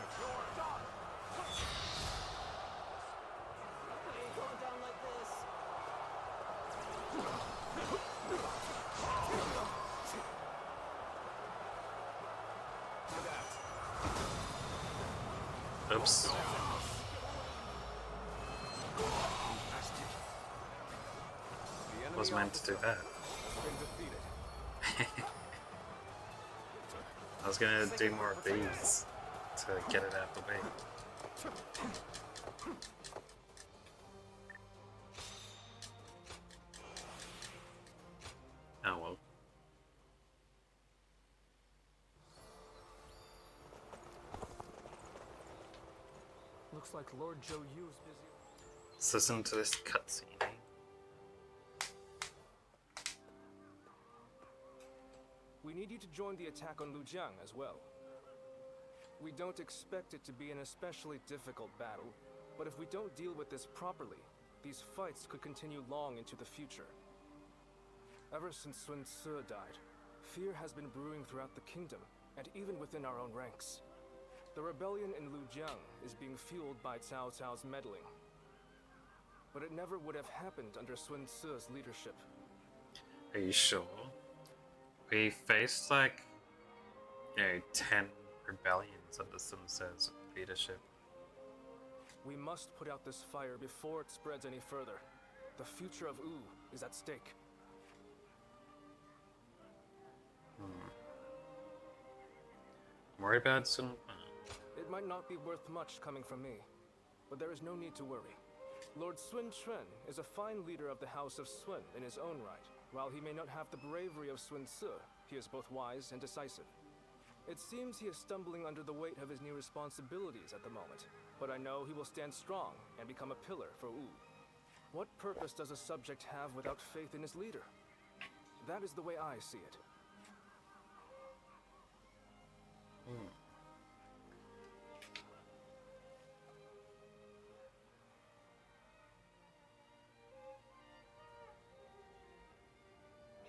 It ain't going down like this. Oops. Was meant to do that. I was gonna do more of these to get it out the way. Oh well. Looks like Lord Zhou Yu's busy. Let's listen to this cutscene. We need you to join the attack on Lujiang as well. We don't expect it to be an especially difficult battle, but if we don't deal with this properly, these fights could continue long into the future. Ever since Sun Ce died, fear has been brewing throughout the kingdom, and even within our own ranks. The rebellion in Lujiang is being fueled by Cao Cao's meddling. But it never would have happened under Sun Ce's leadership. Are you sure? We faced like, 10 rebellions under Sun Tzu's leadership. We must put out this fire before it spreads any further. The future of Wu is at stake. I'm worried about Sun. It might not be worth much coming from me, but there is no need to worry. Lord Sun Quan is a fine leader of the House of Sun in his own right. While he may not have the bravery of Sun Ce, he is both wise and decisive. It seems he is stumbling under the weight of his new responsibilities at the moment, but I know he will stand strong and become a pillar for Wu. What purpose does a subject have without faith in his leader? That is the way I see it.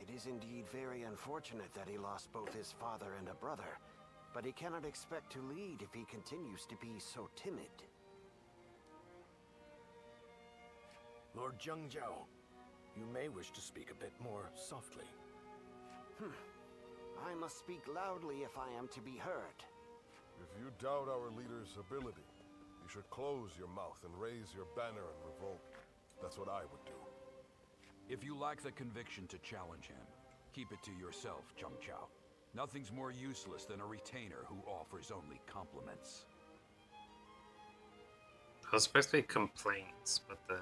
It is indeed very unfortunate that he lost both his father and a brother, but he cannot expect to lead if he continues to be so timid. Lord Zhengjiao, you may wish to speak a bit more softly. I must speak loudly if I am to be heard. If you doubt our leader's ability, you should close your mouth and raise your banner in revolt. That's what I would do. If you lack the conviction to challenge him, keep it to yourself, Zhengjiao. Nothing's more useless than a retainer who offers only compliments. I was supposed to be complaints, but the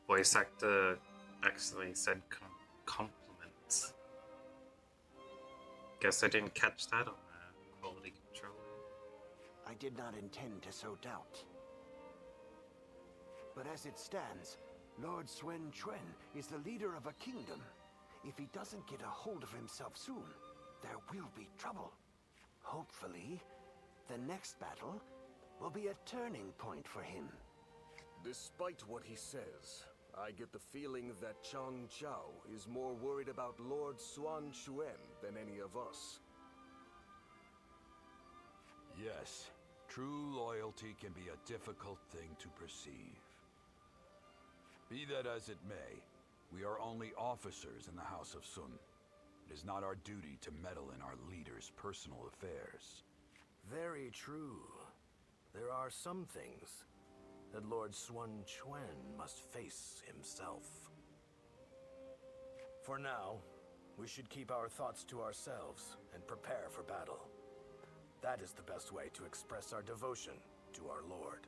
voice actor actually said compliments. Guess I didn't catch that on the quality control. I did not intend to sow doubt. But as it stands, Lord Sun Quan is the leader of a kingdom. If he doesn't get a hold of himself soon, there will be trouble. Hopefully, the next battle will be a turning point for him. Despite what he says, I get the feeling that Chang Chao is more worried about Lord Sun Quan than any of us. Yes, true loyalty can be a difficult thing to perceive. Be that as it may, we are only officers in the House of Sun. It is not our duty to meddle in our leader's personal affairs. Very true. There are some things that Lord Sun Quan must face himself. For now, we should keep our thoughts to ourselves and prepare for battle. That is the best way to express our devotion to our Lord.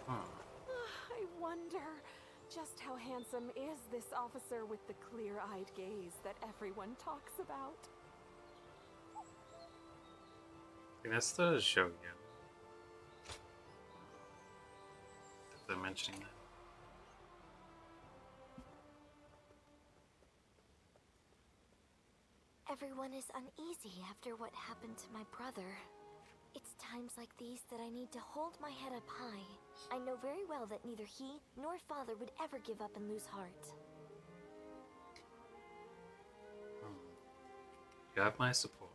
I wonder, just how handsome is this officer with the clear-eyed gaze that everyone talks about? I think that's the show, yeah. If they're mentioning that. Everyone is uneasy after what happened to my brother. It's times like these that I need to hold my head up high. I know very well that neither he nor father would ever give up and lose heart. You have my support.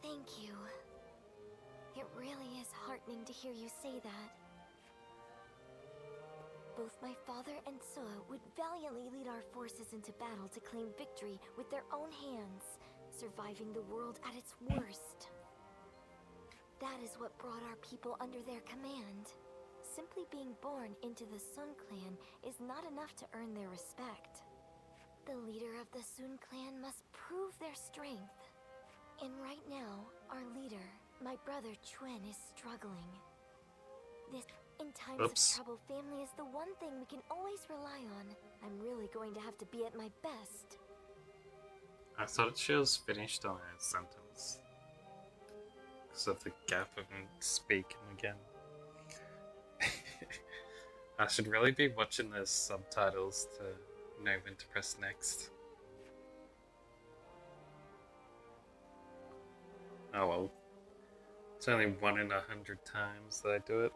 Thank you. It really is heartening to hear you say that. Both my father and Suo would valiantly lead our forces into battle to claim victory with their own hands, surviving the world at its worst. That is what brought our people under their command. Simply being born into the Sun clan is not enough to earn their respect. The leader of the Sun clan must prove their strength. And right now, our leader, my brother Chuan, is struggling. In times of trouble, family is the one thing we can always rely on. I'm really going to have to be at my best. I thought she was finished on a sentence. Because of the gap of him speaking again. I should really be watching the subtitles to know when to press next. Oh well, It's only 1 in 100 times that I do it.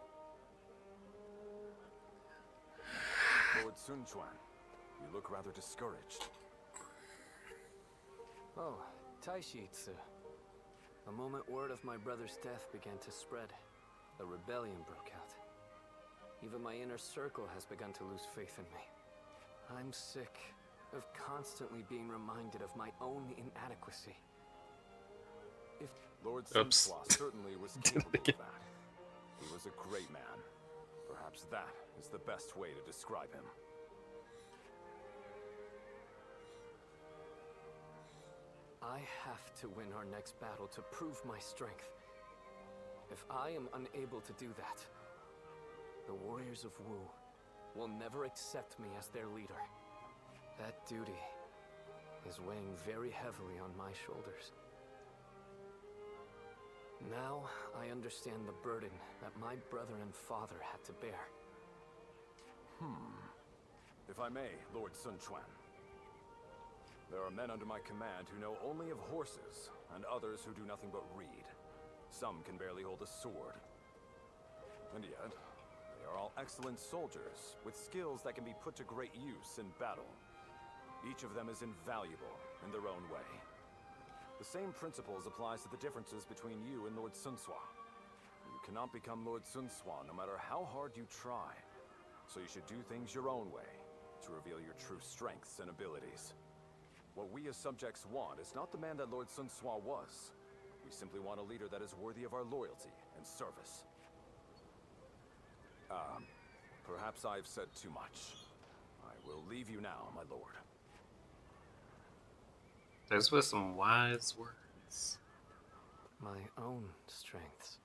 Lord Sun Quan, you look rather discouraged. Oh, Taishitsu. The moment word of my brother's death began to spread, a rebellion broke out. Even my inner circle has begun to lose faith in me. I'm sick of constantly being reminded of my own inadequacy. If Lord Sun Quan certainly was capable of that. He was a great man. Perhaps that is the best way to describe him. I have to win our next battle to prove my strength. If I am unable to do that, the Warriors of Wu will never accept me as their leader. That duty is weighing very heavily on my shoulders. Now I understand the burden that my brother and father had to bear. If I may, Lord Sun Quan. There are men under my command who know only of horses, and others who do nothing but read. Some can barely hold a sword. And yet, they are all excellent soldiers, with skills that can be put to great use in battle. Each of them is invaluable in their own way. The same principles applies to the differences between you and Lord Sun Quan. You cannot become Lord Sun Quan no matter how hard you try. So you should do things your own way, to reveal your true strengths and abilities. What we as subjects want is not the man that Lord Sun Quan was. We simply want a leader that is worthy of our loyalty and service. Perhaps I've said too much. I will leave you now, my lord. Those were some wise words. My own strengths.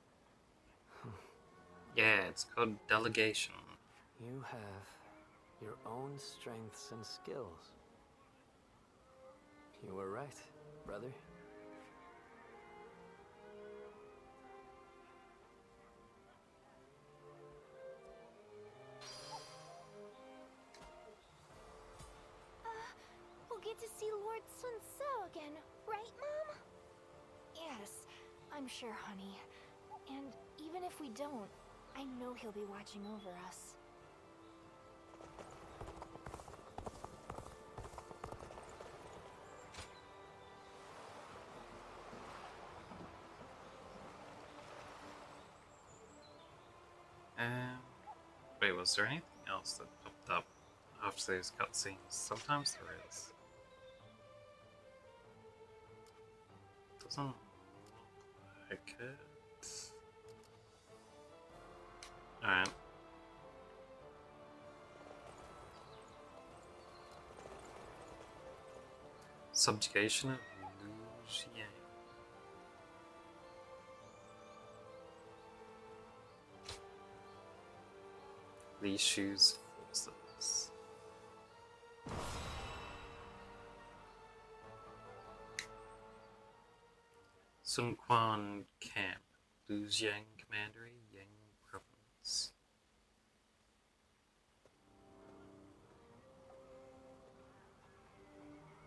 Yeah, it's called delegation. You have your own strengths and skills. You were right, brother. We'll get to see Lord Sun Tzu again, right, Mom? Yes, I'm sure, honey. And even if we don't, I know he'll be watching over us. Wait, was there anything else that popped up after those cutscenes? Sometimes there is. Doesn't look like it. Alright. Subjugation of Lujiang. Li Shu's forces. Sun Quan Camp, Lujiang Commandery, Yang Province.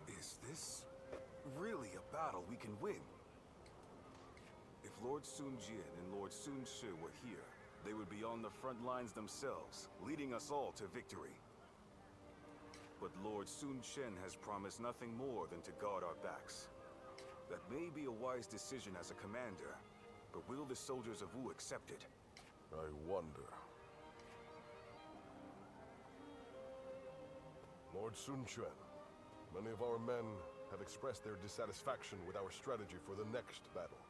Is this really a battle we can win? If Lord Sun Jian and Lord Sun Shi were here, they would be on the front lines themselves, leading us all to victory. But Lord Sun Chen has promised nothing more than to guard our backs. That may be a wise decision as a commander, but will the soldiers of Wu accept it? I wonder. Lord Sun Quan, many of our men have expressed their dissatisfaction with our strategy for the next battle.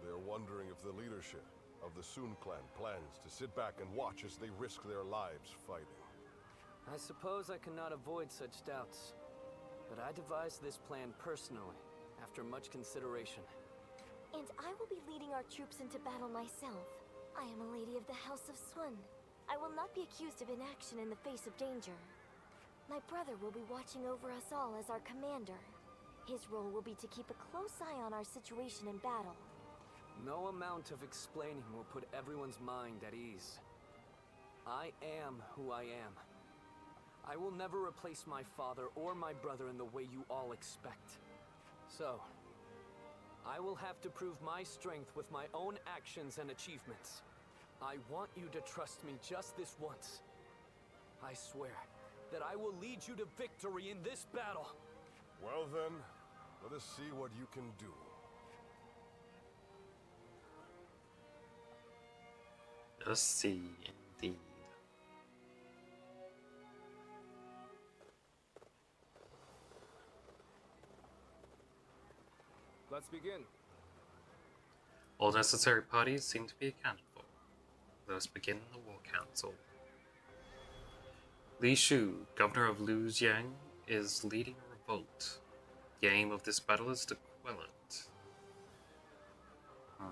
They are wondering if the leadership of the Sun clan plans to sit back and watch as they risk their lives fighting. I suppose I cannot avoid such doubts, but I devised this plan personally, after much consideration. And I will be leading our troops into battle myself. I am a lady of the House of Sun. I will not be accused of inaction in the face of danger. My brother will be watching over us all as our commander. His role will be to keep a close eye on our situation in battle. No amount of explaining will put everyone's mind at ease. I am who I am. I will never replace my father or my brother in the way you all expect. So, I will have to prove my strength with my own actions and achievements. I want you to trust me just this once. I swear that I will lead you to victory in this battle. Well then, let us see what you can do. Let's see, indeed. Let's begin. All necessary parties seem to be accounted for. Let us begin the War Council. Li Shu, governor of Lujiang, is leading a revolt. The aim of this battle is to quell it. Oh,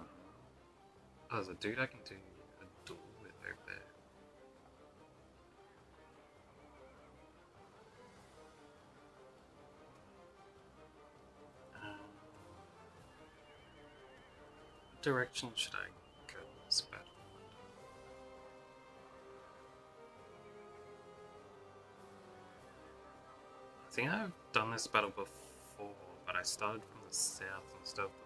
there's a dude I can do a duel with over there. What direction should I go in this battle? I think I've done this battle before, but I started from the south instead of the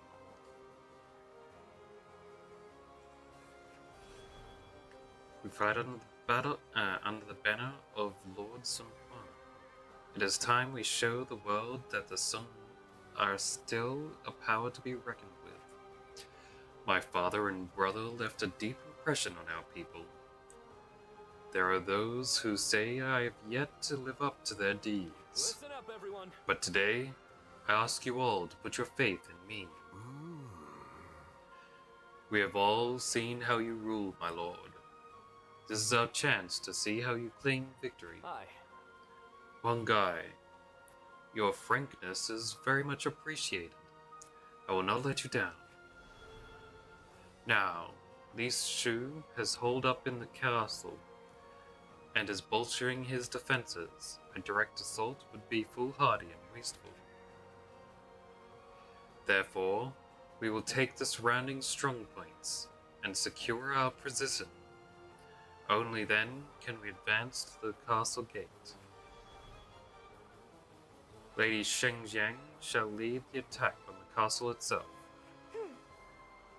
north. We fight under the banner of Lord Sun Quan. It is time we show the world that the Sun are still a power to be reckoned with. My father and brother left a deep impression on our people. There are those who say I have yet to live up to their deeds. Listen up, everyone. But today, I ask you all to put your faith in me. We have all seen how you rule, my lord. This is our chance to see how you claim victory. Aye. One guy, your frankness is very much appreciated. I will not let you down. Now, Li Shu has holed up in the castle and is bolstering his defenses. A direct assault would be foolhardy and wasteful. Therefore, we will take the surrounding strong points and secure our position. Only then can we advance to the castle gate. Lady Shengjiang shall lead the attack on the castle itself.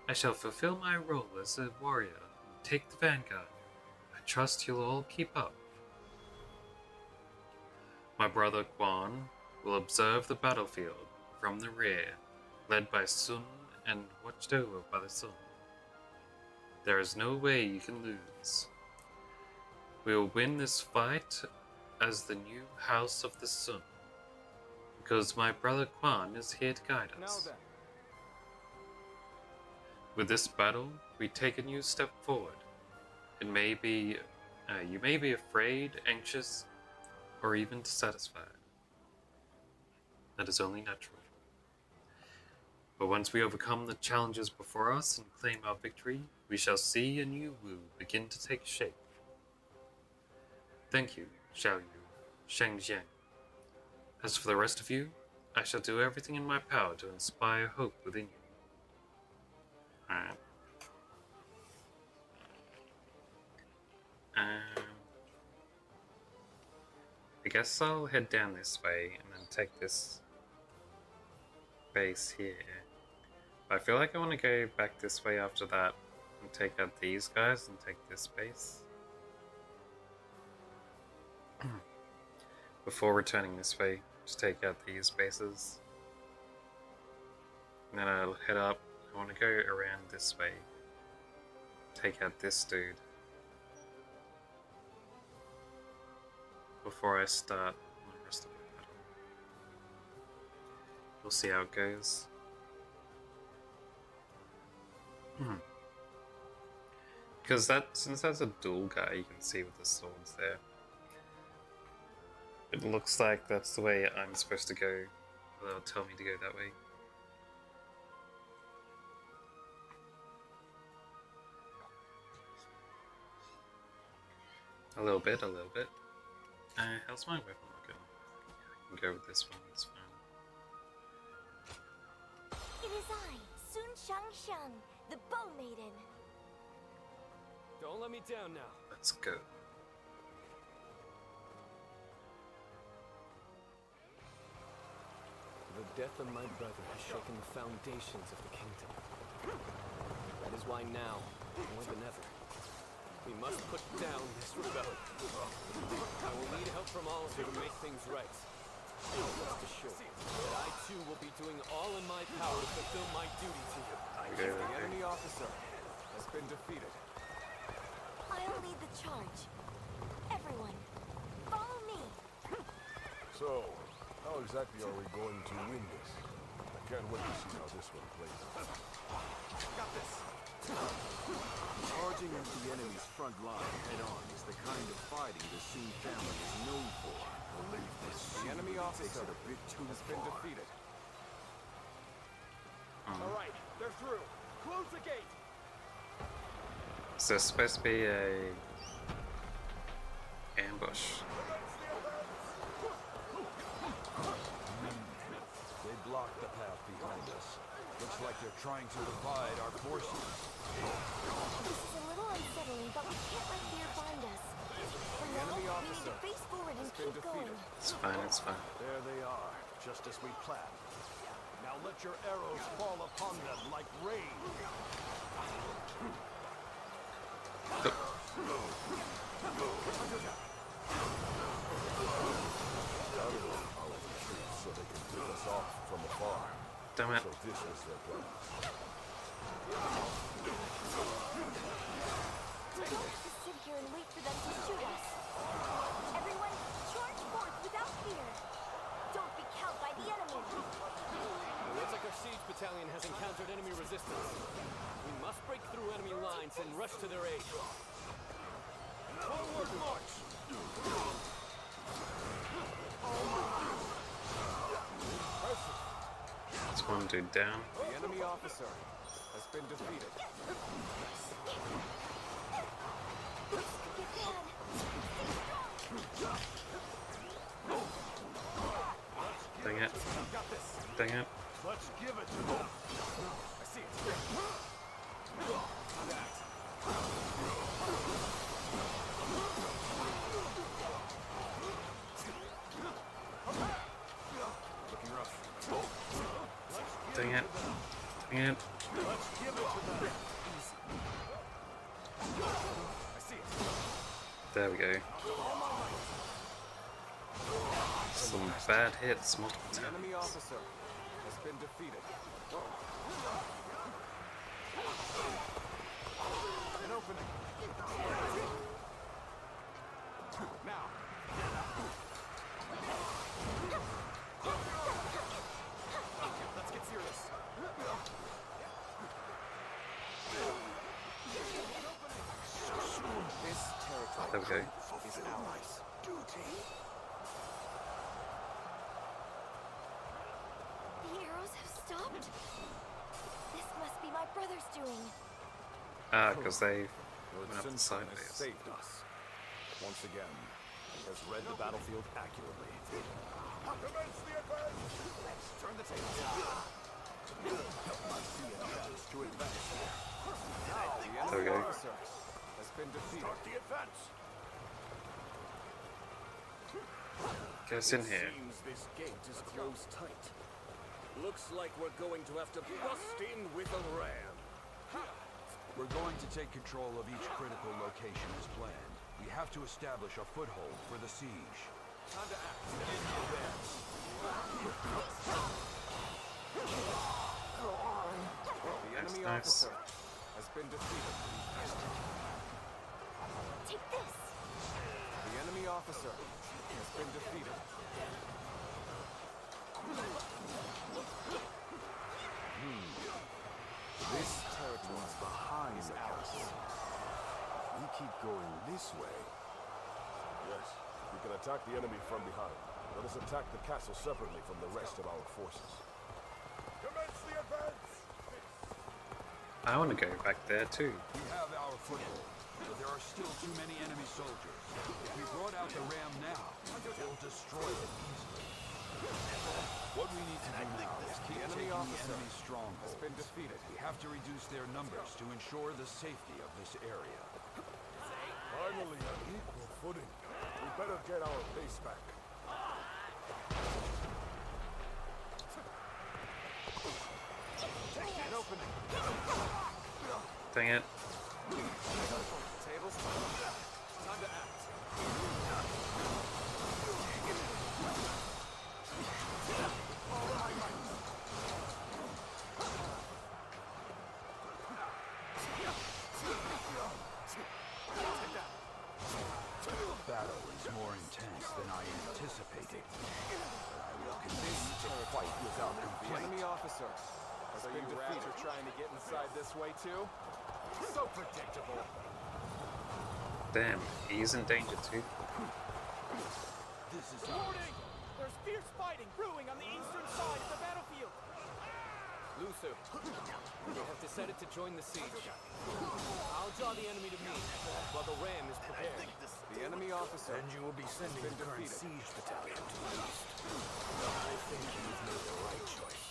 I shall fulfill my role as a warrior and take the vanguard. I trust you'll all keep up. My brother Quan will observe the battlefield from the rear, led by Sun and watched over by the Sun. There is no way you can lose. We will win this fight as the new House of the Sun, because my brother Quan is here to guide us. Now then. With this battle, we take a new step forward. It may be, you may be afraid, anxious, or even dissatisfied. That is only natural. But once we overcome the challenges before us and claim our victory, we shall see a new Wu begin to take shape. Thank you, Xiao Yu, Sheng Jiang. As for the rest of you, I shall do everything in my power to inspire hope within you. Alright. I guess I'll head down this way and then take this base here. But I feel like I want to go back this way after that and take out these guys and take this base. Before returning this way, just take out these bases. And then I'll head up. I want to go around this way. Take out this dude. Before I start the rest of the battle. We'll see how it goes. Because since that's a dual guy, you can see with the swords there. It looks like that's the way I'm supposed to go. They'll tell me to go that way. A little bit. How's my weapon looking? I can go with this one, it's fine. It is I, Sun Shangshang, the Bow Maiden. Don't let me down now. Let's go. The death of my brother has shaken the foundations of the kingdom. That is why now, more than ever, we must put down this rebellion. I will need help from all of you to make things right. Rest assured that I too will be doing all in my power to fulfill my duty to you. The enemy officer has been defeated. I'll lead the charge. Everyone, follow me. So, how exactly are we going to win this? I can't wait to see how this one plays out. Got this. Charging into the enemy's front line head-on is the kind of fighting the Sun family is known for. Believe this. The enemy officer A bit too has been far. defeated. All right, they're through. Close the gate. So it's supposed to be a ambush. They blocked the path behind us. Looks like they're trying to divide our forces. This is a little unsettling, but we can't let fear bind us. For now, enemy we need officer to face forward and has been keep going. defeated. It's fine, it's fine. There they are, just as we planned. Now let your arrows fall upon them like rain. So they can pick us off from afar. Damn it. So this was their plan. We don't have to sit here and wait for them to shoot us. Everyone, charge forth without fear. Don't be cowed by the enemy. It looks like our siege battalion has encountered enemy resistance. We must break through enemy lines and rush to their aid. Forward march! That's one dude down. The enemy officer has been defeated. Dang it. Got this. Dang it. Let's give it to them. I see it. Looking rough. Dang it. Dang it. Let's give it to them. I see it. There we go. Some bad hits multiple The times. enemy officer has been defeated. An opening. Now. Let's get serious. This territory There we go. is ours. The arrows have stopped? This must be my brother's doing. Ah, because they Lord went up the Sun has sideways. saved us. Once again, he has read the battlefield accurately. Commence the advance! Let's turn the tables. I see advantage to advance. Now the There we enemy go. officer has been defeated. Start the advance. Get us in here. Seems this gate is closed tight. Looks like we're going to have to bust in with a ram. We're going to take control of each critical location as planned. We have to establish a foothold for the siege. Time to act. The Nice, enemy nice. officer has been defeated. Take this. The enemy officer has been defeated. This territory behind is ours. We keep going this way. Yes, we can attack the enemy from behind. Let us attack the castle separately from the rest of our forces. Commence the advance! I want to go back there too. We have our foothold, but there are still too many enemy soldiers. If we brought out the ram now, they'll destroy it easily. What we need to do now is keep The taking enemy the officer enemy's strongholds. has been defeated. We have to reduce their numbers to ensure the safety of this area. Finally, on equal footing. We better get our pace back. An opening. Dang it. Tables. Time to act. Battle is more intense than I anticipated. But I will continue to fight without The complaint. enemy officer. So you rats are trying to get inside this way too? So predictable. Damn, he's in danger too. This is Warning! There's fierce fighting brewing on the eastern side of the battlefield. Luther, they have decided to join the siege. I'll draw the enemy to me, while the ram is prepared. The enemy officer. And you will be sending the current siege battalion to the east. I think you've made the right choice.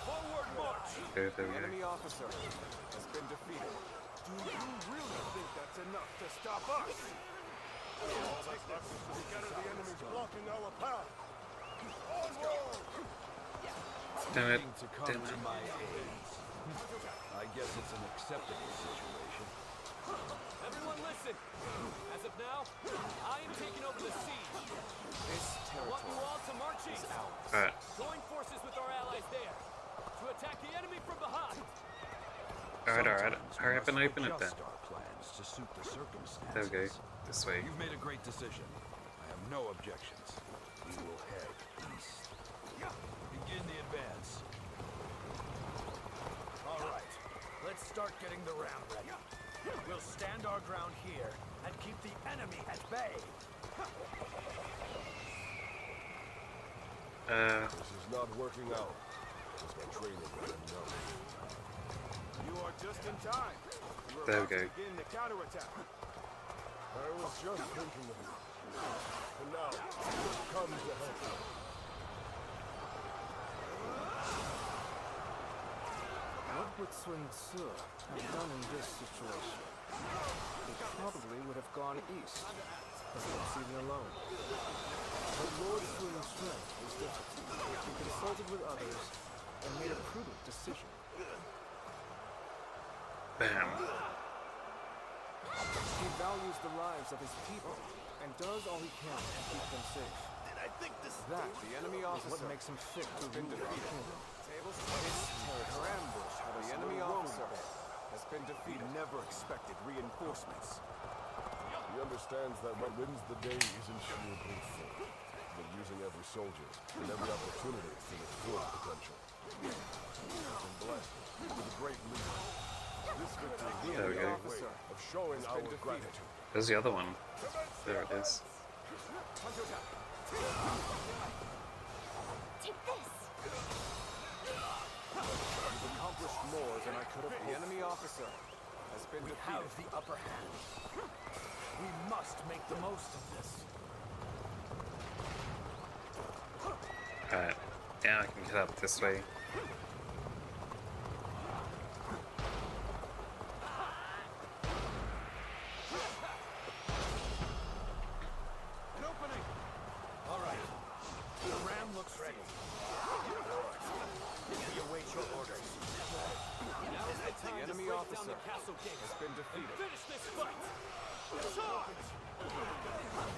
Forward march! There The we go. enemy officer has been defeated. Do you really think that's enough to stop us? The enemy's blocking our path. Onward! Damn it. to come Damn to it. my aid. I guess it's an acceptable situation. Everyone listen! As of now, I am taking over the siege. This I want you all to march east. Alright. Join forces with our allies there to attack the enemy from behind. Alright. Sometimes Hurry we up and must open it then. adjust our plans to suit the circumstances. There we go. This way. You've made a great decision. I have no objections. We will head east. Begin the advance. All right, let's start getting the ram ready. We'll stand our ground here and keep the enemy at bay. This is not working out. As my training let him know. You are just in time. You are There we about to go. begin the counterattack. I was just thinking of you. And now, come to help me. What would Sun Tzu have done in this situation? He probably would have gone east, proceeding alone. But Lord Sun Quan was different. He consulted with others and made a prudent decision. Bam. He values the lives of his people and does all he can to keep them safe. That The enemy is officer what makes him fit to rule our kingdom. Tables her ambush. The enemy officer has been defeated. We never expected reinforcements. He understands that what wins the day isn't sheer brute force, but using every soldier and every opportunity to its full potential. And blessed with a great leader. This victory is There we go. our way of showing our gratitude. There's the other one. There it is. Take this! You've accomplished more than I could have. The enemy officer has been We defeated. have the upper hand. We must make the most of this. Alright. Now I can get up this way. An opening! All right. The ram looks ready. We await your orders. Now is the time to enemy break officer down the castle gate has been and defeated. finish this fight. Charge!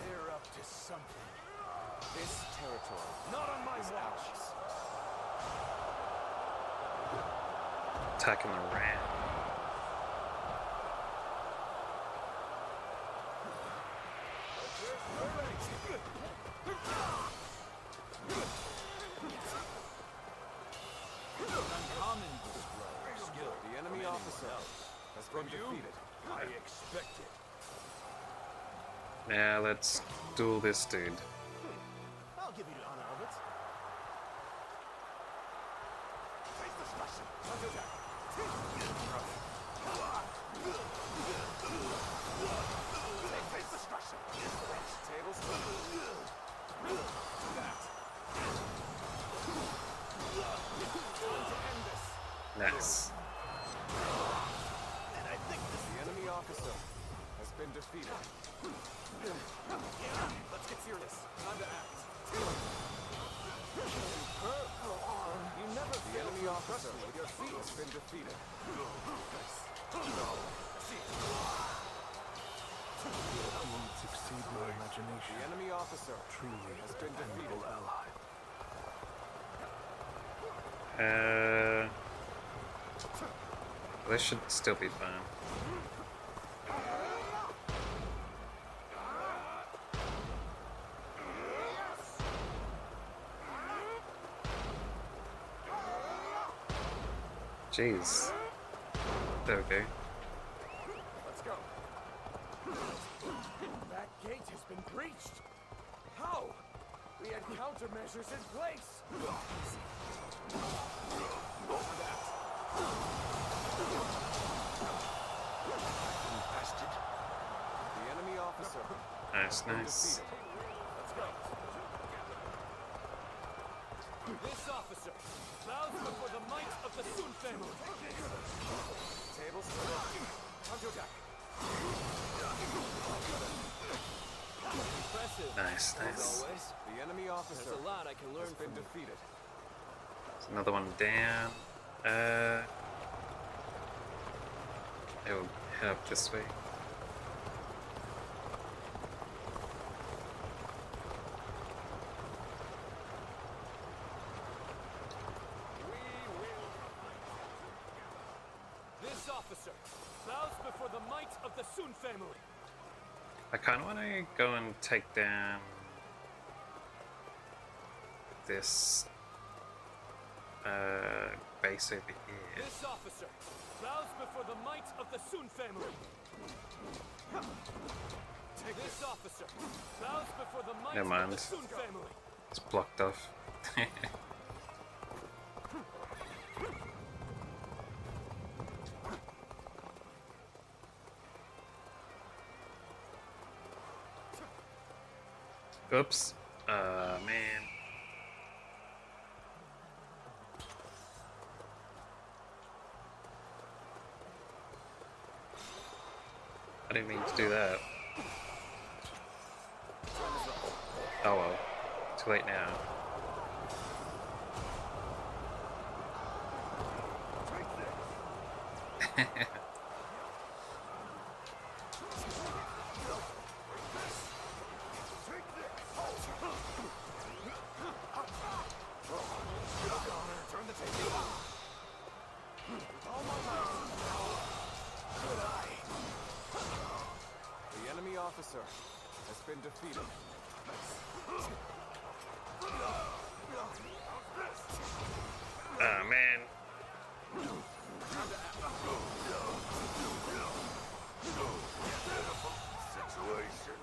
They're up to something. This territory Not on my is watch. ours. Attacking the ram. Uncommon display of skill. The enemy officer has been defeated. I expected. Now let's duel this dude. I'll give you the honor of it. Tables. Nice. The enemy officer has been defeated. Let's get serious. Time to act. You never the enemy officer with your feet has been defeated. Your deeds exceed my imagination. The enemy officer Truly has a been dependable defeated. ally. This should still be fine. Jeez. There we go. Let's go. That gate has been breached. How? We had countermeasures in place. Infested. The enemy officer Nice, has been nice. defeated. Let's go. This officer bows before the might of the Sun family. Tables turned. Onto attack. Impressive. Nice, As nice. always. The enemy officer There's a lot I can learn has been from you. defeated. There's another one down. I will head up this way. This officer bows before the might of the Sun family. I kind of want to go and take down this base over here. This officer bows before the might of the Sun family. This officer bows before the might Never of mind. the Sun family. It's blocked off. Oops. Man. I didn't mean to do that. Oh well. Too late now. The enemy officer has been defeated. Oh man. Situation.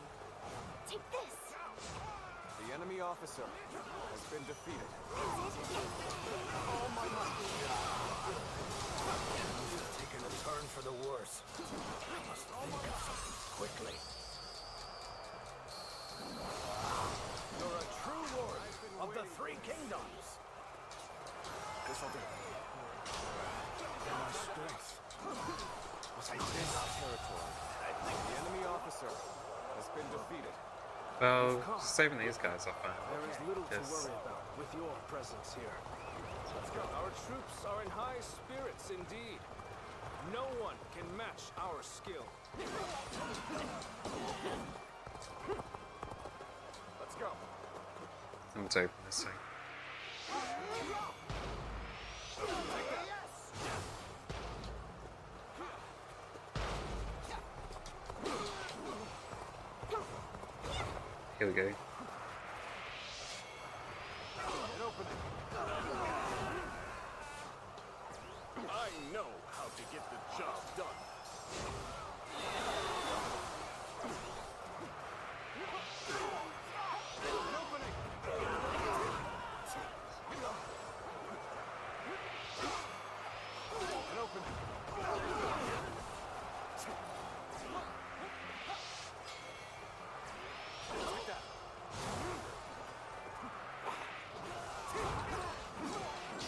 Take this! The enemy officer has been defeated. Taking a turn for the worse. I must think of something quickly. You're a true lord of the Three Kingdoms. This'll do. In my strength. Was I this territory? The enemy officer has been defeated. Well, saving these guys are fine. There is little to Yes. worry about with your presence here. Our troops are in high spirits indeed. No one can match our skill. Let's go. Let's open this thing. Here we go. I know how to get the job done.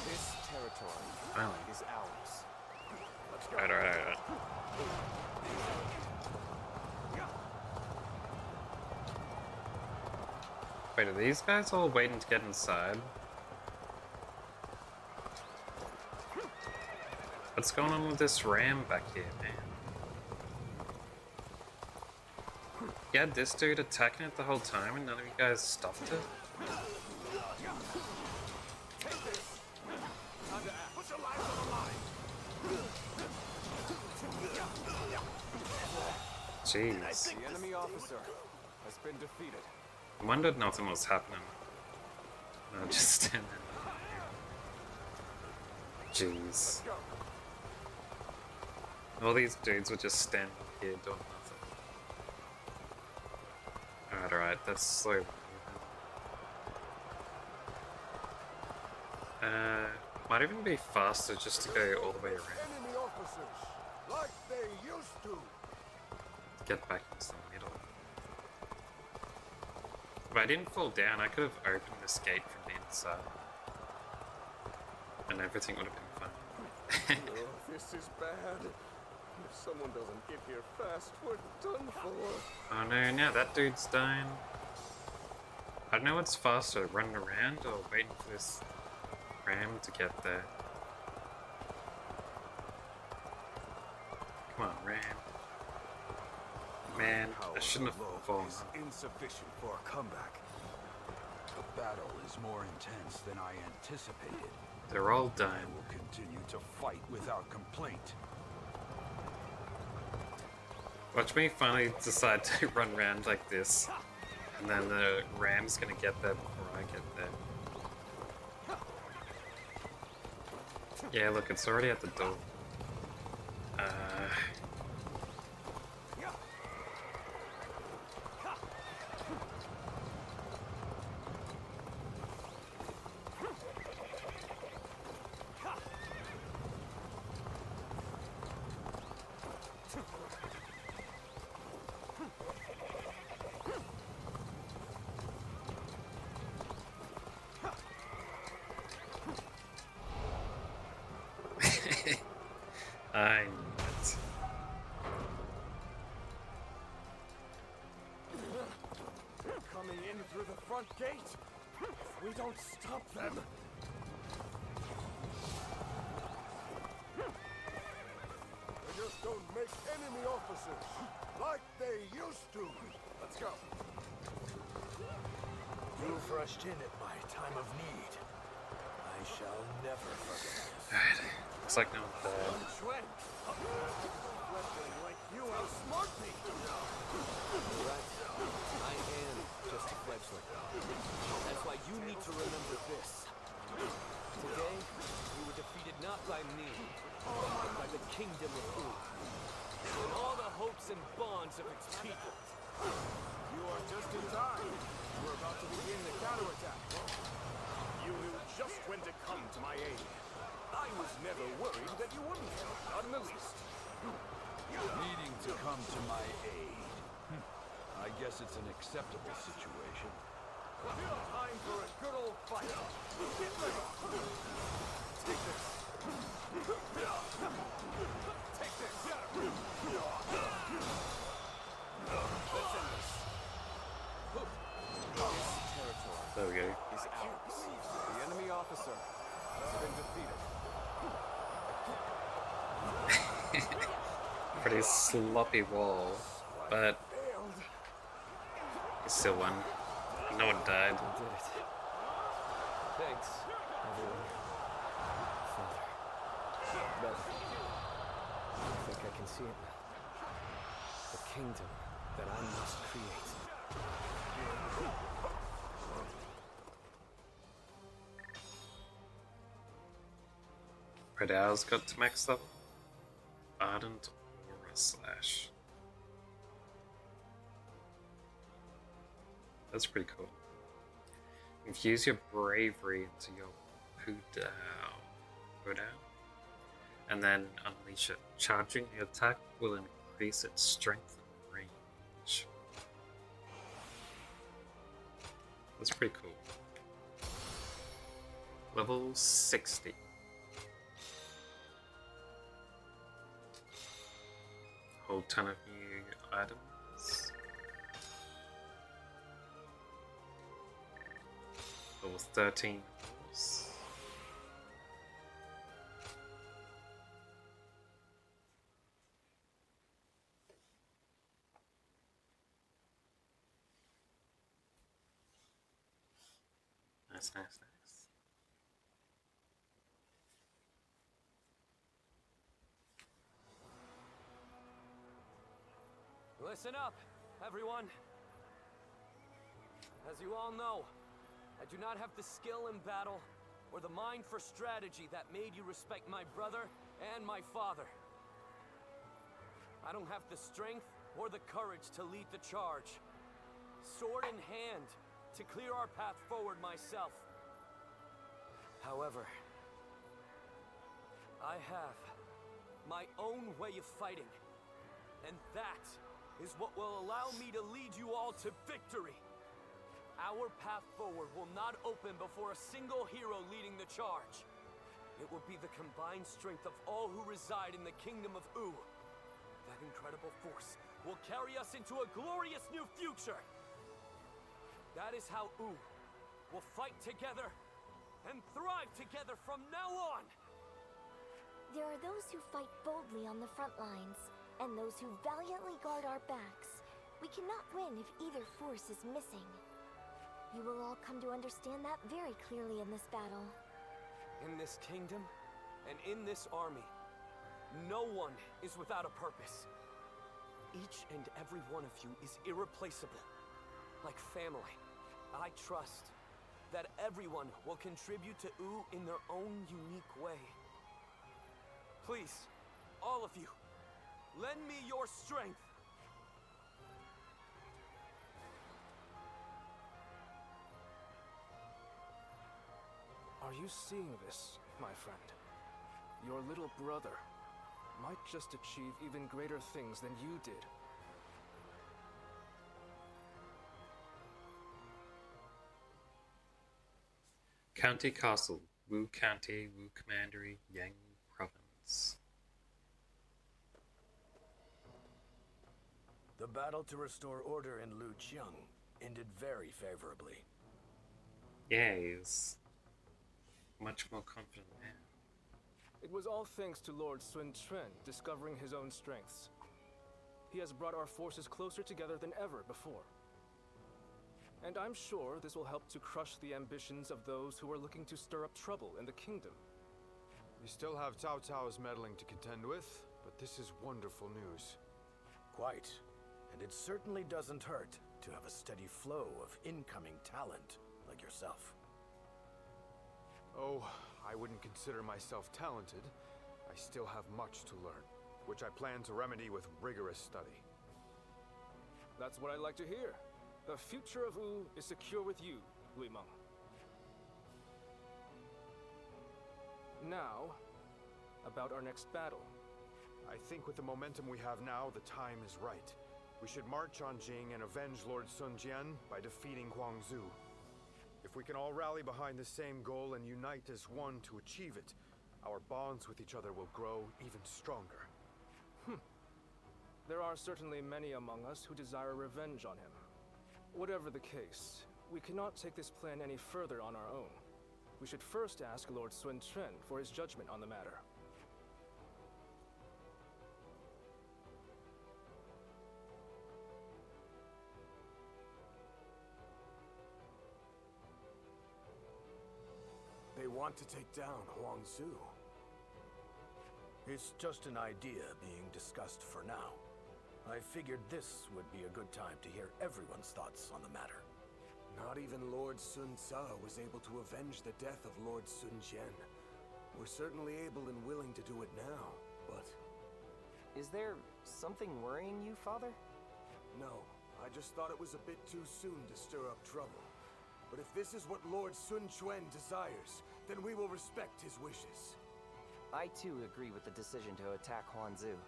This territory Finally. is ours. Let's go. Alright. Wait, are these guys all waiting to get inside? what's going on with this ram back here, man? You had this dude attacking it the whole time and none of you guys stopped it? Jeez. The enemy officer has been defeated. I wondered nothing was happening. No, just standing there. Jeez. All these dudes were just standing here doing nothing. Alright, that's slow. Might even be faster just to go all the way around. Enemy officers, like they used to. Get back into the middle. If I didn't fall down, I could have opened this gate from the inside. And everything would have been fine. Oh, this is bad. If someone doesn't get here fast, we're done for. Oh no, now that dude's dying. I don't know what's faster, running around or waiting for this ram to get there. Come on, ram. Man, I shouldn't have fallen. Is insufficient for a comeback. The battle is more intense than I anticipated. They're all I dying. will continue to fight without complaint. Watch me finally decide to run around like this, and then the ram's gonna get there before I get there. Yeah, look, it's already at the door. I knew it. They're coming in through the front gate. If we don't stop them. They just don't make enemy officers like they used to. Let's go. You've rushed in at my time of need. I shall never forget. Alright, looks like no one's dead. Schwen! Like you outsmart me! Right. I am just a fledgling. That's why you need to remember this. Today, we were defeated not by me, but by the kingdom of Ur, and all the hopes and bonds of its people. You are just in time. We're about to begin the counterattack. You knew just when to come to my aid. I was never worried that you wouldn't. Not in the least. Needing to come to my aid. I guess it's an acceptable situation. Time for a good old fight. Get ready. Take this. Take this. Let's end this. This territory There we go. is ours. The enemy officer has been defeated. Pretty sloppy wall, but he still won. No one died. We did it. Thanks, everyone. Father. Brother. I think I can see it now. The kingdom that I must create. Red Owl's got to max level. Ardent Aura Slash. That's pretty cool. Infuse your bravery into your Pudao, and then unleash it. Charging the attack will increase its strength and range. That's pretty cool. Level 60. Whole ton of new items. Level 13 horse. Nice, nice, nice. Listen up, everyone. As you all know, I do not have the skill in battle or the mind for strategy that made you respect my brother and my father. I don't have the strength or the courage to lead the charge, sword in hand, to clear our path forward myself. However, I have my own way of fighting, and that is what will allow me to lead you all to victory. Our path forward will not open before a single hero leading the charge. It will be the combined strength of all who reside in the kingdom of U. That incredible force will carry us into a glorious new future. That is how U will fight together and thrive together from now on. There are those who fight boldly on the front lines, and those who valiantly guard our backs. We cannot win if either force is missing. You will all come to understand that very clearly in this battle. In this kingdom, and in this army, no one is without a purpose. Each and every one of you is irreplaceable, like family. I trust that everyone will contribute to U in their own unique way. Please, all of you, lend me your strength. Are you seeing this, my friend? Your little brother might just achieve even greater things than you did. County Castle, Wu County, Wu Commandery, Yang Province. The battle to restore order in Luqiang ended very favorably. Yeah, he's much more confident now. It was all thanks to Lord Sun Quan discovering his own strengths. He has brought our forces closer together than ever before. And I'm sure this will help to crush the ambitions of those who are looking to stir up trouble in the kingdom. We still have Cao Cao's meddling to contend with, but this is wonderful news. Quite. And it certainly doesn't hurt to have a steady flow of incoming talent like yourself. Oh, I wouldn't consider myself talented. I still have much to learn, which I plan to remedy with rigorous study. That's what I like to hear. The future of U is secure with you, Lui Meng. Now, about our next battle. I think with the momentum we have now, the time is right. We should march on Jing and avenge Lord Sun Jian by defeating Guangzhou. If we can all rally behind the same goal and unite as one to achieve it, our bonds with each other will grow even stronger. There are certainly many among us who desire revenge on him. Whatever the case, we cannot take this plan any further on our own. We should first ask Lord Sun Quan for his judgment on the matter. They want to take down Guangzhou. It's just an idea being discussed for now. I figured this would be a good time to hear everyone's thoughts on the matter. Not even Lord Sun Ca was able to avenge the death of Lord Sun Jian. We're certainly able and willing to do it now, but... Is there something worrying you, Father? No, I just thought it was a bit too soon to stir up trouble. But if this is what Lord Sun Quan desires, then we will respect his wishes. I too agree with the decision to attack Huanzhou.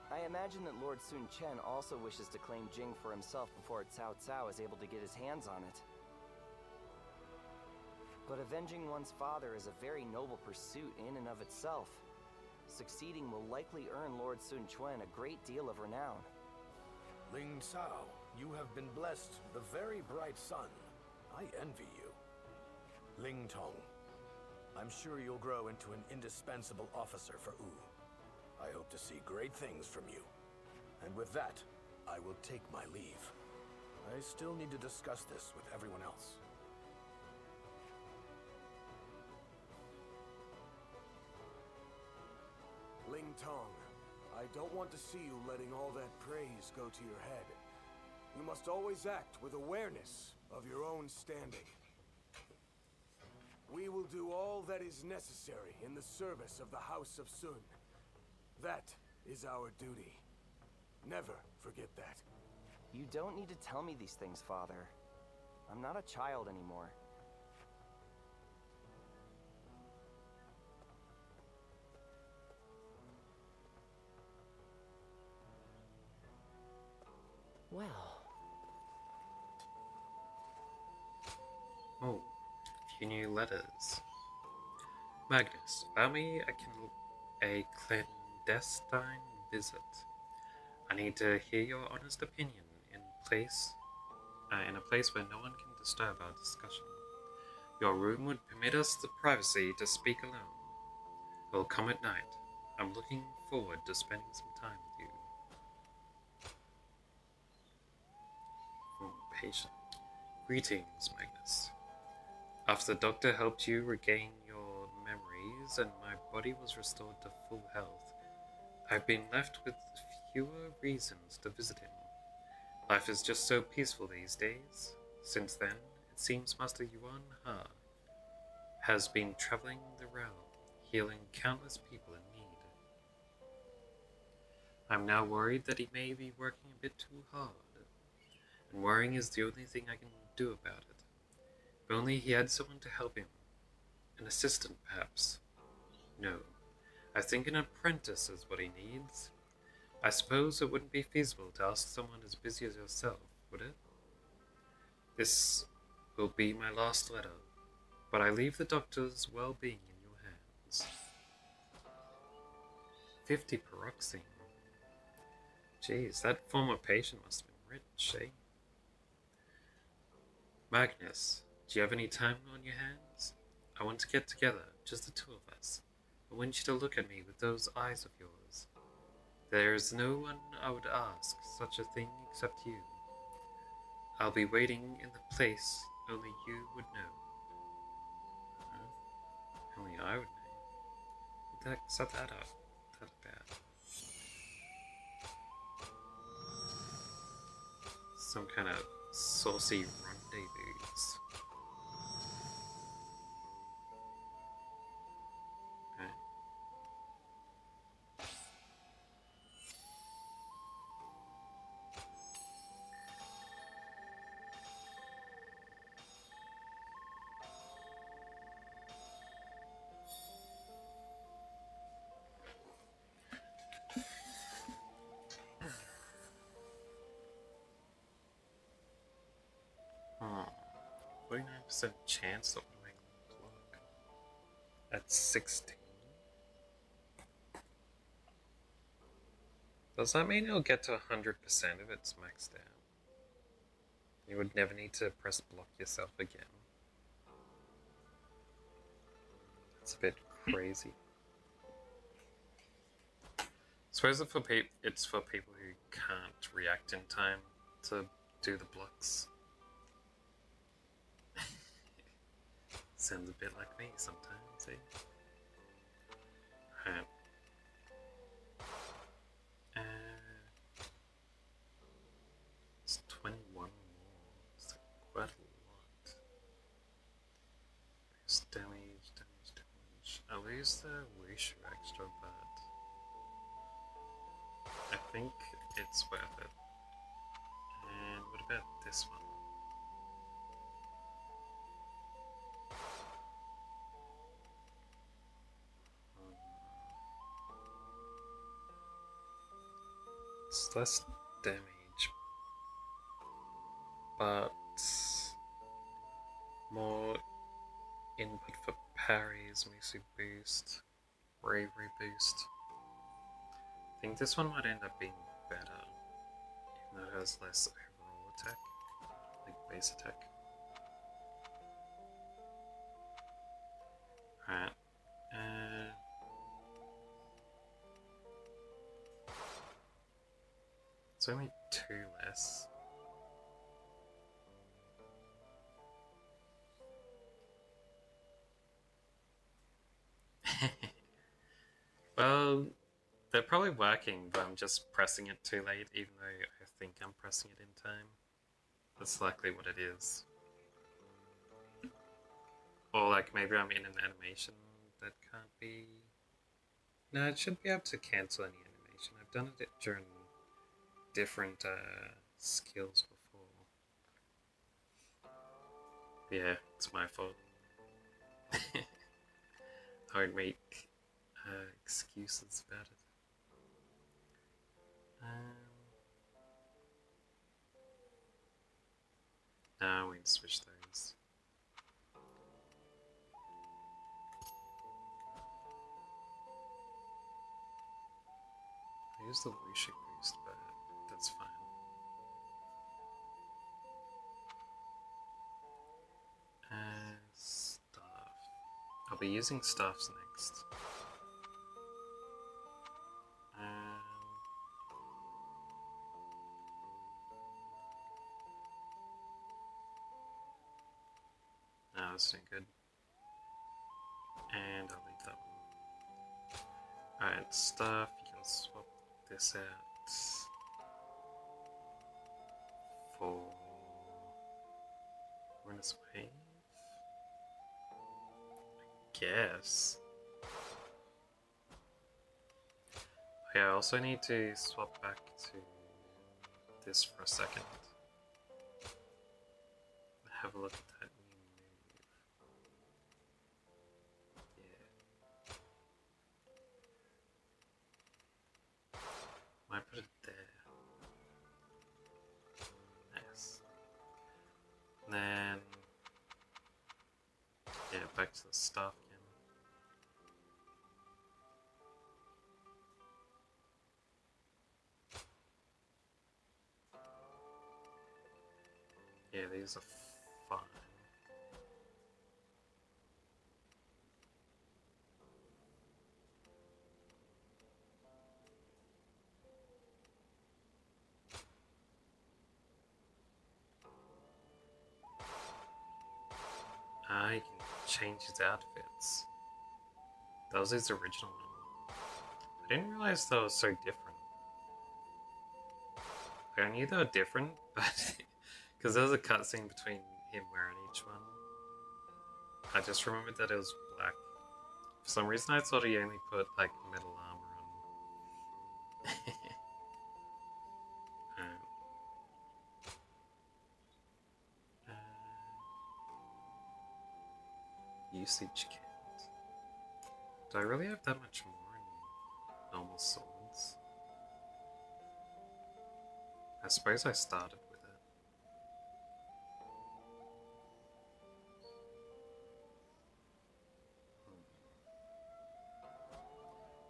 I imagine that Lord Sun Quan also wishes to claim Jing for himself before Cao Cao is able to get his hands on it. But avenging one's father is a very noble pursuit in and of itself. Succeeding will likely earn Lord Sun Quan a great deal of renown. Ling Cao, you have been blessed with a very bright son. I envy you. Ling Tong, I'm sure you'll grow into an indispensable officer for U. I hope to see great things from you. And with that, I will take my leave. I still need to discuss this with everyone else. tongue. I don't want to see you letting all that praise go to your head. You must always act with awareness of your own standing. We will do all that is necessary in the service of the House of Sun. That is our duty. Never forget that. You don't need to tell me these things, Father. I'm not a child anymore. Well. Oh, a few new letters. Magnus, allow me a clandestine visit. I need to hear your honest opinion in a place where no one can disturb our discussion. Your room would permit us the privacy to speak alone. It will come at night. I'm looking forward to spending some time with you. Patient. Greetings, Magnus. After the doctor helped you regain your memories and my body was restored to full health, I've been left with fewer reasons to visit him. Life is just so peaceful these days. Since then, it seems Master Yuan Ha has been traveling the realm, healing countless people in need. I'm now worried that he may be working a bit too hard, and worrying is the only thing I can do about it. If only he had someone to help him. An assistant, perhaps. No, I think an apprentice is what he needs. I suppose it wouldn't be feasible to ask someone as busy as yourself, would it? This will be my last letter, but I leave the doctor's well-being in your hands. 50 peroxine. Jeez, that former patient must have been rich, eh? Magnus, do you have any time on your hands? I want to get together, just the two of us. I want you to look at me with those eyes of yours. There is no one I would ask such a thing except you. I'll be waiting in the place only you would know. Huh? Only I would know. Set that up. That's bad. Some kind of saucy rendezvous. Okay. Hmm. 49% chance that would make luck. At 16. Does that mean it'll get to 100% if it's maxed out? You would never need to press block yourself again. It's a bit crazy. I suppose it's for people who can't react in time to do the blocks. Sounds a bit like me sometimes, eh? Right. It's 21 more. It's quite a lot. Boost damage. I'll use the Wushu extra, but I think it's worth it. And what about this one? It's less damage, but more input for parries, Musu boost, bravery boost. I think this one might end up being better, even though it has less overall attack, like base attack. Alright, it's only 2 less. Well, They're probably working, but I'm just pressing it too late, even though I think I'm pressing it in time. That's likely what it is. Or like maybe I'm in an animation that can't be... No, it should be able to cancel any animation. I've done it during different skills before. Yeah, it's my fault. I would make excuses about it. Now we can switch those. I use the Lucic boost, but that's fine. Staff. I'll be using staffs next. No, that's not good. And I'll leave that one. Alright, staff, you can swap this out for Ruinous Wave, I guess. Okay, I also need to swap back to this for a second. Have a look at that new move. Yeah. Might put it there. Nice. And then, yeah, back to the staff again. Yeah, these are fine. Ah, you can change his outfits. That was his original one. I didn't realize they were so different. I knew they were different, but because there was a cutscene between him wearing each one. I just remembered that it was black. For some reason I thought he only put like metal armor on. Usage count. Do I really have that much more in normal swords? I suppose I started with it.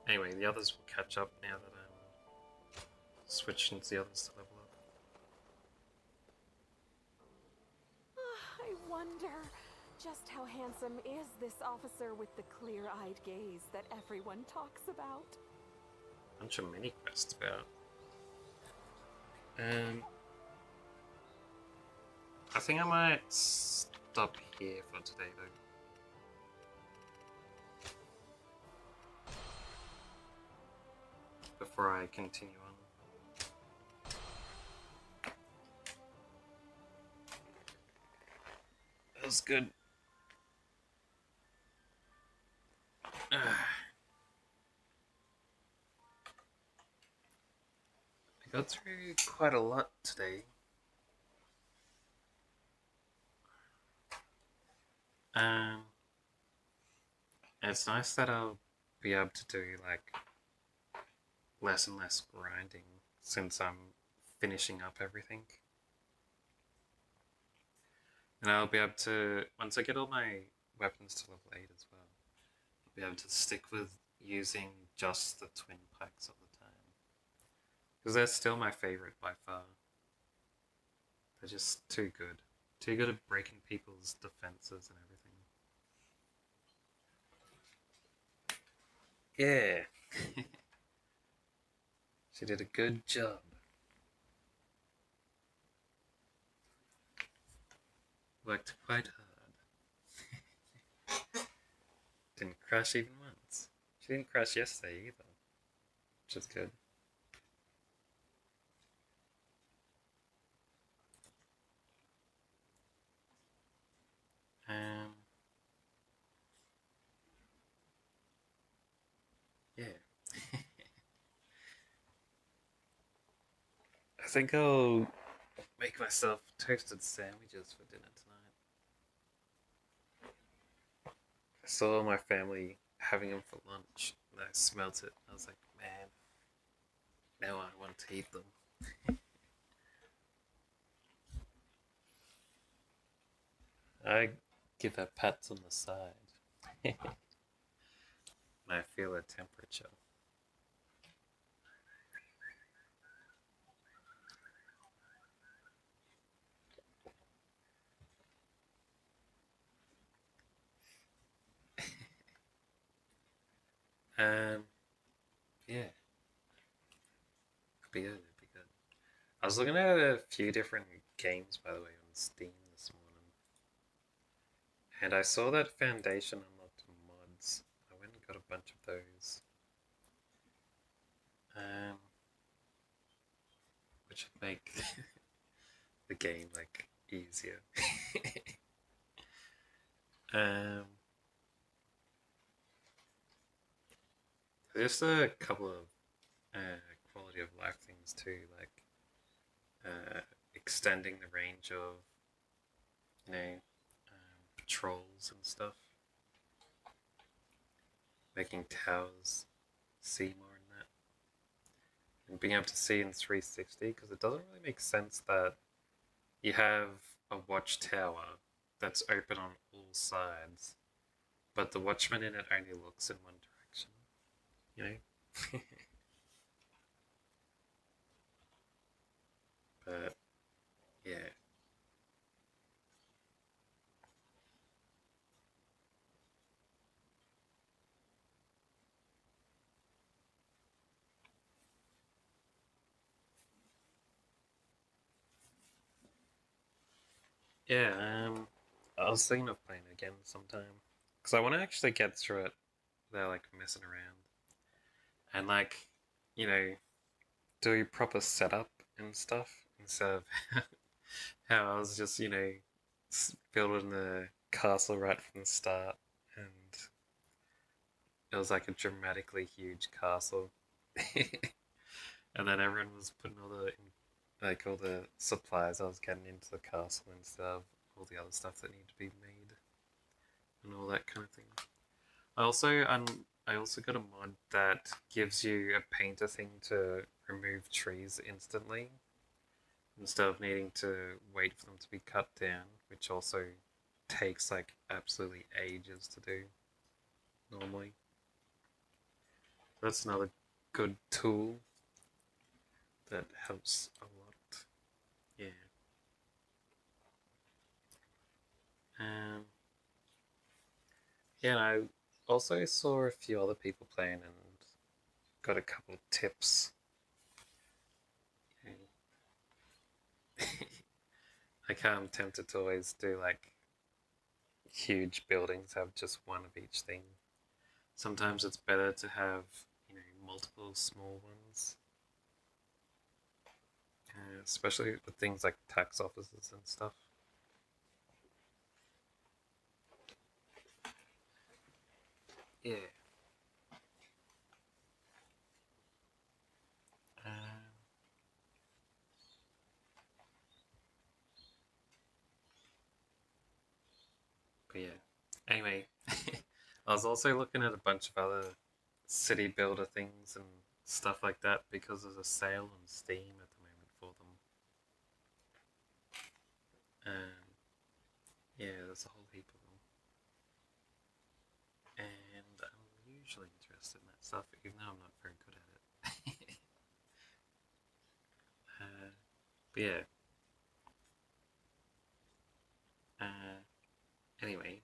Anyway, the others will catch up now that I'm switching to the others to level up. I wonder just how handsome is this officer with the clear-eyed gaze that everyone talks about. Bunch of mini quests about. I think I might stop here for today though. Before I continue on. That was good. I got through quite a lot today. It's nice that I'll be able to do like less and less grinding since I'm finishing up everything. And I'll be able to, once I get all my weapons to level 8 as well, I'll be able to stick with using just the twin pikes all the time. Because they're still my favorite by far. They're just too good. Too good at breaking people's defenses and everything. Yeah. She did a good job. Worked quite hard. Didn't crash even once. She didn't crash yesterday either. which is good. Yeah. I think I'll make myself toasted sandwiches for dinner tonight. I saw my family having them for lunch, and I smelt it. I was like, man, now I want to eat them. I give her pats on the side. And I feel her temperature. Yeah. Could be good, it'd be good. I was looking at a few different games, by the way, on Steam this morning. And I saw that Foundation unlocked mods. I went and got a bunch of those. Which would make the game, like, easier. Just a couple of quality of life things too, like extending the range of, patrols and stuff, making towers see more in that, and being able to see in 360, because it doesn't really make sense that you have a watchtower that's open on all sides, but the watchman in it only looks in one direction, you know? But, yeah. Yeah, I was thinking of playing it again sometime, because I want to actually get through it without, like, messing around. And, like, do proper setup and stuff, instead of how I was just, building the castle right from the start, and it was like a dramatically huge castle. And then everyone was putting all the supplies I was getting into the castle instead of all the other stuff that needed to be made, and all that kind of thing. I also got a mod that gives you a painter thing to remove trees instantly, instead of needing to wait for them to be cut down, which also takes, like, absolutely ages to do normally. That's another good tool that helps a lot. Yeah. Yeah, and I also saw a few other people playing and got a couple of tips. Like, I'm tempted to always do, like, huge buildings, have just one of each thing. Sometimes it's better to have, multiple small ones. Especially with things like tax offices and stuff. Yeah. But yeah. Anyway, I was also looking at a bunch of other city builder things and stuff like that, because there's a sale on Steam at the moment for them. Yeah, there's a whole heap of them. And I'm usually interested in that stuff, even though I'm not very good at it. But yeah. Anyway,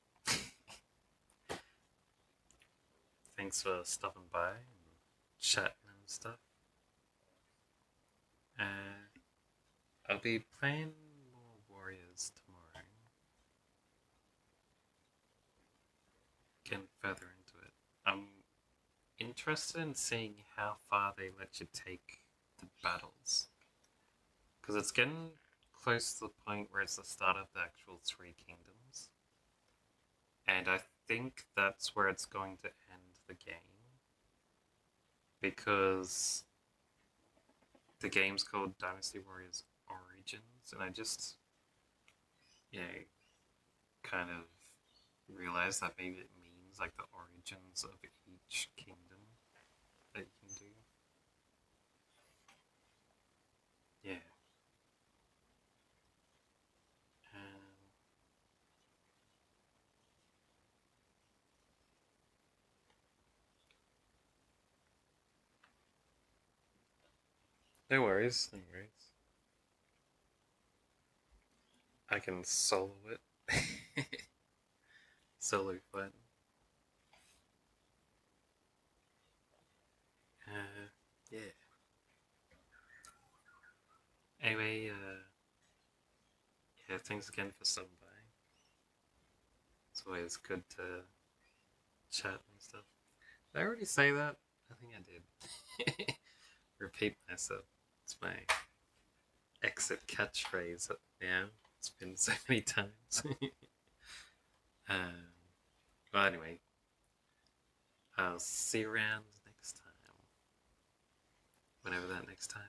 thanks for stopping by and chatting and stuff. I'll be playing more Warriors tomorrow. Getting further into it. I'm interested in seeing how far they let you take the battles. Because it's getting close to the point where it's the start of the actual Three Kingdoms. And I think that's where it's going to end the game. Because the game's called Dynasty Warriors Origins, and I just, kind of realized that maybe it means like the origins of each kingdom that you can do. Yeah. No worries, no worries. I can solo it. Solo fun. Yeah. Anyway, yeah, thanks again for stopping by. It's always good to chat and stuff. Did I already say that? I think I did. Repeat myself. It's my exit catchphrase now. It's been so many times. Well, anyway, I'll see you around next time. Whenever that next time